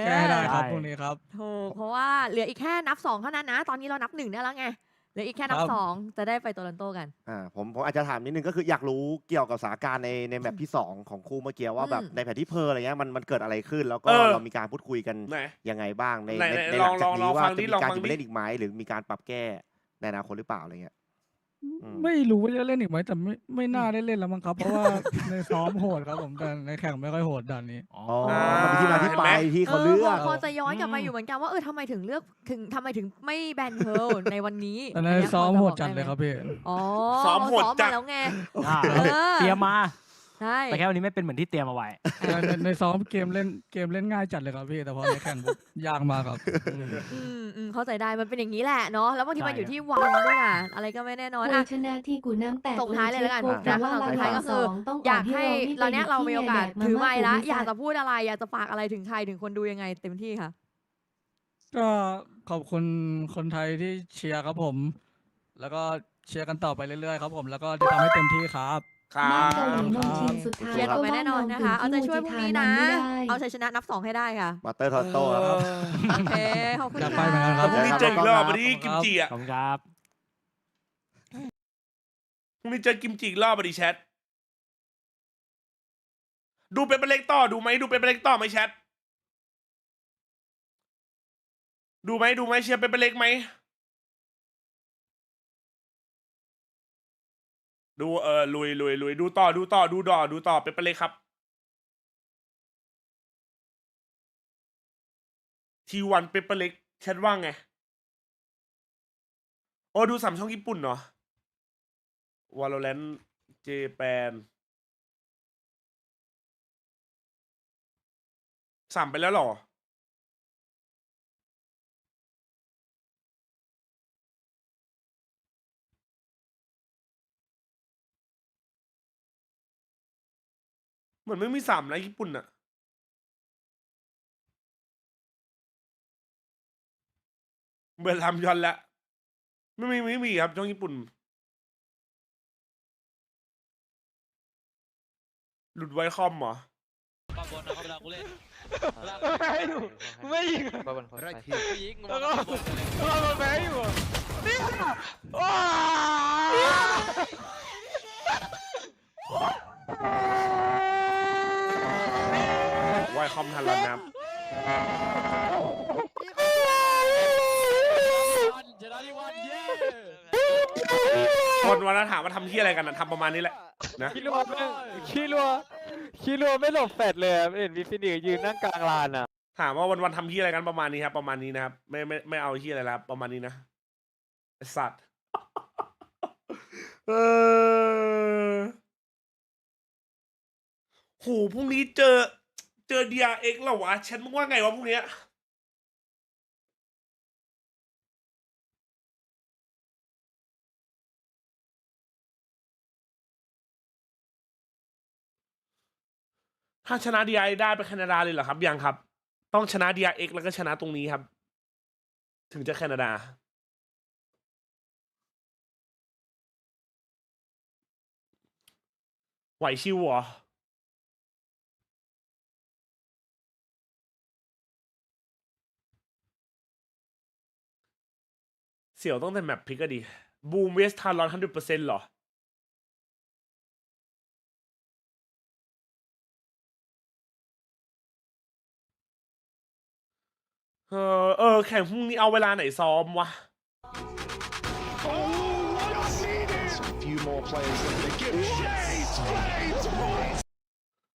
แก้ได้ครับพรุ่งนี้ครับถูกเพราะว่าเหลืออีกแค่นับ2เท่านั้นนะตอนนี้เรานับ1ได้แล้วไงเหลืออีกแค่นับ2จะได้ไปโตลันโตกันผมอาจจะถามนิดนึงก็คืออยากรู้เกี่ยวกับสถานการณ์ในแมปที่2ของคู่เมื่อกี้ว่าแบบในแผนที่เพลอะไรเงี้ยมันเกิดอะไรขึ้นแล้วก็เรามีการพูดคุยกันยังไงบ้างในหลังจากนี้ว่าจะมีการไปเล่นอีกไหมหรือมีการปรับแก้ในอนาคตหรือเปล่าอะไรเงี้ยไม่รู้ว่าจะเล่นอีกไหมแต่ไม่น่าได้เล่นแล้วมั้งครับเพราะว่าในซ้อมโหดครับผมแต่ในแข่งไม่ค่อยโหดด่านนี้มันเป็นที่มาที่ไปที่เขาเลือกพอจะย้อนกลับมาอยู่เหมือนกันว่าทำไมถึงเลือกทำไมถึงไม่แบนเพิร์ลในวันนี้ในซ้อมโหดจัดเลยครับพี่ซ้อมโหดจัดแล้วไงเตรียมมา ใช่แต่แค่วันนี้ไม่เป็นเหมือนที่เตรียมเอาไว้ ในซ้อมเกมเล่นง่ายจัดเลยครับพี่แต่พอในแข่งปุ๊บยากมากครับเข้าใจได้มันเป็นอย่างนี้แหละเนาะแล้วบางทีมันอยู่ที่วันด้วยอ่ะอะไรก็ไม่แน่นอนอ่ะ ชนะที่กูน้ำแตก ส่งท้ายเลยแล้วกัน แต่ นะ ว่า ส่งท้ายก็คืออยากให้เราเนี้ยเรามีโอกาสถือไมค์แล้วอยากจะพูดอะไรอยากจะฝากอะไรถึงใครถึงคนดูยังไงเต็มที่ค่ะก็ขอบคุณคนไทยที่เชียร์ครับผมแล้วก็เชียร์กันต่อไปเรื่อยๆครับผมแล้วก็จะทำให้เต็มที่ครับเชียร์ต่อไปแน่นอนนะคะเอาใจช่วยพรุ่งนี้นะเอาชัยชนะนับ2ให้ได้ค่ะมาเตอร์ทอตโต้ครับโอเคขอบคุณค่ะพรุ่งนี้เจออีกรอบวันนี้กิมจิอ่ะขอบคุณครับพรุ่งนี้เจอกิมจิอีกรอบวันนี้แชทดูเป็นเล็กต่อดูไหมดูเป็นเล็กต่อไหมแชทดูไหมเชียร์เป็นเล็กไหมดูลุยดูต่อเป็นเล็กครับทีวันเป็นเล็กแชทว่าไงโอ้ดู3 ช่องญี่ปุ่นเนาะValorant Japan 3ไปแล้วหรอเหมือนไม่มี3นะญี่ปุ่นอะเบอร์ทำย้อนแล้วไม่มีครับช่องญี่ปุ่นหลุดไวคอมเหรอบอลนะเวลากูเล่นไม่ยิงแล้วก็แพ้อยู่เนี่ยไวคอมทันแล้วนะครับวันนั้นถามว่าทำที่อะไรกันนะทำประมาณนี้แหละนะขี้รัวไม่หลบแฟดเลยเห็นวิฟินิกยืนนั่งกลางลานอ่ะถามว่าวันทำที่อะไรกันประมาณนี้ครับประมาณนี้นะครับไม่เอาที่อะไรแล้วประมาณนี้นะไอ้สัตว์โหพรุ่งนี้เจอ DRX แล้ววะฉันมึงว่าไงวะพรุ่งนี้ถ้าชนะ DRX ได้ไปแคนาดาเลยเหรอครับยังครับต้องชนะ DRX แล้วก็ชนะตรงนี้ครับถึงจะแคนาดาไหวชิวเหรอเสี่ยวต้องแต่แมปพลิกก็ดีบูมเวสทาร์ลอน 100% เหรอแข่งพรุ่งนี้เอาเวลาไหนซ้อมวะ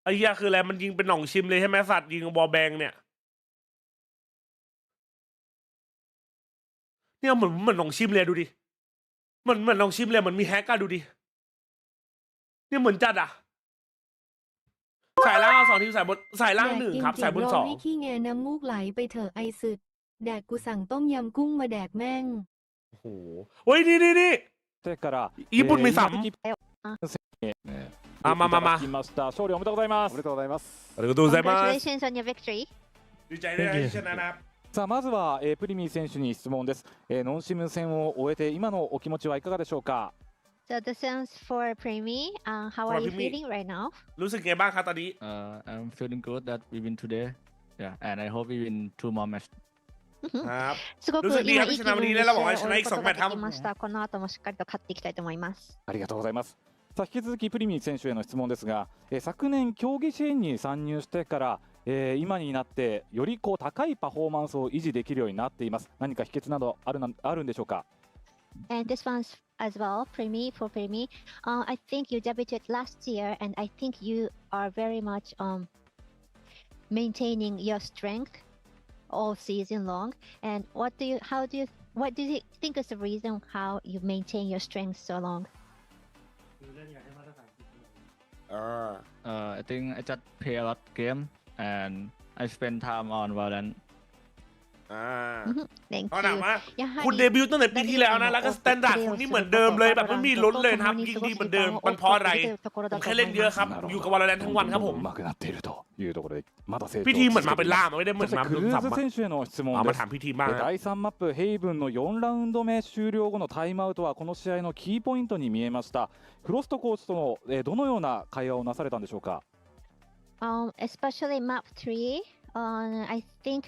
ไอ้เหี้ยคืออะไรมันยิงเป็นหน่องชิมเลยใช่ไหมสัตว์ยิงบอลแบงเนี่ยเหมือนหน่องชิมเลยดูดิเหมือนหน่องชิมเลยเหมือนมีแฮกอะดูดิเนี่ยเหมือนจัดอะสายล่าง2 ทีมสายล่าง1ครับสายบน2ไม่ขี้แงน้ำมูกไหลไปเถอะไอสึดแดกกูสั่งต้มยำกุ้งมาแดกแม่งโอ้โหเฮ้ยนี่ญี่ปุ่นมี3มา勝利おめでとうございますおめでとうございますありがとうございます Congratulations on your victory ดีใจด้วยที่ชนะนะครับさあまずは、プリミー選手に質問です、ノンシム戦を終えて今のお気持ちはいかがでしょうか So the sense for Premi how are you feeling right now รู้สึกไงบ้างครับตอนนี้I'm feeling good that we win today and I hope we win 2 more matches ครับรู้สึกดีครับที่ชนะวันนี้แล้วเราบอกว่าชนะอีก2 แมตช์ครับこの後もしっかりと勝っていきたいと思いますありがとうございますさあ引き続きプリミー選手への質問ですが、昨年競技支援に参入してから、今になってよりこう高いパフォーマンスを維持できるようになっています。何か秘訣などあるんでしょうか And this one's as well, for Premi. I think you debuted last year, and I think you are very much maintaining your strength all season long. And what do you think is the reason how you maintain your strength so long? I think I just play a lot game and I spend time on Valorant เอาหนักมาคุณเดบิวต์ตั้งแต่ปีที่แล้วนะแล้วก็สแตนดาร์ดคุณนี่เหมือนเดิมเลยแบบไม่มีล้นเลยนะครับยิงดีเหมือนเดิมมันเพราะอะไรผมแค่เล่นเยอะครับอยู่กับวาโลแรนต์ทั้งวันครับผมพี่ทีเหมือนมาเป็นล่ามไม่ได้เหมือนมาเป็นสับมาถามพี่ทีบ้าง第3マップヘイブンの4ラウンド目終了後のタイムアウトはこの試合のキーポイントに見えましたフロストコーチとのどのような会話をなされたんでしょうかespecially map 3 I think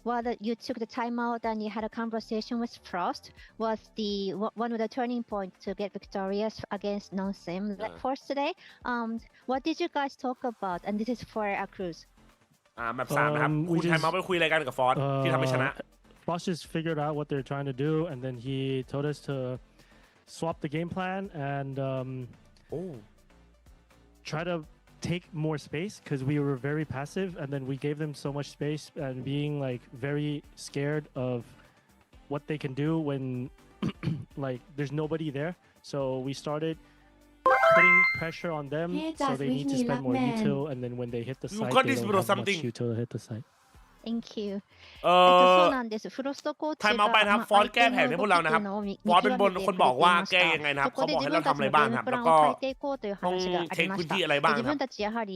while you took the time out and you had a conversation with Frost was one of the turning points to get victorious against Nongshim Force today. What did you guys talk about? And this is for a cruise. แบบ3นะครับคุณไทม์เอาไปคุยอะไรกันกับฟอสที่ทำให้ชนะ Frost just figured out what they're trying to do and then he told us to swap the game plan and try to take more space because we were very passive and then we gave them so much space and being like very scared of what they can do when like there's nobody there. So we started putting pressure on them so they need to spend more util and then when they hit the site they don't have much util to hit the site. Thank you. ไทม์เอาไปนะครับฟอสแก้แผนให้พวกเรานะครับฟอสเป็นคนบอกว่าแก้ยังไงนะครับเขาบอกให้เราทำอะไรบ้างครับแล้วก็ต้องเทคพื้นที่อะไรบ้างครับ自分たちやはり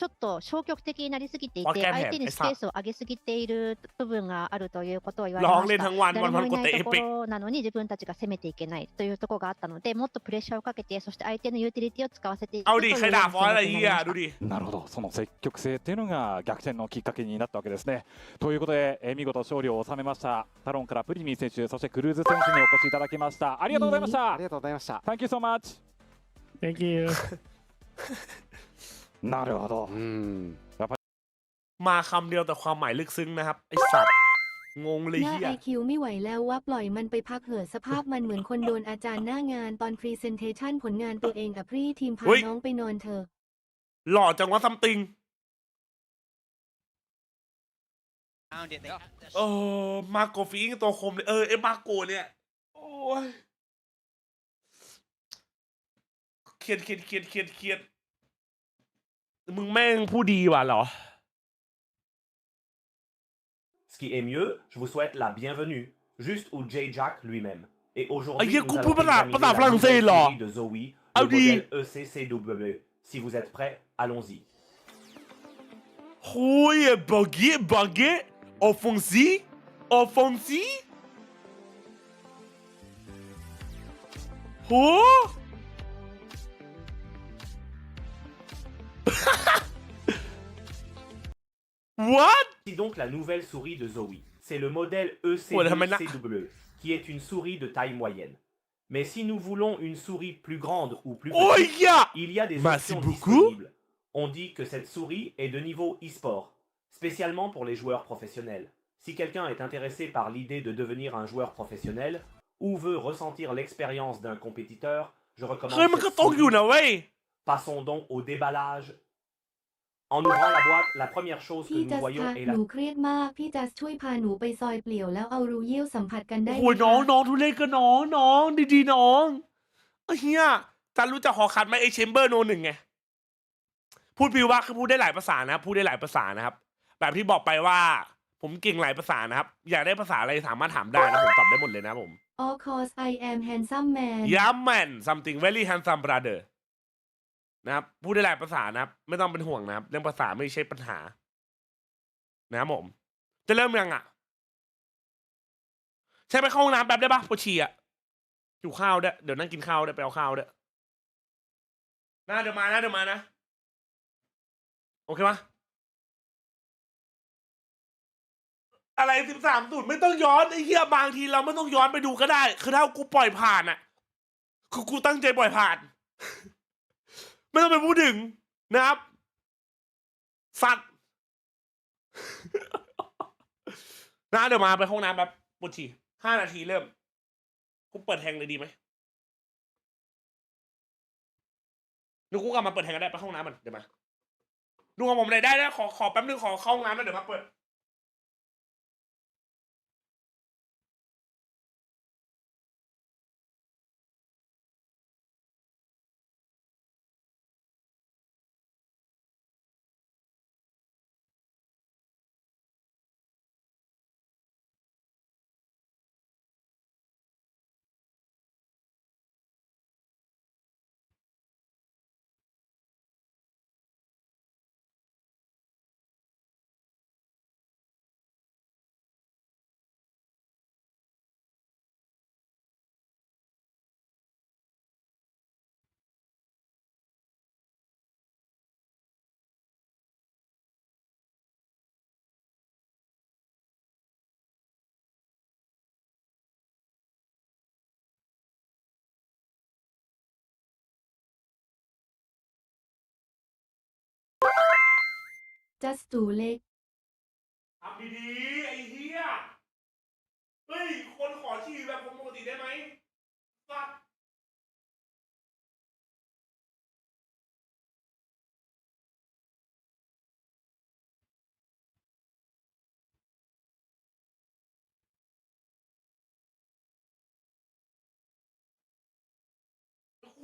ちょっと消極的になりすぎていて相手にスペースを上げすぎている部分があるということを言われました。誰もいないところなのに自分たちが攻めていけないというところがあったのでもっとプレッシャーをかけてそして相手のユーティリティを使わせていくという。なるほどその積極性っていうのが逆転のきっかけになったわけですね。ということで見事勝利を収めましたタロンからプリミー選手そしてクルーズ選手にお越しいただきましたありがとうございましたありがとうございました Thank you so much Thank you なるほどมาคำเดียวแต่ความหมายลึกซึ้งนะครับไอสัตว์งงเลยเฮีย IQ ไม่ไหวแล้วว่าปล่อยมันไปพักเหอะสภาพมันเหมือนคนโดนอาจารย์หน้างานตอนพรีเซนเทชันผลงานตัวเองกับพี่ทีมพาน้องไปนอนเถอะหล่อจังวะซัมติงมาโกฟิงตัวคมเลยไอ้มาโกเนี่ยโอ้ยเครียดมึงแม่งผู้ดีว่ะเหรอ Ce qui est mieux, je vous souhaite la bienvenue, juste où JJaz lui-même. Et aujourd'hui, nous allons examiner la série de Zoe, le modèle ECCW. Si vous êtes prêts, allons-y. Oui, Baguette, offensive. Oh! What? C'est donc la nouvelle souris de Zoe. C'est le modèle ECCW, qui est une souris de taille moyenne. Mais si nous voulons une souris plus grande ou plus petite, il y a des options disponibles. On dit que cette souris est de niveau e-sport, spécialement pour les joueurs professionnels. Si quelqu'un est intéressé par l'idée de devenir un joueur professionnel ou veut ressentir l'expérience d'un compétiteur, je recommande cette souris. Passons donc au déballage. En ouvrant la boîte, la première chose que nous voyons est la... หนูเครียดมากพี่จัสช่วยพาหนูไปซอยเปลี่ยวแล้วเอารูเยี่ยวสัมผัสกันได้ไหม โอ้ยน้องทุเรศก็น้องดีๆน้องเฮียจันรู้จักหอคัดไหมไอเชมเบอร์โน1ไงพูดปิวว่าคือพูดได้หลายภาษานะพูดได้หลายภาษานะครับแบบที่บอกไปว่าผมเก่งหลายภาษานะครับอยากได้ภาษาอะไรสามารถถามได้นะผมตอบได้หมดเลยนะผม Of course I am handsome man Yeah man something very handsome brother นะครับพูดได้หลายภาษานะครับไม่ต้องเป็นห่วงนะครับเรื่องภาษาไม่ใช่ปัญหานะครับผมจะเริ่มยังอ่ะใช่ไปเข้าห้องน้ำแป๊บได้ปะปวดฉี่อ่ะหิวข้าวด้วยเดี๋ยวนั่งกินข้าวด้วยไปเอาข้าวด้วยเดี๋ยวมานะโอเคปะอะไร13 สูตรไม่ต้องย้อนไอ้เหี้ยบางทีเราไม่ต้องย้อนไปดูก็ได้คือถ้ากูปล่อยผ่านอ่ะคือกูตั้งใจปล่อยผ่านไม่ต้องไปพูดถึงนะครับสัตว์เดี๋ยวมาไปห้องน้ำแบบปวดฉี่5 นาทีเริ่มกูเปิดแทงเลยดีไหมดูกูกลับมาเปิดแทงก็ได้ไปห้องน้ำมันเดี๋ยวมาดูของผมเลยได้ขอแป๊บนึงขอเข้าห้องน้ำแล้วเดี๋ยวมาเปิด จัสตูเล็กทำดีๆไอ้เหี้ยเฮ้ยคนขอฉี่แบบปกติได้ไหมสัตว์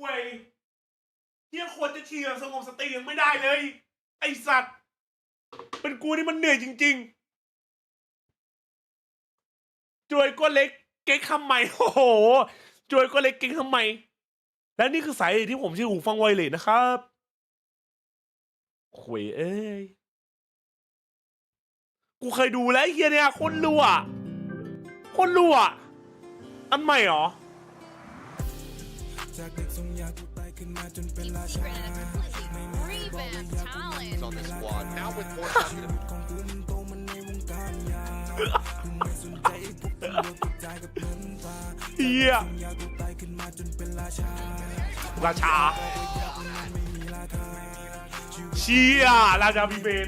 เว้ยเหี้ยควรจะฉี่แบบสงบสติยังไม่ได้เลยไอ้สัตว์เป็นกูนี่มันเหนื่อยจริงๆจวยก็เล็กเก๊กทำไมโอ้โหจวยก็เล็กเก๊กทำไมและนี่คือสายที่ผมชื่อหูฟังไวเลสนะครับขวยเอ้ยกูเคยดูแล้วไอ้เฮียเนี่ยคนรัวอันใหม่เหรอเฮียราชาเชียราชาบีเบน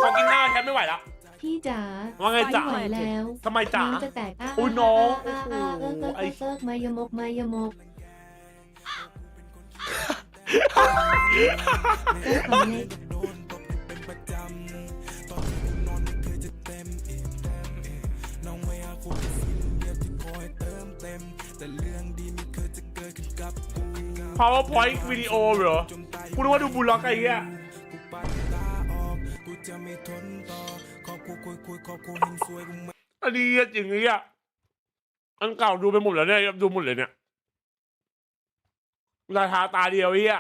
ของกินหน้าแทบไม่ไหวแล้วพี่จ๋า ว่าไงจ๋า ไม่ไหวแล้ว ทำไมจ๋า น้องจะแตกอุ้ยน้อง ไอ้มายมกมายมกPowerPoint วิดีโอเหรอคุณว่าดูบุลล็อกไอ้เหี้ยอันนี้จริงไอ้เหี้ยอันเก่าดูไปหมดแล้วเนี่ยดูหมดเลยเนี่ยราคาตาเดียวไอ้เหี้ย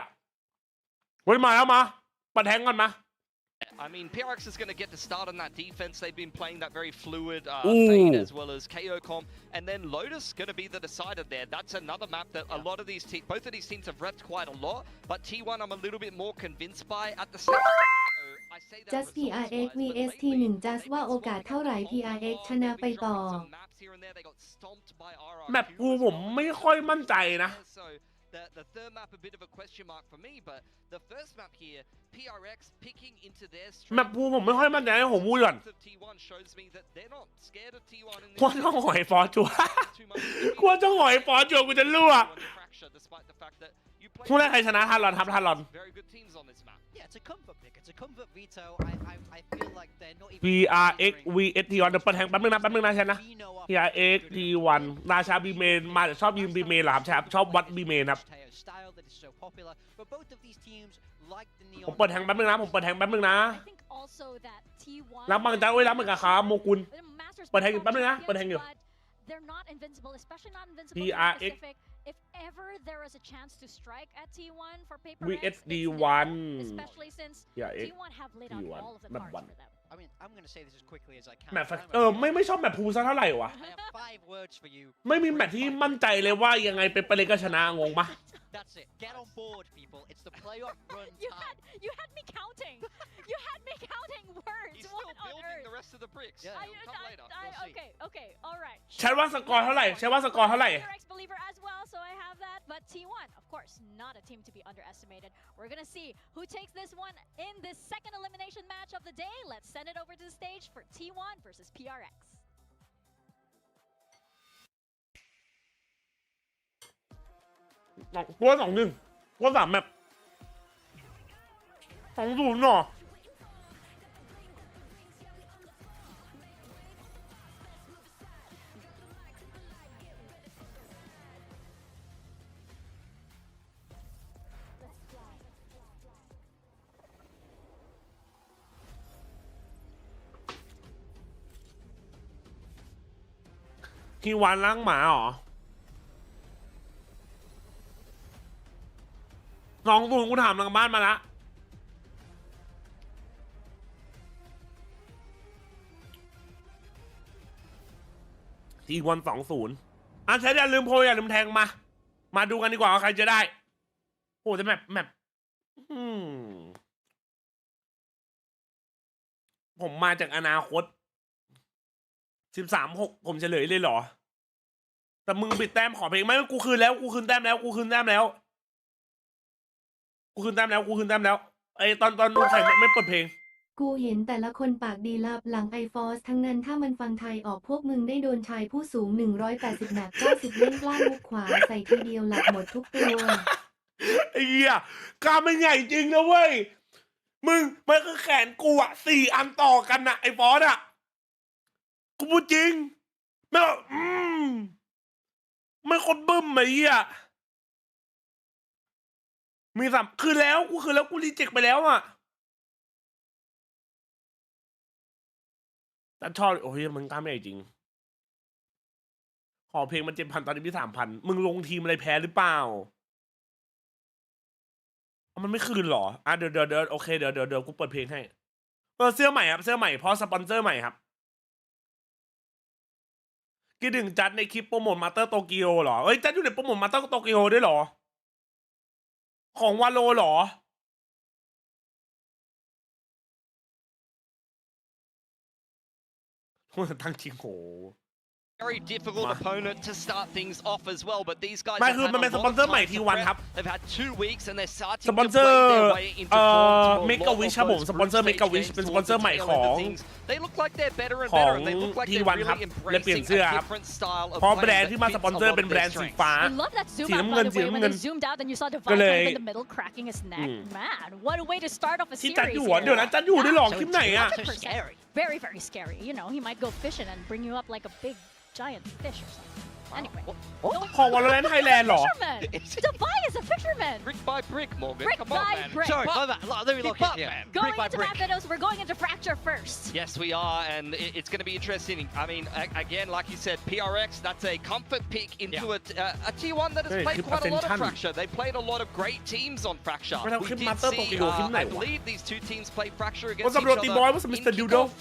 วันมาแล้วมาปัดแทงก่อนมา I mean, PRX is going to get to start on that defense. They've been playing that very fluid fade as well as KOCOM. And then Lotus going to be the decider there. That's another map that a lot of these teams, both of these teams have repped quite a lot. But T1 I'm a little bit more convinced by at the same time. Just PRX vs T1 Just ว่าโอกาสเท่าไหร่ PRX ชนะไปต่อแมปกูผมไม่ค่อยมั่นใจนะ The third map a bit of a question mark for me, but the first map here, PRX picking into their strength. แมปกูผมไม่ค่อยมั่นใจให้ผมพูดก่อนควรต้องหอยฟอร์จัวควรต้องหอยฟอร์จัวกูจะรั่วผู้แรกใครชนะทารอนครับทารอน PRX vs T1 เดี๋ยวเปิดแทงแป๊บนึงนะฉันนะ PRX T1 ราชาบีเมนมาชอบยิงบีเมนหรอครับชอบวัดบีเมนครับผมเปิดแทงแป๊บนึงนะรับบังจ้าไว้รับเหมือนกันครับโมกุลเปิดแทงแป๊บนึงนะเปิดแทงอยู่ PRX If ever there is a chance to strike at T1 for Paper vs X, T1 especially since T1 have laid out all of the cards for them. I mean, I'm going to say this as quickly as I can. แมปไม่ชอบแมปพูซะเท่าไหร่วะไม่มีแมปที่มั่นใจเลยว่ายังไงเป็นไปเลยก็ชนะงงปะ That's it. Get on board, people. It's the playoff run time. You had me counting. You had me counting words. He's still building the rest of the bricks. Yeah. Come later. Okay, all right. ใช้ว่าสกอร์เท่าไหร่ PRX believer as well, so I have that. But T1, of course, not a team to be underestimated. We're gonna see who takes this one in this second elimination match of the day. Let's send it over to the stage for T1 versus PRX. กลัว2-1กลัว3แมป2-0เนาะที่วันล้างหมาเหรอ2-0กูถามหลังบ้านมาละT1 2-0ใช้อย่าลืมโพยอย่าลืมแทงมาดูกันดีกว่าว่าใครจะได้โอ้แต่แมปผมมาจากอนาคต13-6ผมเฉลยเลยเหรอแต่มึงปิดแต้มขอเพลงไม่กูคืนแต้มแล้ว ไอตอนดูแข่งไม่เปิดเพลงกูเห็นแต่ละคนปากดีลับหลังไอฟอสทั้งนั้นถ้ามันฟังไทยออกพวกมึงได้โดนชายผู้สูง180หนัก90เล่นกล้ามมุกขวาใส่ทีเดียวหลับหมดทุกตัวไอ้เหี้ยกล้ามมันใหญ่จริงนะเว้ยมึงมันคือแขนกูอะ4 อันต่อกันนะไอฟอสอะกูพูดจริงไม่แบบไม่คนบึ้มไอ้เหี้ยมีสัมคือแล้วกูรีเจ็คไปแล้วอะแต่ชอบโอ้ยมึงกล้ามใหญ่จริงขอเพลงมัน7,000ตอนนี้พี่3,000มึงลงทีมอะไรแพ้หรือเปล่ามันไม่คืนหรอเดี๋ยวโอเคเดี๋ยวกูเปิดเพลงให้เสื้อใหม่ครับเสื้อใหม่เพราะสปอนเซอร์ใหม่ครับคิดถึงจัดในคลิปโปรโมทมาสเตอร์โตเกียวเหรอเอ้ยจัดอยู่ในโปรโมทมาสเตอร์โตเกียวด้วยเหรอของวาโลเหรอตั้งจริงโหVery difficult opponent to start things off as well, but these guys ไม่คือมันเป็นสปอนเซอร์ใหม่ทีวันครับ They've had 2 weeks and they're starting สปอน to เซอ play ร์ their way into form. เมกะวิชครับผมสปอนเซอร์เมกะวิชเป็นสปอนเซอร์ใหม่ของ They look like they're better and better. They look like they're really embracing a different style of เพราะ play แบรนด์ที่มาสปอนเซอร์เป็นแบรนด์สีฟ้า I love that zoom สี out น้ำ by เงิน the สี way น้ำ when เงิน they zoomed out and you saw the ก็ Vibe เลย in the middle cracking his neck. Man, what a way to start off a ที่ series. จัดอยู่เดี๋ยวนะจัดอยู่ได้หรอคลิปไหนอะ Very, very scary. You know, he might go fishing and bring you up like a big giant fish or something. Anyway. ของวอลเลนไทยแลนด์หรอ Defy is a fisherman. Brick by brick, Morgan. Brick Come on, by man. brick. Sorry, let me look at you. Going into Mathedos, we're going into Fracture first. Yes, we are, and it's going to be interesting. I mean, again, like you said, PRX, that's a comfort pick into a T1 that has played quite a lot of Fracture. They played a lot of great teams on Fracture. We did see, I believe these two teams played Fracture against each other in kickoff,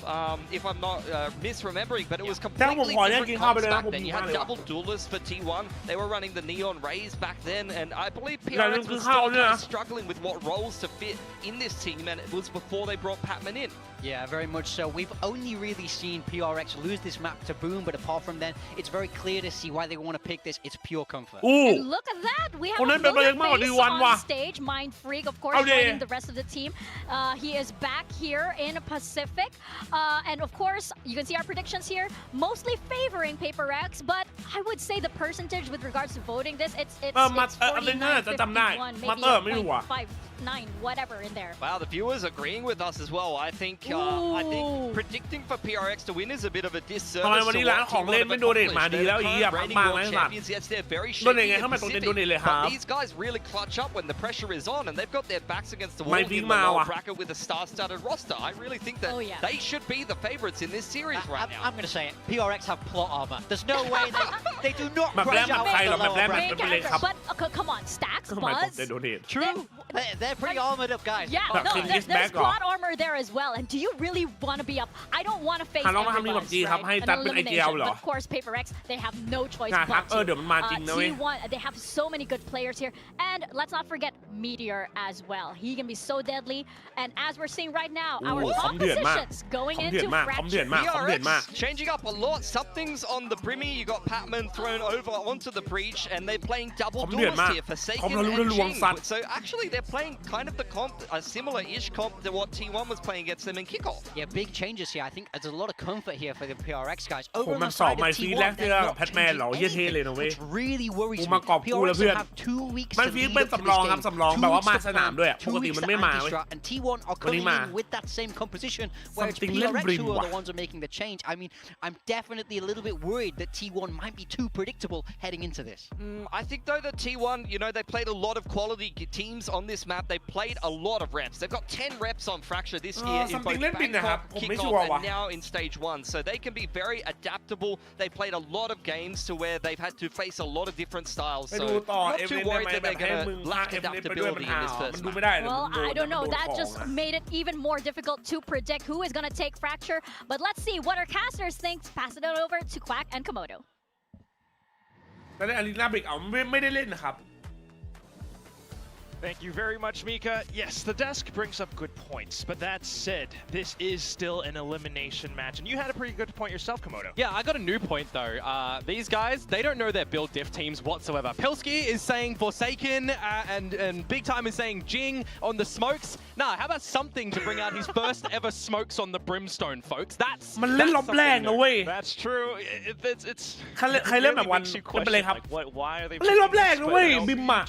if I'm not misremembering, but it was completely different comps back then. You had double duelists for T1. They were running the Neon Rays back then, and I believe PRX was still kind of struggling with what roles to fit in this team, and it was before they brought Patman in. Yeah, very much so. We've only really seen PRX lose this map to Boom, but apart from then, it's very clear to see why they want to pick this. It's pure comfort. And look at that! We have a familiar face on stage. Mind Freak, of course, joining the rest of the team. He is back here in Pacific. And of course, you can see our predictions here, mostly favoring Paper Rex, but I would say the percentage with regards to voting this, it's 49-51, maybe 0.59, whatever in there. Wow, the viewers agreeing with us as well. I think predicting for PRX to win is a bit of a disservice. ทำไมวันนี้ร้านของเล่นไม่โดเนทมาดีแล้วอีอ่ะมากๆเลยครับโดเนทไงเข้ามาตรงโดเนทเลยครับ These guys really clutch up when the pressure is on, and they've got their backs against the wall in the lower bracket with a star-studded roster. I really think that they should be the favorites in this series right now. I'm going to say it. PRX have plot armor. There's no way they do not crush out the lower bracket. But come on, Stacks, Buzz. True. They're pretty armored up, guys. Yeah, no, there's plot armor there as well. And do you really want to be up? I don't want to face everybody, right? An elimination. But of course, Paper Rex, they have no choice but to. T1, they have so many good players here. And let's not forget Meteor as well. He can be so deadly. And as we're seeing right now, our compositions going into Fracture. PRX changing up a lot. Something's on the Brimmy. You got Patman thrown over onto the breach, and they're playing double duelist here for Forsaken and Jing. So actually, they're playing kind of the comp, a similar-ish comp to what T1 was playing against them in kickoff. Yeah, big changes here. I think there's a lot of comfort here for the PRX guys. มันสอบไมฟีแรกเจอกับแพทแมนเหรอเท่เลยนะเว้ย really worries me. มากอบกูแล้วเพื่อนมันฟีเป็นสำรองครับสำรองแบบว่ามาสนามด้วยปกติมันไม่มาเว้ย and T1 are coming in with that same composition where it's PRX who are the ones who are making the change. I mean, I'm definitely a little bit worried that T1 might be too predictable heading into this. I think though that T1, you know, they played a lot of quality teams on this map. They played a lot of reps. They've got 10 reps on Fracture this year in both Bangkok, kickoff, and now in stage 1. So they can be very adaptable. They played a lot of games to where they've had to face a lot of different styles. So not too worried that they're going to lack adaptability in this first map. Well, I don't know. That just made it even more difficult to predict who is going to take Fracture. But let's see what our casters think. Pass it over to Quack and Komodo. แต่ในอารีนาเบรกเอาไม่ได้เล่นนะครับ Thank you very much, Mika. Yes, the desk brings up good points, but that said, this is still an elimination match, and you had a pretty good point yourself, Komodo. Yeah, I got a new point though. These guys, they don't know their build diff teams whatsoever. Pilsky is saying Forsaken, and Big Time is saying Jing on the smokes. Nah, how about something to bring out his first ever smokes on the Brimstone, folks? That's มันเล่นรอบแรกนะเว้ย That's true. It's ใครเล่นแบบวัน makes you เป็นไปเลย question ครับ like why are they เล่นรอบแรกนะเว้ย But, บิมอะ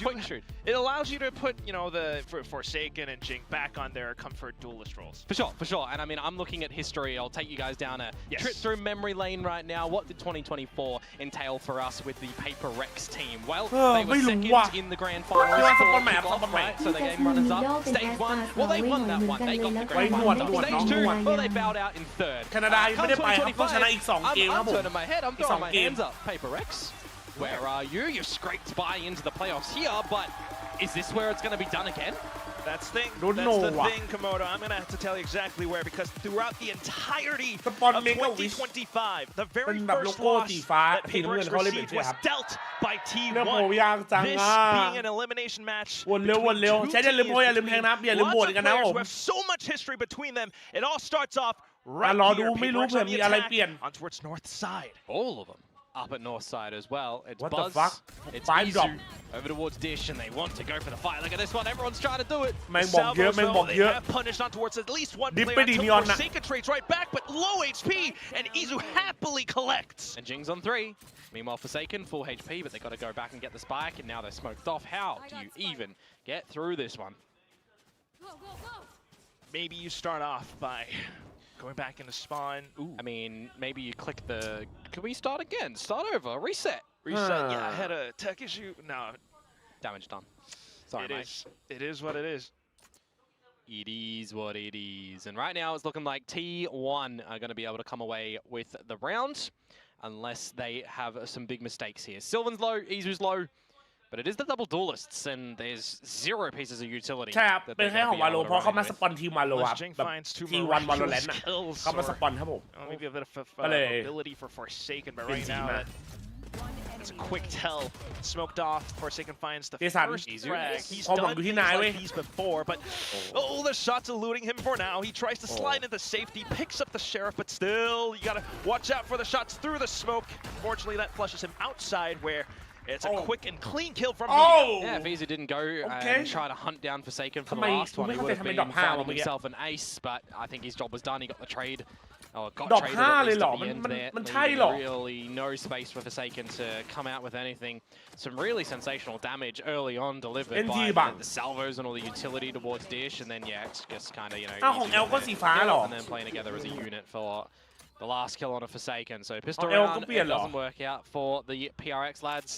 It allows you to put, you know, the Forsaken and Jing back on their comfort duelist roles. For sure. And I mean, I'm looking at history. I'll take you guys down a trip through memory lane right now. What did 2024 entail for us with the Paper Rex team? Well, they were second in the grand finals for kickoff, right? So the game runners up. Stage 1, well, they won that one. They got the grand finals. Stage 2, well, they bowed out in third. แคนาดายังไม่ได้ไปครับต้องชนะอีก2เกมครับ I'm ผม turning my head. I'm throwing my hands up. Paper Rex, where are you? You've scraped by into the playoffs here, but is this where it's going to be done again? That's the thing. Don't That's know the what. thing, Komodo. I'm going to have to tell you exactly where, because throughout the entirety of 2025, the very เป็นแบบโล first โก้ loss สีฟ้า that สีน้ำ Paper เงิ Rex นเขาเล่นเป็น received ใช่ was ครับ dealt by เรื่องโห T1. ยากจัง This อ่ะ being an elimination match วนเร็ววนเร็ว between ใช้อย่าลืม two โหยอย่าลืม teams แทงนะอย่าลืม between โหวต lots กัน of นะผ players ม who have so much history between them. It all starts off อ่ะ right รอ here. ดูไม่ Paper รู้ Rex เผื่อ on มี the อะไร attack เปลี่ยน on towards north side. All of them up at north side as well. It's What the Buzz. fuck? It's Five Izu drop. over towards Dish, and they want to go for the fight. Look at this one. Everyone's trying to do it. แม่งบอกเยอะ Salvos, แม่ง though, บอก they เยอะ have punished on towards at least one ดิฟ player ไปดี until นีออนนะ Forsaken trades right back, but low HP, and Izu happily collects. And Jing's on 3. Meanwhile, Forsaken, full HP, but they got to go back and get the spike, and now they're smoked off. How do you even get through this one? Maybe you start off by going back into spawn. Ooh. I mean, maybe you click the... Can we start again? Start over. Reset. Reset. Yeah, I had a tech issue. No. Damage done. Sorry, mate. It is what it is. It is what it is. And right now it's looking like T1 are going to be able to come away with the round unless they have some big mistakes here. Sylvan's low, Izu's low, but it is the double duelists and there's 0 pieces of utility. ใช่ครับเป็นแค่ของวาโลเพราะเขามาสปอนทีมวาโลครับ Jing แบบ finds two ทีวันวาโลแลน miraculous ต์น่ะ kills เขามาส or ปอนครับผม maybe a bit of ก็เลย ability for Forsaken, but เป็น right ทีม now อะ it's a quick tell. Smoked off. Forsaken finds the เจสัน first frag. He's ความหวัง done อยู่ที่ things นายเว้ย like these before, but oh, the shot's eluding him for now. He tries to slide into safety, picks up the sheriff, but still, you gotta watch out for the shots through the smoke. Unfortunately, that flushes him outside where it's a quick and clean kill from me. Yeah, if Visa didn't go and try to hunt down Forsaken for theทำไม last one, he ไม่ would เข้าใจ have ทำไม been ดรอปห้าวะ finding เมื่อกี้ himself an ace, but I think his job was done. He got the trade. Oh, got ดรอป traded 5 at เลย least เหรอ at the end there. มันใช่เหรอ Really no space for Forsaken to come out with anything. Some really sensational damage early on delivered NT by บัง the salvos and all the utility towards Dish, and then yeah, it's just kind of, you know, อ้าวของ easy L ก็ to สีฟ้าเหรอ and then playing together as a unit for the last kill on a Forsaken. So pistol L ก็ round, เปลี่ยน it เหรอ doesn't work out for the PRX lads.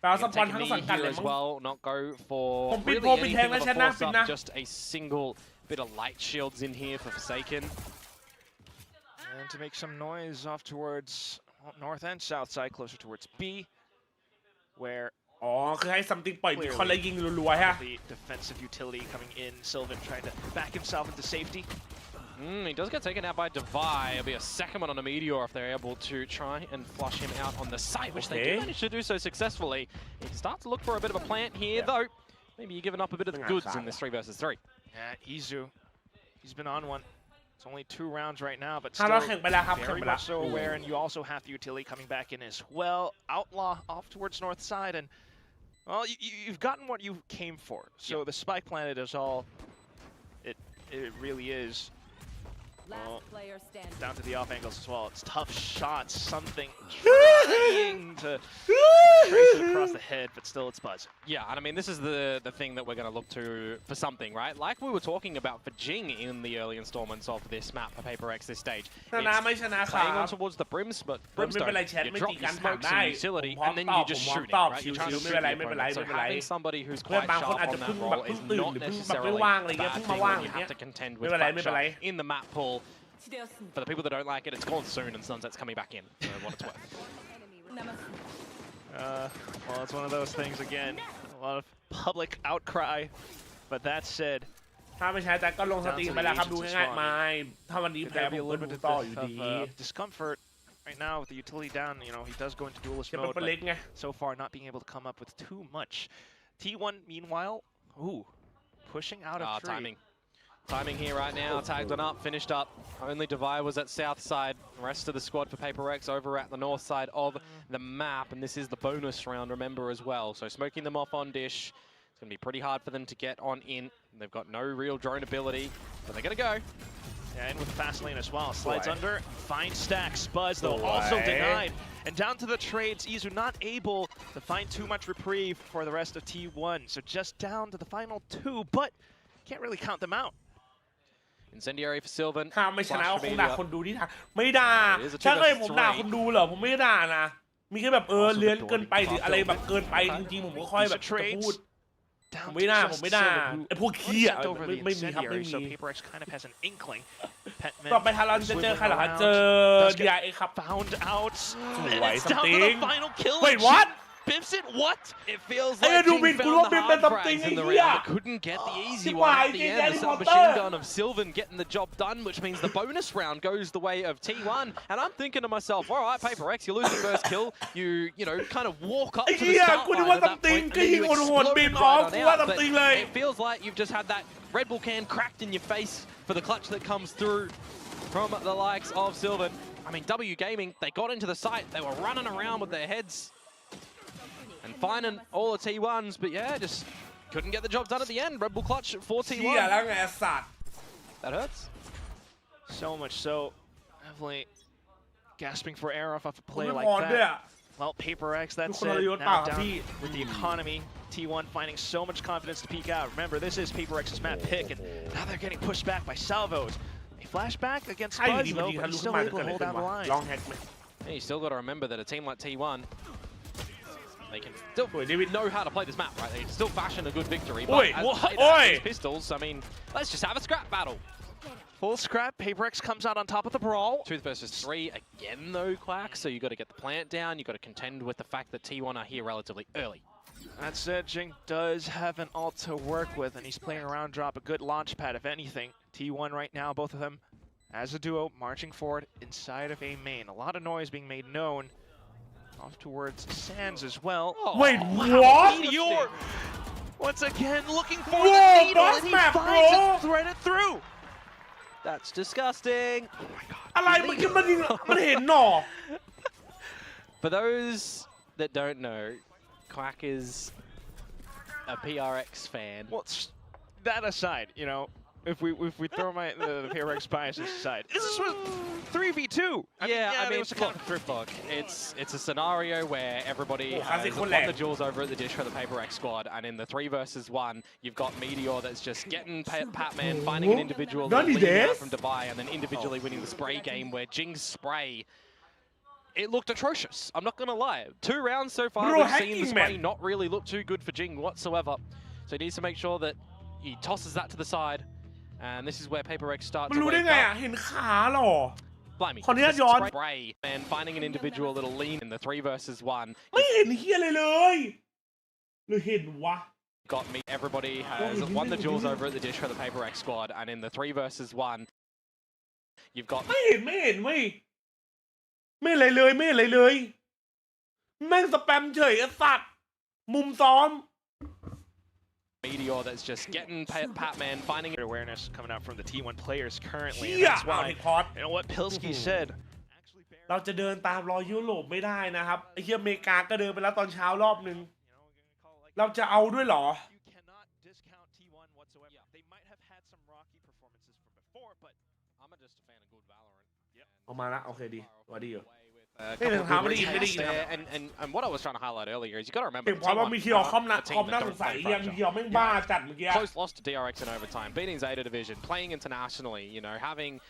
แปลว่า They ส can ปอน take a ทั้ง knee สังกัด here เลย as มั้ง well, not go for ผมปิด really โพลปิดแทง anything แล้ว of ช a นะ force ปิด up, นะ just a single bit of light shields in here for Forsaken. And to make some noise off towards north and south side, closer towards B, where อ๋อคือให้ something ปล่อยบิคอนแล้วยิงรัวๆฮะ the defensive utility coming in. Sylvan trying to back himself into safety. He does get taken out by Divide. It'll be a second one on a Meteor if they're able to try and flush him out on the site, which they do manage to do so successfully. He can start to look for a bit of a plant here, though. Maybe you're giving up a bit of the goods in this 3 versus 3. Yeah, Izu, he's been on one. It's only 2 rounds right now, but ถ้า still เราแข่งไปแล้วครับแข่ง very ไปแล้ว much so aware, and you also have the utility coming back in as well. Outlaw off towards north side, and well, you've gotten what you came for. So the spike planet is all it really is. Well, down to the off angles as well. It's tough shots, something trying to trace it across the head, but still it's Buzz. Yeah, and I mean, this is the thing that we're going to look to for something, right? Like we were talking about for Jing in the early installments of this map for Paper X this stage. ชนะไม่ชนะครั Playing บ on towards the Brimstone, ไม่เป็นไรแชท you ไม่ drop ตี your กันถาม smokes ได้ and utility, ผม and then ต you อบ just ผม shoot ตอบ it, right? ชิ You're trying ว to ๆไม่ shoot เป็นไร the ไม่เป็นไร opponent. ไม่ So เป็นไร having somebody who's เพื่อน quite บางคน sharp อาจ on จะ that เพิ่ง role แบบ is ตื่น not หรือเพิ่งแบบ necessarily ไม่ว่างอะไร a เงี้ย bad เพิ่ง thing มาว่าง when อ you ย่างเงี้ have ย to contend ไม่ with เป็นไรไม่เป็นไร pressure in the map pool. For the people that don't like it, it's gone soon and Sunset's coming back in, for what it's worth. Well, it's one of those things again. A lot of public outcry, but that said, ถ้าไม่ใช้แต่ก็ลงสตรีมไปแล้วครับดูง่ายๆไม่ถ้าวันนี้ could แพ้ there ผ be a มก็ little ดู bit ต่ออยู่ of ดี discomfort right now with the utility down? You know, he does go into duelist จะเป็น mode, เปเล็ก but ไง so far not being able to come up with too much. T1, meanwhile, ooh, pushing out of tree. Timing here right now, tagged on up, finished up. Only Divide was at south side. The rest of the squad for Paper Rex over at the north side of the map. And this is the bonus round, remember, as well. So smoking them off on Dish. It's going to be pretty hard for them to get on in. They've got no real drone ability, but they're going to go. Yeah, in with fast lane as well. Slides under, fine stacks. Buzz, though, also denied. And down to the trades, Izu not able to find too much reprieve for the rest of T1. So just down to the final two, but can't really count them out. Incendiary for Sylvan. ถ้าไม่ชนะก็คงด่าคนดูที่ทางไม่ด่าถ้าเกิดผมด่าคนดูเหรอผมไม่ด่านะมีแค่แบบเลื้อนเกินไปหรืออะไรแบบเกินไปจริงๆผมก็ค่อยแบบจะพูดผมไม่ด่าไอ้พวกขี้อ่ะไม่มีครับไม่มีต่อไปทารอนจะเจอใครเหรอครับเจอ DRX ครับ Found out. สวยส Down ติ to ง the final kill. Wait what Bips it, what? It feels ไอ้ like ดู Jing บินกู found ว่า the บินเป็น hard ซัมติง prize ไอ้ in the เหี้ย round, but couldn't get the easy one at the end. The submachine gun of Sylvan getting the job done, which means the bonus round goes the way of T1. And I'm thinking to myself, all right, Paper Rex, you lose the first kill, you know, kind of walk up to the start line at that point, and then you explode right on out. But it feels like you've just had that Red Bull can cracked in your face for the clutch that comes through from the likes of Sylvan. I mean, W Gaming, they got into the site, they were running around with their heads and finding all the T1s, but yeah, just couldn't get the job done at the end. Red Bull clutch for T1. That hurts. So much so, definitely gasping for air off a play like that. Well, Paper Rex, that's it. Now down with the economy. T1 finding so much confidence to peek out. Remember, this is Paper Rex's map pick, and now they're getting pushed back by salvos. A flashback against Buzz, though, but he's still able to hold down the line. And you still got to remember that a team like T1, they can still know how to play this map, right? They can still fashion a good victory. But as pistols, I mean, let's just have a scrap battle. Full scrap. Paper Rex comes out on top of the brawl. 2 versus 3 again, though, Quack. So you got to get the plant down. You got to contend with the fact that T1 are here relatively early. That said, Jing does have an ult to work with, and he's playing around drop, a good launch pad, if anything. T1 right now, both of them as a duo, marching forward inside of A main. A lot of noise being made known. Off towards Sands as well. Oh, wait, what? Meteor! Once again, looking for the needle, and he finds it, threaded through. That's disgusting. Oh my god. For those that don't know, Quack is a PRX fan. Well, that aside, you know, if we throw the PRX biases aside, this was 3v2. I mean, look, it's a scenario where everybody has won the duels over at the Dish for the PaperX squad, and in the 3 versus 1, you've got Meteor that's just getting Patman, finding an individual leading out from Dubai, and then individually winning the spray game where Jing's spray, it looked atrocious. I'm not going to lie. 2 rounds so far, we've seen the spray not really look too good for Jing whatsoever. So he needs to make sure that he tosses that to the side. And this is where Paper Rex starts to wake up. Blimey. Spray and finding an individual that'll lean in the 3 versus 1. Got me. Everybody has won the duels over at the Dish for the Paper Rex squad, and in the 3 versus 1, you've got. Meteor that's just getting Patman, finding awareness coming out from the T1 players currently. And that's why, you know what Pilsky said. เราจะเดินตามรอยยุโรปไม่ได้นะครับไอ้เหี้ยอเมริกาก็เดินไปแล้วตอนเช้ารอบนึงเราจะเอาด้วยเหรอ เอามาละโอเคดีว่าดีอยู่ And what I was trying to highlight earlier is you got to remember. Close loss to DRX in overtime, beating Zeta Division, playing internationally. You know, having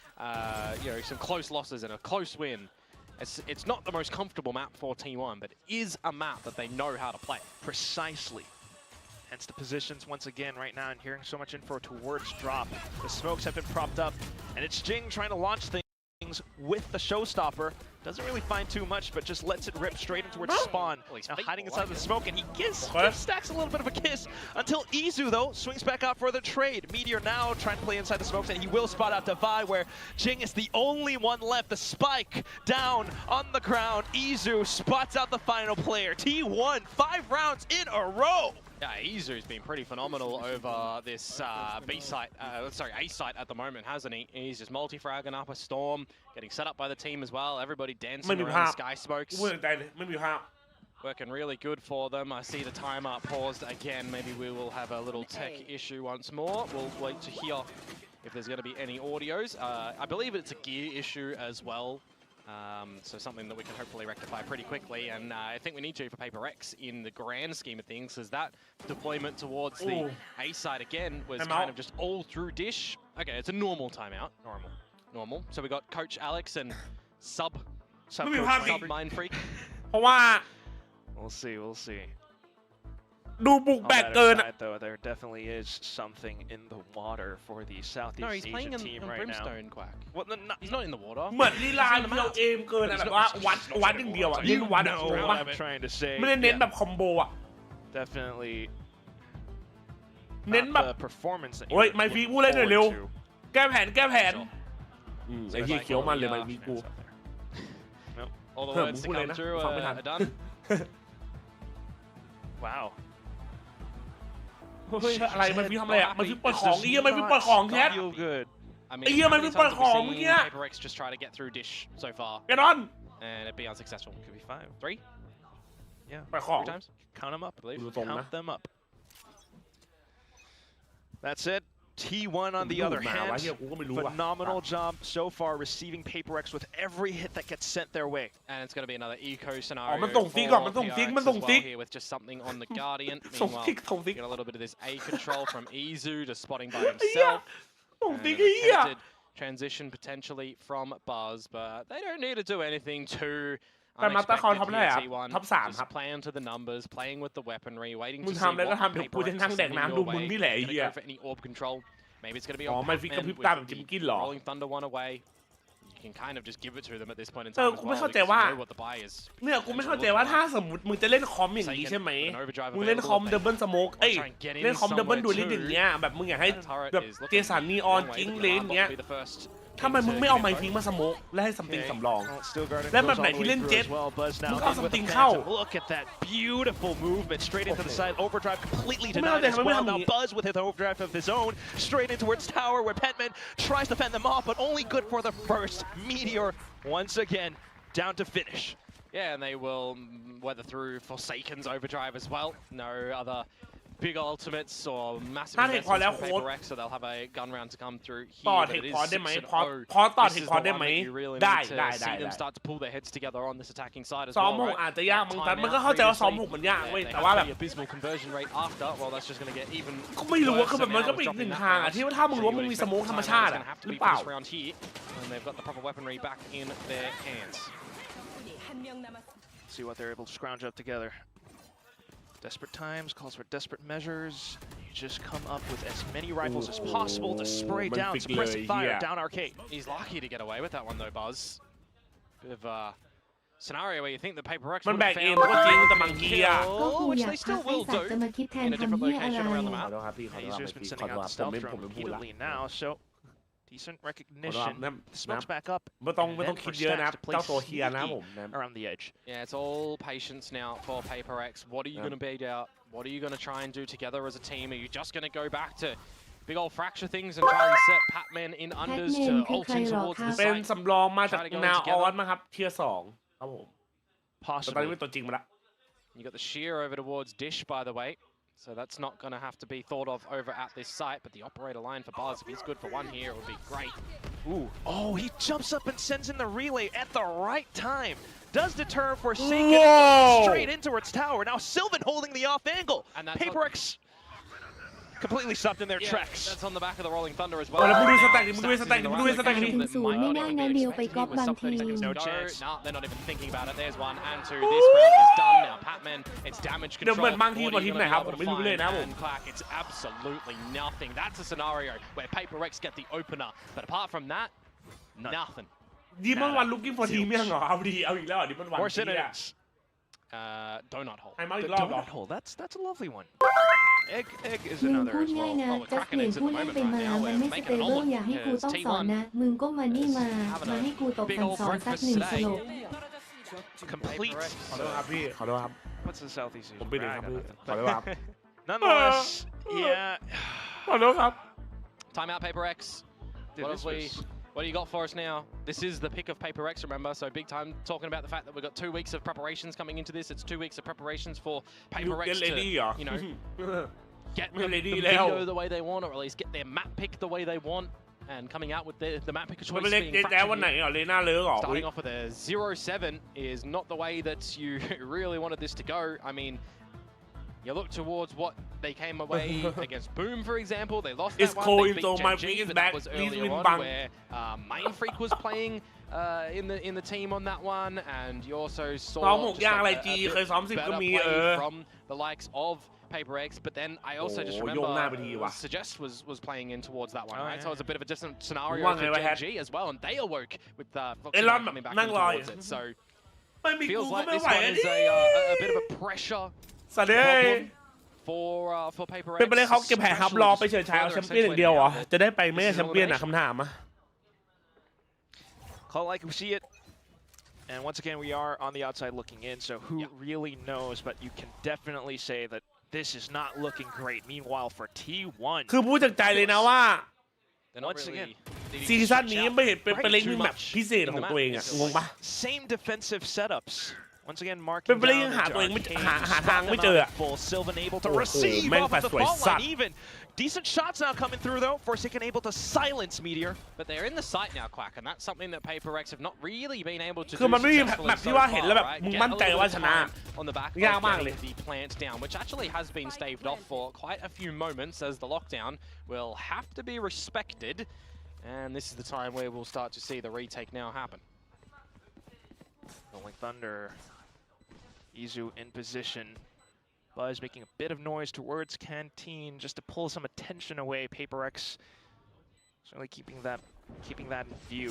some close losses and a close win. It's not the most comfortable map for T1, but it is a map that they know how to play. Precisely. Hence the positions once again right now, and hearing so much info towards drop. The smokes have been propped up, and it's Jing trying to launch things with the showstopper. Doesn't really find too much, but just lets it rip straight into its spawn. Now hiding inside the smoke, and he stacks a little bit of a kiss until Izu, though, swings back out for the trade. Meteor now trying to play inside the smokes, and he will spot out Divide, where Jing is the only one left. The spike down on the ground. Izu spots out the final player. T1, 5 rounds in a row. Yeah, Izu's been pretty phenomenal over this B site, sorry, A site at the moment, hasn't he? He's just multi-fragging up a storm, getting set up by the team as well. Everybody dancing around the sky smokes. Working really good for them. I see the timer paused again. Maybe we will have a little tech issue once more. We'll wait to hear if there's going to be any audios. I believe it's a gear issue as well. So something that we can hopefully rectify pretty quickly, and I think we need to for Paper Rex in the grand scheme of things, because that deployment towards the A side again was kind of just all through Dish. Okay, it's a normal timeout. Normal. So we got Coach Alex and sub Mind Freak. เพราะว่า We'll see. ดูบุกแบกเกิน though, there definitely is something in the water for the Southeast Asian team right now. Quack. Well, he's not in the water. เหมือนลีลาเราเอมเกินแบบว่าวัดอย่างเดียวอ่ะนี่วัด what I'm trying to say. ไม่ได้เน้นแบบคอมโบอ่ะ Definitely เน้นแบบ performance. โอ้ยไมฟีพูดเล่นหน่อยเร็วแก้แผนไอ้ที่เขียวมันเลยไมฟีกู All the words to come through are done. Wow. อะไรมันฟีทำอะไรอ่ะมันฟีเปิดของมันฟีเปิดของแคท ไอ้เหี้ยมันฟีเปิดของเมื่อกี้ Paper Rex just try to get through Dish so far. Get on. And it'd be unsuccessful. Could be 5, 3. Yeah. เปิดของ 3 times. Count them up, I believe. Count them up. That's it. T1 on the other hand, phenomenal job so far receiving Paper Rex with every hit that gets sent their way. And it's going to be another eco scenario มันส่งซิกก่อนมันส่งซิก here with just something on the Guardian. Meanwhile, get a little bit of this A control from Izu, just spotting by himself. And transition potentially from Buzz, but they don't need to do anything too unexpected here. T1 just playing to the numbers, playing with the weaponry, waiting to see what Paper Rex is sending your way. Gonna go for any orb control. Maybe it's going to be on Pac-Man with Rolling Thunder one away. You can kind of just give it to them at this point in time as well, because you know what the buy is. เนี่ยกูไม่เข้าใจว่าถ้าสมมติมึงจะเล่นคอมอย่างนี้ใช่ไหมมึงเล่นคอมดับเบิลสโมกเล่นคอมดับเบิลดูลิดอย่างเงี้ยแบบมึงอยากให้แบบเจสันนีออนจิ้งเลนเงี้ยทำไมมึงไม่เอาไมฟิงมาสโมกและให้ซัมติงสำรองและแบบไหนที่เล่นเจ็ตมึงเอาซัมติงเข้า Look at that beautiful movement straight into the side. Overdrive completely denied as well. Now Buzz with his overdrive of his own straight in towards tower where Petman tries to fend them off, but only good for the first. Meteor once again down to finish. Yeah, and they will weather through Forsaken's overdrive as well. No other big ultimates or massive investments for Paper Rex, so they'll have a gun round to come through here. ต่อเทคพอได้ไหมพอต่อเทคพอได้ไหมได้ see them start to pull their heads together on this attacking side as ซ้อม well. หกอาจจะยากมึงแต่มันก็เข้าใจว่าซ้อมหกมันยากเว้ยแต่ว่าแบบ abysmal conversion rate after. Well, that's just going to get even. ก็ไม่รู้ว่าคือแบบมันก็เป็นอีกหนึ่งทางอ่ะที่ว่าถ้ามึงรู้ว่ามึงมีสโมกธรรมชาติหรือเปล่า And they've got the proper weaponry back in their hands. See what they're able to scrounge up together. Desperate times calls for desperate measures. You just come up with as many rifles as possible to spray down suppressive fire down Arcade. He's lucky to get away with that one though, Buzz. Bit of a scenario where you think the Paper Rex มัน would แบ have กเอง found ก็จริงแต่บางทีอ่ะ which they still will do in a different location around the ขอ map. โทษครับพี่ขอโทษครับ He's been พี่ข sending อโทษ out ครับผม stealth ไม่ drone พูดละ repeatedly now, so decent recognition. Smokes back up. ไม่ต้องคิดเยอะนะเจ้าตัวเฮียนะผม around the edge. Yeah, it's all patience now for Paper Rex. What are you going to beat out? What are you going to try and do together as a team? Are you just going to go back to big old fracture things and try and set Pac-Man in unders to ult in towards the เป็น site? สำรองมาจากนาออนนะครับเทียร์2ครับผม Possibly. ตอนนี้เป็นตัวจริงมาละ You got the shear over towards Dish, by the way. So that's not going to have to be thought of over at this site. But the operator line for Buzz, if he's good for one here, it would be great. Ooh. Oh, he jumps up and sends in the relay at the right time. Does deter Forsaken straight in towards tower. Now Sylvan holding the off angle. And Paper Rex completely stopped in their tracks. That's on the back of the Rolling Thunder as well. มึงดูสแต็กดิมึงดูสแต็กดิมึงดูสแต็กดิ ศูนย์ไม่ได้นะเดียวไปก๊อปบางที No chance. No, they're not even thinking about it. There's 1 and 2. This round is done now. Pac-Man, it's damage control. เดี๋ยวเหมือนบางทีมกับทีมไหนครับผมไม่รู้เลยนะผม Clack, it's absolutely nothing. That's a scenario where Paper Rex get the opener. But apart from that, nothing. ดีมันวันลุกกิ้งฟอร์ทีมยังเหรอเอาดีเอาอีกแล้วดีมันวัน Donut hole. The donut hole. That's a lovely one. Egg is มึง another พูด as ง่าย well. นะจะเปลี่ยนผู้เล่นไปมามันไม่สเตเบิลอย่าให้กูต้องสอนนะมึงก็มานี่มาให้กูตบสั่งสอนสัก1 สลบ Complete. ขอโทษครับพี่ขอโทษครับ What's the Southeast Asian? ผมไปเองครับพี่ขอโทษครับ Nonetheless, yeah. ขอโทษครับ Timeout, Paper Rex. What do you got for us now? This is the pick of Paper Rex, remember? So big time talking about the fact that we've got 2 weeks of preparations coming into this. It's 2 weeks of preparations for Paper Rex to, you know, get the video the way they want, or at least get their map pick the way they want. And coming out with the map pick choice being starting off with a 0-7 is not the way that you really wanted this to go. I mean, you look towards what they came away against Boom, for example. They lost that one. They beat JJaz, but that was earlier on where Main Freak was playing in the team on that one, and you also saw just like a bit better play from the likes of Paper Rex, but then I also just remember Suggest was playing in towards that one, right? So it was a bit of a different scenario for JG as well, and they awoke with coming back in towards it. So feels like this one is a bit of a pressure problem for Paper Rex. เป็นไปได้เขาเก็บแผนครับรอไปเฉยๆเอาแชมเปี้ยนอย่างเดียวเหรอจะได้ไปไหมแชมเปี้ยนอะคำถามอะ Call like we see it. And once again, we are on the outside looking in, so who really knows? But you can definitely say that this is not looking great. Meanwhile, for T1, คือพูดจากใจเลยนะว่า once again, ซีซั่นนี้ไม่เห็นเป็นเล่นมีแมปพิเศษของตัวเองอะงงปะ same defensive setups. Once again, marking เป็นไปได้ down ยัง the หาตัวเองไม่ arcade, หาทางไม่เจออะ full Sylvan able to receive off of the fault line even. Decent shots now coming through though. Forsaken able to silence Meteor. But they're in the site now, Quack, and that's something that Paper Rex have not really been able to do คือมันไม่มีแม successfully ปที่ so ว่าเห็นแล้วแบบ far, มึง right? มั่นใจ Get a ว่า little ชนะ time on the back ยาก of มากเลย getting the plant down, which actually has been staved off for quite a few moments as the lockdown will have to be respected, and this is the time where we'll start to see the retake now happen. Rolling Thunder. Izu in position. Buzz making a bit of noise towards Canteen just to pull some attention away. Paper Rex certainly keeping that in view.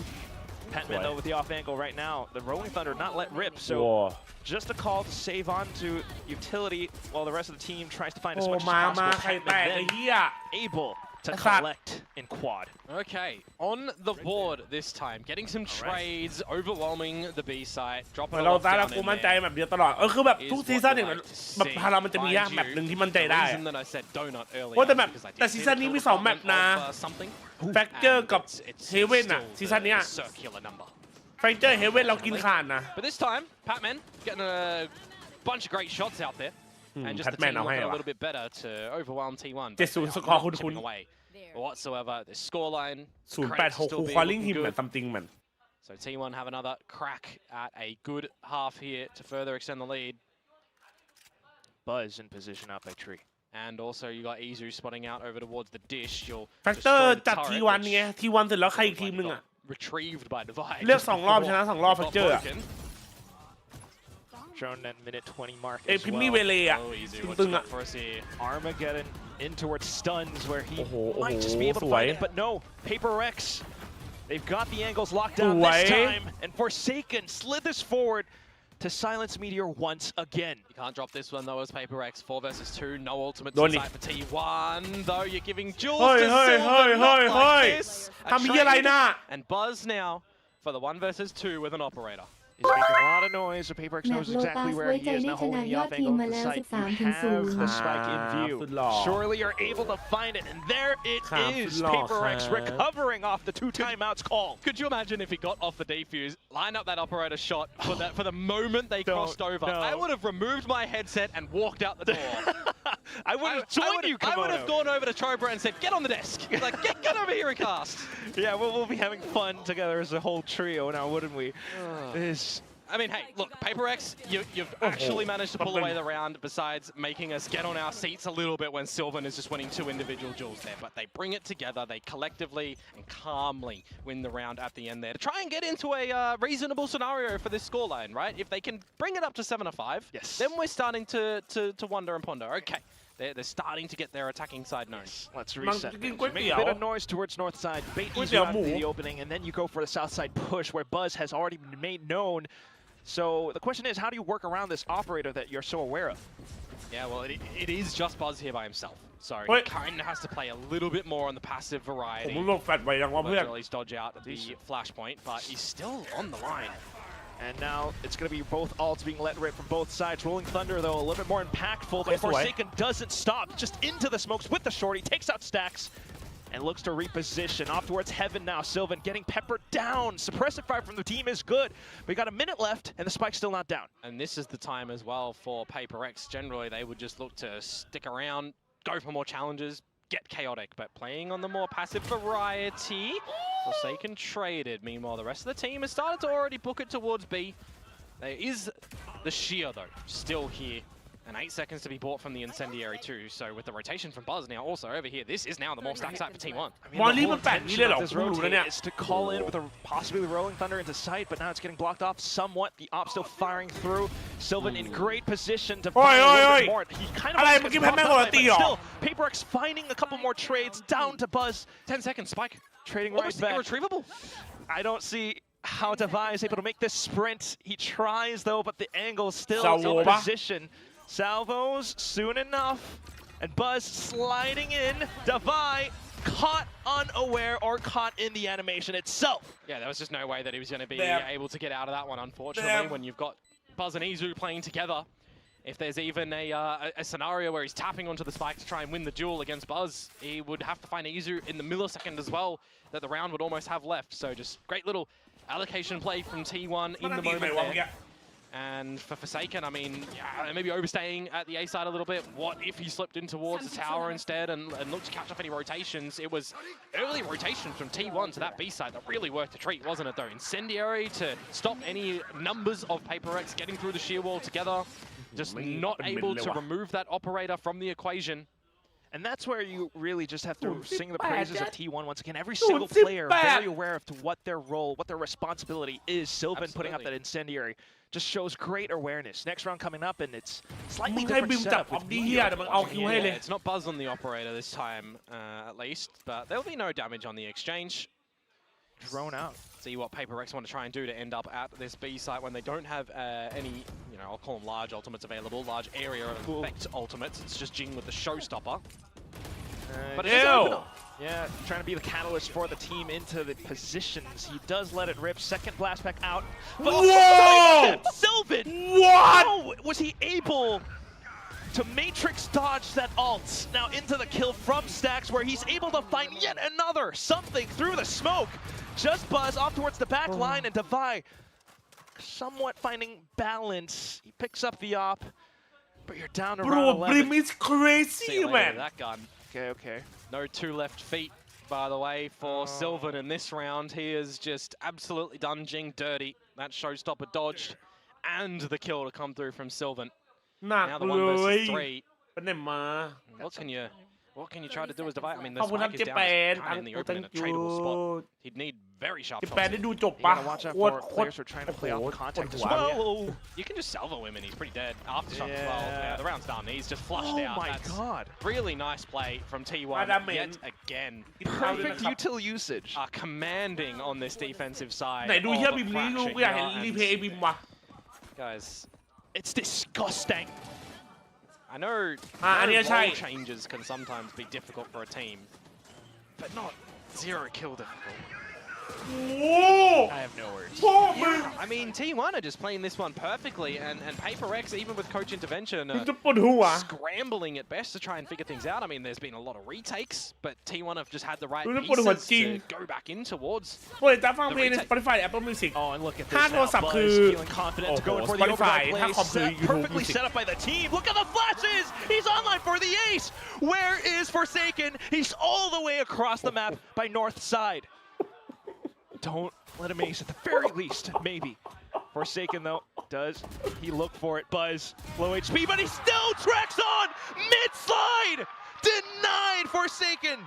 Patman though with the off angle right now. The Rolling Thunder not let rip, so just a call to save on to utility while the rest of the team tries to find as much as possible. Patman then able to collect in quad. Okay, on the board this time, getting some trades, overwhelming the B site, dropping เรา a lot ตายแล้ว down กู in มั่นใจ there. แบบเดียวตลอดคือแบบทุกซีซั่นเนี่ยแบบพารามันจะมีแมปหนึ่งที่มั่นใจได้ The reason that I said donut earlier ว่าแต่แบบ because I did แต่ซีซั่นนี้มี2แมปนะ something แฟกเจอร์กับเฮเว่นอะซีซั่นเนี้ย circular number. แฟกเจอร์เฮเว่นเรากินขาดนะ But this time, Patman getting a bunch of great shots out there, and just the Patman team เอาให้ looking a ว่ะ little bit better to overwhelm T1. 70 สกอร์คุ้น chipping away whatsoever. The scoreline 086 คูควอลลิงฮิมเหมือนซัมติงมัน So T1 have another crack at a good half here to further extend the lead. Buzz in position up by Tree. And also you got Izu spotting out over towards the dish. You'll แฟกเตอร์จัดT1ไงT1เสร็จแล้วใครอีกทีมนึงอะ retrieved by Divide. เลือก2รอบชนะ2รอบแฟกเจอร์อะ Shown that minute 20 mark เอ้ as พิมมี่เว well. เลอะ Oh, Izu, what ตึ you งๆอะ got for us here? Armageddon in towards stuns where he โอ้โห might just be able to สวย find it, but no. Paper Rex, they've got the angles locked down this สวย time, and Forsaken slithers forward to silence Meteor once again. You can't drop this one though as Paper Rex. 4 versus 2, no ultimate โดนดิ side for T1, though you're giving Jules เฮ้ย to เฮ้ย Silver, เฮ้ย not เฮ้ย like this. A ทำเหี้ยอะไร trade น่ะ and Buzz now for the 1 versus 2 with an operator. He's making a lot of noise, so Paper Rex แม knows ปโล exactly ตัส where ไว้ he ใจ is ได้ now ชนะ holding the ยอด off ที angle ม of มา the แล้ว site. You 13-0 have the spike in view. สุดหล่อ Surely you're able to find it, and there it ครับ is. สุดหล่อ Paper Rex ครับ recovering off the 2 timeouts call. Could you imagine if he got off the defuse, line up that operator shot for the moment they crossed over? No. I would have removed my headset and walked out the door. I would have joined you, I would have gone over to Chobra and said, "Get on the desk." Like, get over here and cast. Yeah, we'll be having fun together as a whole trio now, wouldn't we? This. I mean, hey, look, Paper Rex, you've actually managed to pull away the round besides making us get on our seats a little bit when Sylvan is just winning 2 individual duels there. But they bring it together, they collectively and calmly win the round at the end there to try and get into a reasonable scenario for this scoreline, right? If they can bring it up to 7-5, yes, then we're starting to wonder and ponder. Okay, they're starting to get their attacking side known. Let's reset. Make a bit of noise towards north side, bait Izu out of the opening, and then you go for the south side push where Buzz has already been made known. So the question is, how do you work around this operator that you're so aware of? Yeah, well, it is just Buzz here by himself. So he kind of has to play a little bit more on the passive ผม variety. ลงแฟลชไว้ยังว่าเพื่อน At least dodge out at the flashpoint, but he's still on the line. And now it's going to be both ults being let rip from both sides. Rolling Thunder, though, a little bit more impactful, but Forsaken doesn't stop. Just into the smokes with the shorty, takes out Stacks, and looks to reposition. Off towards Heaven now. Sylvan getting peppered down. Suppressive fire from the team is good. We got a minute left, and the spike's still not down. And this is the time as well for Paper Rex. Generally, they would just look to stick around, go for more challenges, get chaotic, but playing on the more passive variety. Forsaken traded. Meanwhile, the rest of the team has started to already book it towards B. There is the Sheer, though, still here. And 8 seconds to be bought from the Incendiary too. So with the rotation from Buzz now also over here, this is now the more stacked side for T1. I mean, the whole intention of this rotate is to call in with a possibly Rolling Thunder into sight, but now it's getting blocked off somewhat. The op still firing through. Sylvan in great position to find a little bit more. He kind of gets blocked off, but still, Paper Rex finding a couple more trades down to Buzz. 10 seconds, Spike. Trading right back. Irretrievable. I don't see how Devi is able to make this sprint. He tries though, but the angle still in position. Salvos soon enough, and Buzz sliding in. Devi caught unaware or caught in the animation itself. Yeah, there was just no way that he was going to be able to get out of that one, unfortunately, when you've got Buzz and Izu playing together. If there's even a scenario where he's tapping onto the spike to try and win the duel against Buzz, he would have to find Izu in the millisecond as well that the round would almost have left. So just great little allocation play from T1 in the moment there. And for Forsaken, I mean, yeah, maybe overstaying at the A side a little bit. What if he slipped in towards the tower instead and looked to catch up any rotations? It was early rotations from T1 to that B side that really worked a treat, wasn't it, though? Incendiary to stop any numbers of Paper Rex getting through the sheer wall together. Just not able to remove that operator from the equation. And that's where you really just have to sing the praises of T1 once again. Every single player very aware of what their role, what their responsibility is. Sylvan putting up that Incendiary just shows great awareness. Next round coming up, and it's slightly different setup. It's not Buzz on the operator this time, at least, but there'll be no damage on the exchange. Drone out. See what Paper Rex want to try and do to end up at this B site when they don't have any, you know, I'll call them large ultimates available, large area effect ultimates. It's just Jing with the showstopper. But yeah, trying to be the catalyst for the team into the positions. He does let it rip. Second blast back out. But whoa! Sylvan! What? How was he able to matrix dodge that ult? Now into the kill from Stacks, where he's able to find yet another something through the smoke. Just Buzz off towards the back line, and Devi somewhat finding balance. He picks up the op, but you're down to round 11. Blim is crazy, man. That gun. Okay. No 2 left feet, by the way, for Sylvan in this round. He is just absolutely done Jing dirty. That showstopper dodged, and the kill to come through from Sylvan. Now the 1 versus 3. What can you try to do as Devi? I mean, the spike is down kind of in the open in a tradable spot. He'd need very sharp shots. You gotta watch out for players who are trying to play off contact as well. You can just salvo him and he's pretty dead. Aftershock as well. Yeah, the round's done. He's just flushed out. Oh my god. Really nice play from T1 yet again. Perfect util usage. Commanding on this defensive side. Guys, it's disgusting. I know role changes can sometimes be difficult for a team, but not 0 kill difficult. I have no words. Yeah, I mean, T1 are just playing this one perfectly, and Paper Rex, even with coach intervention, scrambling at best to try and figure things out. I mean, there's been a lot of retakes, but T1 have just had the right pieces to go back in towards the retake. Oh, and look at this now. Buzz feeling confident to go in for the overdrive play. Perfectly set up by the team. Look at the flashes! He's online for the ace! Where is Forsaken? He's all the way across the map by north side. Don't let him ace at the very least, maybe. Forsaken, though, does he look for it? Buzz, low HP, but he still tracks on! Mid-slide! Denied Forsaken!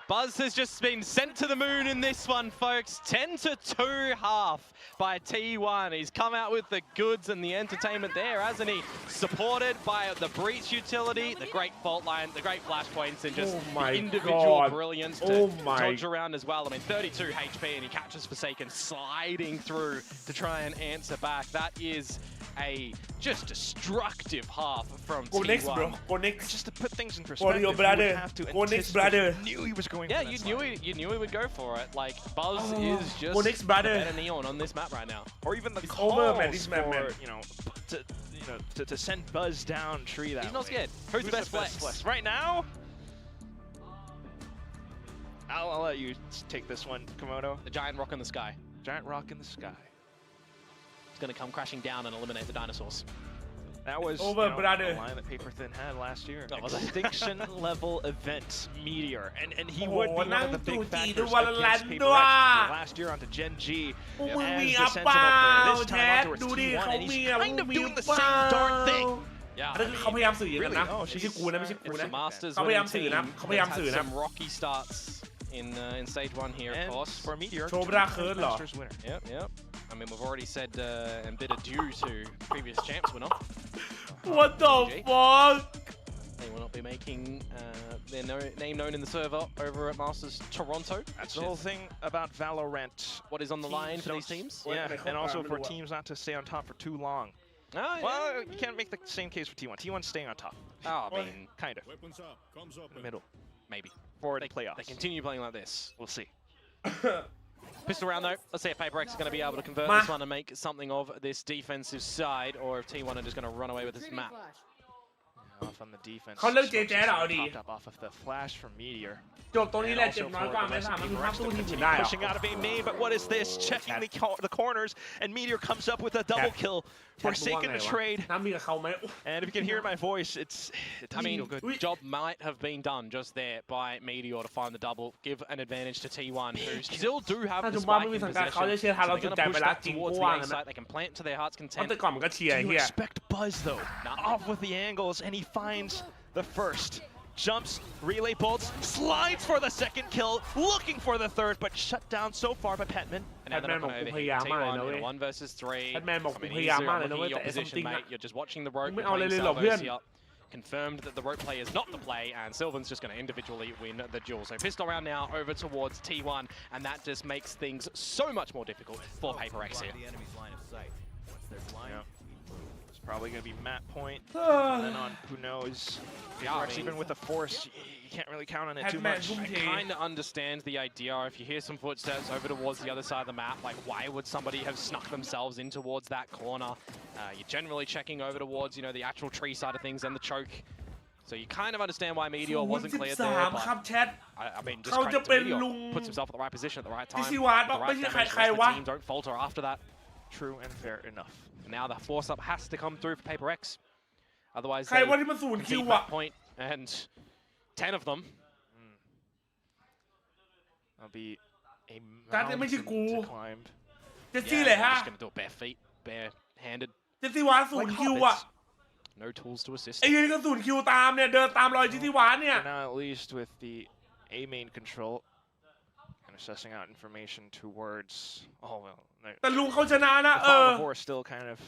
Buzz has just been sent to the moon in this one, folks. 10-2 half by T1. He's come out with the goods and the entertainment there, hasn't he? Supported by the breach utility, the great fault line, the great flashpoints, and just the individual brilliance to dodge around as well. I mean, 32 HP, and he catches Forsaken sliding through to try and answer back. That is a just destructive half from Go T1. next, bro. Go next. Just to put things in For perspective, your you brother. would have to Go next, anticipate. brother. You knew he was going. Yeah, for that slide. you knew he would go for it. Like Buzz is just Go next, brother. better Neon on this map right now. Or even the It's calls over, man. This man, for, man. to send Buzz down tree that He's not way. scared. Who's the best flex? Right now, I'll let you take this one, Komodo. The giant rock in the sky. Giant rock in the sky. It's going to come crashing down and eliminate the dinosaurs. That was Over, brother. the line that Paper Thin had last year. Oh, was it? Extinction level event Meteor, and he Oh, would be one of the big factors against Paper Rex. Last year onto Gen G as the Sentinel player. This time onto his T1, and he's kind of doing the same darn thing. Yeah, อันนั้นเขาพยายามสื่ออย่างนั้นนะ Really? Oh, ไม่ใช่กูนะไม่ใช่กู It's นะ the Masters เขาพยายาม winning สื่อ team นะเขาพยายาม that's สื่อ had นะ some rocky starts in stage 1 here, of And course. for Meteor, โชว์ไม่ได้เคิร์ดเหรอ Masters winner. Yep. I mean, we've already said and bid adieu to previous champs winner. What the fuck They will not be making their name known in the server over at Masters Toronto. That's the whole thing about Valorant. What is on the line for these teams? Yeah, and also for teams not to stay on top for too long. Oh, yeah. Well, you can't make the same case for T1. T1's staying on top. Oh, I mean, kind of. In the middle. maybe. For the playoffs. They continue playing like this. We'll see. Pistol round though. Let's see if Paper Rex is going to be able to convert this one and make something of this defensive side, or if T1 are just going to run away with this map. Off on the defense. เขาเลิก JJaz แล้วเอาดี Popped up off of the flash from Meteor. จบตรงนี้แหละเจ็บน้อยกว่าไม่สามารถทำตู้ทีมอื่นได้หรอ Pushing out of a main, but what is this? Checking the corners, and Meteor comes up with a double kill, forsaking the trade. น้ำมีกับเขาไหม And if you can hear my voice, it I doesn't mean, feel good. job might have been done just there by Meteor to find the double, give an advantage to T1, who still do have the spike in possession. So they're going to push that towards the A site. They can plant to their heart's เพราะ content. แต่ก่อนมันก็เชียร์ Do ไอ้ you เฮีย expect Buzz though? Off with the angles, and he finds the first. Jumps, relay bolts, slides for the second kill, looking for the third, but shut down so far by Petman. And now they're not going to overheat T1 in a 1 versus 3. I mean, easier on looking at your position, mate. You're just watching the rope. Confirmed that the rope play is not the play, and Sylvan's just going to individually win the duel. So pistol round now over towards T1, and that just makes things so much more difficult for Paper Rex here. Yeah. It's probably going to be map point, and then on who knows. Yeah, Even with the force, you can't really count on it too much. I kind of understand the idea. If you hear some footsteps over towards the other side of the map, like why would somebody have snuck themselves in towards that corner? You're generally checking over towards, you know, the actual tree side of things and the choke. So you kind of understand why Meteor wasn't cleared there, but ครับแชท I mean, just เขาจะ credit เป็น to ลุ Meteor. ง Puts himself at the right position at the right พิ time. ศิวา The ไม่ right ใช่ damage, ใคร the rest of วะ the team don't falter after that. True and fair enough. And now the force up has to come through for Paper Rex. Otherwise, ใคร they ว่าที่มันศูนย์คิว concede อะ that point, and 10 of them. That'll be a การ์ดไม่ใช่กู mountain to climb. เจสซี่เลย They're ฮะ just going to do it bare feet, bare-handed. เจสซี่วานศูนย์คิวอะ No tools to assist. ไอ้เหี้ยนี่ก็ศูนย์คิวตามเนี่ยเดินตามรอยเจสซี่วานเนี่ย For now, at least with the A main control, and assessing out information towards. Oh well. แต่ลุงเขาชนะนะ The Fall of War still kind of.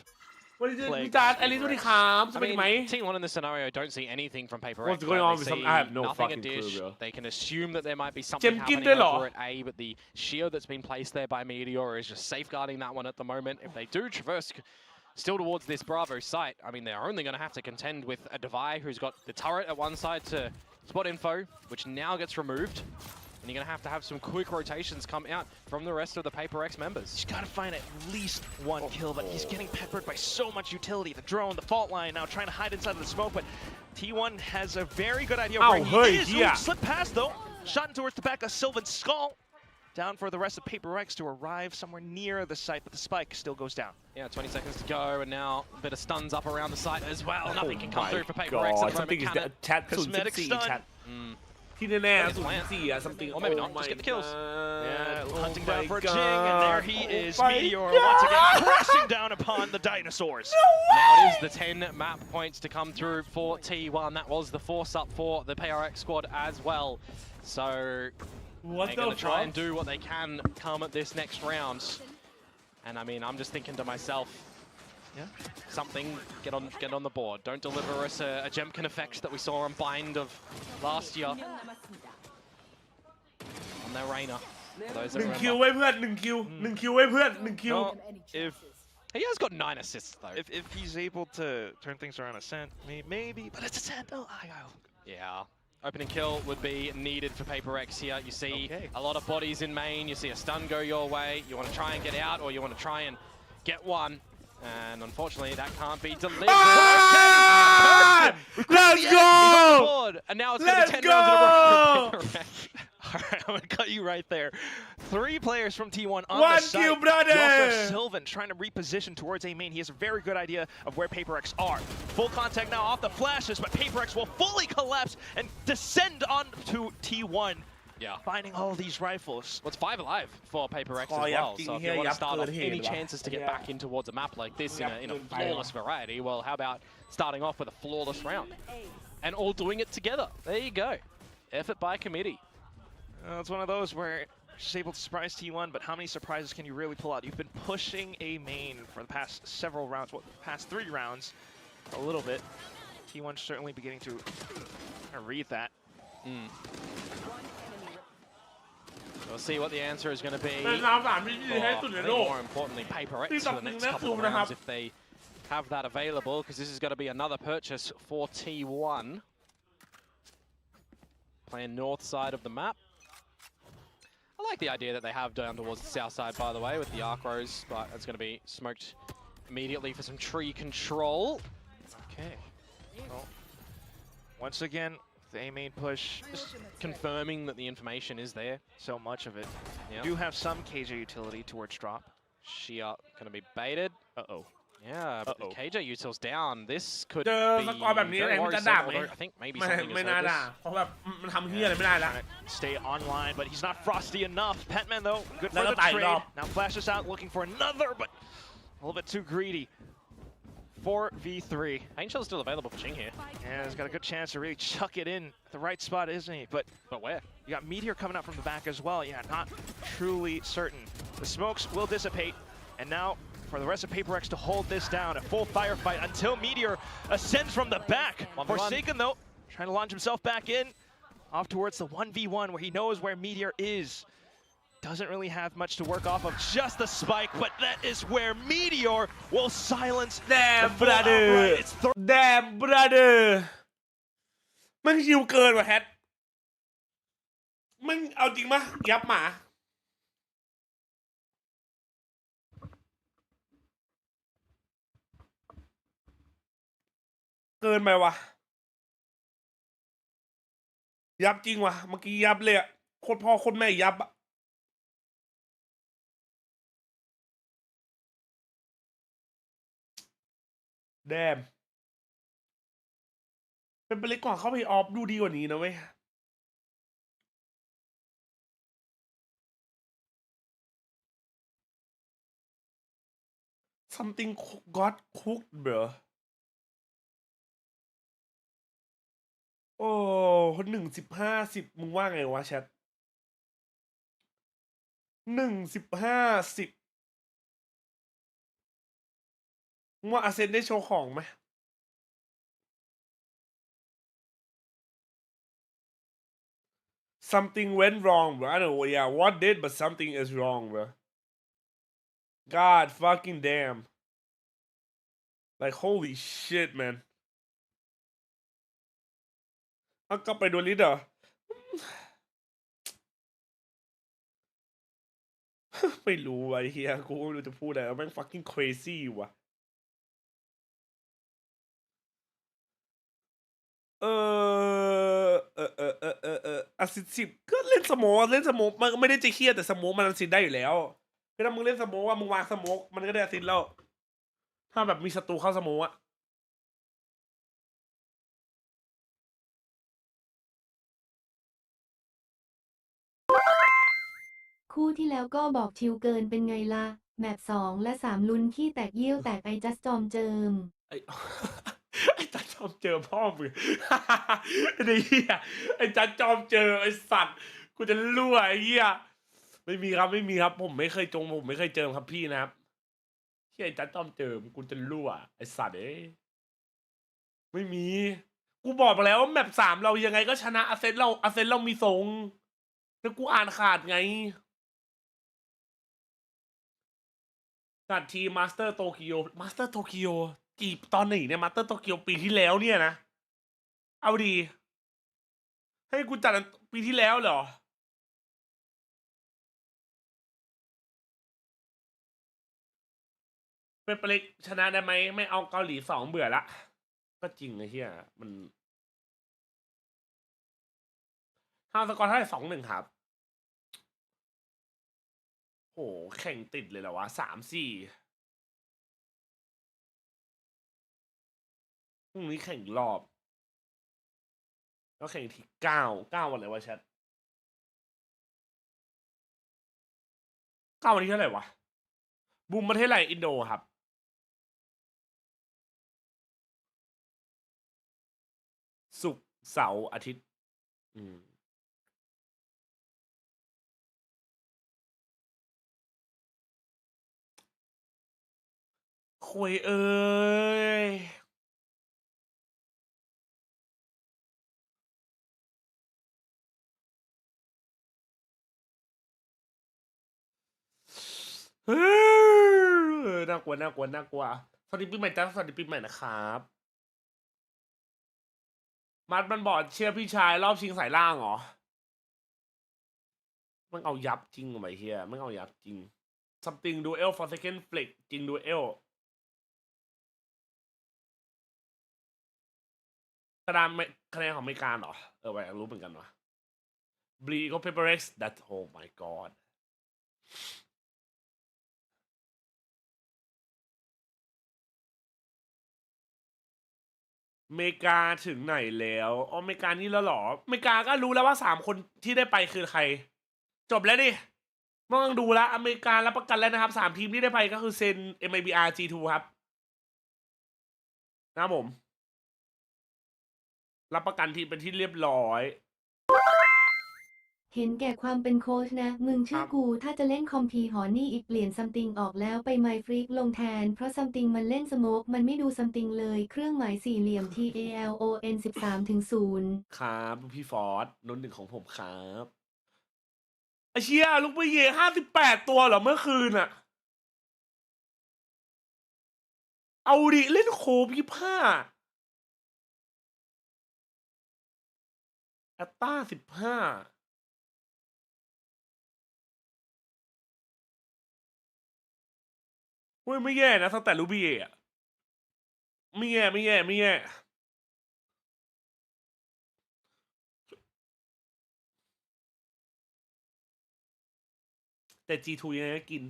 วันนี้วิจารณ์แอลิสวัสดีครับส I วัสดีไหม mean, T1 in this scenario don't see anything from Paper Rex. What's going on with They some? see I have no nothing fucking a dish. clue, bro. They can assume that there might be เจ something มส์กิน happening ด้วยเหรอ over at A, but the shield that's been placed there by Meteor is just safeguarding that one at the moment. If they do traverse still towards this Bravo site, I mean, they're only going to have to contend with a Devi who's got the turret at one side to spot info, which now gets removed. And you're going to have some quick rotations come out from the rest of the Paper Rex members. He's got to find at least one kill, but he's getting peppered by so much utility. The drone, the fault line, now trying to hide inside of the smoke, but T1 has a very good idea of where he is. Ooh, slip past though. Shot towards the back of Sylvan's skull. Down for the rest of Paper Rex to arrive somewhere near the site, but the spike still goes down. Yeah, 20 seconds to go, and now a bit of stuns up around the site as well. Nothing can come through for Paper Rex at the something is moment. chat Cosmetic stun. ที่แน่ๆศูนย์สี่อะ something Or maybe not, just get the kills. Yeah, hunting down for Jing, and there he is. Meteor once again crashing down upon the dinosaurs. Now it is the 10 map points to come through for T1. That was the force up for the PRX squad as well. So they're going to try and do what they can come at this next round. And I mean, I'm just thinking to myself, something, get on the board. Don't deliver us a Gemkin effect that we saw on Bind of last year. On their Reina. 1 คิวไว้เพื่อน1 คิว1 คิวไว้เพื่อน1 คิว If He has got 9 assists though. If he's able to turn things around Ascent, maybe, but it's Ascent. Oh, yeah. Opening kill would be needed for Paper Rex here. You see a lot of bodies in main. You see a stun go your way. You want to try and get out, or you want to try and get one. And unfortunately, that can't be delivered. Ah! Let's go! And now it's going to be 10 rounds in a row for Paper Rex. All right, I'm going to cut you right there. 3 players from T1 on One the site. kill, brother! You also have Sylvan trying to reposition towards A main. He has a very good idea of where Paper Rex are. Full contact now off the flashes, but Paper Rex will fully collapse and descend onto T1. Yeah. Finding all these rifles. Well, it's 5 alive for Paper Rex as well. So if you want to start off any chances to get back in towards a map like this in a flawless variety, well, how about starting off with a flawless round? And all doing it together. There you go. Effort by committee. It's one of those where she's able to surprise T1, but how many surprises can you really pull out? You've been pushing A main for the past several rounds, well, past 3 rounds, a little bit. T1 certainly beginning to read that. We'll see what the answer is going to be. More importantly, Paper Rex for the next couple of rounds if they have that available, because this is going to be another purchase for T1. Playing north side of the map. I like the idea that they have down towards the south side, by the way, with the arc rows, but it's going to be smoked immediately for some tree control. Okay. Well, once again, the A main push, just confirming that the information is there. So much of it. Yeah. Do have some KJ utility towards drop. Shia going to be baited. Uh-oh. Yeah, but the KJ utils down. This could เจอสกอร์แบบนี้ be อะไร very มันจะ worrisome, ด่าไหม although I think maybe something ไม่ is น่า hopeless. ด่าเพราะแบบมันทำเฮียอะไรไม่ได้แล้ว Stay online, but he's not frosty enough. Petman, though, good for Let the him die, trade. Rob. Now flashes out, looking for another, but a little bit too greedy. 4v3. Angel's still available for Ching here. Yeah, he's got a good chance to really chuck it in at the right spot, isn't he? But where? You got Meteor coming out from the back as well. Yeah, not truly certain. The smokes will dissipate, and now for the rest of Paper Rex to hold this down, a full firefight until Meteor ascends from the back. Forsaken, though, trying to launch himself back in, off towards the 1v1 where he knows where Meteor is. Doesn't really have much to work off of, just the spike, but that is where Meteor will silence Damn, the full brother. outright. It's Damn, brother. มันหิวเกินว่ะแฮทมึงเอาจริงปะยับหมาเกินไปวะยับจริงวะเมื่อกี้ยับเลยอะโคตรพ่อโคตรแม่ยับอะแดมเป็นไปเล็กกว่าเข้าไปออฟดูดีกว่านี้นะเว้ยsomething got cooked bro โอ้1-10-50มึงว่าไงวะแชท1-10-50มึงว่าอาเซนได้โชว์ของไหม something went wrong bro I don't know yeah what did but something is wrong bro God fucking damn like holy shit man เอากลับไปโดนลิดเหรอ ไม่รู้ไอ้เฮียกูไม่รู้จะพูดอะไรแม่ง fucking crazy ว่ะอาซิด10ก็เล่นสโมกมันก็ไม่ได้จะเครียดแต่สโมกมันอาซิดได้อยู่แล้วคือถ้ามึงเล่นสโมกว่ามึงวางสโมกมันก็ได้อาซิดแล้วถ้าแบบมีศัตรูเข้าสโมกอะคู่ที่แล้วก็บอกชิวเกินเป็นไงล่ะแมป2 และ 3ลุ้นขี้แตกเยี่ยวแตกไอจัสจอมเจิมไอ้จัดจอมเจอพ่อมึง ไอ้เหี้ยไอ้จัดจอมเจอไอ้สัตว์กูจะรั่วไอ้เหี้ยไม่มีครับผมไม่เคยผมไม่เคยเจอครับพี่นะครับเหี้ยไอ้จัดจอมเจอกูจะรั่วไอ้สัตว์ไม่มีกูบอกไปแล้วว่าแมป3เรายังไงก็ชนะอาเซนเรามีทรงแล้วกูอ่านขาดไง ตัดทีมาสเตอร์โตเกียวกี่ตอนไหนเนี่ยมาสเตอร์โตเกียวปีที่แล้วเนี่ยนะเอาดีให้กูจัดปีที่แล้วเหรอเป็นไปเลยชนะได้ไหมไม่เอาเกาหลี2เบื่อละก็จริงไอ้เหี้ยมันห้าสกอร์เท่าไหร่2-1ครับโหแข่งติดเลยเหรอวะ3-4พรุ่งนี้แข่งอีกรอบแล้วแข่งที่9วันอะไรวะแชท9วันที่เท่าไหร่วะบูมประเทศอะไรอินโดครับศุกร์เสาร์อาทิตย์คุยน่ากลัวสวัสดีปีใหม่จ้าสวัสดีปีใหม่นะครับมัดมันบอดเชียร์พี่ชายรอบชิงสายล่างเหรอมันเอายับจริงเหรอไอ้เฮียมันเอายับจริง something duel for second flick จริง duel คะแนนของอเมริกาเหรอไว้รู้เหมือนกันวะ Blee Eagle Paper Rex that oh my god อเมริกาถึงไหนแล้วอเมริกานี่แล้วหรออเมริกาก็รู้แล้วว่า3คนที่ได้ไปคือใครจบแล้วดิไม่ต้องดูแล้วอเมริการับประกันแล้วนะครับ3ทีมที่ได้ไปก็คือเซน MIBR G2 ครับนะผมรับประกันทีมเป็นที่เรียบร้อยเห็นแก่ความเป็นโค้ชนะมึงเชื่อกูถ้าจะเล่นคอมพีหอนี่อีกเปลี่ยนซัมติงออกแล้วไปไมฟรีกลงแทนเพราะซัมติงมันเล่นสโมกมันไม่ดูซัมติงเลยเครื่องหมายสี่เหลี่ยม TALON 13-0ครับพี่ฟอร์ดนน1ของผมครับไอเชียลูกไปเย่58ตัวเหรอเมื่อคืนอะเอาดิเล่นโคพี่ผ้าแอตตา15เว้ยไม่แย่นะตั้งแต่ลูบี้อะไม่แย่แต่ G2 ยังไงก็กิน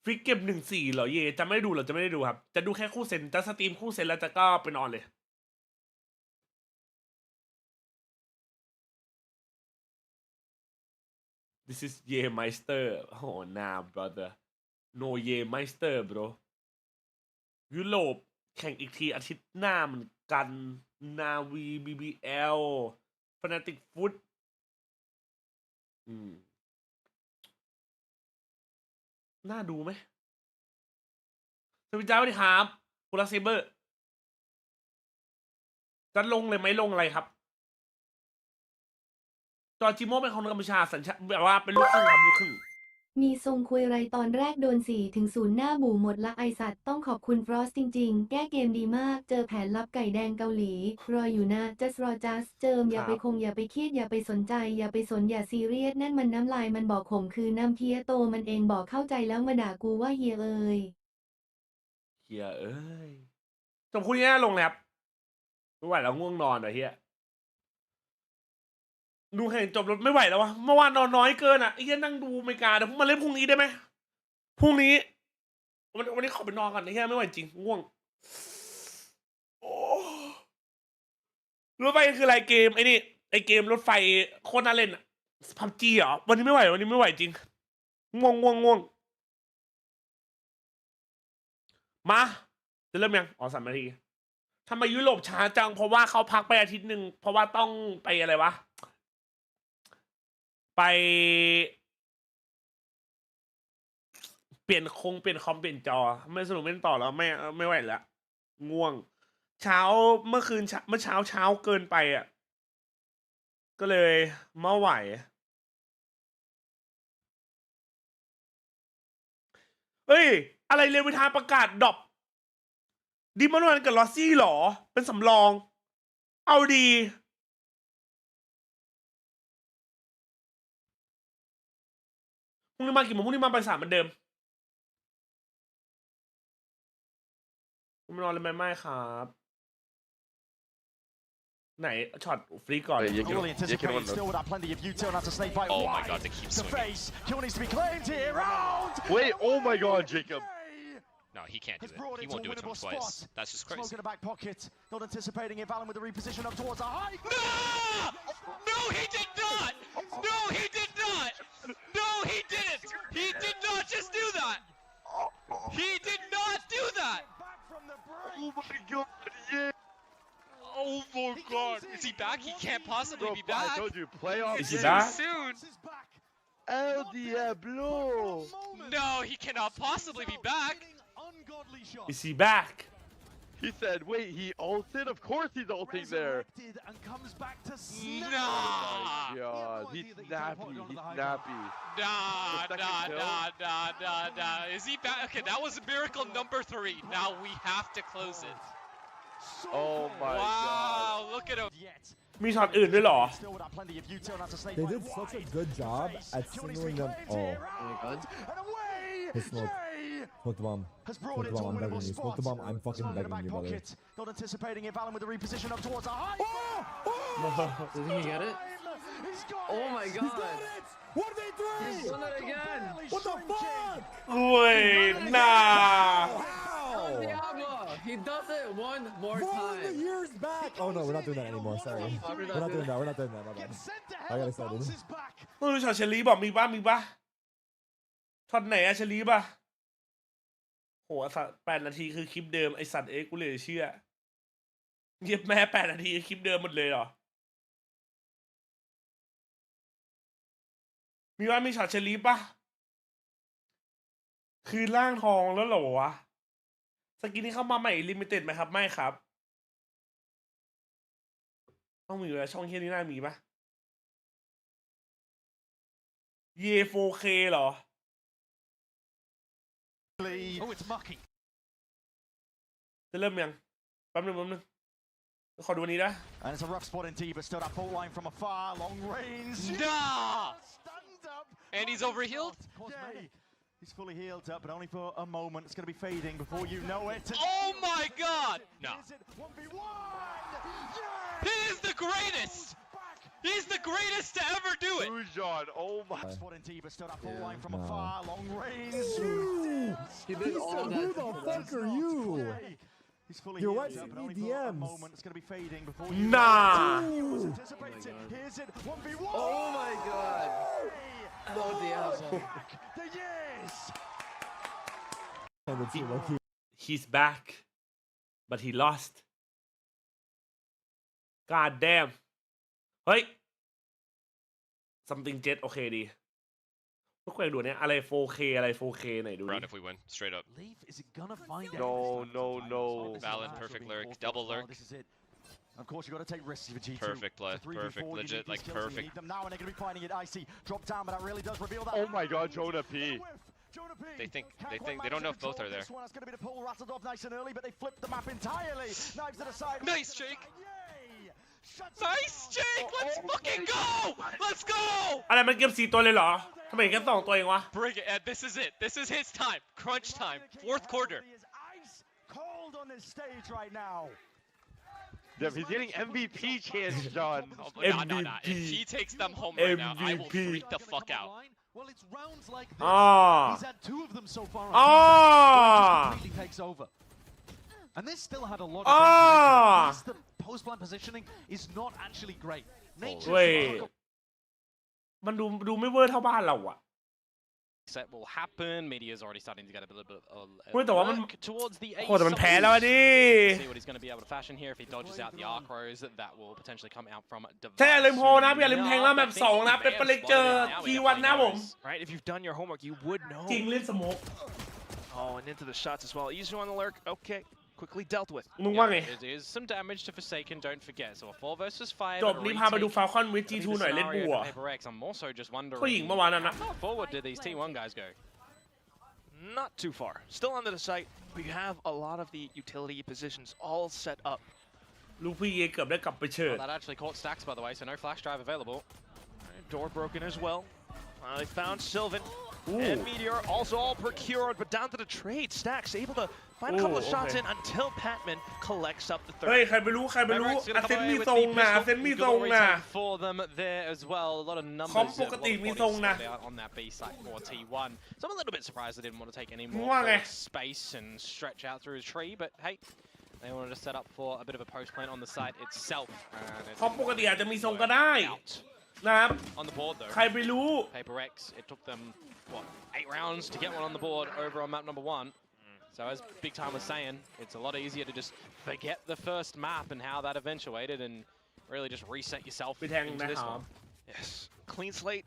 ฟิกเก็บ1-4เหรอเย่จะไม่ได้ดูเหรอจะไม่ได้ดูครับจะดูแค่คู่เซนจะสตรีมคู่เซนแล้วจะก็ไปนอนเลยThis is Yemeister oh nah brother no Yemeister bro ยุโรปแข่งอีกทีอาทิตย์หน้าเหมือนกันนาวี BBL Fnatic Foot น่าดูไหมสวัสดีจ้าสวัสดีครับคุณลักเซเบอร์จะลงเลยไหมลงอะไรครับจอร์จิโม่เป็นคนกัมพูชาสัญชาติแบบว่าเป็นลูกครึ่งครับลูกครึ่งมีทรงคุยไรตอนแรกโดน4-0หน้าบู่หมดละไอสัตว์ต้องขอบคุณฟรอสจริงๆแก้เกมดีมากเจอแผนลับไก่แดงเกาหลีรออยู่นะจัสรอจัสเจิมอย่าไปคงอย่าไปเครียดอย่าไปสนใจอย่าไปสนอย่าซีเรียสนั่นมันน้ำลายมันบอกข่มคือน้ำเพี้ยโตมันเองบอกเข้าใจแล้วมาด่ากูว่าเฮียเอ้ยจบคู่นี้ลงแล้วไม่ไหวแล้วง่วงนอนเหรอเฮียดูแข่งจบแล้วไม่ไหวแล้ววะเมื่อวานนอนน้อยเกินอ่ะไอ้เหี้ยนั่งดูอเมริกาเดี๋ยวพวกมาเล่นพรุ่งนี้ได้ไหมพรุ่งนี้วันนี้ขอไปนอนก่อนไอ้เหี้ยไม่ไหวจริงง่วงโอ้รถไฟคืออะไรเกมไอ้นี่ไอ้เกมรถไฟโคตรน่าเล่นอ่ะพับจีเหรอวันนี้ไม่ไหวจริงง่วงมาจะเริ่มยัง3 นาทีทำไมยุโรปช้าจังเพราะว่าเขาพักไปอาทิตย์หนึ่งเพราะว่าต้องไปอะไรวะไปเปลี่ยนคอมเปลี่ยนจอไม่สนุกไม่ต่อแล้วไม่ไหวแล้วง่วงเช้าเมื่อเช้าเกินไปอ่ะก็เลยไม่ไหว เฮ้ยอะไรเรวิทาประกาศดรอปดิมอนวันกับลอสซี่หรอเป็นสำรองเอาดีพรุ่งนี้มากี่โมงพรุ่งนี้มาบ่าย 3เหมือนเดิมนอนเลยไม่ครับไหนช็อตฟรีก่อน Oh my god, they keep swinging. Wait, oh my god, Jacob. No, he can't do it. He won't do it to him twice. That's just crazy. Not anticipating it. Valen with the reposition up towards the high. No! No, he did not! No, he did not! No, he didn't! He did not just do that! He did not do that! Oh my god, yeah! Oh my god! Is he back? He can't possibly be back. I told you, playoff. Is he back? Soon. El Diablo! No, he cannot possibly be back. Is he back? He said, wait, he ulted? Of course he's ulting there. Nah! God, he's snappy, he's snappy. Nah. Is he back? Okay, that was miracle number 3. Now we have to close it. Oh my god. Wow, look at him. มีช็อตอื่นด้วยเหรอ They did such a good job at signaling them. Oh. His smoke. Smoke the bomb. Smoke the bomb, I'm begging you. Smoke the bomb, I'm fucking begging you, brother. Not anticipating it. Valen with the reposition up towards the high. Didn't he get it? Oh my god. What did they do? He's done it again. What the fuck? Wait, nah. Diablo, he does it one more Rolling the time. years back. Oh no, we're not doing that anymore. Sorry. We're not doing that. We're not doing that. My bad. I got excited. มึงดูช็อตเชลีบอกมีป่ะช็อตไหนอะเชลีป่ะโหสัตว์8 นาทีคือคลิปเดิมไอสัตว์กูเลยเชื่อเย็บแม่8 นาทีคลิปเดิมหมดเลยเหรอมีช็อตเชลีป่ะคือร่างทองแล้วเหรอวะสกินที่เข้ามาใหม่ลิมิเต็ดไหมครับไม่ครับต้องมีอยู่แล้วช่องเฮียนี่น่ามีป่ะเย 4K เหรอจะเริ่มยังแป๊บนึงขอดูวันนี้นะ And it's a rough spot indeed, but still that fault line from afar, long range. Nah! And he's overhealed? He's fully healed up, but only for a moment. It's going to be fading before you know it. Oh my god! No. He is the greatest! He's the greatest to ever do it! John, oh my. Spot indeed, but still that fault line from afar, long range. He did all that. Who the fuck are you? Your wife's in DMs. It's going to be fading before you Nah. Here's it. 1v1. Oh my god. No Diablo. He's back but he lost God damn เฮ้ย something jet โอเคดีพวกแขวงดูเนี่ยอะไร 4K อะไร 4K ไหนดูดิ Round if we win, straight up. Is it gonna find No. Valen, perfect lurk, double lurk. This is it. Of course, you got to take risks for G2. Perfect play, perfect, legit, like perfect. Now and they're going to be finding it icy. Drop down, but that really does reveal that. Oh my god, Jonah P. They think they don't know if both are there. This one is going to be the pull rattled off nice and early, but they flipped the map entirely. Knives to the side. Nice, Jake. Nice, Jake. Let's fucking go. Let's go. อะไรมันเก็บ4 ตัวเลยเหรอทำไมแค่2 ตัวเองวะ Bring it, Ed. This is it. This is his time. Crunch time. 4th quarter. Ice cold on this stage right now. Yeah, he's getting MVP chance, John. MVP. No. If he takes them home right now, I will freak the fuck out. Well, it's rounds like this. He's had 2 of them so far. Completely takes over. And this still had a lot of the post-plant positioning is not actually great. Wait. มันดูไม่เวอร์เท่าบ้านเราอะ Set will happen. Media's already starting to get a little bit of เฮ้ยแต่ว่ามัน towards the โหแต่มันแพ้แล้วดิ see what he's going to be able to fashion here if he dodges out the arc rows that will potentially come out from ใช่อย่าลืมโฮนะอย่าลืมแทงแล้วแบบ2นะเป็นเจอทีวันนะผม Right, if you've done your homework, you would know. จริงเล่นสโมก Oh, and into the shots as well. Easy on the lurk. Okay. Quickly dealt with. มึงว่าไง It is some damage to Forsaken, don't forget. So a 4 versus 5. จบนี้พาไปดู Falcon with G2 หน่อยเล่นบัว I'm also just wondering ผู้หญิงเมื่อวานนั้นนะ how forward do these T1 guys go? not too far. Still under the site, but you have a lot of the utility positions all set up. ลูกพี่เกือบได้กลับไปเชิด That actually caught Stacks, by the way, so no flash drive available. Door broken as well. They found Sylvan and Meteor also all procured, but down to the trade. Stacks able to find a couple of shots in until Patman collects up the third. เฮ้ยใครไม่รู้เซนมีทรงนะfor them there as well. A lot of numbers คอมปกติมีทรงนะ on that B site for T1. So I'm a little bit surprised they didn't want to take any more space and stretch out through the tree, but hey, they wanted to set up for a bit of a post plant on the site itself. คอมปกติอาจจะมีทรงก็ได้นะครับ on the board though. ใครไม่รู้ Paper Rex, it took them what 8 rounds to get one on the board over on map number 1. So as Big Time was saying, it's a lot easier to just forget the first map and how that eventuated and really just reset yourself into this one. Yes, clean slate.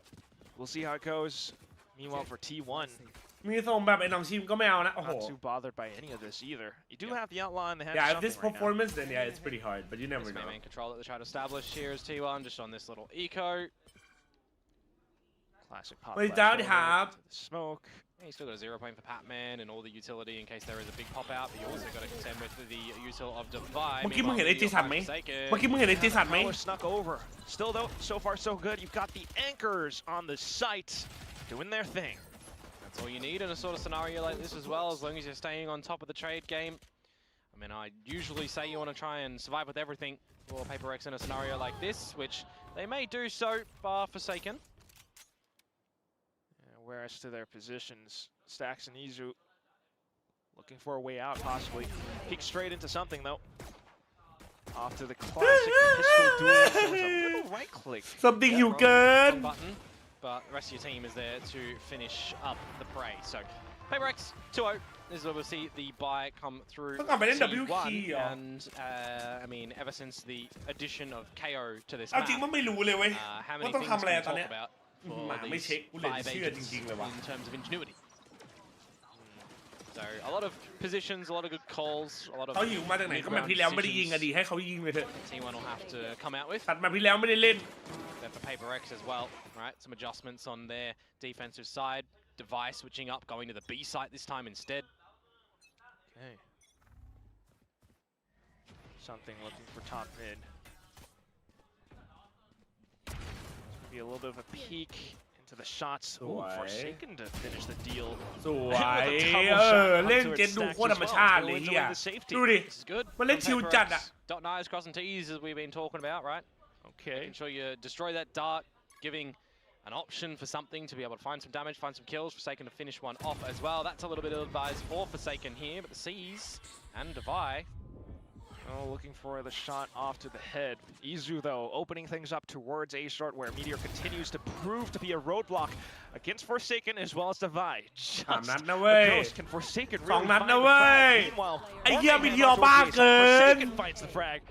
We'll see how it goes. Meanwhile for T1. มีทรงแบบไอ้น้องชิมก็ไม่เอานะโอ้โห Not too bothered by any of this either. You do have the outlaw in the head. Yeah, if this performance, then yeah, it's pretty hard, but you never know. Main control that they try to establish here is T1 just on this little eco. Classic pop. We don't have smoke. Yeah, you still got a 0 point for Patman and all the utility in case there is a big pop out, but you also got to contend with the util of Divide. เมื่อกี้มึงเห็นไอ้จีสันไหมเมื่อกี้มึงเห็นไอ้จีสันไหม Snuck over. Still though, so far so good. You've got the anchors on the site doing their thing. That's all you need in a sort of scenario like this as well, as long as you're staying on top of the trade game. I mean, I usually say you want to try and survive with everything for Paper Rex in a scenario like this, which they may do so, bar Forsaken. Whereas to their positions, Stacks and Izu looking for a way out, possibly. Peek straight into something, though. Off to the classic pistol duel. So a little right click. Something you can. Button, but the rest of your team is there to finish up the prey. So, Paper Rex 2-0. This is where we'll see the buy come through T1. And, I mean, ever since the addition of KO to this map, จริงมันไม่รู้เลยเว้ย how many things can we talk about for these 5 agents in terms of ingenuity? So, a lot of positions, a lot of good calls, a lot of เขาหิวมาจากไหนก็แบบที่แล้วไม่ได้ยิงอะดีให้เขายิงไปเถอะ T1 will have to come out with. ตัดมาที่แล้วไม่ได้เล่น Then for Paper Rex as well, right? Some adjustments on their defensive side. Device switching up, going to the B site this time instead. Okay. Something looking for top mid. Be a little bit of a peek into the shots. Ooh, Forsaken to finish the deal. สวยเล่นเจนดูโคตรธรรมชาติเลยอ่ะดูดิมันเล่นชิวจัดอ่ะ Dot and I's crossing T's as we've been talking about, right? Okay. Making sure you destroy that dart, giving an option for something to be able to find some damage, find some kills. Forsaken to finish one off as well. That's a little bit of advice for Forsaken here, but the C's and Devi. Oh, looking for the shot off to the head. Izu, though, opening things up towards A short, where Meteor continues to prove to be a roadblock against Forsaken as well as Devi. Just a ghost. Can Forsaken really find the frag? Meanwhile, Forsaken finds the frag.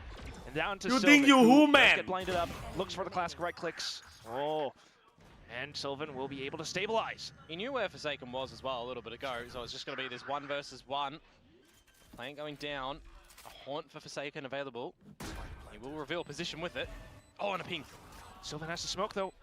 And down to Sylvan, who does get blinded up, looks for the classic right clicks. Oh. And Sylvan will be able to stabilize. He knew where Forsaken was as well a little bit ago, so it's just going to be this 1 versus 1. Plant going down. A haunt for Forsaken available. He will reveal position with it. Oh, and a ping. Sylvan has to smoke, though.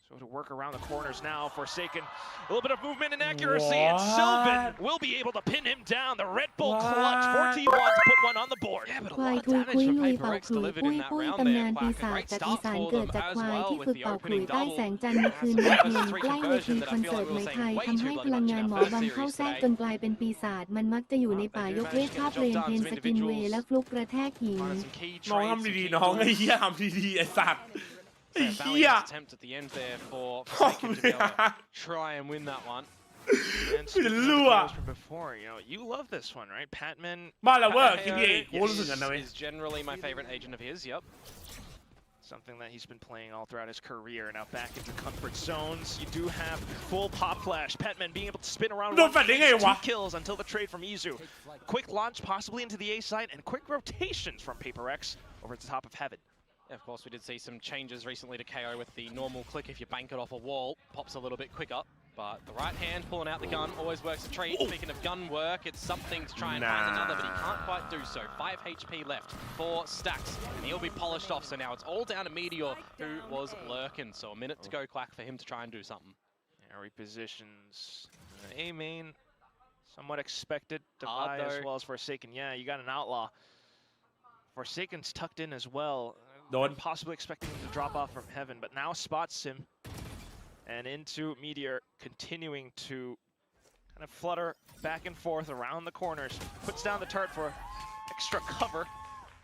So to work around the corners now, Forsaken. A little bit of movement and accuracy, and Sylvan will be able to pin him down. The Red Bull clutch for T1 to put one on the board. Yeah, but a lot of damage for Paper Rex delivered in that round there. Quack. A great start for them as well with the opening double. That's 3 conversion that I feel like we were saying way too bloody much in our first series today. จนกลายเป็นปีศาจมันมักจะอยู่ในป่ายกเว้นชอบเรียนเพนสกินเวย์และฟลุกกระแทกหิน น้องทำดีๆน้องไอ้เหี้ยทำดีๆไอ้สัตว์ไอ้เหี้ย attempt at the end there for Forsaken to be able to try and win that one. And from before, you know, you love this one, right? Patman. บ้านเราเวอร์คิดเองกูรู้สึกกันนะเว้ย is generally my favorite agent of his. Yep. Something that he's been playing all throughout his career. Now back into comfort zones. You do have full pop flash. Patman being able to spin around 2 kills until the trade from Izu. Quick launch possibly into the A site and quick rotations from Paper Rex over at the top of heaven. Yeah, of course, we did see some changes recently to KO with the normal click. If you bank it off a wall, pops a little bit quicker. But the right hand pulling out the gun always works a treat. Speaking of gun work, it's something to try and find another, but he can't quite do so. 5 HP left for Stacks, and he'll be polished off. So now it's all down to Meteor, who was lurking. So a minute to go, Quack, for him to try and do something. Yeah, repositions. A main, somewhat expected. Divide as well as Forsaken. Yeah, you got an outlaw. Forsaken's tucked in as well. Possibly expecting him to drop off from heaven, but now spots him. And into Meteor, continuing to kind of flutter back and forth around the corners. Puts down the turret for extra cover,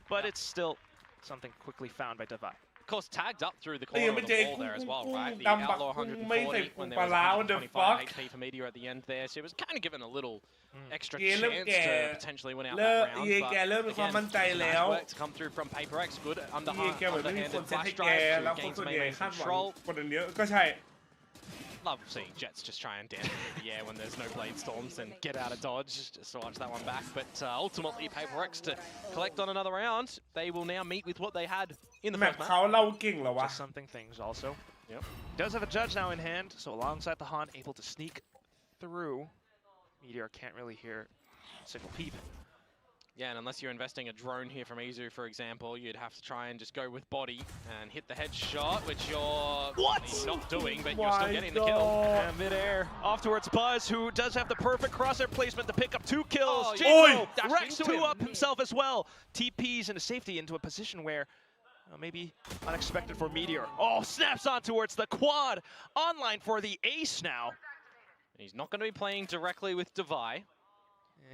but it's still something quickly found by Divide. Of course, tagged up through the corner of the wall there as well, right? The Outlaw 140 when there was 125 HP for Meteor at the end there. So it was kind of given a little extra chance to potentially win out that round. But again, nice work to come through from Paper Rex. Good underhanded flash drive to gain some main control. Love seeing Jets just try and dance through the air when there's no blade storms and get out of dodge just to watch that one back. But ultimately, Paper Rex to collect on another round. They will now meet with what they had in the first match. Just something things also. Yep. Does have a judge now in hand, so alongside the Haunt, able to sneak through. Meteor can't really hear a single peep. Yeah, and unless you're investing a drone here from Izu, for example, you'd have to try and just go with body and hit the headshot, which you're not doing, but you're still getting the kill. And midair, off towards Buzz, who does have the perfect crosshair placement to pick up 2 kills. Rex 2 up himself as well. TPs into safety into a position where maybe unexpected for Meteor. Oh, snaps on towards the quad. Online for the ace now. He's not going to be playing directly with Divide.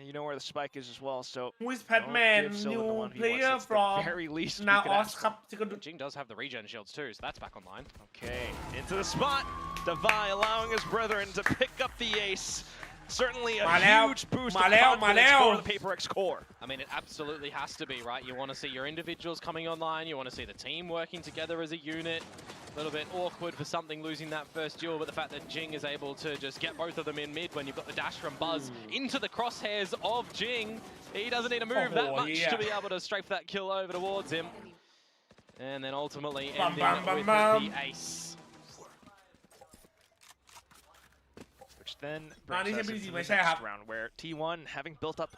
You know where the spike is as well, so... Who is Padman? New player from very least Naos Cup. Jing does have the regen shields too, so that's back online. Okay, into the spot. Divide allowing his brethren to pick up the ace. Certainly a huge boost of confidence for the Paper Rex core. I mean, it absolutely has to be, right? You want to see your individuals coming online. You want to see the team working together as a unit. A little bit awkward for something losing that first duel, but the fact that Jing is able to just get both of them in mid when you've got the dash from Buzz into the crosshairs of Jing. He doesn't need to move that much to be able to strafe that kill over towards him. And then ultimately ending with the ace. Which then brings us into the next round where T1, having built up,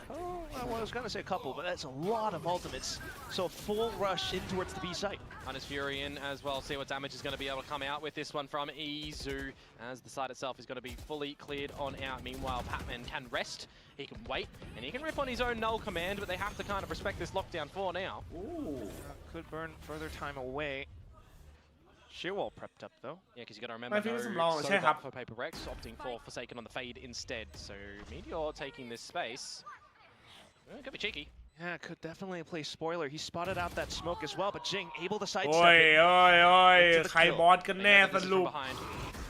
well, I was going to say a couple, but that's a lot of ultimates. So a full rush in towards the B site. Hunter's Fury in as well, see what damage is going to be able to come out with this one from Izu, as the site itself is going to be fully cleared on out. Meanwhile, Patman can rest, he can wait, and he can rip on his own null command, but they have to kind of respect this lockdown for now. Ooh. Could burn further time away. Shearwall prepped up though. Yeah, because you got to remember no soak up for Paper Rex, opting for Forsaken on the fade instead. So Meteor taking this space. Could be cheeky. Yeah, could definitely play spoiler. He spotted out that smoke as well, but Jing able to sidestep it. High bot can never loop.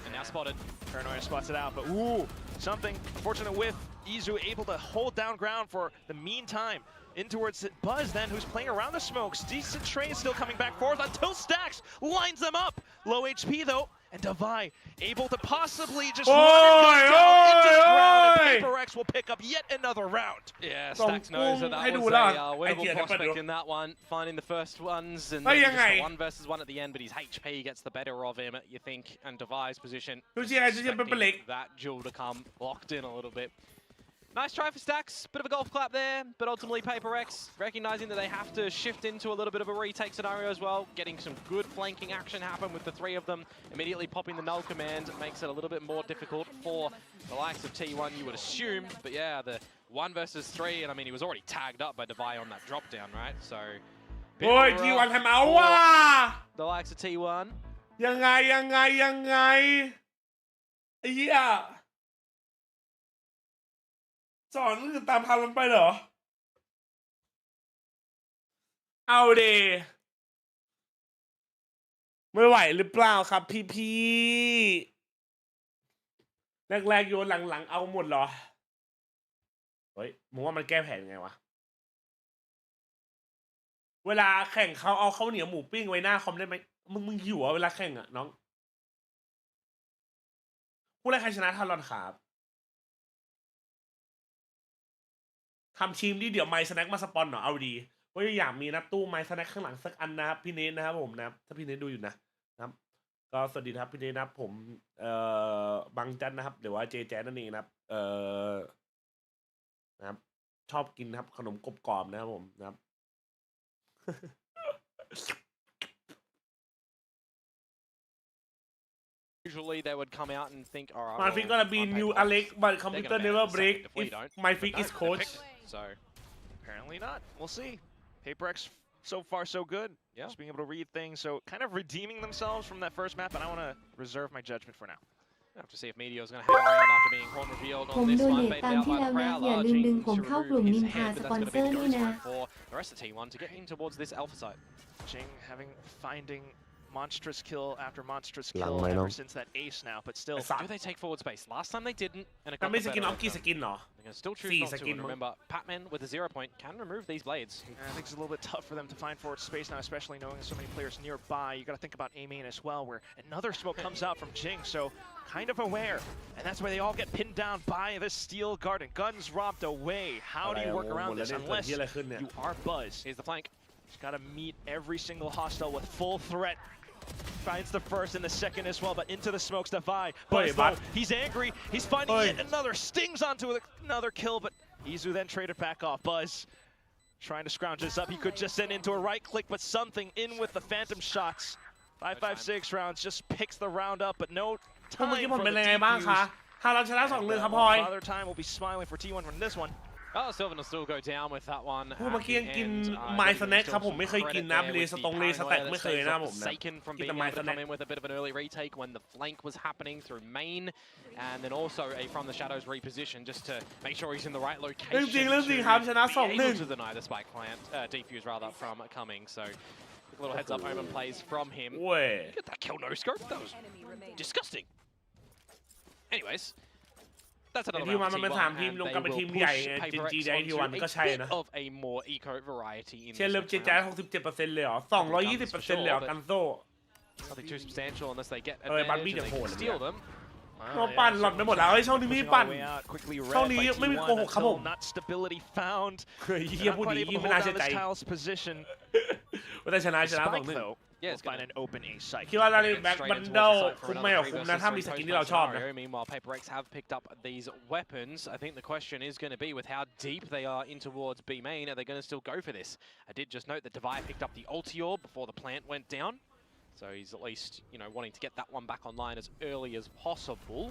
And now spotted. Paranoia spots it out, but ooh, something unfortunate with Izu able to hold down ground for the meantime. In towards Buzz then, who's playing around the smokes. Decent trade still coming back forth until Stacks lines them up. Low HP though, and Divide able to possibly just run and go down into the ground, and Paper Rex will pick up yet another round. Yeah, Stacks knows that that was a winnable prospect in that one. Finding the first ones, and then just the 1 versus 1 at the end, but his HP gets the better of him, you think, and Divide's position. Expecting that duel to come locked in a little bit. Nice try for Stacks, bit of a golf clap there, but ultimately Paper Rex recognizing that they have to shift into a little bit of a retake scenario as well, getting some good flanking action happen with the 3 of them, immediately popping the null command makes it a little bit more difficult for the likes of T1, you would assume, but yeah, the 1 versus 3, and I mean, he was already tagged up by Divide on that drop down, right? So, T1 ทำเอาว่ะ the likes of T1 ยังไงไอ้เหี้ยสอนคือตามทางมันไปเหรอเอาเดไม่ไหวหรือเปล่าครับพี่แรกๆโยนหลังๆเอาหมดเหรอเฮ้ยมึงว่ามันแก้แผนไงวะเวลาแข่งเขาเอาข้าวเหนียวหมูปิ้งไว้หน้าคอมได้ไหมมึงหิวอ่ะเวลาแข่งอ่ะน้องผู้เล่นใครชนะทารอนครับทำทีมที่เดี๋ยวไมซ์สแน็คมาสปอนหน่อยเอาดีว่าอยากมีนะตู้ไมซ์สแน็คข้างหลังสักอันนะครับพี่เนทนะครับผมนะครับถ้าพี่เนทดูอยู่นะครับก็สวัสดีครับพี่เนทนะครับผมบางจันนะครับหรือว่าเจแจนั่นเองนะครับชอบกินครับขนมกรอบๆนะครับผมนะครับ Usually they would come out and think, all right. My feet gonna be new Alex, but computer never break if my feet is coach. So apparently not. We'll see. Paper X so far so good. Yeah. Just being able to read things, so kind of redeeming themselves from that first map, and I want to reserve my judgment for now. I have to see if Meteor is going to hang around after being horn revealed on this one. Baited out by the Prowler. Jing to remove his head, but that's going to be the ghost one for the rest of T1 to get in towards this alpha site. Jing finding monstrous kill after monstrous kill ever since that ace now, but still. Do they take forward space? Last time they didn't, and it got the better. They're going to still choose not to. And remember, Patman with a 0 point can remove these blades. I think it's a little bit tough for them to find forward space now, especially knowing so many players nearby. You got to think about A main as well, where another smoke comes out from Jing, so kind of aware, and that's where they all get pinned down by the steel garden. Guns robbed away. How do you work around this unless you are Buzz? Here's the flank. He's got to meet every single hostile with full threat. Finds the first and the second as well, but into the smokes to Vi. Buzz, though, he's angry. He's finding yet another. Stings onto another kill, but Izu then traded back off. Buzz trying to scrounge this up. He could just send into a right click, but something in with the phantom shots. 5.56 rounds just picks the round up, but no time for the defuse. Father Time will be smiling for T1 from this one. Oh, Sylvan will still go down with that one. เมื่อกี้ยังกินไมซ์สแน็คครับผมไม่เคยกินนะเลสตงเลสแต็กไม่เคยนะผมนะ Saken from being able to come in with a bit of an early retake when the flank was happening through main, and then also a from the shadows reposition just to make sure he's in the right location. จริงครับชนะ 2-1 to deny the spike plant, defuse rather from coming. So a little heads up omen plays from him. Get that kill no scope. That was disgusting. Anyways. That's another round for T1, and they will push Paper X onto a bit of a more eco variety in this round. 67% เลยเหรอ 220% เลยเหรอกันโซ่ Nothing too substantial unless they get advantage and they can steal them. น้องปั่นหลอดไปหมดแล้วไอ้ช่องนี้ไม่ปั่นช่องนี้ไม่มีโกหกครับผม Not stability found. เฮียพูดดีไม่น่าเชื่อใจว่าได้ชนะ2-1 Yeah, it's find an open A site. คิดว่าเราแบ็คบันเดิลคุ้มไหมอ่ะคุ้มนะถ้ามีสกินที่เราชอบนะ Meanwhile, Paper X have picked up these weapons. I think the question is going to be with how deep they are in towards B main. Are they going to still go for this? I did just note that Devi picked up the ulti orb before the plant went down, so he's at least wanting to get that one back online as early as possible.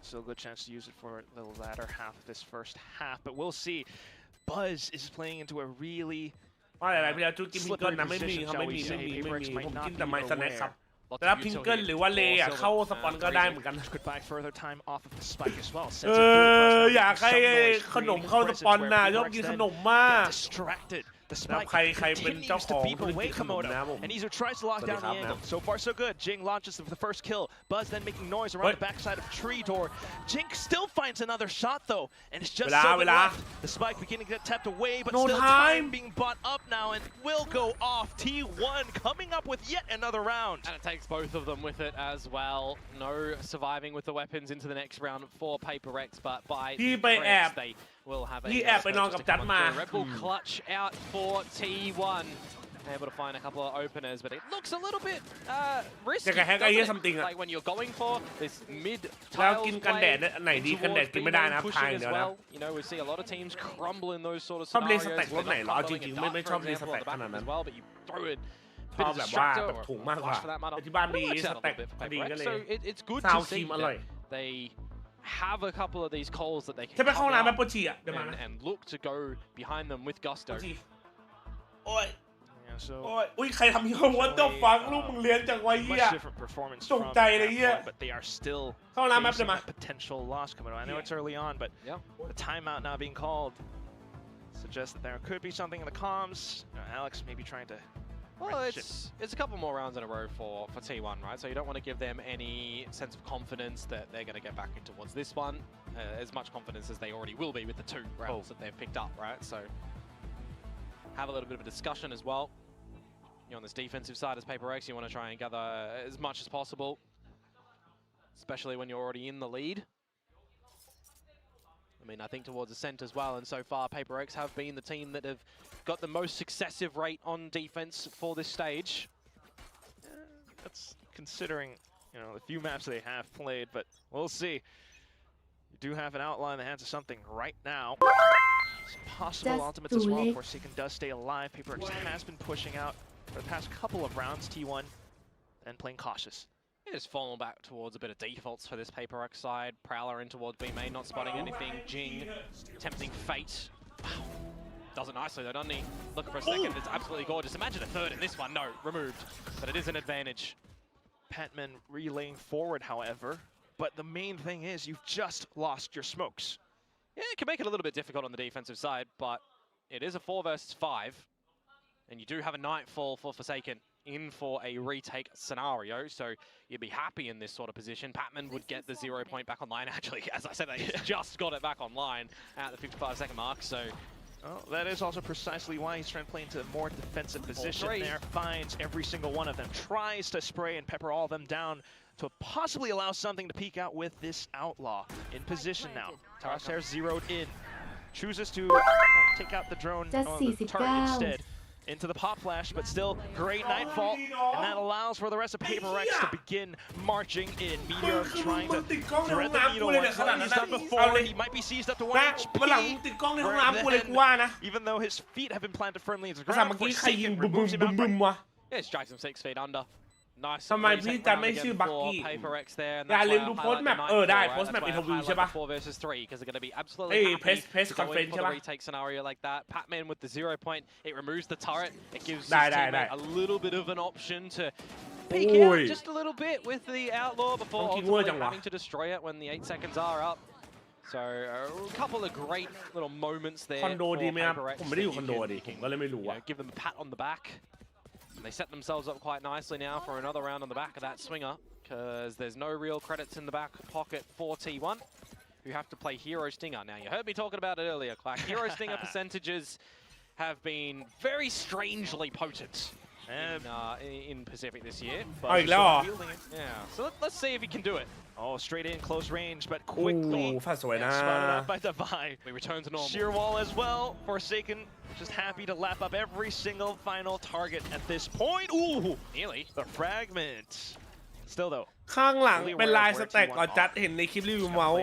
Still a good chance to use it for the latter half of this first half, but we'll see. Buzz is playing into a really ว่าอะไรพี่จุดกินพิงเกิลนะไม่มีครับไม่มีผมกินแต่ไมซ์สแน็คครับแต่ถ้าพิงเกิลหรือว่าเลอ่ะเข้าสปอนก็ได้เหมือนกันอยากให้ขนมเข้าสปอนนะชอบกินขนมมาก ใครเป็นเจ้าของธุรกิจขนมนะผม And Izu tries to lock down the angle. So far so good. Jing launches the first kill. Buzz then making noise around the backside of tree door. Jing still finds another shot though, and it's just so left. The spike beginning to get tapped away, but still time being bought up now and will go off. T1 coming up with yet another round. And it takes both of them with it as well. No surviving with the weapons into the next round for Paper X, but by Rex, they will have a Red Bull clutch out for T1. Able to find a couple of openers, but it looks a little bit risky. Like when you're going for this mid-tile play towards pushing as well. We see a lot of teams crumble in those sort of scenarios. As well, but you throw it. ชอบแบบว่าถุงมากกว่าที่บ้านมีสแต็กพอดีก็เลย So it's good to see that they have a couple of these calls that they can come out and look to go behind them with gusto. โอ้ยอุ้ยใครทำที่เขาวัดเจ้าฟังลูกมึงเลี้ยงจากไว้เหี้ยตกใจเลยเหี้ย But they are still เข้าน้ำแมปเลยมา potential loss coming on. I know it's early on, but the timeout now being called suggests that there could be something in the comms. Alex maybe trying to. Well, it's a couple more rounds in a row for T1, right? So you don't want to give them any sense of confidence that they're going to get back in towards this one. As much confidence as they already will be with the 2 rounds that they've picked up, right? So have a little bit of a discussion as well. You're on this defensive side as Paper X, you want to try and gather as much as possible, especially when you're already in the lead. I mean, I think towards Ascent as well, and so far Paper X have been the team that have got the most successive rate on defense for this stage. That's considering, the few maps they have played, but we'll see. You do have an outline in the hands of something right now. It's possible ultimates as well. Forsaken does stay alive. Paper X has been pushing out for the past couple of rounds, T1, and playing cautious. Just falling back towards a bit of defaults for this Paper Rex side. Prowler in towards B main, not spotting anything. Jing, tempting fate. Wow. Does it nicely though, doesn't he? Look for a second, it's absolutely gorgeous. Imagine a third in this one. No, removed. But it is an advantage. Patman relaying forward, however. But the main thing is you've just lost your smokes. Yeah, it can make it a little bit difficult on the defensive side, but it is a 4 versus 5. And you do have a Nightfall for Forsaken in for a retake scenario, so you'd be happy in this sort of position. Patman would get the 0 point back online. Actually, as I said, they just got it back online at the 55-second mark, so... Oh, that is also precisely why he's trying to play into a more defensive position there. Finds every single one of them, tries to spray and pepper all of them down to possibly allow something to peek out with this Outlaw. In position now. Tarsair zeroed in. Chooses to take out the drone on the target instead. Into the pop flash, but still great Nightfall, and that allows for the rest of Paper Rex to begin marching in. Meteor trying to thread the needle like he's done before. He might be seized up to 1 HP. Even though his feet have been planted firmly into the ground, Forsaken removes him out. Yeah, strikes him 6 feet under. Nice. ทำไมพี่จะไม่ชื่อบักกี้อย่าลืมดูโพสต์แมปได้โพสต์แมปอินเทอร์วิวใช่ปะ 4 versus 3 because they're going to be absolutely press conference ใช่ปะ retake scenario like that. Patman with the 0 point, it removes the turret. It gives his teammate a little bit of an option to peek out just a little bit with the Outlaw before ultimately having to destroy it when the 8 seconds are up. So a couple of great little moments there. คอนโดดีไหมครับผมไม่ได้อยู่คอนโดดิผมก็เลยไม่รู้อะ Give them a pat on the back. And they set themselves up quite nicely now for another round on the back of that swinger, because there's no real credits in the back pocket for T1, who have to play Hero Stinger. Now, you heard me talking about it earlier, Quack. Hero Stinger percentages have been very strangely potent in Pacific this year. But yeah, so let's see if he can do it. Oh, straight in, close range, but quickly spotted up by Divide. We return to normal. Sheer wall as well. Forsaken just happy to lap up every single final target at this point. Ooh, nearly. The fragment. Still though. ข้างหลังเป็นลายสแต็กก่อนจัดเห็นในคลิปรีวิวเมาส์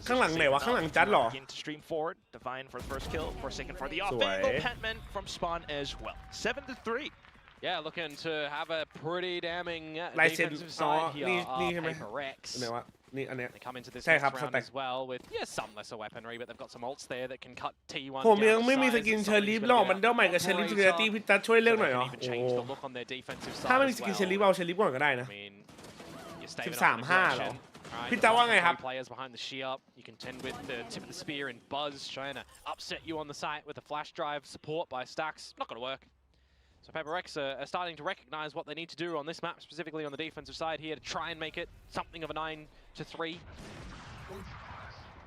ข้างหลังไหนวะข้างหลังจัดหรอ Stream forward. Divine for the first kill. Forsaken for the off angle. Patman from spawn as well. 7-3. Yeah, looking to have a pretty damning defensive side here. Paper Rex. They come into this round as well with some lesser weaponry, but they've got some ults there that can cut T1 ผมยังไม่มีสกินเชอร์ลีฟหรอกมันเดิมใหม่กับเชอร์ลีฟสกิลตี้พี่ตัดช่วยเลือกหน่อยเหรอถ้าไม่มีสกินเชอร์ลีฟเอาเชอร์ลีฟก่อนก็ได้นะ13-5เหรอพี่ตัดว่าไงครับ Players behind the shear, you contend with the tip of the spear and Buzz trying to upset you on the site with a flash drive support by Stacks. Not going to work. So Paper Rex are starting to recognize what they need to do on this map, specifically on the defensive side here, to try and make it something of a 9-3.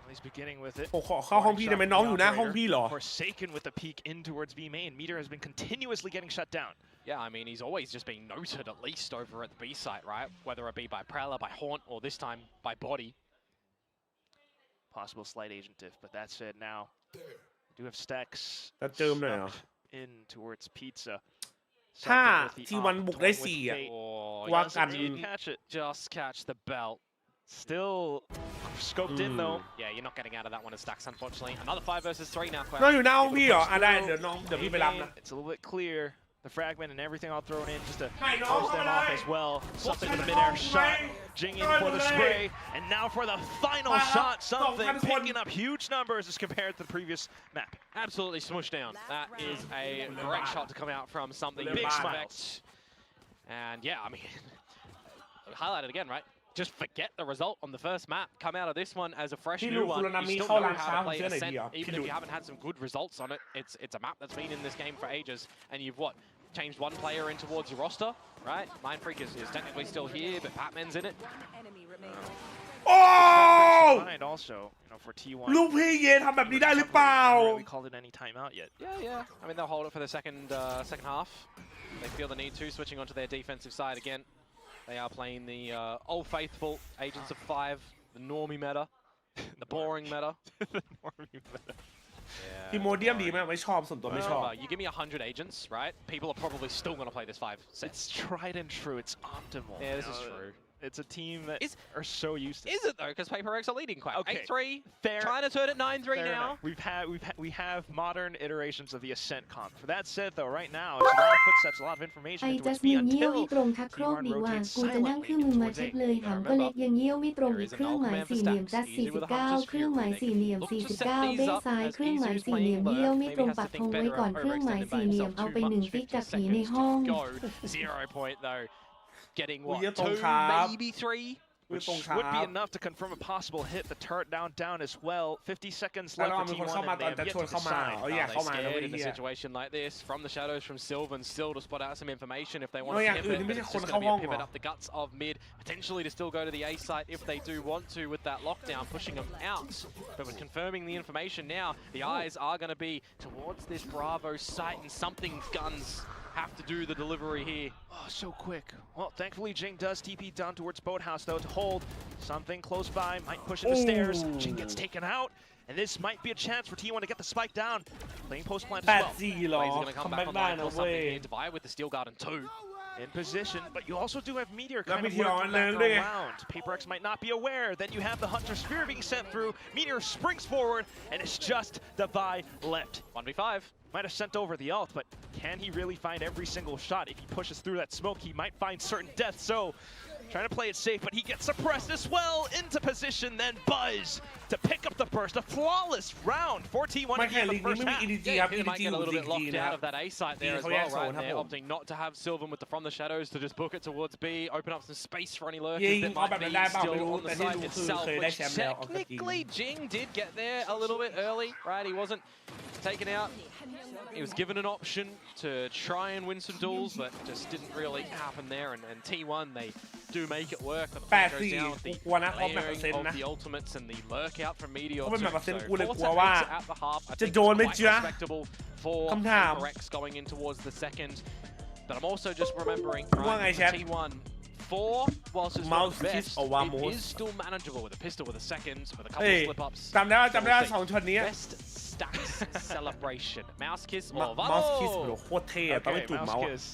He's beginning with it. เข้าห้องพี่ทำไมน้องอยู่หน้าห้องพี่เหรอ Forsaken with the peek in towards B main. Meteor has been continuously getting shut down. Yeah, I mean, he's always just being noted at least over at the B site, right? Whether it be by Prowler, by Haunt, or this time by Body. Possible slight agent diff, but that said, now we do have Stacks in towards Pizza. ถ้าทีวันบุกได้4อ่ะว่ากัน Just catch the belt. Still scoped in though. Yeah, you're not getting out of that one as Stacks, unfortunately. Another 5 versus 3 now. น้องอยู่หน้าห้องพี่เหรอได้เดี๋ยวพี่ไปรับนะ It's a little bit clear. The fragment and everything all thrown in just to close them off as well. Something with a mid-air shot. Jing in for the spray. And now for the final shot. Something picking up huge numbers as compared to the previous map. Absolutely smushed down. That is a great shot to come out from something. Big smiles. And yeah, I mean, highlight it again, right? Just forget the result on the first map. Come out of this one as a fresh new one. You still know how to play Ascent, even if you haven't had some good results on it. It's a map that's been in this game for ages, and you've changed one player in towards your roster, right? Mindfreak is technically still here, but Patman's in it. Oh! Also, for T1. ลูกพี่เย็นทำแบบนี้ได้หรือเปล่า We called it any timeout yet. Yeah. I mean, they'll hold it for the second half. They feel the need to, switching onto their defensive side again. They are playing the old faithful Agents of 5, the normie meta, the boring meta. The normie meta. ทีโมเดียมดีไหมไม่ชอบส่วนตัวไม่ชอบ You give me 100 agents, right? People are probably still going to play this 5 set. It's tried and true. It's optimal. Yeah, this is true. It's a team that are so used to it. Is it though? Because Paper Rex are leading quite. Okay. 8-3. Fair. Trying to turn it 9-3 now. Enough. We have modern iterations of the Ascent comp. For that said, though, right now it's a lot of footsteps, a lot of information ไอ้ towards จัส B มินเยี่ยว until ให้ตรงทักโครก T1 ดีว่า rotates กูจะนั่ง silently เครื่องมือมา towards เช็ค A. เลยหำก็เล็กยังเยี่ยวไม่ตรงอีกเครื่องหมายสี่เหลี่ยมจัส Easy with a 49 Hunter's เครื่องหมาย Fury. สี่เหลี่ยม 49 เบ้ซ้ายเครื่องหมายสี่เหลี่ยมเยี่ยวไม่ตรงปักธงไว้ก่อนเครื่องหมายสี่เหลี่ยมเอาไปหนึ่งติ๊กจากผีในห้อง Go 0 point though. Getting what? ตรง 2, ครับ maybe 3. Which would be enough to confirm a possible hit. The turret down as well. 50 seconds left for T1 and they have yet to decide. They scared in a situation like this from the shadows from Sylvan still to spot out some information if they want to pivot. It's just going to be a pivot up the guts of mid, potentially to still go to the A site if they do want to with that lockdown, pushing them out. But with confirming the information now, the eyes are going to be towards this Bravo site and something's guns have to do the delivery here. Oh, so quick. Well, thankfully, Jing does TP down towards Boathouse, though, to hold something close by. Might push into stairs. Jing gets taken out. And this might be a chance for T1 to get the spike down. Playing post plant as well. Blaze are going to come back online for something here. Divide with the Steel Garden 2. In position, but you also do have Meteor kind of working back around. Paper X might not be aware. Then you have the Hunter Spear being sent through. Meteor springs forward, and it's just Divide left. 1v5. Might have sent over the ult, but can he really find every single shot? If he pushes through that smoke, he might find certain death. So, trying to play it safe, but he gets suppressed as well. Into position, then Buzz to pick up the burst. A flawless round for T1 in the first half. Yeah, he might get a little bit locked out of that A site there as well, right? They're opting not to have Sylvan with the From the Shadows to just book it towards B, open up some space for any lurkers that might be still on the site itself, which technically Jing did get there a little bit early, right? He wasn't taken out. He was given an option to try and win some duels, but just didn't really happen there. And T1, they do make it work. The goes down with the layering of the ultimates and the lurk out from Meteor. So 4 at the half. I think it's quite respectable for Paper Rex going in towards the second. But I'm also just remembering, right, T1, 4, whilst it's not the best, it is still manageable with a pistol, with a second, with a couple of slip-ups. จำได้2ช็อตนี้ Best stacks celebration. Mouse kiss or Mouse kiss โคตรเท่ตอนไม่จุ่มเมาส์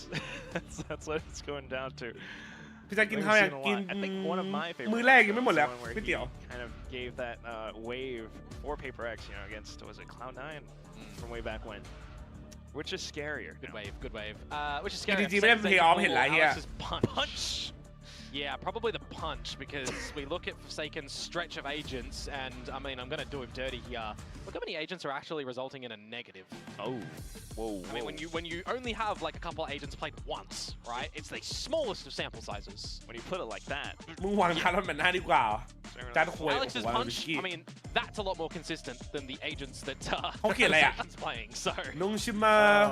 That's what it's going down to. พี่จะกินข้าวยังกินมื้อแรกยังไม่หมดแล้วก๋วยเตี๋ยว Kind of gave that wave for Paper X, you know, against, was it Cloud9 from way back when? Which is scarier? Good wave, good wave. Which is scarier? จริงๆไม่ได้เพย์ออฟเห็นไรเฮีย Punch. Yeah, probably the punch, because we look at Forsaken's stretch of agents, and I mean, I'm going to do him dirty here. Look how many agents are actually resulting in a negative. Oh, whoa. I mean, when you only have like a couple of agents played once, right? It's the smallest of sample sizes. When you put it like that. มึงวางคาร์ลมันหน้าดีกว่าจานควย Alex's punch, I mean, that's a lot more consistent than the agents that Forsaken's playing, so. Nongshim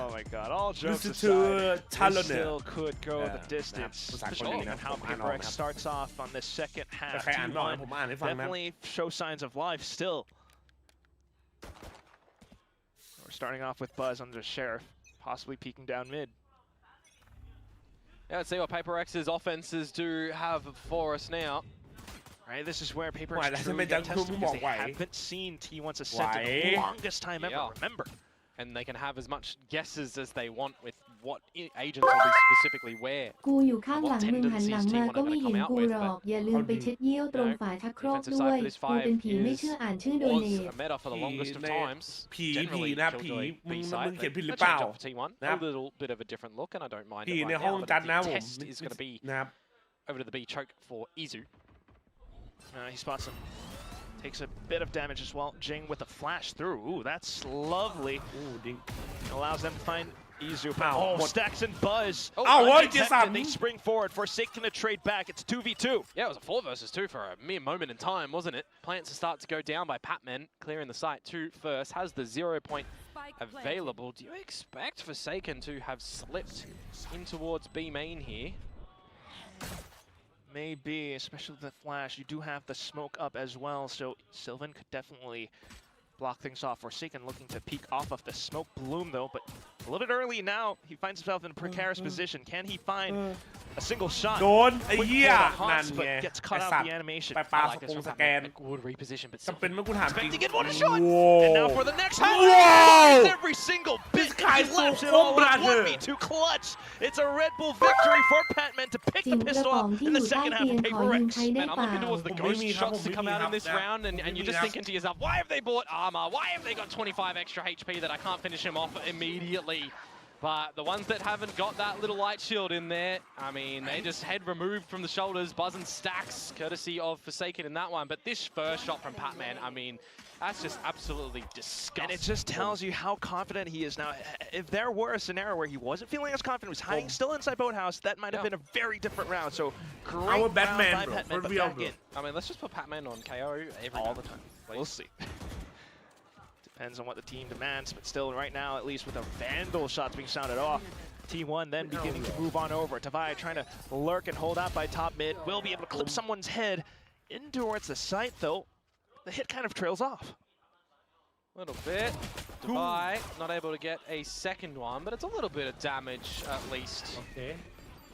Oh my god, all jokes aside, they still could go the distance. Depending on how Paper X starts off on the second half. T1 definitely show signs of life still. We're starting off with Buzz under Sheriff, possibly peeking down mid. Yeah, let's see what Paper X's offenses do have for us now. Right, this is where Paper X truly get tested because they haven't seen T1's Ascent in the longest time ever, remember. And they can have as much guesses as they want with what agents will be specifically where. กูอยู่ข้างหลังมึงหันหลังมาก็ไม่เห็นกูหรอกอย่าลืมไปเช็ดเยี่ยวตรงฝาชักโครกด้วยกูเป็นผีไม่เชื่ออ่านชื่อโดเนท a meta for the longest of times. ผีนะผีมึงเขียนผิดหรือเปล่า A little bit of a different look, and I don't mind it ผีใน right ห้อง now, จัด but นะ the ผม test is going to be over to the B choke for Izu. He spots him. Takes a bit of damage as well. Jing with a flash through. Ooh, that's lovely. Ooh, ding. Allows them to find Izu. Oh, Stacks and Buzz. They spring forward. Forsaken to trade back. It's 2v2. Yeah, it was a 4 versus 2 for a mere moment in time, wasn't it? Plants start to go down by Patman, clearing the site 2 first. Has the 0 point available. Do you expect Forsaken to have slipped in towards B main here? Maybe, especially with the flash. You do have the smoke up as well, so Sylvan could definitely block things off. Forsaken looking to peek off of the smoke bloom though, but a little bit early now. He finds himself in a precarious position. Can he find a single shot. โดนไอ้เหี้ยนั่นไง but gets ไอ้ cut out สัต the ว์ animation. ไปปาสกงสแกน Good reposition, but จำเป็นเมื่อกูถามจริง Expecting it, what a shot! โว้ And now for the next one. Wow! Every single bit. guy He laps so it all cool, up. brother. 1v2 clutch. It's a Red Bull victory for Patman to pick จิ๋ the มกระ pistol ป๋อง up ที่ in อ the ยู่ใต้ second half เตีย of งขอ Paper ยืม Rex. ใช้ได้ Man, I'm เปล่า looking towards the ghost shots to come out in this round, and you just think into yourself, why have they bought armor? Why have they got 25 extra HP that I can't finish him off immediately? But the ones that haven't got that little light shield in there, I mean, they just head removed from the shoulders, buzzing stacks, courtesy of Forsaken in that one. But this first shot from Patman, I mean, that's just absolutely disgusting. And it just tells you how confident he is now. If there were a scenario where he wasn't feeling as confident, was hiding still inside Boathouse, that might have been a very different round. So great Our Batman, round by bro. Patman, For but real, back bro. in. I mean, let's just put Patman on KO All the time. We'll see. Depends on what the team demands, but still right now, at least with the Vandal shots being sounded off, T1 then beginning to move on over. Tavai trying to lurk and hold out by top mid. Will be able to clip someone's head in towards the site, though. The hit kind of trails off. A little bit. Tavai not able to get a second one, but it's a little bit of damage at least. Okay.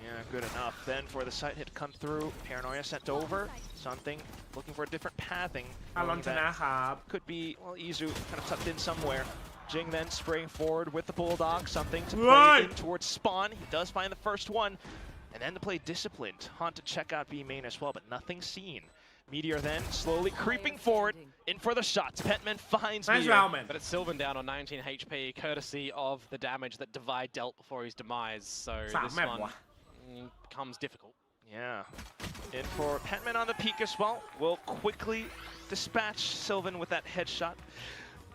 Yeah, good enough. Then for the site hit to come through, Paranoia sent over. Something looking for a different pathing. TALON ชนะครับ Could be, well, Izu kind of tucked in somewhere. Jing then spraying forward with the Bulldog. Something to play in towards Spawn. He does find the first one. And then to play Disciplined. Hunt to check out B main as well, but nothing seen. Meteor then slowly creeping forward. In for the shots. Petman finds Nice Meteor. round, man. But it's Sylvan down on 19 HP, courtesy of the damage that Divide dealt before his demise. So this one becomes difficult. Yeah. In for Petman on the peak as well. Will quickly dispatch Sylvan with that headshot.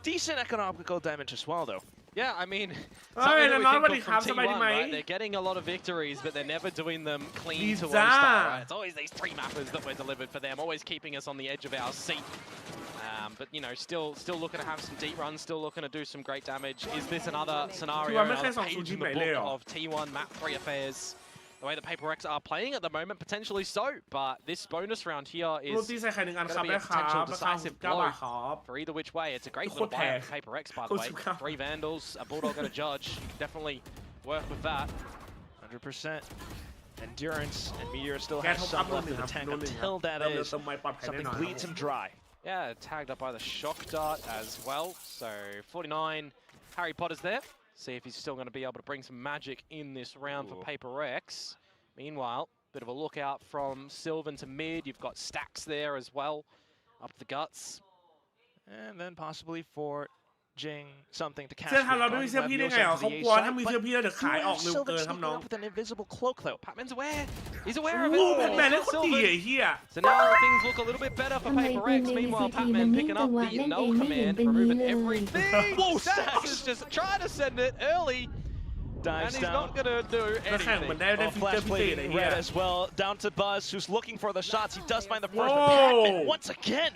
Decent economical damage as well, though. Yeah, I mean, Hey, something nobody that we think of have from somebody T1, mate. right? They're getting a lot of victories, but they're never doing them clean to one Pizza. star, right? It's always these three mappers that were delivered for them, always keeping us on the edge of our seat. But, you know, still looking to have some deep runs, still looking to do some great damage. Is this another scenario, another page in the book of T1 Map 3 affairs? The way the Paper Rex are playing at the moment, potentially so, but this bonus round here is โรตีใส่ไข่หนึ่งอัน going ครับ to be ได้ a ครับ potential ราคา decisive 69 blow บาทครับ for either which way. It's a great โค little ตรแพง buyout for Paper Rex, by the way. 69 3 Vandals, a Bulldog and a Judge. You can definitely work with that. 100%. Endurance, and Meteor still แก has ท็อปอัพ some โดน left หนึ่ in งค the รับ tank โดนหนึ่ง until that เริ่ม is เติมไม้ปลอดภัยแน่ something นอน bleeds him dry. Yeah, tagged up by the shock dart as well. So 49, Harry Potter's there. See if he's still going to be able to bring some magic in this round for Paper Rex. Meanwhile, bit of a lookout from Sylvan to mid. You've got Stacks there as well, up the guts. And then possibly for Jing something to catch. เสื้อทำเราไม่มีเสื้อพี่ได้ไงอ่ะเขากลัวถ้ามีเสื้อพี่แล้วเดี๋ยวขายออกเร็วเกินครับน้อง with an invisible cloak though. Patman's aware. He's aware of โอ้ it. แบทแมนเล่นคนดีไอ้เหี้ย So now things look a little bit better for ทำไม Paper ปืน Rex. ใน Meanwhile, VCT มัน Patman นิ่ง picking จั up งหวะ the เล่น no เองไม่เห็น command, เป็นนี้ removing เลย everything. Whoa, Stacks is just trying to send it early. And Dives he's down. not going to do แล้วแข่งเหมือน anything. ได้ Oh, ฟีเจอ flash ร์พิเศษ blade ไอ้ in เหี้ย red as well. Down to Buzz, who's looking for the shots. He does find the first, Whoa. but Patman once again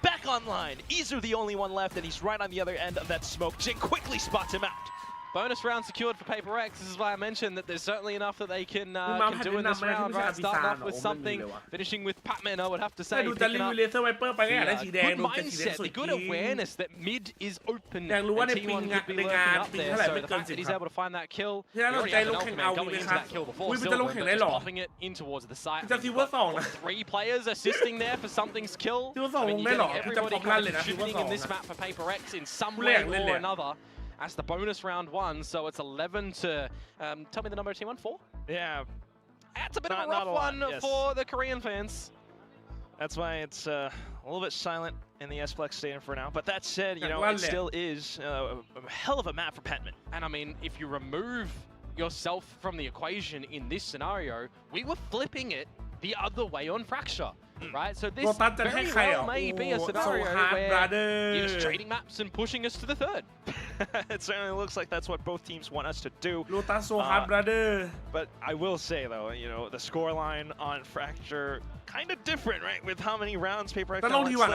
back online. Izu the only one left, and he's right on the other end of that smoke. Jing quickly spots him out. Bonus round secured for Paper Rex. This is why I mentioned that there's certainly enough that they can do in this round, right? Starting off with something, finishing with Patman, I would have to แต่ say. ดูแต่รี Picking วิ up วเลเซอร์ไวเปอร์ไปก็อยากได้สีแดง good ดูแต่สีแดง mindset, สวย the จริ good ง awareness that mid is open. อยากรู้ว่า and ในปิง T1 could be ใน lurking งาน up ปิง there. เท่าไหร่ So ไม่ the เกิน fact 10 that he's ครับ able to find that kill, ที่นั่น he สน already ใจ has ล an งแข่ง ultimate เอา going ไหม into ครับ that kill before อุ้ยมันจะลง Sylvan, แข่ง but ได้ just หรอ popping it in towards the site. จะ We've ซิลเวอร์ got สองนะ 3 players assisting there for something's kill. ซิลเวอร์สอง I ล mean, ง you're ได้หรอ getting จะ everybody พร้อมลั่น kind เล of ยนะซิลเวอร์ contributing สอง in this นะ map for Paper Rex in some ผู้แร way กเล่น or เลย another. That's the bonus round 1, so it's 11 to, tell me the number of T1, 4? Yeah. That's a bit of a Not rough a lot, one yes. for the Korean fans. That's why it's a little bit silent in the S-Plex Stadium for now. But that said, you know, it still is a hell of a map for Patman. And I mean, if you remove yourself from the equation in this scenario, we were flipping it the other way on Fracture, right? So this very well may be a scenario where you're just trading maps and pushing us to the third. It certainly looks like that's what both teams want us to do. Lotus so hard, brother. But I will say, though, you know, the scoreline on Fracture kind of different, right? With how many rounds Paper Rex But only one,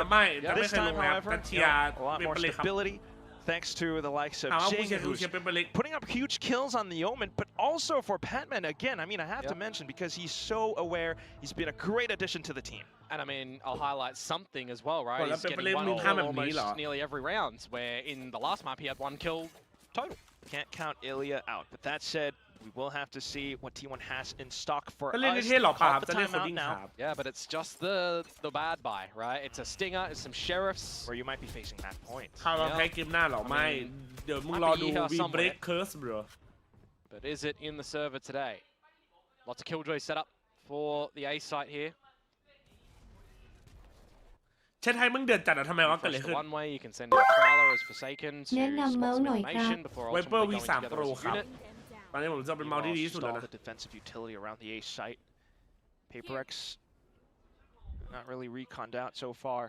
This time, however, you know, a lot more stability. Thanks to the likes of Jing, who's putting up huge kills on the Omen, but also for Patman, again, I mean, I have to mention, because he's so aware, he's been a great addition to the team. And I mean, I'll highlight something as well, right? He's getting one kill almost nearly every round, where in the last map he had 1 kill total. Can't count Ilya out. But that said, We will have to see what T1 has in stock for ก็เล่นใน us. เทศหรอป่ะครับ Call the จะเล่น timeout คนดิ้ง now. ครับ Yeah, but it's just the bad buy, right? It's a stinger, it's some sheriffs. Where you might be facing that point. ถ้าเราแพ้เกมหน้าหรอไม่เดี๋ยวมึงรอดู We Break Curse bro. But is it in the server today? Lots of killjoy set up for the A site here. เช่นไทยมึงเดือดจัดอะทำไมวะเกิดอะไรขึ้น One way you can send a prowler as Forsaken to แนะนำเมา spot ส์ some หน่อยครับ information before Viper ultimately going V3 together Pro as a ครับ unit. ตอนนี้ผมจะเป็นเมาส์ที่ดีที่สุดแล้วนะ The defensive utility around the A site. Paper X not really reconned out so far.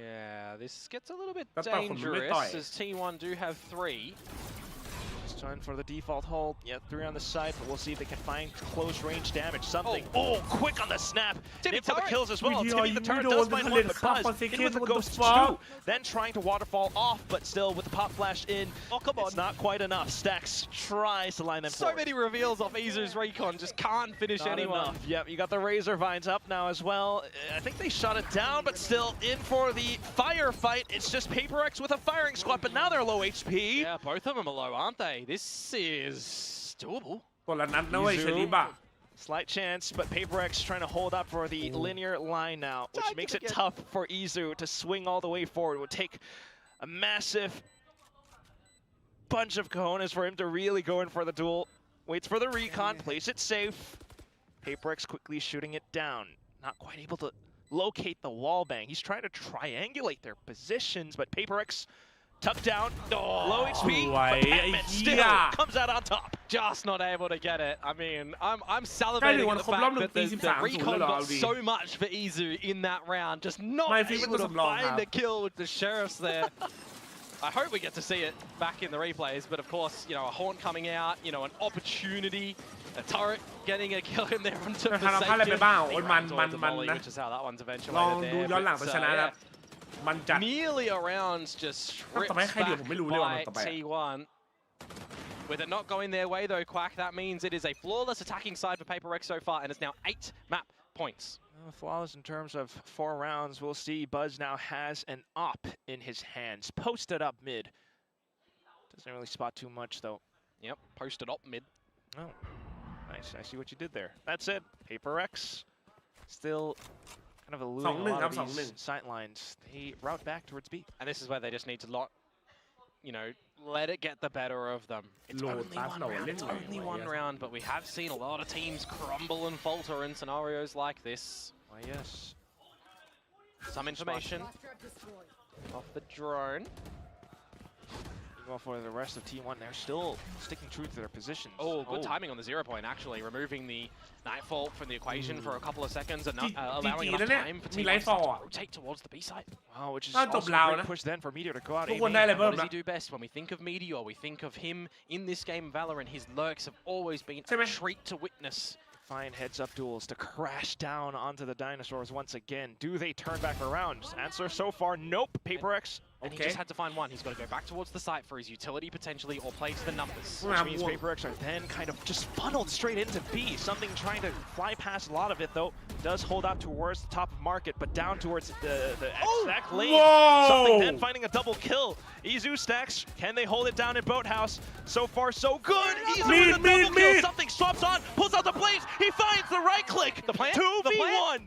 Yeah, this gets a little bit แล้วต่อยคนมันไม่ dangerous ต่อย as T1 do have 3. It's time for the default hold. Yeah, 3 on the side, but we'll see if they can find close range damage. Something. Oh, quick on the snap. Timmy for the kills as well. Timmy the turret does find one, but Buzz in with the ghost too. Then trying to waterfall off, but still with the pop flash in. Oh, come on. It's not quite enough. Stacks tries to line them So many reveals off Izu's recon, just can't finish not anyone. Enough. Yep, you got the Razor Vines up now as well. I think they shot it down, but still in for the firefight. It's just Paper X with a firing squad, but now they're low HP. Yeah, both of them are low, aren't they? This is doable. คนละนัดนะเว้ยเชลิบะ Slight chance, but Paper X trying to hold up for the linear line now, which makes it tough for Izu to swing all the way forward. It would take a massive bunch of cojones for him to really go in for the duel. Waits for the recon, plays it safe. Paper X quickly shooting it down. Not quite able to locate the wall bang. He's trying to triangulate their positions, but Paper X tucked down, low HP, but Batman still comes out on top. Just not able to get it. I mean, I'm salivating at the fact that the recon got so much for Izu in that round, just not able to find a kill with the sheriffs there. I hope we get to see it back in the replays, but of course, you know, a horn coming out, you know, an opportunity, a turret getting a kill in there onto the safety, which is how that one's eventuated there. Nearly around just stripped back by T1. With it not going their way though, Quack, that means it is a flawless attacking side for Paper Rex so far, and it's now 8 map points. Flawless in terms of 4 rounds. We'll see. Buzz now has an op in his hands. Posted up mid. Doesn't really spot too much though. Yep, posted up mid. Oh, nice. I see what you did there. That's it. Paper X still kind of eluding a lot of these sight lines. They route back towards B. And this is where they just need to you know, let it get the better of them. It's only one round, but we have seen a lot of teams crumble and falter in scenarios like this. Why, yes. Some information off the drone. Well, for the rest of T1, they're still sticking true to their positions. Oh, good timing on the 0 point, actually. Removing the Nightfall from the equation for a couple of seconds and not allowing enough time for T1 to rotate towards the B side. Wow, which is also a great push then for Meteor to go out. What does he do best? When we think of Meteor, we think of him in this game, Valorant. His lurks have always been a treat to witness. Fine heads-up duels to crash down onto the dinosaurs once again. Do they turn back around? Answer so far, nope. Paper X. And he just had to find one. He's got to go back towards the site for his utility potentially, or play to the numbers. Which means Paper X are then kind of just funneled straight into B. Something trying to fly past a lot of it though. Does hold up towards the top of market, but down towards the exact lane. Something then finding a double kill. Izu stacks. Can they hold it down in Boathouse? So far, so good. Izu with a double kill. Something swaps on, pulls out the blaze. He finds the right click. The plant? 2v1.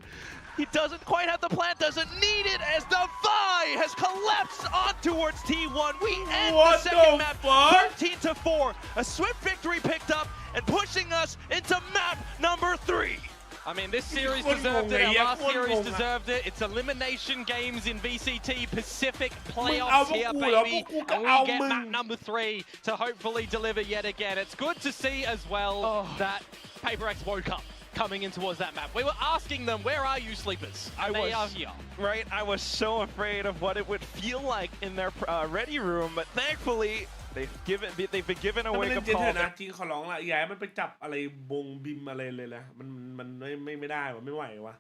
He doesn't quite have the plant, doesn't need it as the Vi has collapsed on towards T1. We end the second map 13-4. A swift victory picked up and pushing us into map number 3. I mean, this series deserved it. Our last series deserved it. It's elimination games in VCT Pacific playoffs here, baby. And we get map number 3 to hopefully deliver yet again. It's good to see as well that Paper X woke up coming in towards that map. We were asking them, where are you, sleepers? And they are here. Right, I was so afraid of what it would feel like in their ready room, but thankfully they've been given a wake up call. นะจริงขอร้องละอย่าให้มันไปจับอะไรบงบิมอะไรเลยนะมันไม่ได้วะไม่ไหววะ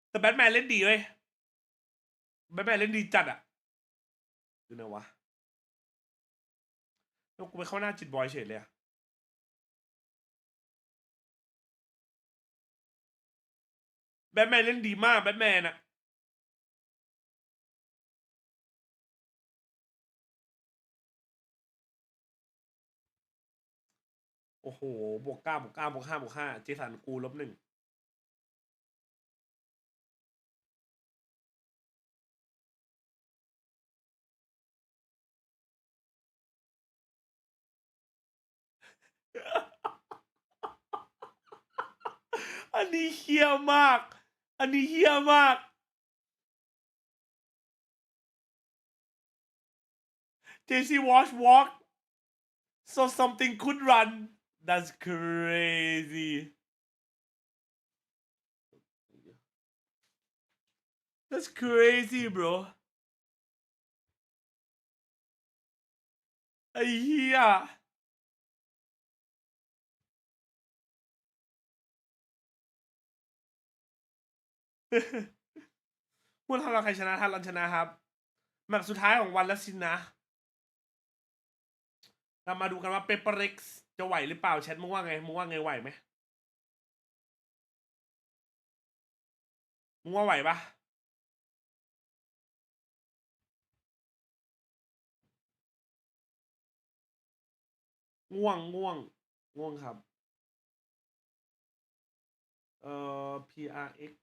แต่แบทแมนเล่นดีเว้ยแบทแมนเล่นดีจัดอะดูนะวะแล้วกูไปเข้าหน้าจิตบอยเฉยเลยอะแบทแมนเล่นดีมากแบทแมนอะ โอ้โหบวก 9 บวก 9 บวก 5 บวก 5 เจสันกูลบ 1อันนี้เฮี้ยมาก อันนี้เฮี้ยมาก JC Watch walk so something could run that's crazy that's crazy bro ไอ้เหี้ยพูดทำเราใครชนะทันรันชนะครับแมตช์สุดท้ายของวันแล้วสินะเรามาดูกันว่าเปเปอร์เร็กซ์จะไหวหรือเปล่าแชทมึงว่าไงไหวไหมมึงว่าไหวปะง่วงครับPRX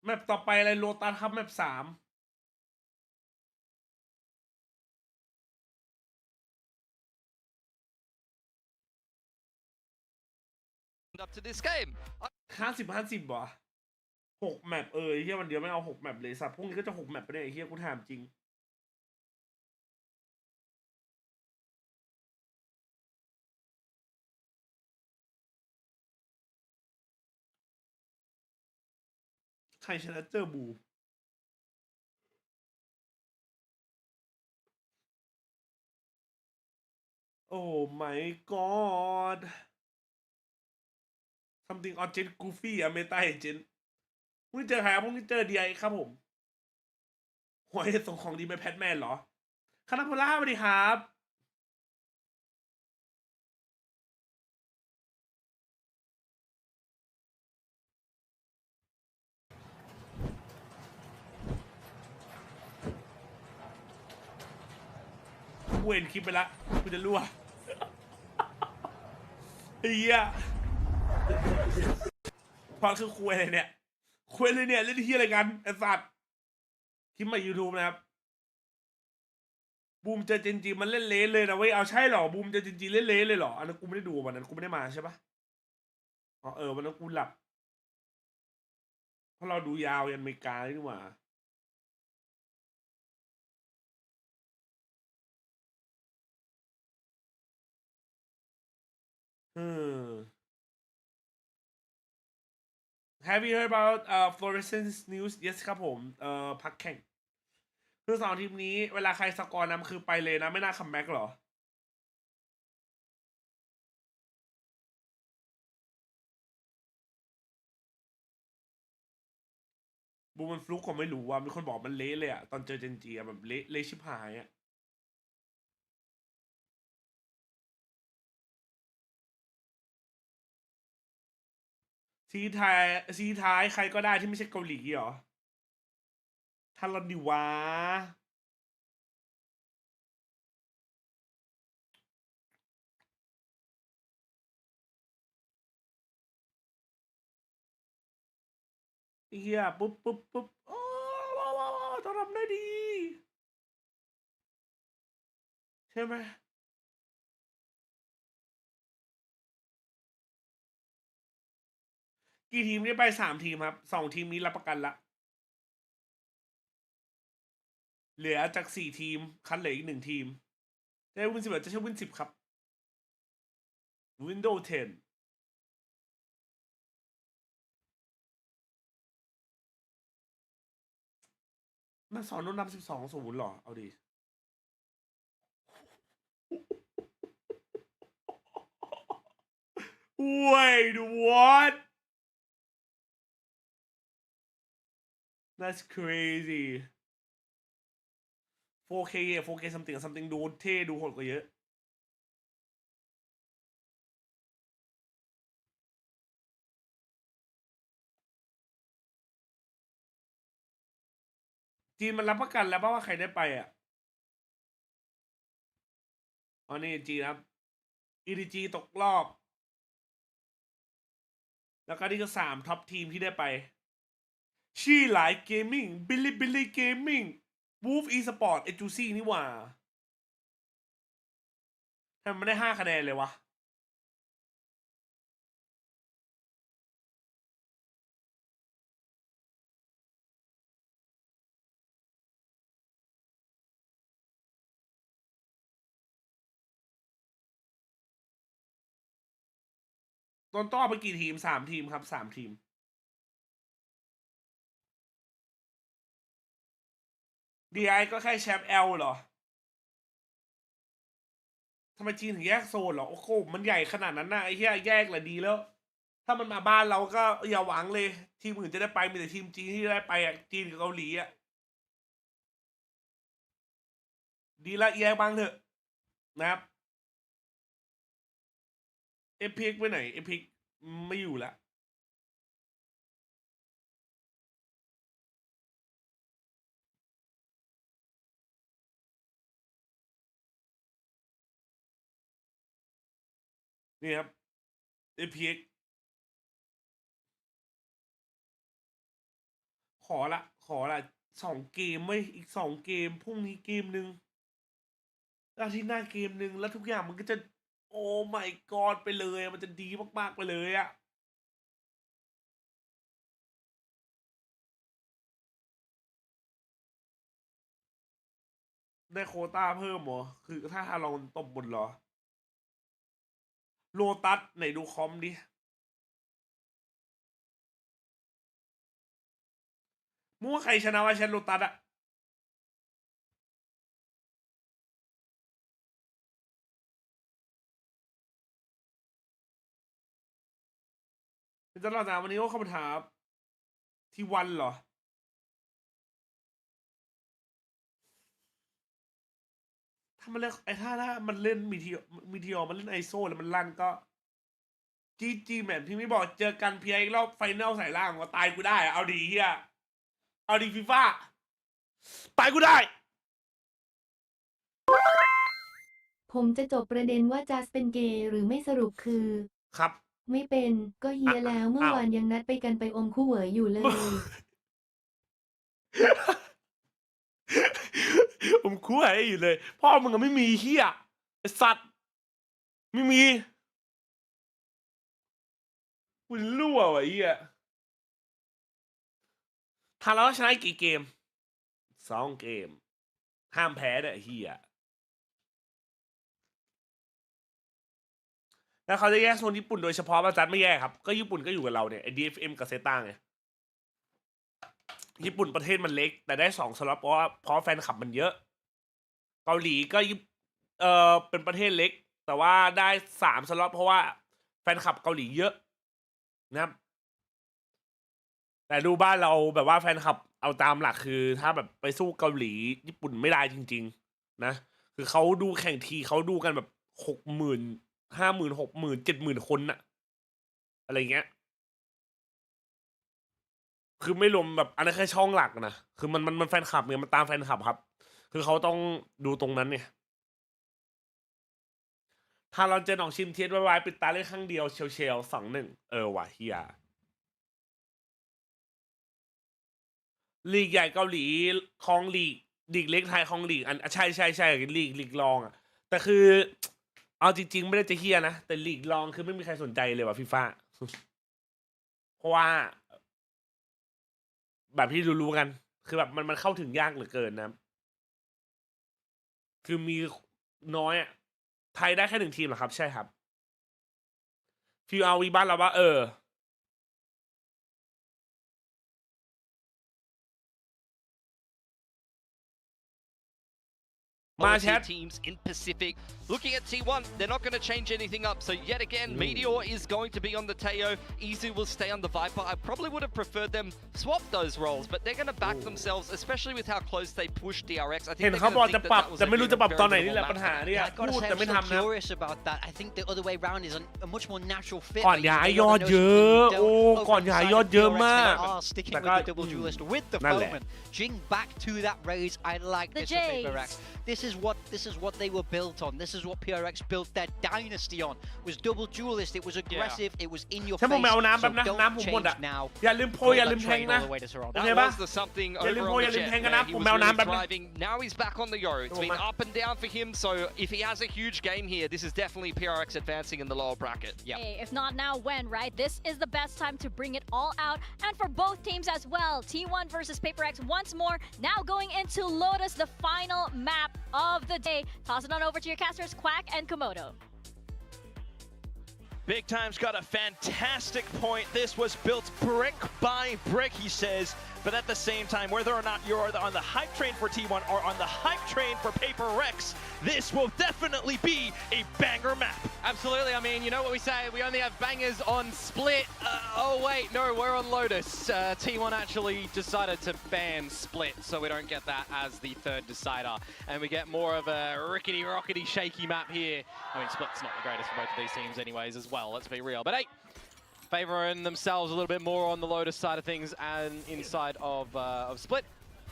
แมปต่อไปอะไรโลตัสครับแมป3up to this game 50 วะ6 แมปเฮียวันเดียวไม่เอา6 แมปเลยสัตว์พวกนี้ก็จะ6 แมปไปได้เฮียกูถามจริงใครชนะเจอบูโอ้ my god something urgent goofy อะเมตาเอเจนต์พรุ่งนี้เจอใครครับพรุ่งนี้เจอ DI ครับผมหัวเห็ดส่งของดีไปแพทแมนเหรอคณะพล่าสวัสดีครับกูเห็นคลิปไปละกูจะรั่วเฮียพอคือคุยอะไรเนี่ยคุยเลยเนี่ยเล่นที่อะไรกันไอ้สัตว์คลิปมา YouTube นะครับบูมเจอเจนจีมันเล่นเละเลยนะเว้ยเอาใช่หรอบูมเจอเจนจีเล่นเละเลยหรออันนั้นกูไม่ได้ดูวันนั้นกูไม่ได้มาใช่ปะอ๋อวันนั้นกูหลับเพราะเราดูยาวยันอเมริกาเลยนี่หว่าHave you heard about fluorescence news yes ครับผมพักแข่งคือ2 ทีมนี้เวลาใครสกอร์นำคือไปเลยนะไม่น่าคัมแบ็กหรอบูมันฟลุกผมไม่รู้ว่ามีคนบอกมันเละเลยอะตอนเจอเจนจีแบบเละชิบหายอะซีท้ายใครก็ได้ที่ไม่ใช่เกาหลีเหรอทารอนดิวะเฮียปุ๊บโอ้ต้องทำได้ดีใช่ไหมกี่ทีมได้ไป3 ทีมครับ2 ทีมนี้รับประกันละเหลือจาก4 ทีมคัดเหลืออีก1 ทีมจะวิน10จะใช้วิน10ครับ Windows 10มันสอนโน้นนำ12-0หรอเอาดิ Wait what That's crazy 4K something ดูเท่ดูโหดกว่าเยอะจีนมันรับประกันแล้วป่ะว่าใครได้ไปอ่ะอ๋อนี่จีนครับ EDG ตกรอบแล้วก็นี่ก็3ท็อปทีมที่ได้ไปชี่หลายเกมมิ่งบิลลี่เกมมิ่งวูฟอีสปอร์ตเอจูซี่นี่หว่าทำไมไม่ได้5 คะแนนเลยวะต้นต่อไปกี่ทีม3 ทีมครับ3 ทีมDI ก็แค่แชมป์Lเหรอทำไมจีนถึงแยกโซนเหรอโอ้โหมันใหญ่ขนาดนั้นนะไอ้เหี้ยแยกแหละดีแล้วถ้ามันมาบ้านเราก็อย่าหวังเลยทีมอื่นจะได้ไปมีแต่ทีมจีนที่ได้ไปอ่ะจีนกับเกาหลีอ่ะดีละแยกบ้างเถอะนะครับเอพิกไปไหนเอพิกไม่อยู่ละนี่ครับเอพิกขอละ2 เกมไม่อีก2 เกมพรุ่งนี้เกมหนึ่งอาทิตย์หน้าเกมหนึ่งแล้วทุกอย่างมันก็จะโอ้ my god ไปเลยมันจะดีมากๆไปเลยอะได้โควต้าเพิ่มเหรอคือถ้าเราตบบนเหรอโลตัสไหนดูคอมดิมั่วใครชนะวะแชนโลตัสอะเป็นตลอดนะวันนี้ก็เข้ามาถามที่วันเหรอถ้ามันเล่นถ้ามันเล่นมีทีมันเล่นไอโซแล้วมันลั่นก็จีแมนพี่ไม่บอกเจอกันเพียอีกรอบไฟนอลใส่ล่างก็ตายกูได้เอาดีเฮียเอาดีฟีฟ่าตายกูได้ผมจะจบประเด็นว่าจัสเป็นเกย์หรือไม่สรุปคือครับไม่เป็นก็เฮียแล้วเมื่อวานยังนัดไปกันไปอมคู่เหวยอยู่เลยผมคู่เหวยอยู่เลยพ่อมึงก็ไม่มีเฮียไอสัตว์ไม่มีคุณรั่ววะเฮียถ้าเราชนะกี่เกม2 เกมห้ามแพ้ด้วยเฮียแล้วเขาจะแยกโซนญี่ปุ่นโดยเฉพาะป่ะจัดไม่แยกครับก็ญี่ปุ่นก็อยู่กับเราเนี่ยไอ้ DFM กับเซต้าไงญี่ปุ่นประเทศมันเล็กแต่ได้2 สล็อตเพราะแฟนคลับมันเยอะเกาหลีก็เป็นประเทศเล็กแต่ว่าได้3 สล็อตเพราะว่าแฟนคลับเกาหลีเยอะนะครับแต่ดูบ้านเราแบบว่าแฟนคลับเอาตามหลักคือถ้าแบบไปสู้เกาหลีญี่ปุ่นไม่ได้จริงๆนะคือเขาดูแข่งทีเขาดูกันแบบ60,000 50,000 60,000 70,000 คนน่ะอะไรเงี้ยคือไม่รวมแบบอันนั้นแค่ช่องหลักนะคือมันแฟนคลับเนี่ยมันตามแฟนคลับครับคือเขาต้องดูตรงนั้นเนี่ยถ้าเราเจอหนองชิมเทียดไว้ปิดตาเล่นข้างเดียวเชล 2-1ว่ะเฮียลีกใหญ่เกาหลีครองลีกเล็กไทยครองลีกอันใช่ลีกรองอ่ะแต่คือเอาจริงๆไม่ได้จะเฮียนะแต่ลีกรองคือไม่มีใครสนใจเลยว่ะฟีฟ่าเพราะว่าแบบที่รู้ๆกันคือแบบมันเข้าถึงยากเหลือเกินนะคือมีน้อยอ่ะไทยได้แค่1 ทีมเหรอครับใช่ครับฟิวเอาวีบ้านเราว่าteams in Pacific. Looking at T1, they're not going to change anything up. So yet again, Meteor is going to be on the Teo. Izu will stay on the Viper. I probably would have preferred them swap those roles, but they're going to back themselves, especially with how close they pushed DRX. I think they're going to think that was a very vulnerable map. Yeah, I gotta say, I'm so curious about that. I think the other way around is a much more natural fit. ก่อนย้ายยอดเยอะก่อนย้ายยอดเยอะมาก sticking with the double duelist with the Foeman. Jing back to that raise. I like this for Paper Rex. This is what they were built on. This is what PRX built their dynasty on. Was double duelist. It was aggressive. It was in your face. So don't change now. อย่าลืมโพอย่าลืมแทงนะโอเคปะ That was the something อย่า over ลืม on โพ the อย่าลืม jet แทงกันนะ there. He ผม was แมว really น้ำแป๊บนึง driving. Now he's back on the Yo. It's been up and down for him. So if he has a huge game here, this is definitely PRX advancing in the lower bracket. Yeah. Hey, if not now, when, right? This is the best time to bring it all out. And for both teams as well. T1 versus Paper X once more. Now going into Lotus, the final map of the day. Toss it on over to your casters, Quack and Komodo. Big Time's got a fantastic point. This was built brick by brick, he says. But at the same time, whether or not you're on the hype train for T1 or on the hype train for Paper Rex, this will definitely be a banger map. Absolutely. I mean, you know what we say, we only have bangers on Split. Oh wait, no, we're on Lotus. T1 actually decided to ban Split, so we don't get that as the third decider. And we get more of a rickety-rockety shaky map here. I mean, Split's not the greatest for both of these teams anyways as well, let's be real. But hey, favoring themselves a little bit more on the Lotus side of things and inside of Split.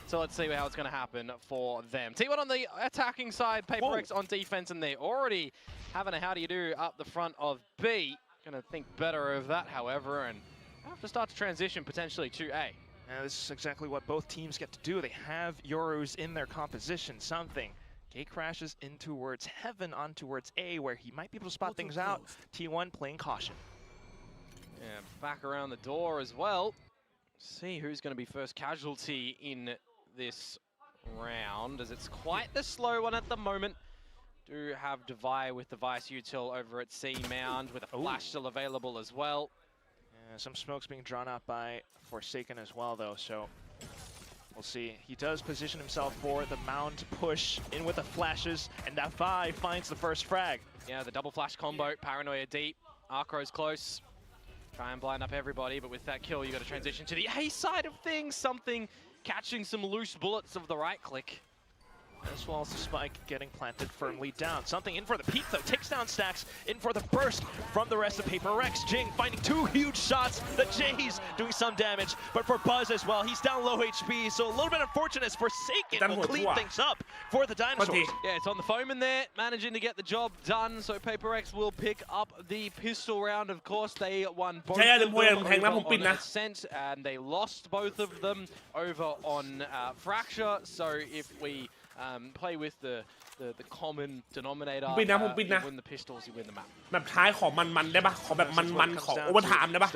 So let's see how it's going to happen for them. T1 on the attacking side, Paper X on defense, and they're already having a how-do-you-do up the front of B. Going to think better of that, however, and have to start to transition potentially to A. Now, this is exactly what both teams get to do. They have Yorus in their composition, something. Gate crashes in towards Heaven on towards A, where he might be able to spot things out. T1 playing caution. And back around the door as well. See who's going to be first casualty in this round, as it's quite the slow one at the moment. Do have Devi with the Vice Util over at C Mound with a flash still available as well. Some smokes being drawn out by Forsaken as well, though, so we'll see. He does position himself for the Mound push in with the flashes, and Devi finds the first frag. Yeah, the double flash combo, Paranoia deep, Arcro's close. Try and blind up everybody, but with that kill, you got to transition to the A side of things. Something catching some loose bullets of the right click. As well as the spike getting planted firmly down. Something in for the peak, though. Takes down Stacks. In for the burst from the rest of Paper Rex. Jing finding two huge shots. The J's doing some damage, but for Buzz as well. He's down low HP, so a little bit unfortunate as Forsaken will clean things up for the Dinosaurs. Yeah, it's on the foam in there, managing to get the job done. So Paper Rex will pick up the pistol round. Of course, they won both of them on Ascent, and they lost both of them over on Fracture. So if we play with the common denominator, you win the pistols, you win the map. แบบท้ายขอมันๆได้ปะขอแบบมันๆขอโอเวอร์ไทม์ได้ปะ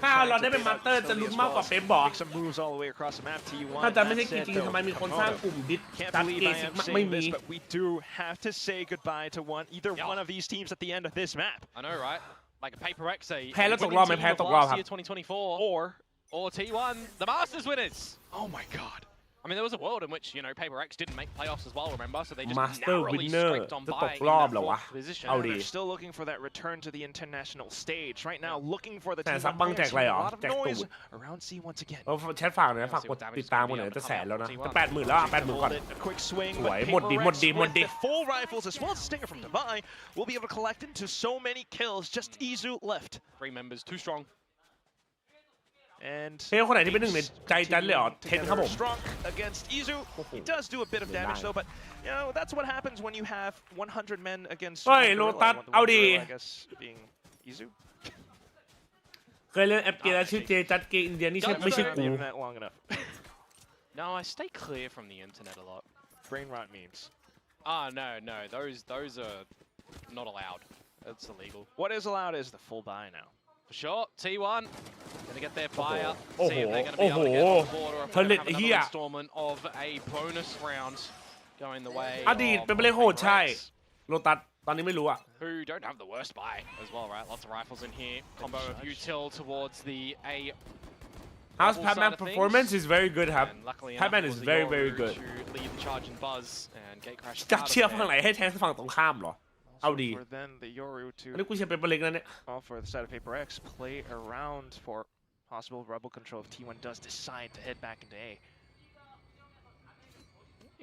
ถ้าเราได้เป็นมาสเตอร์จะลุ้นมากกว่าเป๊ปบอกถ้าจะไม่ใช่จริงๆทำไมมีคนสร้างกลุ่มดิสตัดเกซิกไม่มี But we do have to say goodbye to either one of these teams at the end of this map. I know, right? Like a Paper X, a แพ้แล้วตกรอบไหมแพ้ตกรอบครับ 2024, or T1, the Masters winners. Oh my God. I mean, there was a world in which, you know, Paper X didn't make playoffs as well, remember? So they just Master narrowly winner scraped on by in that fourth position. They're still looking for that return to the international stage. Right now, looking for the แต่ team. ซับบังแจกอะไรหรอ A lot of แจกตู noise ด around C once again. แชทฝากหน่อยฝากกดติดตามกันหน่อยจะแสนแล้วนะจะ80,000แล้ว80,000ก่อน A quick swing, สวย but หมด Paper ดิ Rex หมดดิหมด with ดิ the full rifles as well as Stinger from Devi will be able to collect into so many kills. Just Izu left. 3 members, too strong. And เฮ้ยคนไหนที่เป็นหนึ่งในใจจันเลยเหรอเทนครับผม Strong against Izu. He does do a bit of damage though, but you know that's what happens when you have 100 men against. เฮ้ยโลตัสเอาดี I guess being Izu. เคยเล่นแอปเกมชื่อเจจัดเกมอินเดียนี่ใช่ไม่ใช่กู long enough. No, I stay clear from the internet a lot. Brain rot memes. No, those are not allowed. That's illegal. What is allowed is the full buy now. For sure, T1 gonna get their buy up. Oh, See if they're gonna be able to get on board or if they're gonna have another installment of a bonus round going the way อดีตเป็นไปเล่นโหดใช่โลตัสตอนนี้ไม่รู้อะ who don't have the worst buy as well, right? Lots of rifles in here. Combo of util towards the A. How's Patman performance is very good ครับ Patman is very very good to lead the charge and buzz and gate crash. จะเชียร์ฝั่งไหนให้แทนฝั่งตรงข้ามเหรอเอาดี For then the Yoru to อันนี้กูเชียร์เป็นไปเล็กนะเนี่ย all for the side of Paper X play around for possible rebel control if T1 does decide to head back into A.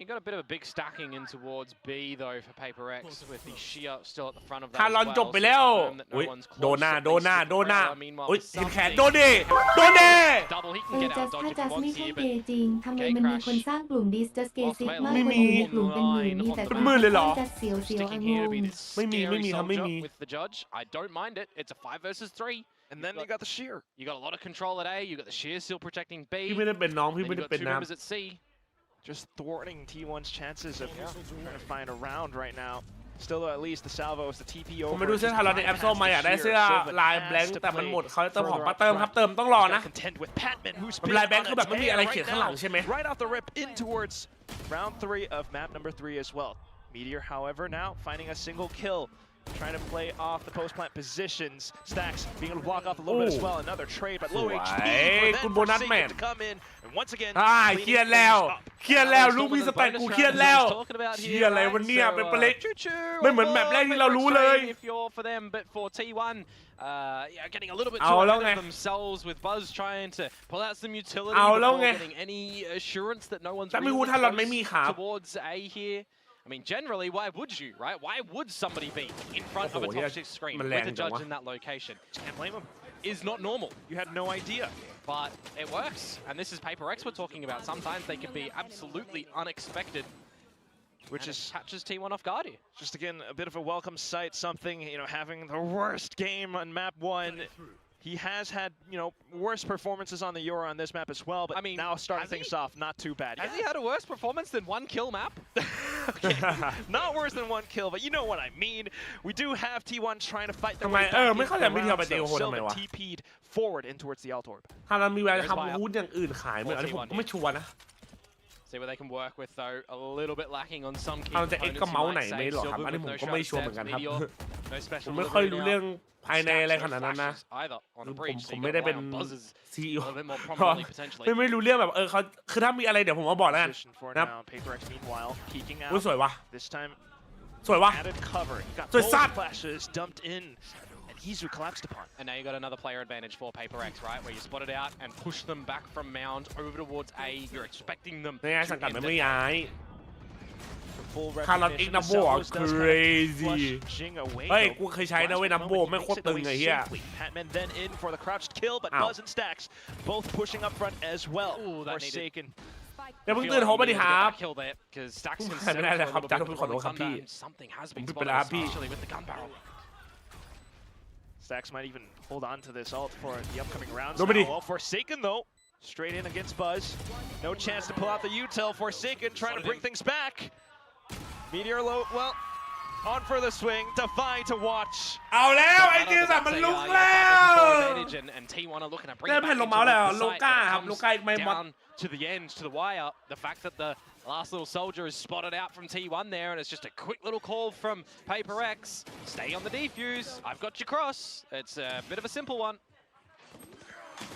You got a bit of a big stacking in towards B though for Paper Rex with the sheer still at the front of that. ทารอนจบไปแล้วโดนหน้าอุ้ยเห็นแขนโดนดิจัสถ้าจัสไม่ใช่เกย์จริงทำไมมันมีคนสร้างกลุ่มดิสจัสเกย์ซิกมากกว่ามีกลุ่มเป็นหมื่นมีแต่จัสเสียวองงไม่มีครับไม่มี With the judge, I don't mind it. It's a 5 versus 3. And then you got the sheer. You got a lot of control at A. You got the sheer still protecting B. พี่ไม่ได้เป็นน้องพี่ไม่ได้เป็นน้ at C. Just thwarting T1's chances of trying to find a round right now. Still, at least the salvo is the TP over. ผมไม่ดูเสื้อทารอนในแอปส้มมาอยากได้เสื้อลายแบงค์แต่มันหมดเขาเติมของมาเติมครับเติมต้องรอนะลายแบงค์คือแบบไม่มีอะไรเขียนข้างหลังใช่ไหม Right off the rip in towards round 3 of map number 3 as well. Meteor, however, now finding a single kill. Trying to play off the post plant positions. Stacks being able to block off a little bit as well. Another trade, but low HP for them to come in. And once again, เครียดแล้วลูกพี่สแตนกูเครียดแล้วเครียดอะไรวันนี้เป็นปลาเล็กไม่เหมือนแมปแรกที่เรารู้เลย If you're for them, but for T1, getting a little bit too ahead of themselves with Buzz trying to pull out some utility before getting any assurance that no one's really close towards A here. I mean, generally, why would you, right? Why would somebody be in front of a top 6 screen with a judge in that location? Can't blame him. Is not normal. You had no idea. But it works. And this is Paper Rex we're talking about. Sometimes they can be absolutely unexpected. Which catches T1 off guard here. Just again, a bit of a welcome sight. Something, having the worst game on map 1. He has had, worse performances on the Euro on this map as well, but I mean, now starting things off, not too bad. Has he had a worse performance than 1 kill map? Okay, not worse than 1 kill, but you know what I mean. We do have T1 trying to fight their way back Silva TP'd forward in towards the alt orb. ถ้าเรามีเวลาทำอาวุธอย่างอื่นขายเหมือนอันนี้ผมก็ไม่ชัวร์นะ See what they can work with though. A little bit lacking on some key เอาจะเอ็กกับเมาส์ไหนไม่หรอครับอันนี้ผมก็ไม่ชัวร์เหมือนกันครับผมไม่ค่อยรู้เรื่องภายในอะไรขนาดนั้นนะผมไม่ได้เป็น CEO ไม่รู้เรื่องแบบเขาคือถ้ามีอะไรเดี๋ยวผมมาบอกแล้วกันนะสวยวะสวยวะสวยสัตว์ He's collapsed upon. And now you got another player advantage for Paper Rex, right? Where you spot it out and push them back from mound over towards A. You're expecting them. ไม่สังกัดมันไม่ย้ายคาร์ลอนเอ็กนัมโบ crazy เฮ้ยกูเคยใช้นะเว้ยนัมโบไม่โคตรตึงไอ้เหี้ย Patman then in for the crouched kill, but Buzz and Stacks both pushing up front as well. Forsaken. เดี๋ยวเพิ่งตื่นโฮปมาดิครับ ไม่ได้เลยครับจัดขอโทษครับพี่ผมผิดไปแล้วพี่ Stacks might even hold on to this ult for the upcoming rounds. Well, Forsaken though, straight in against Buzz. No chance to pull out the util. Forsaken trying to bring things back. Meteor low, well, on for the swing. Defy to watch. เอาแล้วไอ้จีสับมันลุกแล้วได้แผ่นลงเมาส์แล้วโลก้าครับโลก้าอีกไม่หมด To the end, to the wire. The fact that the last little soldier is spotted out from T1 there, and it's just a quick little call from Paper Rex. Stay on the defuse. I've got your cross. It's a bit of a simple one.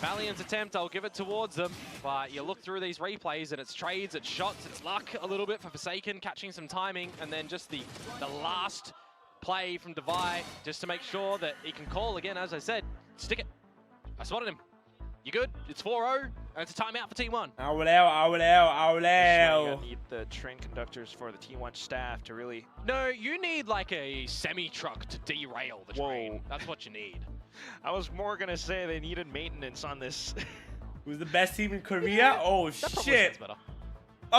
Valiant's attempt, I'll give it towards them, but you look through these replays and it's trades, it's shots, it's luck a little bit for Forsaken, catching some timing, and then just the last play from Devi, just to make sure that he can call again, as I said, stick it. I spotted him. You good? It's 4-0, and it's a timeout for T1. เอาแล้ว You need the train conductors for the T1 staff to really... No, you need like a semi-truck to derail the train. That's what you need. I was more gonna say they needed maintenance on this. Who's the best team in Korea? Oh shit!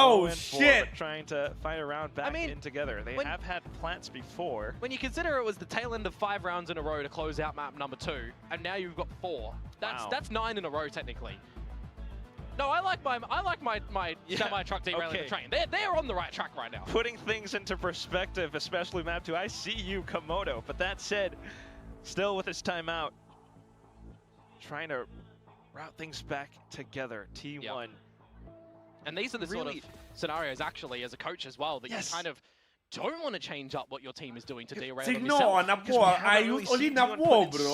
Oh shit! Trying to find a round back in together. They have had plants before. When you consider it was the tail end of 5 rounds in a row to close out map number 2, and now you've got 4. That's 9 in a row technically. No, I like my semi-truck derailing the train. They're on the right track right now. Putting things into perspective, especially map 2. I see you, Komodo. But that said, still with his timeout, trying to route things back together. T1. Yep. And these are the sort of scenarios, actually, as a coach as well, that you kind of don't want to change up what your team is doing to derail them yourself. I use only Nambo, bro.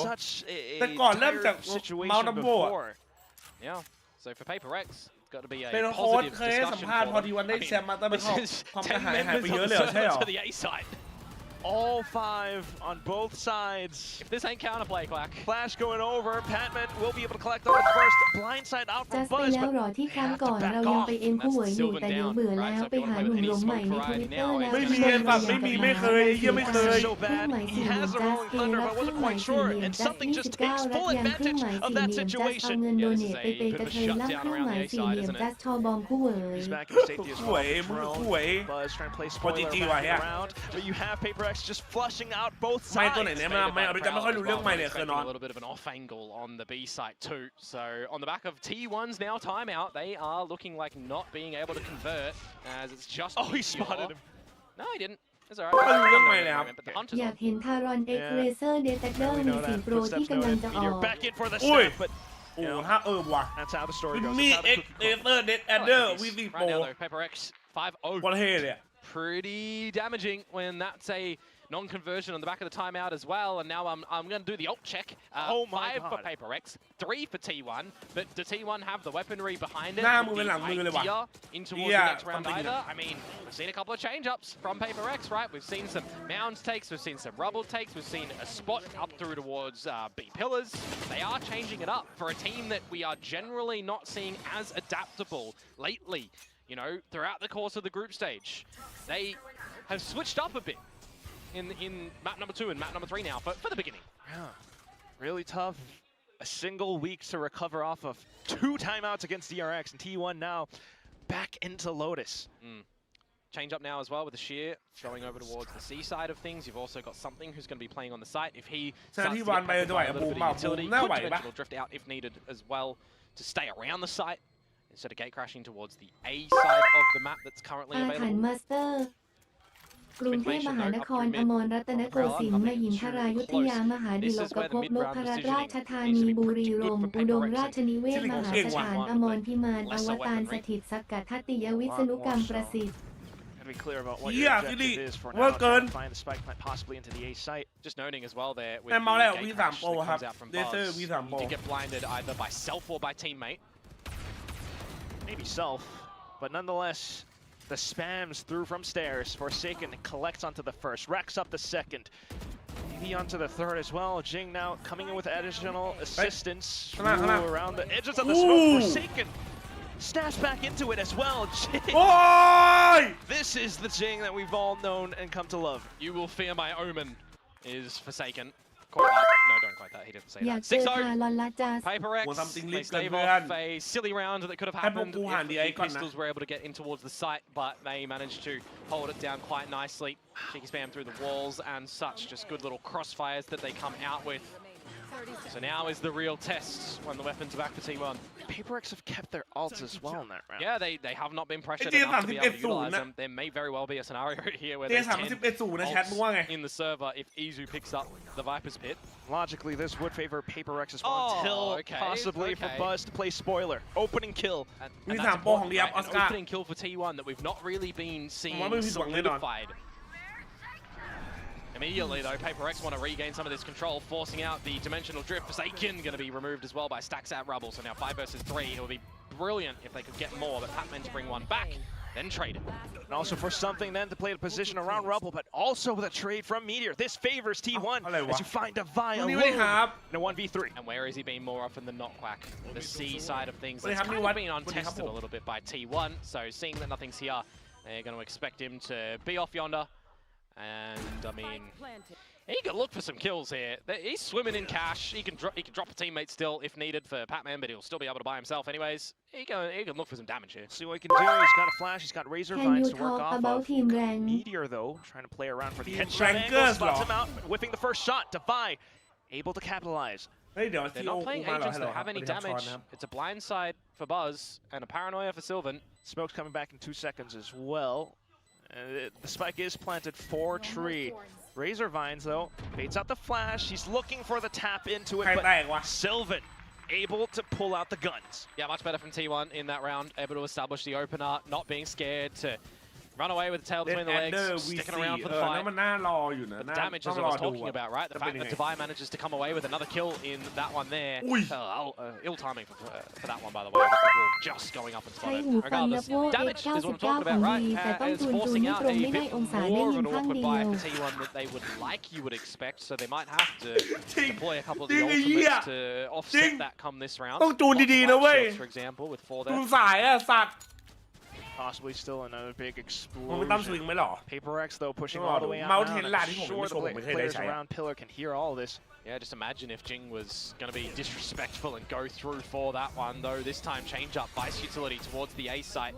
Yeah. So for Paper Rex, it's got to be a positive discussion for them. I mean, this is 10 members to the A side. all 5 on both sides. If this ain't counterplay, Quack. Flash going over. Patman will be able to collect on the first. Blindside out from จัสไป Buzz, แล้ว but หรอที่ครั้งก่อนเรายังไปเอ็มคู่เหวยอยู่แต่เดี๋ยวเบื่อแล้วไปหาหนุ่มล้มใหม่ในทวิตเตอร์แล้ว ไม่มีแบบไม่เคยเยี่ยไม่เคย so bad. He has a rolling thunder, but wasn't quite sure, and something just takes full advantage of that situation. เอาเงินโดเนทไปเป็นกระเทยล่ำเครื่องหมายสี่เหลี่ยมจัสชอบอมคู่เหวย He's back in safety as well. Buzz trying to play spoiler back around, but you have Paper Rex just flushing out both sides. ไม่ตัวไหนเนี่ยไม่เอาด้วยกันไม่ค่อยรู้เรื่องไม่เลยคือนอน A little bit of an off angle on the B site too. So on the back of T1's now timeout, they are looking like not being able to convert as it's just. Oh, he spotted him. No, he didn't. It's ไม่รู้เรื่องไม่เลยครับ อยากเห็นทารอนเอ็กเรเซอร์เดตเดอร์มีสีโปรที่กำลังจะออก Back in for the อุ้ย snap, but โอ้ถ้าว่ะ that's how the story goes. มีเอ็กเอเตอร์เดดแอดเดอร์วีซีโปร Right now though, Paper X 5-0. ประเทศเลย Pretty damaging when that's a non-conversion on the back of the timeout as well. And now I'm going to do the ult check. Oh my 5 God. for Paper X, 3 for T1. But does T1 have the weaponry behind it? หน้ามือเป็นหลังมือเลยว่ะ In towards the next round either? I mean, we've seen a couple of change-ups from Paper X, right? We've seen some mounds takes, we've seen some rubble takes, we've seen a spot up through towards B pillars. They are changing it up for a team that we are generally not seeing as adaptable lately. You know, throughout the course of the group stage, they have switched up a bit in map number 2 and map number 3 now for the beginning. Yeah, really tough. A single week to recover off of 2 timeouts against DRX, and T1 now back into Lotus. Change up now as well with the shear going over towards the C side of things. You've also got something who's going to be playing on the site. If he starts to get peppered by a little bit of utility, could potentially drift out if needed as well to stay around the site instead of gate crashing towards the A side of the map that's currently อาถรร available. พ์มาสเตอร์กรุงเทพมหานครอมรรัตนโกสินทร์มหินทรายุทธยามหาดิลกภพนพรัตน์ราชธานีบุรีรมย์อุดมราชนิเวศมหาสถานอมรพิมานอวตารสถิตสกัดทัตติยวิษณุกรรมประสิทธิ์ Gotta be clear about what your objective is for now. Trying to find the spike plant possibly into the A site. Just noting as well there with แต่ the เมาแล้ว gate V3 crash Pro that ครับ comes out from เดเซอร์ Buzz. V3 You Pro did get blinded either by self or by teammate. Maybe self, but nonetheless, the spams through from stairs. Forsaken collects onto the first, racks up the second. Maybe onto the third as well. Jing now coming in with additional assistance around the edges of the smoke. Forsaken snaps back into it as well. Jing. This is the Jing that we've all known and come to love. You will fear my omen is Forsaken. Quite that. No, don't quite that. He didn't say อยาก that. เจอทารอนละจัส Paper X, they stave off a silly round that could have happened if the pistols were able to get in towards the site, but they managed to hold it down quite nicely. Cheeky spam through the walls and such, just good little crossfires that they come out with. So now is the real test when the weapons are back for T1. Paper X have kept their ults as well in that round. Yeah, they have not been pressured enough to be able to utilize them. There may very well be a scenario here where there's 10 ults in the server if Izu picks up the Viper's Pit. Logically, this would favor Paper X as well until possibly for Buzz to play spoiler. Opening kill. And that's important, right? An opening kill for T1 that we've not really been seeing solidified. Immediately though, Paper X want to regain some of this control, forcing out the dimensional drift. Forsaken going to be removed as well by stacks out rubble. So now 5 versus 3. It would be brilliant if they could get more, but Patman to bring one back, then trade it. And also for something then to play the position around rubble, but also with a trade from Meteor. This favors T1 as you find a Vi alone in a 1v3. And where has he been more often than not, Quack? The C side of things that's kind of been untested a little bit by T1. So seeing that nothing's here, they're going to expect him to be off yonder. And I mean, he can look for some kills here. He's swimming in cash. He can drop a teammate still if needed for Patman, but he'll still be able to buy himself anyways. He can look for some damage here. See what he can do. He's got a flash. He's got razor vines to work off of. Meteor though, trying to play around for the headshot angle, spots him out, whipping the first shot. Defy, able to capitalize. They're not playing agents that have any damage. It's a blind side for Buzz and a paranoia for Sylvan. Smoke's coming back in 2 seconds as well. The spike is planted for tree. Razor vines though, baits out the flash. He's looking for the tap into it, but Sylvan able to pull out the guns. Yeah, much better from T1 in that round. Able to establish the opener, not being scared to Run away with the tail between the legs, sticking around for the fight. But the damage, as I was talking about, right? The fact that Divide manages to come away with another kill in that one there. Ill timing for that one, by the way, with the ball just going up and spotted. Regardless, damage is what I'm talking about, right? It's forcing out a bit more of an awkward buy for T1 that they would like, you would expect, so they might have to deploy a couple of the ultimates to offset that come this round. ต้องจูนดีๆนะเว้ย For example, with 4 จู there. นสายอะสัตว์ Possibly still another big มันไม่ตั้มสวิ explosion. งไหมหรอ Paper Rex though pushing all the way out. เมา now, ส์เทน and ล่า I'm ที่ผม sure ไม่ช the มผมไม่เคยได้ players ใช้ around Pillar can hear all this. Yeah, just imagine if Jing was going to be disrespectful and go through for that one, though. This time, change up Vice utility towards the A site.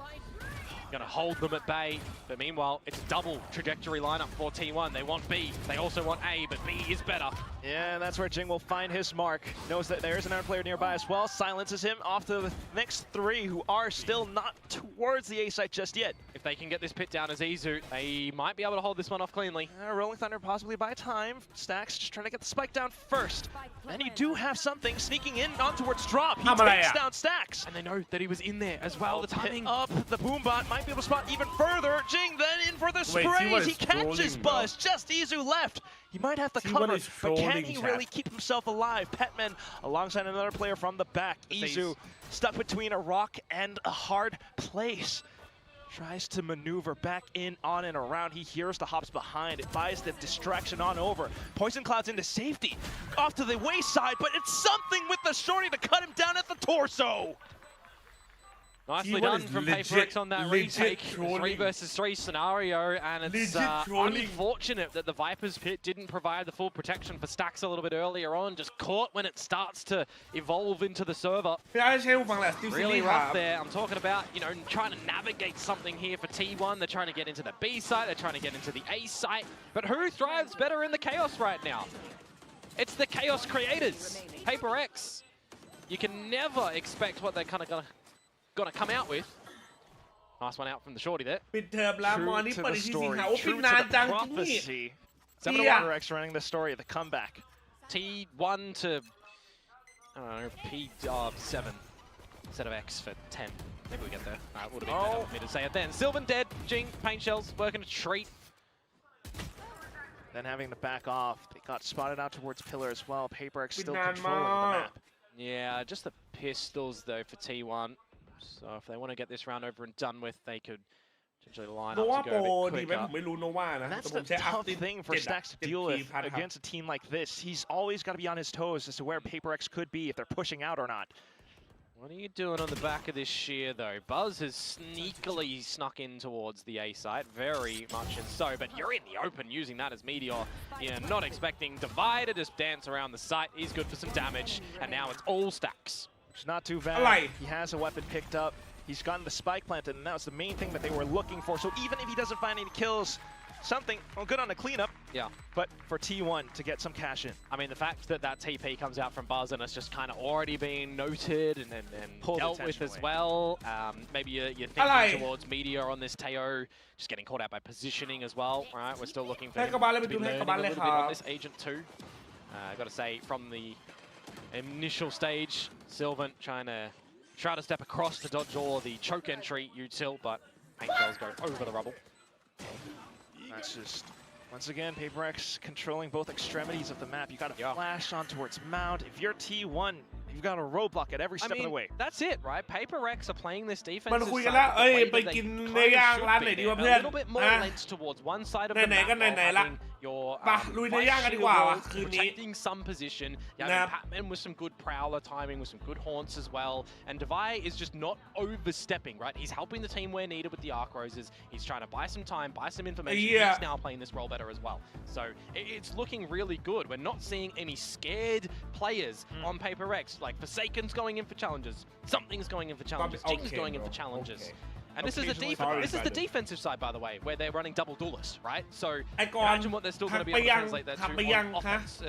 Going to hold them at bay, but meanwhile, it's a double trajectory lineup for T1. They want B, they also want A, but B is better. Yeah, that's where Jing will find his mark. Knows that there is another player nearby as well. Silences him off to the next 3 who are still not towards the A site just yet. If they can get this pit down as Izu, they might be able to hold this one off cleanly. Rolling Thunder possibly by time. Stacks just trying to get the spike down first. And you do have something sneaking in on towards drop. He takes down Stacks. And they know that he was in there as well. The timing up. The Boombot might be able to spot even further. Jing then in for the sprays. He catches Buzz. Just Izu left. He might have to cover, but can he really keep himself alive? Petman alongside another player from the back. Izu stuck between a rock and a hard place. Tries to maneuver back in, on and around. He hears the hops behind. It buys the distraction on over. Poison Cloud's into safety. Off to the wayside, but it's something with the shorty to cut him down at the torso. Nicely done from Paper Rex on that retake. 3 versus 3 scenario, and it's unfortunate that the Viper's pit didn't provide the full protection for Stacks a little bit earlier on. Just caught when it starts to evolve into the server. Really rough there. I'm talking about, you know, trying to navigate something here for T1. They're trying to get into the B site. They're trying to get into the A site. But who thrives better in the chaos right now? It's the chaos creators. Paper Rex. You can never expect what they're kind of gonna come out with. Nice one out from the shorty there. ปิดเทอมแล้วมอนี่เปิดที่สิงหาปิดนานจังจริงนี่ Paper Rex running the story of the comeback. T1 to I don't know, P7 instead of X for 10. Maybe we get there. It would have been better for me to say it then. Sylvan dead. Jing paint shells working a treat. Then having to back off. They got spotted out towards Pillar as well. Paper Rex still controlling the map. Yeah, just the pistols though for T1. So if they want to get this round over and done with, they could potentially line up to go a bit quicker. And that's the tough thing for Stacks to deal with against a team like this. He's always got to be on his toes as to where Paper Rex could be if they're pushing out or not. What are you doing on the back of this shear though? Buzz has sneakily snuck in towards the A site, very much and so, but you're in the open using that as Meteor. You're not expecting Divide to just dance around the site. He's good for some damage, and now it's all Stacks. It's not too bad. He has a weapon picked up. He's gotten the spike planted, and that was the main thing that they were looking for. So even if he doesn't find any kills, something good on the cleanup. Yeah. But for T1 to get some cash in. I mean, the fact that that TP comes out from Buzz and it's just kind of already been noted and dealt with as well. Maybe you're thinking towards Meteor on this Teo, just getting caught out by positioning as well. All right, we're still looking for him to be learning a little bit on this Agent 2. I got to say, from the initial stage, Sylvan trying to try to step across to dodge all the choke entry util, but paint shells go over the rubble. That's just, once again, Paper Rex controlling both extremities of the map. You got to flash on towards Mount. If you're T1, you've got a roadblock at every step of the way. That's it, right? Paper Rex are playing this defense. มันคุยกันแล้วเอ้ยไปกินเนื้อย่างร้านไหนดีวะเพื่อน A little bit more length towards one side of the ไหนๆ map ก็ไหนๆละ your ไปลุยเนื้อย่างกันดีกว่าวะคืนนี้ protecting some position. Patman with some good prowler timing, with some good haunts as well. And Devai is just not overstepping, right? He's helping the team where needed with the Arc Roses. He's trying to buy some time, buy some information. He's now playing this role better as well. So it's looking really good. We're not seeing any scared players on Paper Rex. Like Forsaken's going in for challenges. Something's going in for challenges. Jing's going in for challenges. And this is the defensive side, by the way, where they're running double duelist, right? So imagine what they're still going to be able to translate that to on offense,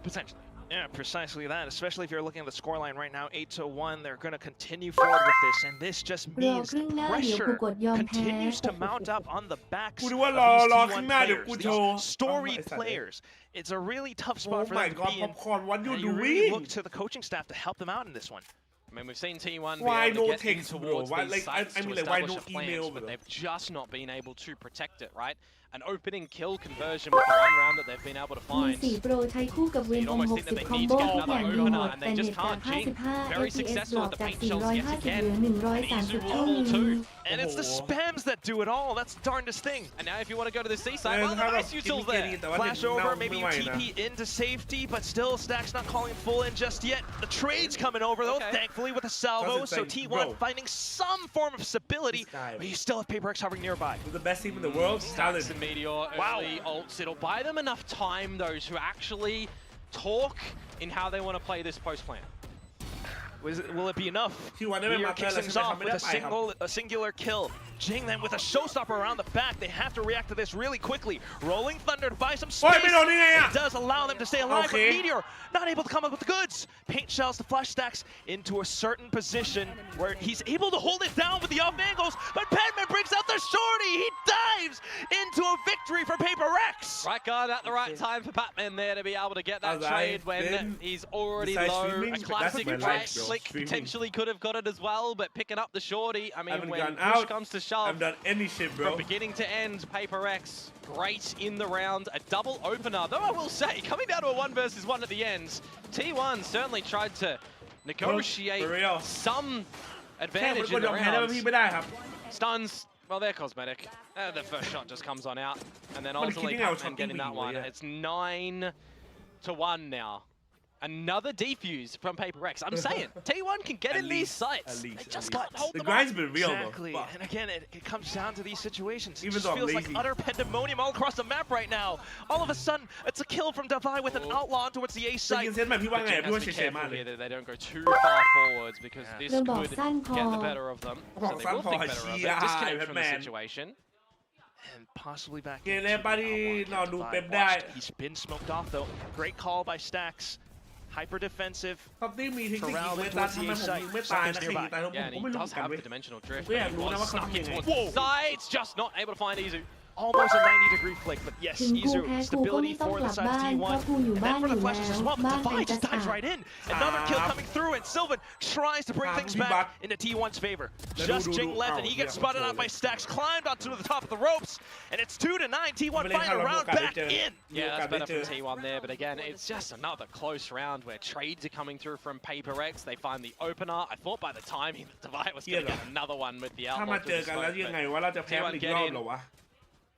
potentially. Yeah, precisely that. Especially if you're looking at the scoreline right now, 8-1. They're going to continue forward with this, and this just means pressure continues to mount up on the backs of these T1 players, these storied players. It's a really tough spot for them to be in. And you really look to the coaching staff to help them out in this one. I mean, we've seen T1 Why be able no to get in text, bro? towards Why, these like, sites I to mean, like, why establish no a email, plant, but bro? they've just not been able to protect it, right? An opening kill conversion with the one round that they've been able to มี find. 4 โปรใช้คู่กับเวน You'd อง almost 60 think that they คอม need โบ to get ทุกอย่าง another ดีหม opener, ด and แต่ they เน็ just ตจาก can't. Jing 55 very FPS successful ดรอ with ป the จาก paint shells yet 450 again. เหลือ 130 Izu ช่วง will นึ fall ง too. And it's the spams that do it all. That's the darndest thing. And now if you want to go to the seaside, well, the nice utils there. Flash over, maybe you TP into safety, but still Stack's not calling full in just yet. The trade's coming over though, thankfully with a salvo, so T1 finding some form of stability, but you still have Paper Rex hovering nearby. The best team in the world, Stacks and Meteor early ults. It'll buy them enough time, though, to actually talk in how they want to play this post plan. Will it be enough? Meteor kicks things off with a singular kill. Jing then with a showstopper around the back. They have to react to this really quickly. Rolling Thunder to buy some space. It does allow them to stay alive, but Meteor not able to come up with the goods. Paint shells to flash Stacks into a certain position where he's able to hold it down with the off angles, but Penman brings out the shorty. He dives into a victory for Paper Rex. Right guard at the right time for Batman there to be able to get that trade when he's already low. A classic right click potentially could have got it as well, but picking up the shorty, I mean, when push comes to shove, I've done any shit, bro. From beginning to end, Paper Rex, great in the round. A double opener, though I will say, coming down to a 1 versus 1 at the end, T1 certainly tried to negotiate some advantage in the round. Stuns, well, they're cosmetic. The first shot just comes on out, and then ultimately Batman getting that one. It's 9-1 now. Another defuse from Paper Rex. I'm saying, T1 can get in these sites. They just can't hold them up. The grind's been real, Exactly. though. And again, it comes down to these situations. It Even just though I'm feels lazy. like utter pandemonium all across the map right now. All of a sudden, it's a kill from Davai with an outlaw towards the A site. But Jing has to be careful here that they don't go too far forwards because this could get the better of them. So they will think better of it. Disconnect from the situation. And possibly back into He's been smoked off though. Great call by Stacks. Hyper defensive. Corralling towards the A site. Something's nearby. Yeah, and he does have the dimensional drift. He was snuck in towards the sides, just not able to find Izu. Almost a 90-degree flick, but yes, Izu, stability for the side of T1. And then for the flashes as well, but Davai just dives right in. Another kill coming through, and Sylvan tries to bring things back into T1's favor. Just Jing left, and he gets spotted out by Stacks, climbed onto the top of the ropes, and it's 2-9. T1 find a round back in. Yeah, that's better from T1 there, but again, it's just another close round where trades are coming through from Paper Rex. They find the opener. I thought by the timing that Davai was going to get another one with the outlaw. T1 get in.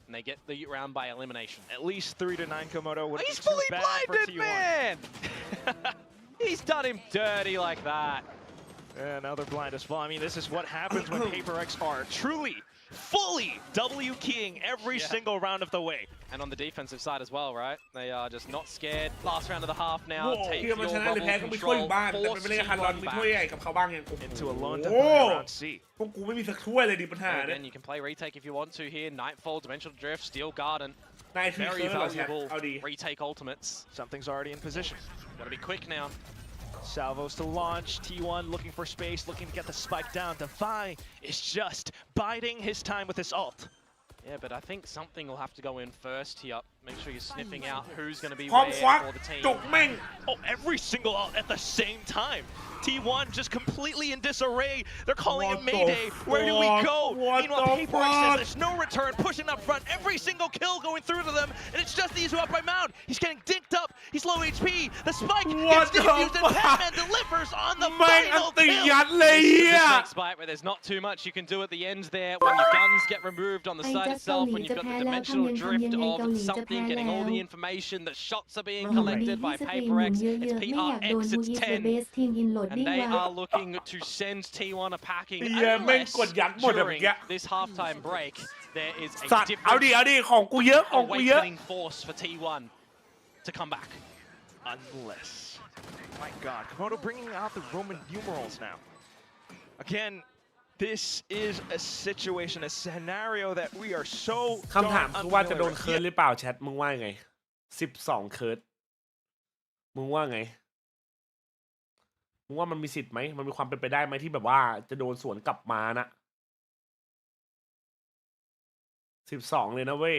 And they get the round by elimination. At least 3-9 Komodo would He's fully blinded, man! He's done him dirty like that. Yeah, now they're blind as well. I mean, this is what happens when Paper Rex are truly, fully W-keying every single round of the way. And on the defensive side as well, right? They are just not scared. Last round of the half now. Whoa, take your bubble control. Force T1 back. Into a lone Davai around C. Again, you can play retake if you want to here. Nightfall, Dimensional Drift, Steel Garden. Very valuable retake ultimates. Something's already in position. Gotta be quick now. Salvos to launch. T1 looking for space, looking to get the spike down. Davai is just biding his time with this ult. Yeah, but I think something will have to go in first here. Make sure you're sniffing out who's going to be where for the team. Oh, every single ult at the same time. T1 just completely in disarray. They're calling it Mayday. Where do we go? Meanwhile, Paper Rex says there's no return, pushing up front. Every single kill going through to them, and it's just Izu up by Mound. He's getting dinked up. He's low HP. The spike gets defused, and Batman delivers on the final kill. Spike where there's not too much you can do at the end there. When your guns get removed on the side itself, when you've got the dimensional drift of something, getting all the information, the shots are being collected by Paper Rex. It's PRX, it's 10. And they are looking to send T1 a packing unless during this halftime break there is a different awakening force for T1 to come back. Unless, my God, Komodo bringing out the Roman numerals now. Again, this is a situation, a scenario that we are so คำถามคือว่าจะโดนเคิร์ดหรือเปล่าแชทมึงว่าไง12เคิร์ดมึงว่าไงมึงว่ามันมีสิทธิ์ไหมมันมีความเป็นไปได้ไหมที่แบบว่าจะโดนสวนกลับมานะ12เลยนะเว้ย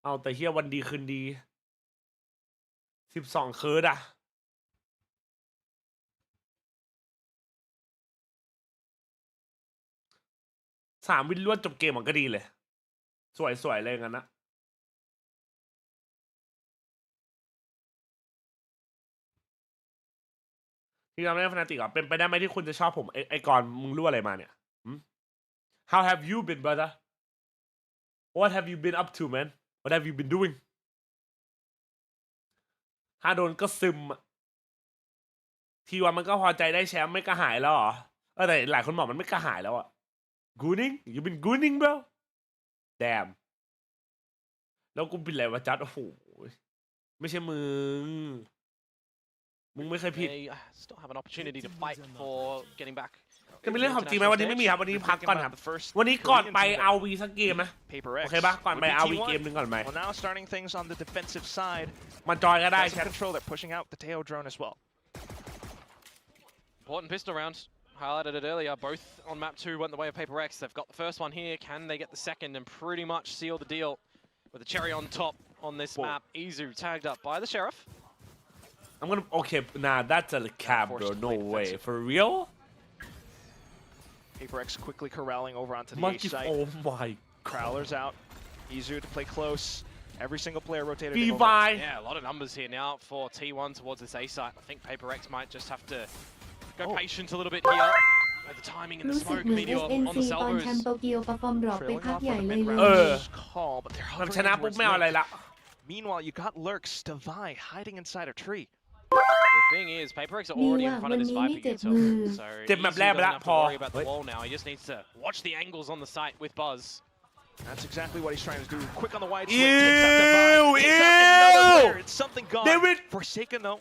เอาแต่เฮียวันดีคืนดี12เคิร์ดอะ 3 วินรวดจบเกมมันก็ดีเลยสวยเลยงั้นนะที่ทำให้ฟนาติกอ่ะเป็นไปได้ไหมที่คุณจะชอบผมไอ้ก่อนมึงรู้อะไรมาเนี่ย How have you been brother What have you been up to man What have you been doing ถ้าโดนก็ซึมทีวันมันก็พอใจได้แชมป์ไม่กระหายแล้วเหรอแต่หลายคนบอกมันไม่กระหายแล้วอ่ะ Gooning you been gooning bro Damn แล้วกูเป็นอะไรวะจัดโอ้โหไม่ใช่มึงไม่เคยผิด still have an opportunity to fight for getting back จะมีเรื่องของจริงไหมวันนี้ไม่มีครับวันนี้พักก่อนครับวันนี้ก่อนไปเอาวีสักเกมนะโอเคปะก่อนไปเอาวีเกมหนึ่งก่อนไหม Well now starting things on the defensive side มาจอยก็ได้แชท control they're pushing out the Teo drone as well Important pistol round highlighted it earlier both on map 2 went the way of Paper Rex they've got the first one here can they get the second and pretty much seal the deal with a cherry on top on this map Izu tagged up by the sheriff I'm gonna okay nah that's a cab bro no way for real Paper X quickly corralling over onto the A site. Oh my Crowlers out. Izu to play close. Every single player rotated over. Yeah, a lot of numbers here now for T1 towards this A site. I think Paper X might just have to go patient a little bit here. The timing and the smoke meteor on the salvos. Call, but they're hovering towards Meanwhile, you got Lurks, Davai hiding inside a tree. The thing is, Paper X are already in front of this Viper until, so he doesn't have to worry about the wall now. He just needs to watch the angles on the site with Buzz. That's exactly what he's trying to do. Quick on the wide swing, takes out Divine. It's something gone. Forsaken though,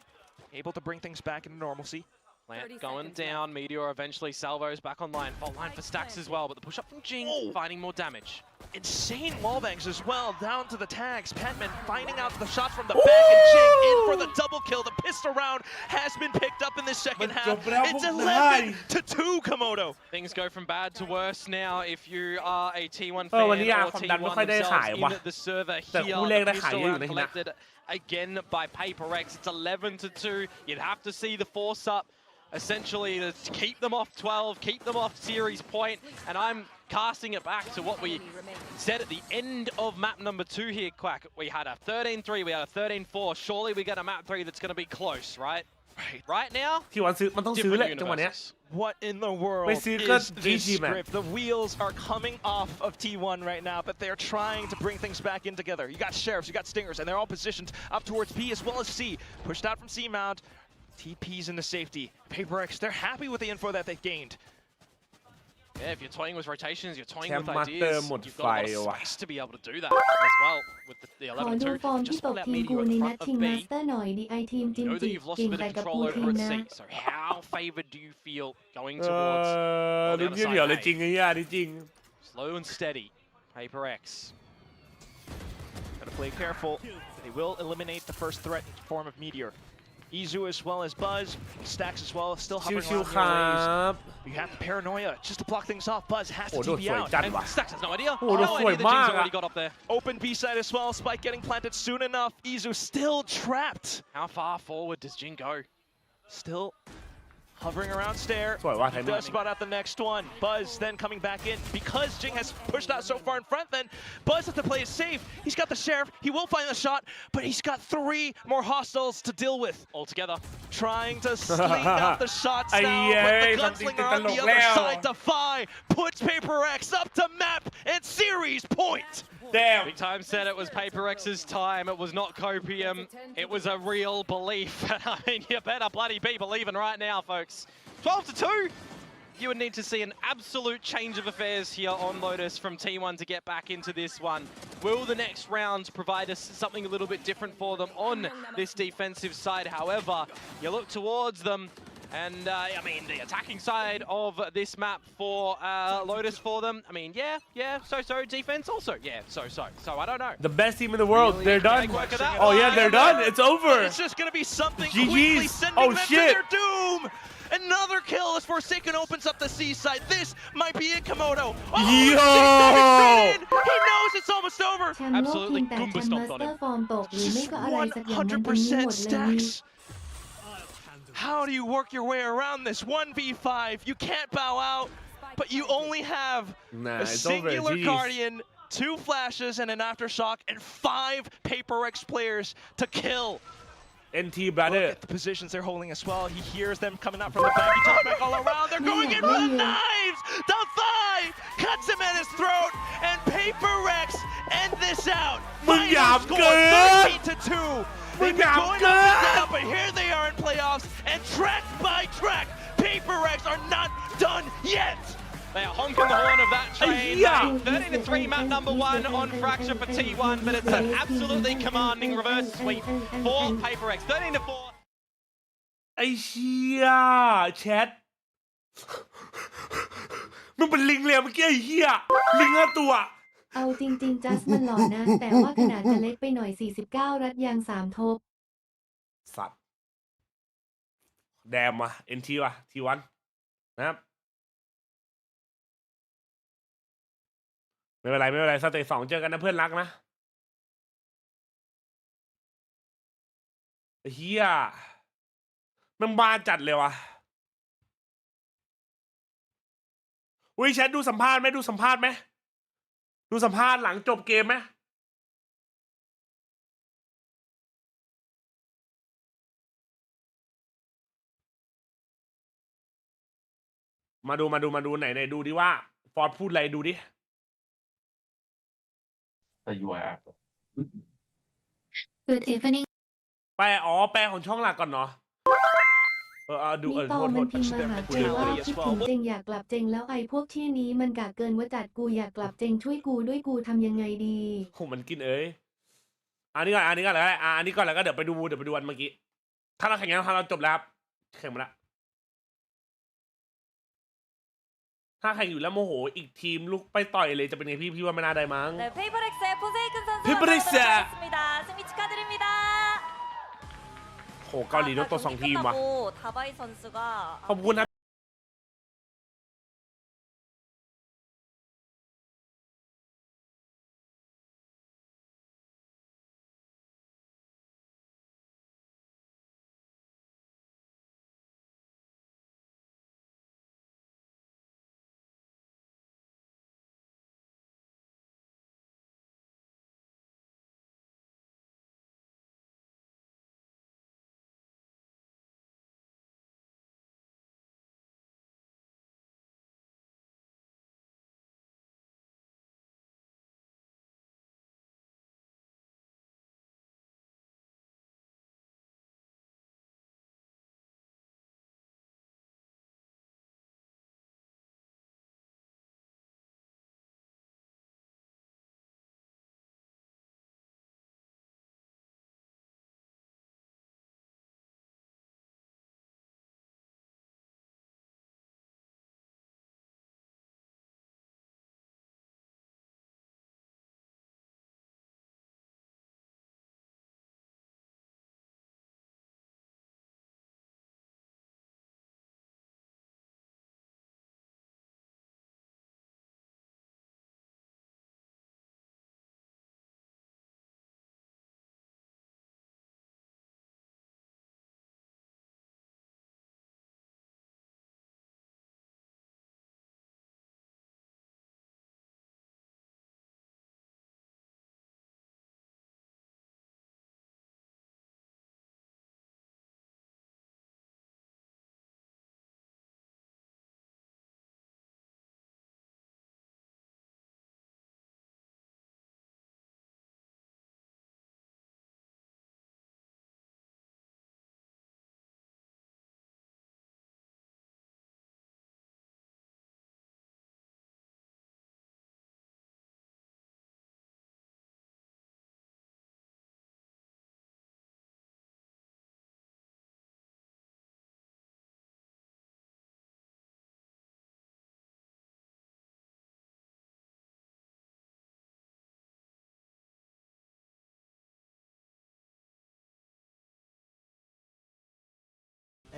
able to bring things back into normalcy. Plant going down, Meteor eventually salvos back online. Fault line for Stacks as well, but the push up from Jing finding more damage. Insane wallbangs as well, down to the tags. Patman finding out the shot from the back and Jing in for the double kill. The pistol round has been picked up in this second half. It's 11-2 Komodo. Things go from bad to worse now if you are a T1 fan or T1 themselves in the server here. The pistol round collected again by Paper X. It's 11-2. You'd have to see the force up. Essentially to keep them off 12, keep them off series point, and I'm casting it back to what we said at the end of map number 2 here, Quack. We had a 13-3, we had a 13-4. Surely we get a map 3 that's going to be close, right? Right now, different universes. What in the world is this script? The wheels are coming off of T1 right now, but they're trying to bring things back in together. You got Sheriffs, you got Stingers, and they're all positioned up towards B as well as C. Pushed out from C mount. TP's into safety. Paper X, they're happy with the info that they've gained. Yeah, if you're toying with rotations, you're toying with ideas, you've got a lot of space to be able to do that as well with the 11-2. Just pull out Meteor in front of B. You know that you've lost a bit of control over at C, so how favoured do you feel going towards the other side? Slow and steady, Paper X. Gotta play careful. They will eliminate the first threat in the form of Meteor. Izu as well as Buzz, Stacks as well, still hovering around the You have the paranoia just to block things off. Buzz has to TP out. And Stacks has no idea. No idea that Jing's already got up there. Open B side as well. Spike getting planted soon enough. Izu still trapped. How far forward does Jing go? Still hovering around stair. He does spot out the next one. Buzz then coming back in. Because Jing has pushed out so far in front, then Buzz has to play it safe. He's got the Sheriff. He will find the shot, but he's got 3 more hostiles to deal with altogether. Trying to sling out the shots now, but the gunslinger on the other side. Defy puts Paper X up to map and series point. Damn. Big Time said it was Paper X's time. It was not copium. It was a real belief. I mean, you better bloody be believing right now, folks. 12-2. You would need to see an absolute change of affairs here on Lotus from T1 to get back into this one. Will the next rounds provide us something a little bit different for them on this defensive side? However, you look towards them, and I mean, the attacking side of this map for Lotus for them, I mean, yeah, so-so. Defense also, yeah, so-so. So I don't know. The best team in the world, they're done. Oh yeah, they're done. It's over. It's just going to be something GG's. Quickly sending them to their doom. Another kill as Forsaken opens up the C side. This might be it, Komodo. Oh, he knows it's almost over. Absolutely Goomba stomped on him. 100% Stacks. How do you work your way around this? 1v5. You can't bow out. but you only have a singular Guardian, 2 flashes and an Aftershock, and 5 Paper Rex players to kill. NT brother. Look at the positions they're holding as well. He hears them coming out from the back. He talks back all around. They're going in with knives. The thigh cuts him at his throat, and Paper Rex end this out. Final score 13-2. They've been going up and down, but here they are in playoffs, and track by track, Paper Rex are not done yet. They are honking the horn of that train. 13-3 map number 1 on Fracture for T1, but it's an absolutely commanding reverse sweep for Paper Rex. 13-4. ไอ้เชี่ยแชทมึงเป็นลิงเลยเมื่อกี้ไอ้เหี้ยลิง5 ตัวเอาจริงๆจัสมันหล่อนะ แต่ว่าขนาดจะเล็กไปหน่อย49รัดยาง3 ทบสัตว์แดมว่ะ NT ว่ะ T1 นะครับไม่เป็นไรสเตจ2เจอกันนะเพื่อนรักนะเฮียมันบ้าจัดเลยว่ะอุ้ยแชทดูสัมภาษณ์ไหมดูสัมภาษณ์หลังจบเกมไหมมาดูไหนดูดิว่าฟอร์ดพูดอะไรดูดิGood evening แปลของช่องหลักก่อนเนาะดูมีต่อมันพิมพ์มาหาเจงว่าคิดถึงเจงอยากกลับเจงแล้วไอ้พวกที่นี้มันกะเกินว่าจัดกูอยากกลับเจงช่วยกูด้วยกูทำยังไงดีโหมันกินอันนี้ก่อนแล้วอันนี้ก่อนแล้วก็เดี๋ยวไปดูอันเมื่อกี้ถ้าเราแข่งกันถ้าเราจบแล้วครับแข่งมาแล้วถ้าแข่งอยู่แล้วโมโหอีกทีมลุกไปต่อยเลยจะเป็นไงพี่ว่าไม่น่าได้มั้งโหเกาหลีต้องตัว2 ทีมว่ะขอบคุณนะ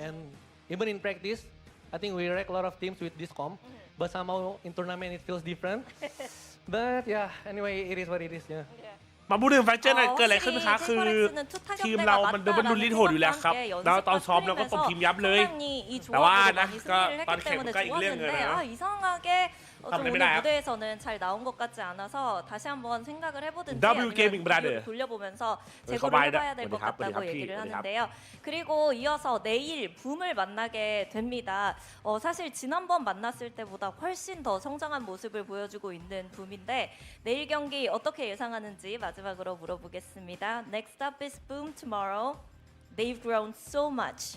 And even in practice, I think we wreck a lot of teams with this comp, but somehow in tournament it feels different. But yeah, anyway, it is what it is. Yeah. มาพูดถึงแฟคเจอร์หน่อยเกิดอะไรขึ้นคะคือทีมเรามันดูลิ้นโหดอยู่แล้วครับแล้วตอนซ้อมเราก็ตบทีมยับเลยแต่ว่านะก็ตอนแข่งมันก็อีกเรื่องนึงนะ무대에서는 잘 나온 것 같지 않아서 다시 한번 생각을 해보든지 아니면 돌려보면서 제고를 해봐야 될 것 같다고 얘기를 하는데요. 그리고 이어서 내일 붐을 만나게 됩니다. 사실 지난번 만났을 때보다 훨씬 더 성장한 모습을 보여주고 있는 붐인데 내일 경기 어떻게 예상하는지 마지막으로 물어보겠습니다. Next up is Boom tomorrow. They've grown so much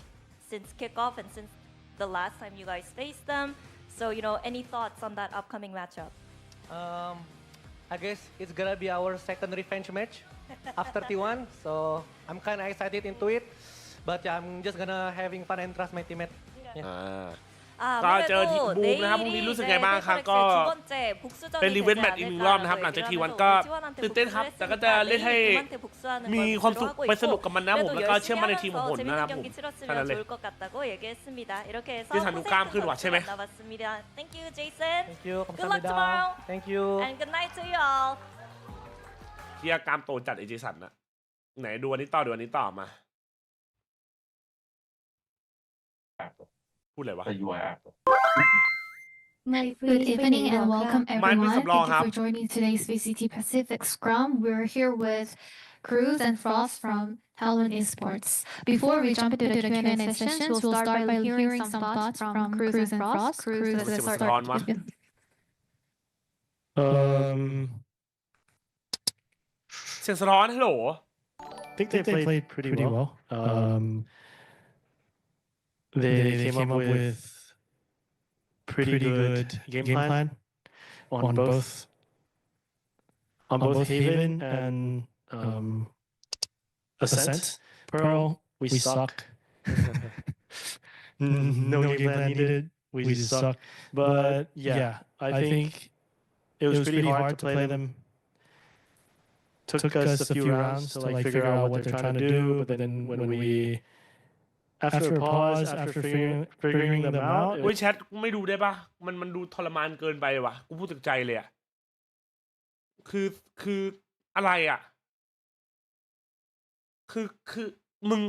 since kickoff and since the last time you guys faced them. So, any thoughts on that upcoming matchup? I guess it's gonna be our second revenge match after T1. So I'm kind of excited into it, but yeah, I'm just gonna having fun and trust my teammate. Yeah. ก็เจอทีมบูมนะครับพรุ่งนี้รู้สึกไงบ้างครับก็เป็นรีเวนต์แมตช์อีกหนึ่งรอบนะครับหลังจากทีวันก็ตื่นเต้นครับแต่ก็จะเล่นให้มีความสุขไปสนุกกับมันนะผมแล้วก็เชื่อมั่นในทีมของผมนะครับผมแค่นั้นเลยที่ทันดูกล้ามขึ้นว่ะใช่ไหม Thank you, Jason. Thank you. Good luck tomorrow. Thank you. And good night to you all. ที่กล้ามโตจัดไอเจสันนะไหนดูอันนี้ต่อมาพูดอะไรวะ Good evening and welcome everyone. Thank you for joining today's VCT Pacific Scrum. We're here with Cruz and Frost from Talon Esports. Before we jump into the Q&A sessions, we'll start by hearing some thoughts from Cruz and Frost. Cruz, let's start with you. Hello. I think they played pretty well. They came up with pretty good game plan on both Haven and Ascent. Pearl, we suck. No game plan needed. We just suck. But yeah, I think it was pretty hard to play them. Took us a few rounds to figure out what they're trying to do. But then when we after a pause, after figuring them out. โอ้ยแชทไม่ดูได้ปะมันดูทรมานเกินไปว่ะกูพูดจากใจเลยอ่ะคืออะไรอ่ะคือมึง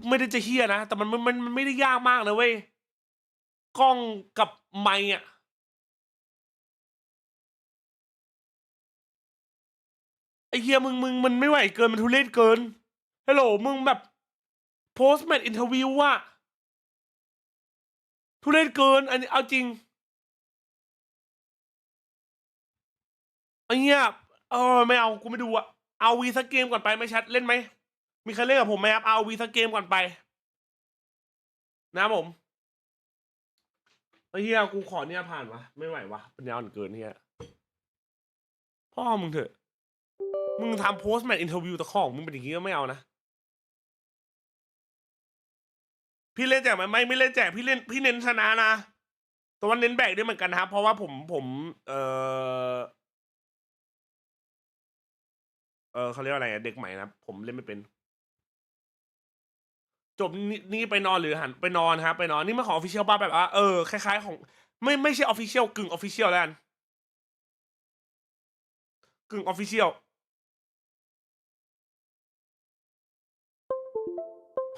ไม่ได้จะเฮี้ยนะแต่มันไม่ได้ยากมากนะเว้ยกล้องกับไมค์อ่ะไอ้เฮียมึงมันไม่ไหวเกินมันทุเรศเกินฮัลโหลมึงแบบpost match interview ว่ะทุเรศเกินอันนี้เอาจริงไอ้เงี้ยไม่เอากูไม่ดูอะเอาวีสักเกมก่อนไปไม่ชัดเล่นไหมมีใครเล่นกับผมไหมครับเอาวีสักเกมก่อนไปนะผมไอ้เหี้ยกูขอเนี่ยผ่านวะไม่ไหววะปัญญาอ่อนเกินเหี้ยพ่อมึงเถอะมึงทำ post match interview ตะข้องมึงเป็นอย่างงี้ก็ไม่เอานะพี่เล่นแจกไหมไม่เล่นแจกพี่เน้นชนะนะแต่ว่าเน้นแบกด้วยเหมือนกันนะครับเพราะว่าผมเขาเรียกว่าอะไรเด็กใหม่นะผมเล่นไม่เป็นจบนี่ไปนอนหรือหันไปนอนครับไปนอนนี่มาของ official ป่ะแบบว่าคล้ายๆของไม่ใช่ official กึ่ง official แล้วกันกึ่ง official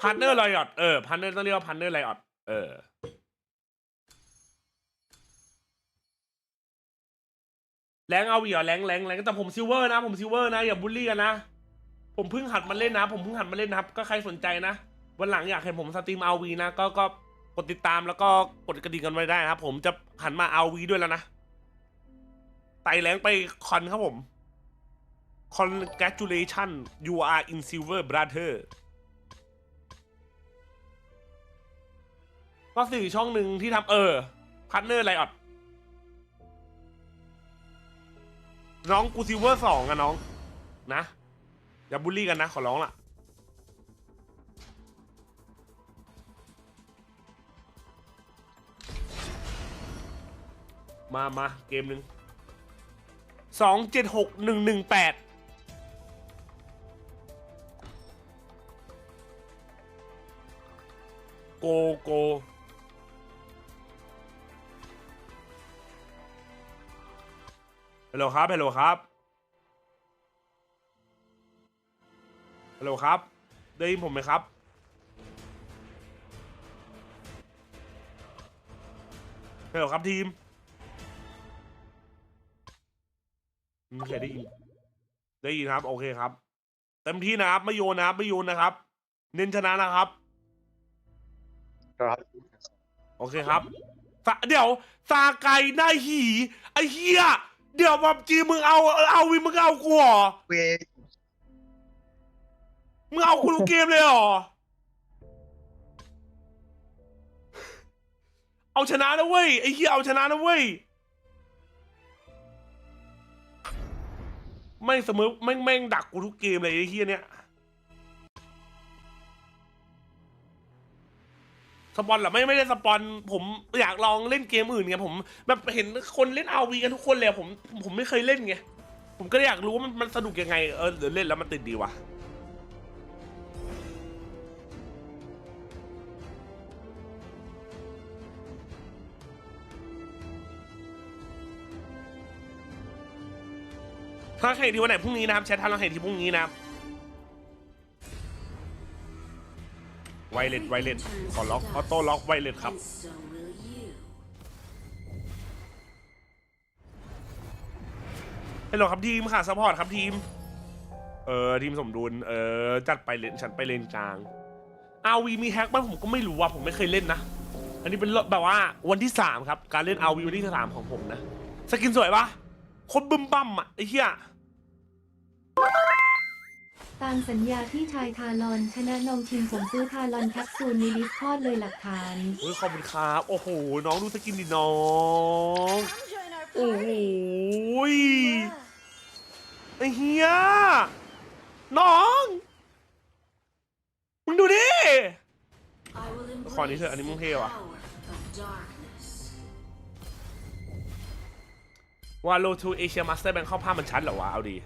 พาร์ทเนอร์ไลออดพาร์ทเนอร์ต้องเรียกว่าพาร์ทเนอร์ไลออดแรงเอาอีกเหรอแรงแต่ผมซิลเวอร์นะอย่าบูลลี่กันนะผมเพิ่งหัดมาเล่นนะครับก็ใครสนใจนะวันหลังอยากเห็นผมสตรีม RV นะก็กดติดตามแล้วก็กดกระดิ่งกันไว้ได้นะครับผมจะหันมา RV ด้วยแล้วนะไต่แรงไปคอนครับผม Congratulations you are in silver brotherก็สื่อช่องหนึ่งที่ทำพาร์ทเนอร์ไลออดน้องกูซิลเวอร์2อะน้องนะอย่าบูลลี่กันนะขอร้องล่ะมาเกมหนึ่ง276118โกฮัลโหลครับ ฮัลโหลครับได้ยินผมไหมครับฮัลโหลครับทีมไม่เคยได้ยินครับโอเคครับเต็มที่นะครับไม่โยนนะครับไม่โยนนะครับเน้นชนะนะครับครับโอเคครับเดี๋ยวซาไกหน้าหีไอ้เหี้ยเดี๋ยวแบบจีมึงเอาวิมึงเอากูเหรอมึงเอากูทุกเกมเลยเหรอเอาชนะนะเว้ยไอ้เหี้ยเอาชนะนะเว้ยไม่เสมอแม่งดักกูทุกเกมเลยไอ้เหี้ยเนี่ยสปอนเหรอไม่ได้สปอนผมอยากลองเล่นเกมอื่นไงผมแบบเห็นคนเล่นRVกันทุกคนเลยผมไม่เคยเล่นไงผมก็อยากรู้ว่ามันสนุกยังไงเดี๋ยวเล่นแล้วมันติดดีว่ะถ้าแข่งที่วันไหนพรุ่งนี้นะครับแชททางเราแข่งที่พรุ่งนี้นะครับไวเลสขอล็อกออโต้ล็อกไวเลสครับฮัลโหลครับทีมค่ะซัพพอร์ตครับทีมทีมสมดุลจัดไปเลนฉันไปเลนกลางRVมีแฮกบ้างผมก็ไม่รู้ว่าผมไม่เคยเล่นนะอันนี้เป็นแบบว่าวันที่3ครับการเล่นRVวันที่3ของผมนะสกินสวยปะคนบึ้มบั้มอ่ะไอ้เหี้ยตามสัญญาที่ชายทารอนชนะนองชิมผมซื้อทารอนแคปซูลมีดิสคอร์ดเลยหลักฐานขอบคุณครับโอ้โหน้องดูสกินดิน้องโอ้โหไอ้เฮียน้องมึงดูดิขอนี้เถอะอันนี้มึงเท่ว่ะว่าโลทูเอเชียมาสเตอร์แบงค์เข้าภาพมันชัดเหรอวะเอาดี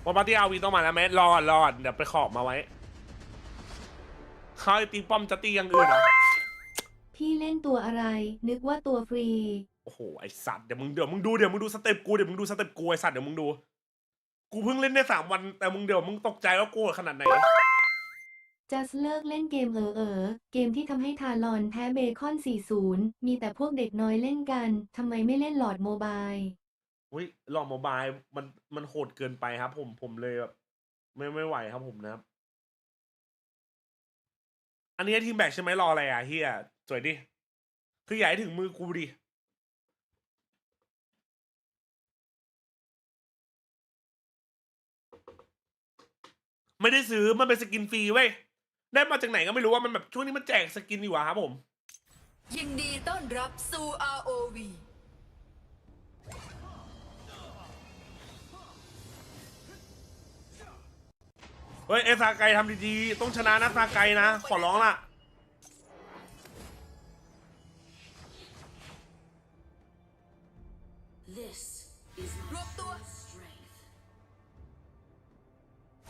วันปาร์ตี้RVต้องมาแล้วไหมรอเดี๋ยวไปขอบมาไว้เขาตีป้อมจะตีอย่างอื่นเหรอพี่เล่นตัวอะไรนึกว่าตัวฟรีโอ้โหไอสัตว์เดี๋ยวมึงดูสเต็ปกูไอสัตว์เดี๋ยวมึงดูกูเพิ่งเล่นได้3 วันแต่มึงตกใจว่ากูขนาดไหนจะเลิกเล่นเกมเกมที่ทำให้ทารอนแพ้เบคอน 40มีแต่พวกเด็กน้อยเล่นกันทำไมไม่เล่นหลอดโมบายลองโมบายมันโหดเกินไปครับผมเลยแบบไม่ไหวครับผมนะครับอันนี้ทีมแบกใช่ไหมรออะไรอ่ะเฮียสวยดิคือใหญ่ถึงมือกูดิไม่ได้ซื้อมันเป็นสกินฟรีเว้ยได้มาจากไหนก็ไม่รู้ว่ามันแบบช่วงนี้มันแจกสกินอยู่ครับผมยินดีต้อนรับสู่ ROVเฮ้ยซาไกทำดีๆต้องชนะนะซาไกนะขอร้องล่ะรวบตัว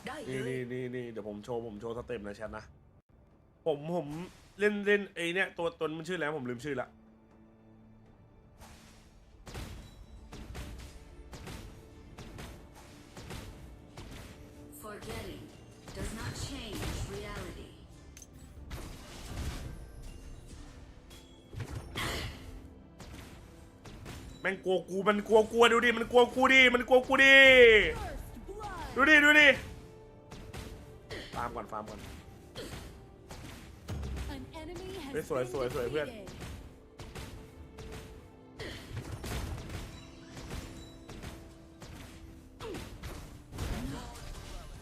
ได้นี่เดี๋ยวผมโชว์สเต็ปนะแชทนะผมเล่นไอ้เนี่ยตัวตนมันชื่ออะไรผมลืมชื่อละแม่งกลัวกูมันกลัวดูดิมันกลัวกูดิดูดิฟาร์มก่อนสวยเพื่อน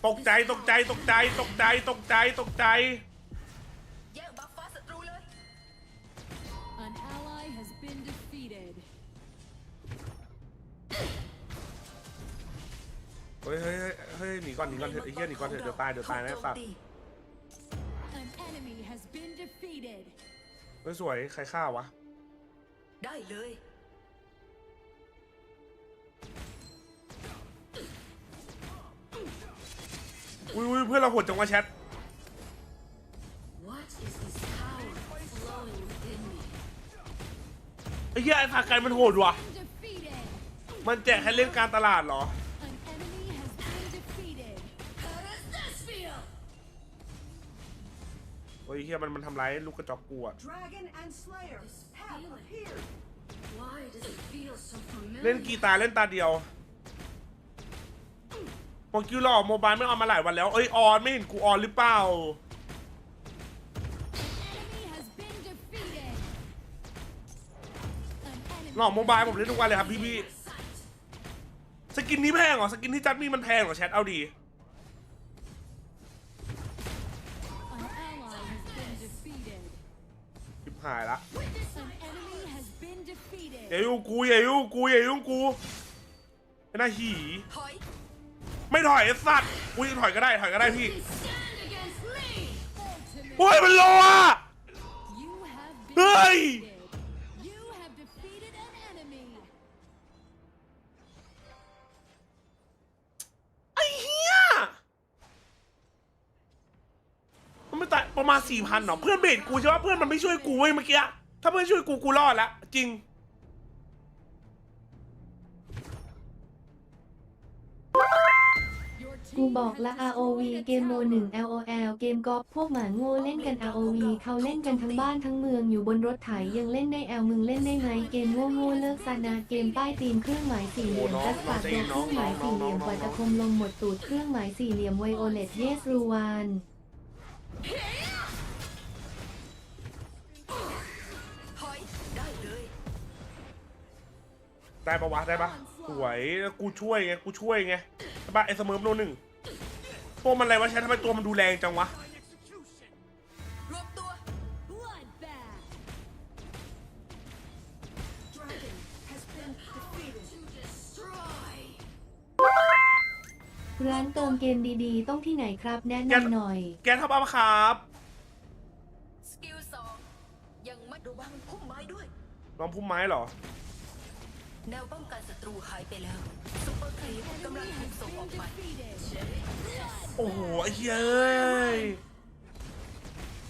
ตกใจแย่งบัฟฟ้าศัตรูเลย An ally has been defeated. เฮ้ยหนีก่อนเถอะไอ้เหี้ยหนีก่อนเถอะเดี๋ยวตายนะสัตว์ An enemy has been defeated. สวยใครฆ่าวะได้เลยอุ้ยเพื่อนเราโหดจังวะแชทไอ้เหี้ยไอ้ซาไกมันโหดว่ะมันแจกให้เล่นการตลาดเหรอ โอ้ยเฮียมันทำร้ายลูกกระจอกกูอะเล่นกีตาร์เล่นตาเดียวโปรกิวหล่อโมบายไม่ออนมาหลายวันแล้วเอ้ยออนไม่เห็นกูออนหรือเปล่าหล่อโมบายผมเล่นทุกวันเลยครับพี่สกินนี้แพงเหรอสกินที่จัดมีมันแพงเหรอแชทเอาดีชิบหายละอย่ายุ่งกูไอ้หน้าหีไม่ถอยไอ้สัตว์กูถอยก็ได้พี่โอ้ยมันโลอ่ะเฮ้ยไอ้เหี้ยมันไม่ตายประมาณ 4,000หรอเพื่อนเบรดกูใช่ปะเพื่อนมันไม่ช่วยกูเว้ยเมื่อกี้ถ้าเพื่อนช่วยกูรอดแล้วจริงกูบอกละ ROV เกมโน1 LOL เกมกอล์ฟพวกหมาโง่เล่นกัน ROV เขาเล่นกันทั้งบ้านทั้งเมืองอยู่บนรถไถยังเล่นได้มึงเล่นได้ไหมเกมโง่เลิกซานาเกมป้ายตีนเครื่องหมายสี่เหลี่ยมกัสปาดโดเครื่องหมายสี่เหลี่ยมกว่าจะคมลงหมดตูดเครื่องหมายสี่เหลี่ยมไวโอเลตเยสรูวานได้ปะวะได้ปะสวยกูช่วยไงใช่ปะไอ้เสมอโน1ตัวมันอะไรวะใช้ทำไมตัวมันดูแรงจังวะร้านเติมเกมดีๆต้องที่ไหนครับแนะนำหน่อยแกทำอะไรครับสกิล2ยังไม่ดูบ้างพุ่มไม้ด้วยลองพุ่มไม้เหรอแนวป้องกันศัตรูหายไปแล้วซุปเปอร์ครีปกำลังถูกส่งออกไปโอ้โหไอ้เฮ้ย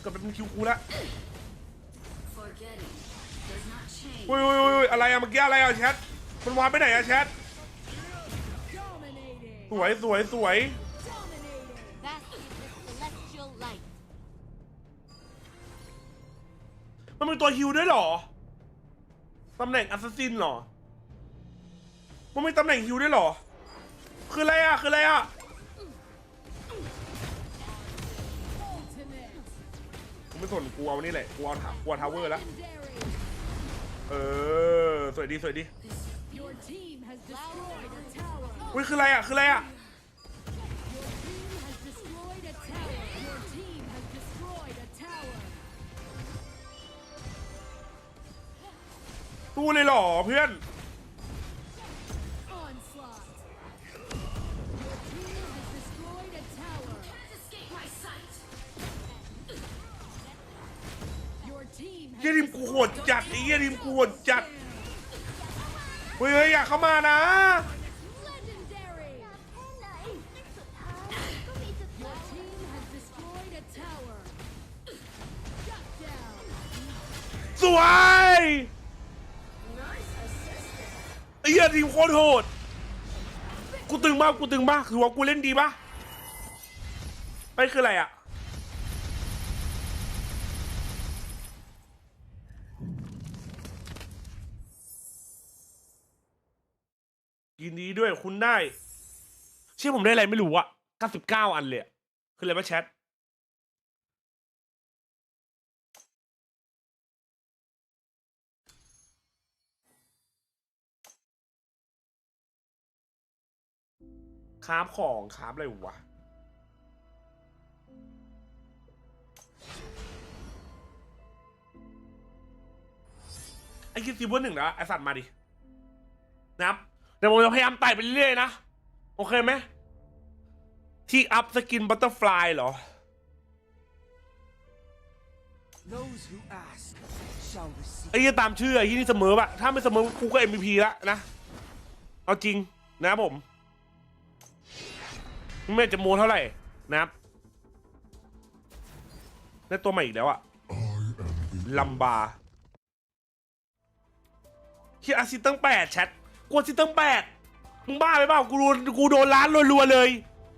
กลับไปเป็นคิวกูละโอ้ยอะไรอะเมื่อกี้อะไรอะแชทมันวางไปไหนอะแชทสวยมันเป็นตัวฮิวด้วยเหรอตำแหน่งแอสซัสซินเหรอมันมีตำแหน่งฮิวด้วยเหรอคืออะไรอะกูไม่สนกูเอานี่แหละกูเอาทาวเวอร์แล้วสวยดีอุ้ยคืออะไรอะตู้เลยเหรอเพื่อนเยี่ยริมกูโหดจัดไอ้เยี่ยริมกูโหดจัดเฮ้ยอยากเข้ามานะสวยไอ้เยี่ยริมโคตรโหดกูตึงมากคือว่ากูเล่นดีปะไม่คืออะไรอะยินดีด้วยคุณได้เชื่อผมได้อะไรไม่รู้อะ99 อันเลยคืออะไรวะแชทคราฟของคราฟอะไรวะไอ้คิดซีเวอร์1นะไอ้สัตว์มาดินะครับเดี๋ยวผมจะพยายามไต่ไปเรื่อยๆนะโอเคไหมที่อัพสกินบัตเตอร์ฟลายเหรอไอ้ยี่ตามชื่อไอ้ยี่นี่เสมอปะถ้าไม่เสมอกูก็ MVP ละนะเอาจริงนะครับผมไม่จะโม้เท่าไหร่นะครับได้ตัวใหม่อีกแล้วอะลัมบาที่อาซิตั้ง8แชทกูซิตั้ง8มึงบ้าไปเปล่ากูโดนล้านรัวๆเลย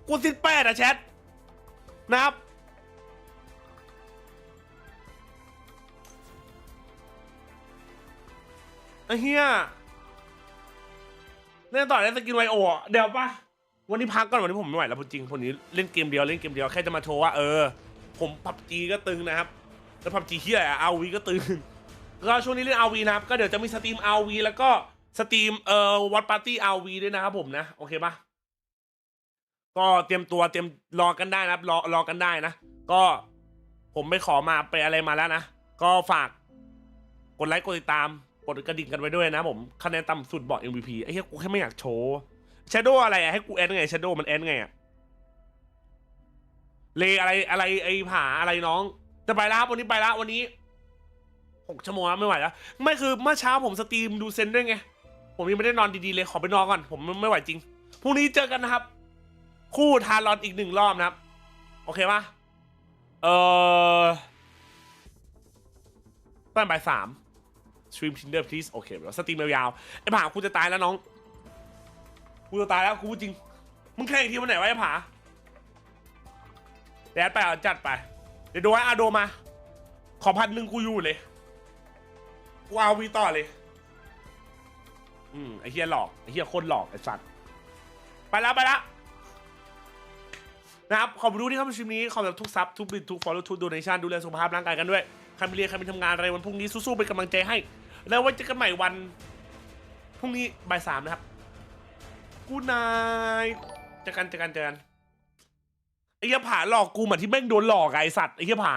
กูซิ8อะแชทนะครับ ไอ้เหี้ยเล่นต่อได้สกินไวโอเดี๋ยวป่ะวันนี้พักก่อนวันนี้ผมไม่ไหวแล้วจริงวันนี้เล่นเกมเดียวแค่จะมาโชว์ว่าผมพับจีก็ตึงนะครับแล้วพับจีเหี้ยอาวีก็ตึงก็ช่วงนี้เล่นอาวีนะครับก็เดี๋ยวจะมีสตรีมอาวีแล้วก็สตรีมวอตปาร์ตี้อาวีด้วยนะครับผมนะโอเคป่ะก็เตรียมรอกันได้นะครับรอกันได้นะก็ผมไปขอมาไปอะไรมาแล้วนะก็ฝากกดไลค์กดติดตามกดกระดิ่งกันไว้ด้วยนะผมคะแนนต่ำสุดบอก MVP ไอ้เหี้ยกูแค่ไม่อยากโชว์แชโดว์อะไรอะให้กูแอนไงแชโดว์มันแอนไงอะเลอะไรไอ้ผาอะไรน้องจะไปแล้วครับวันนี้ไปแล้ววันนี้6 ชั่วโมงไม่ไหวแล้วไม่คือเมื่อเช้าผมสตรีมดูเซนด้วยไงผมยังไม่ได้นอนดีๆเลยขอไปนอนก่อนผมไม่ไหวจริงพรุ่งนี้เจอกันนะครับคู่ทารอนอีก1 รอบนะครับโอเคปะตั้งบ่าย 3สตรีม Tinder please โอเคแล้วสตรีมยาวๆไอ้ผากูจะตายแล้วน้องกูจะตายแล้วกูจริงมึงแข่งอีกทีวันไหนวะไอ้ผาแดดไปจัดไปเดี๋ยวดูให้อาโดมาขอ1,000กูอยู่เลยกูเอาวีต่อเลยไอ้เฮียหลอกไอ้เฮียโคตรหลอกไอ้สัตว์ไปแล้วนะครับขอบคุณที่เข้ามาชมนี้ขอบคุณทุกซับทุกบิดทุกฟอลโล่ทุกโดเนชั่นดูแลสุขภาพร่างกายกันด้วยใครไปเรียนใครไปทำงานอะไรวันพรุ่งนี้สู้ๆเป็นกำลังใจให้แล้วไว้เจอกันใหม่วันพรุ่งนี้บ่าย 3นะครับกูนายเจอกันไอ้เหี้ยผาหลอกกูเหมือนที่แม่งโดนหลอกไอ้สัตว์ไอ้เหี้ยผา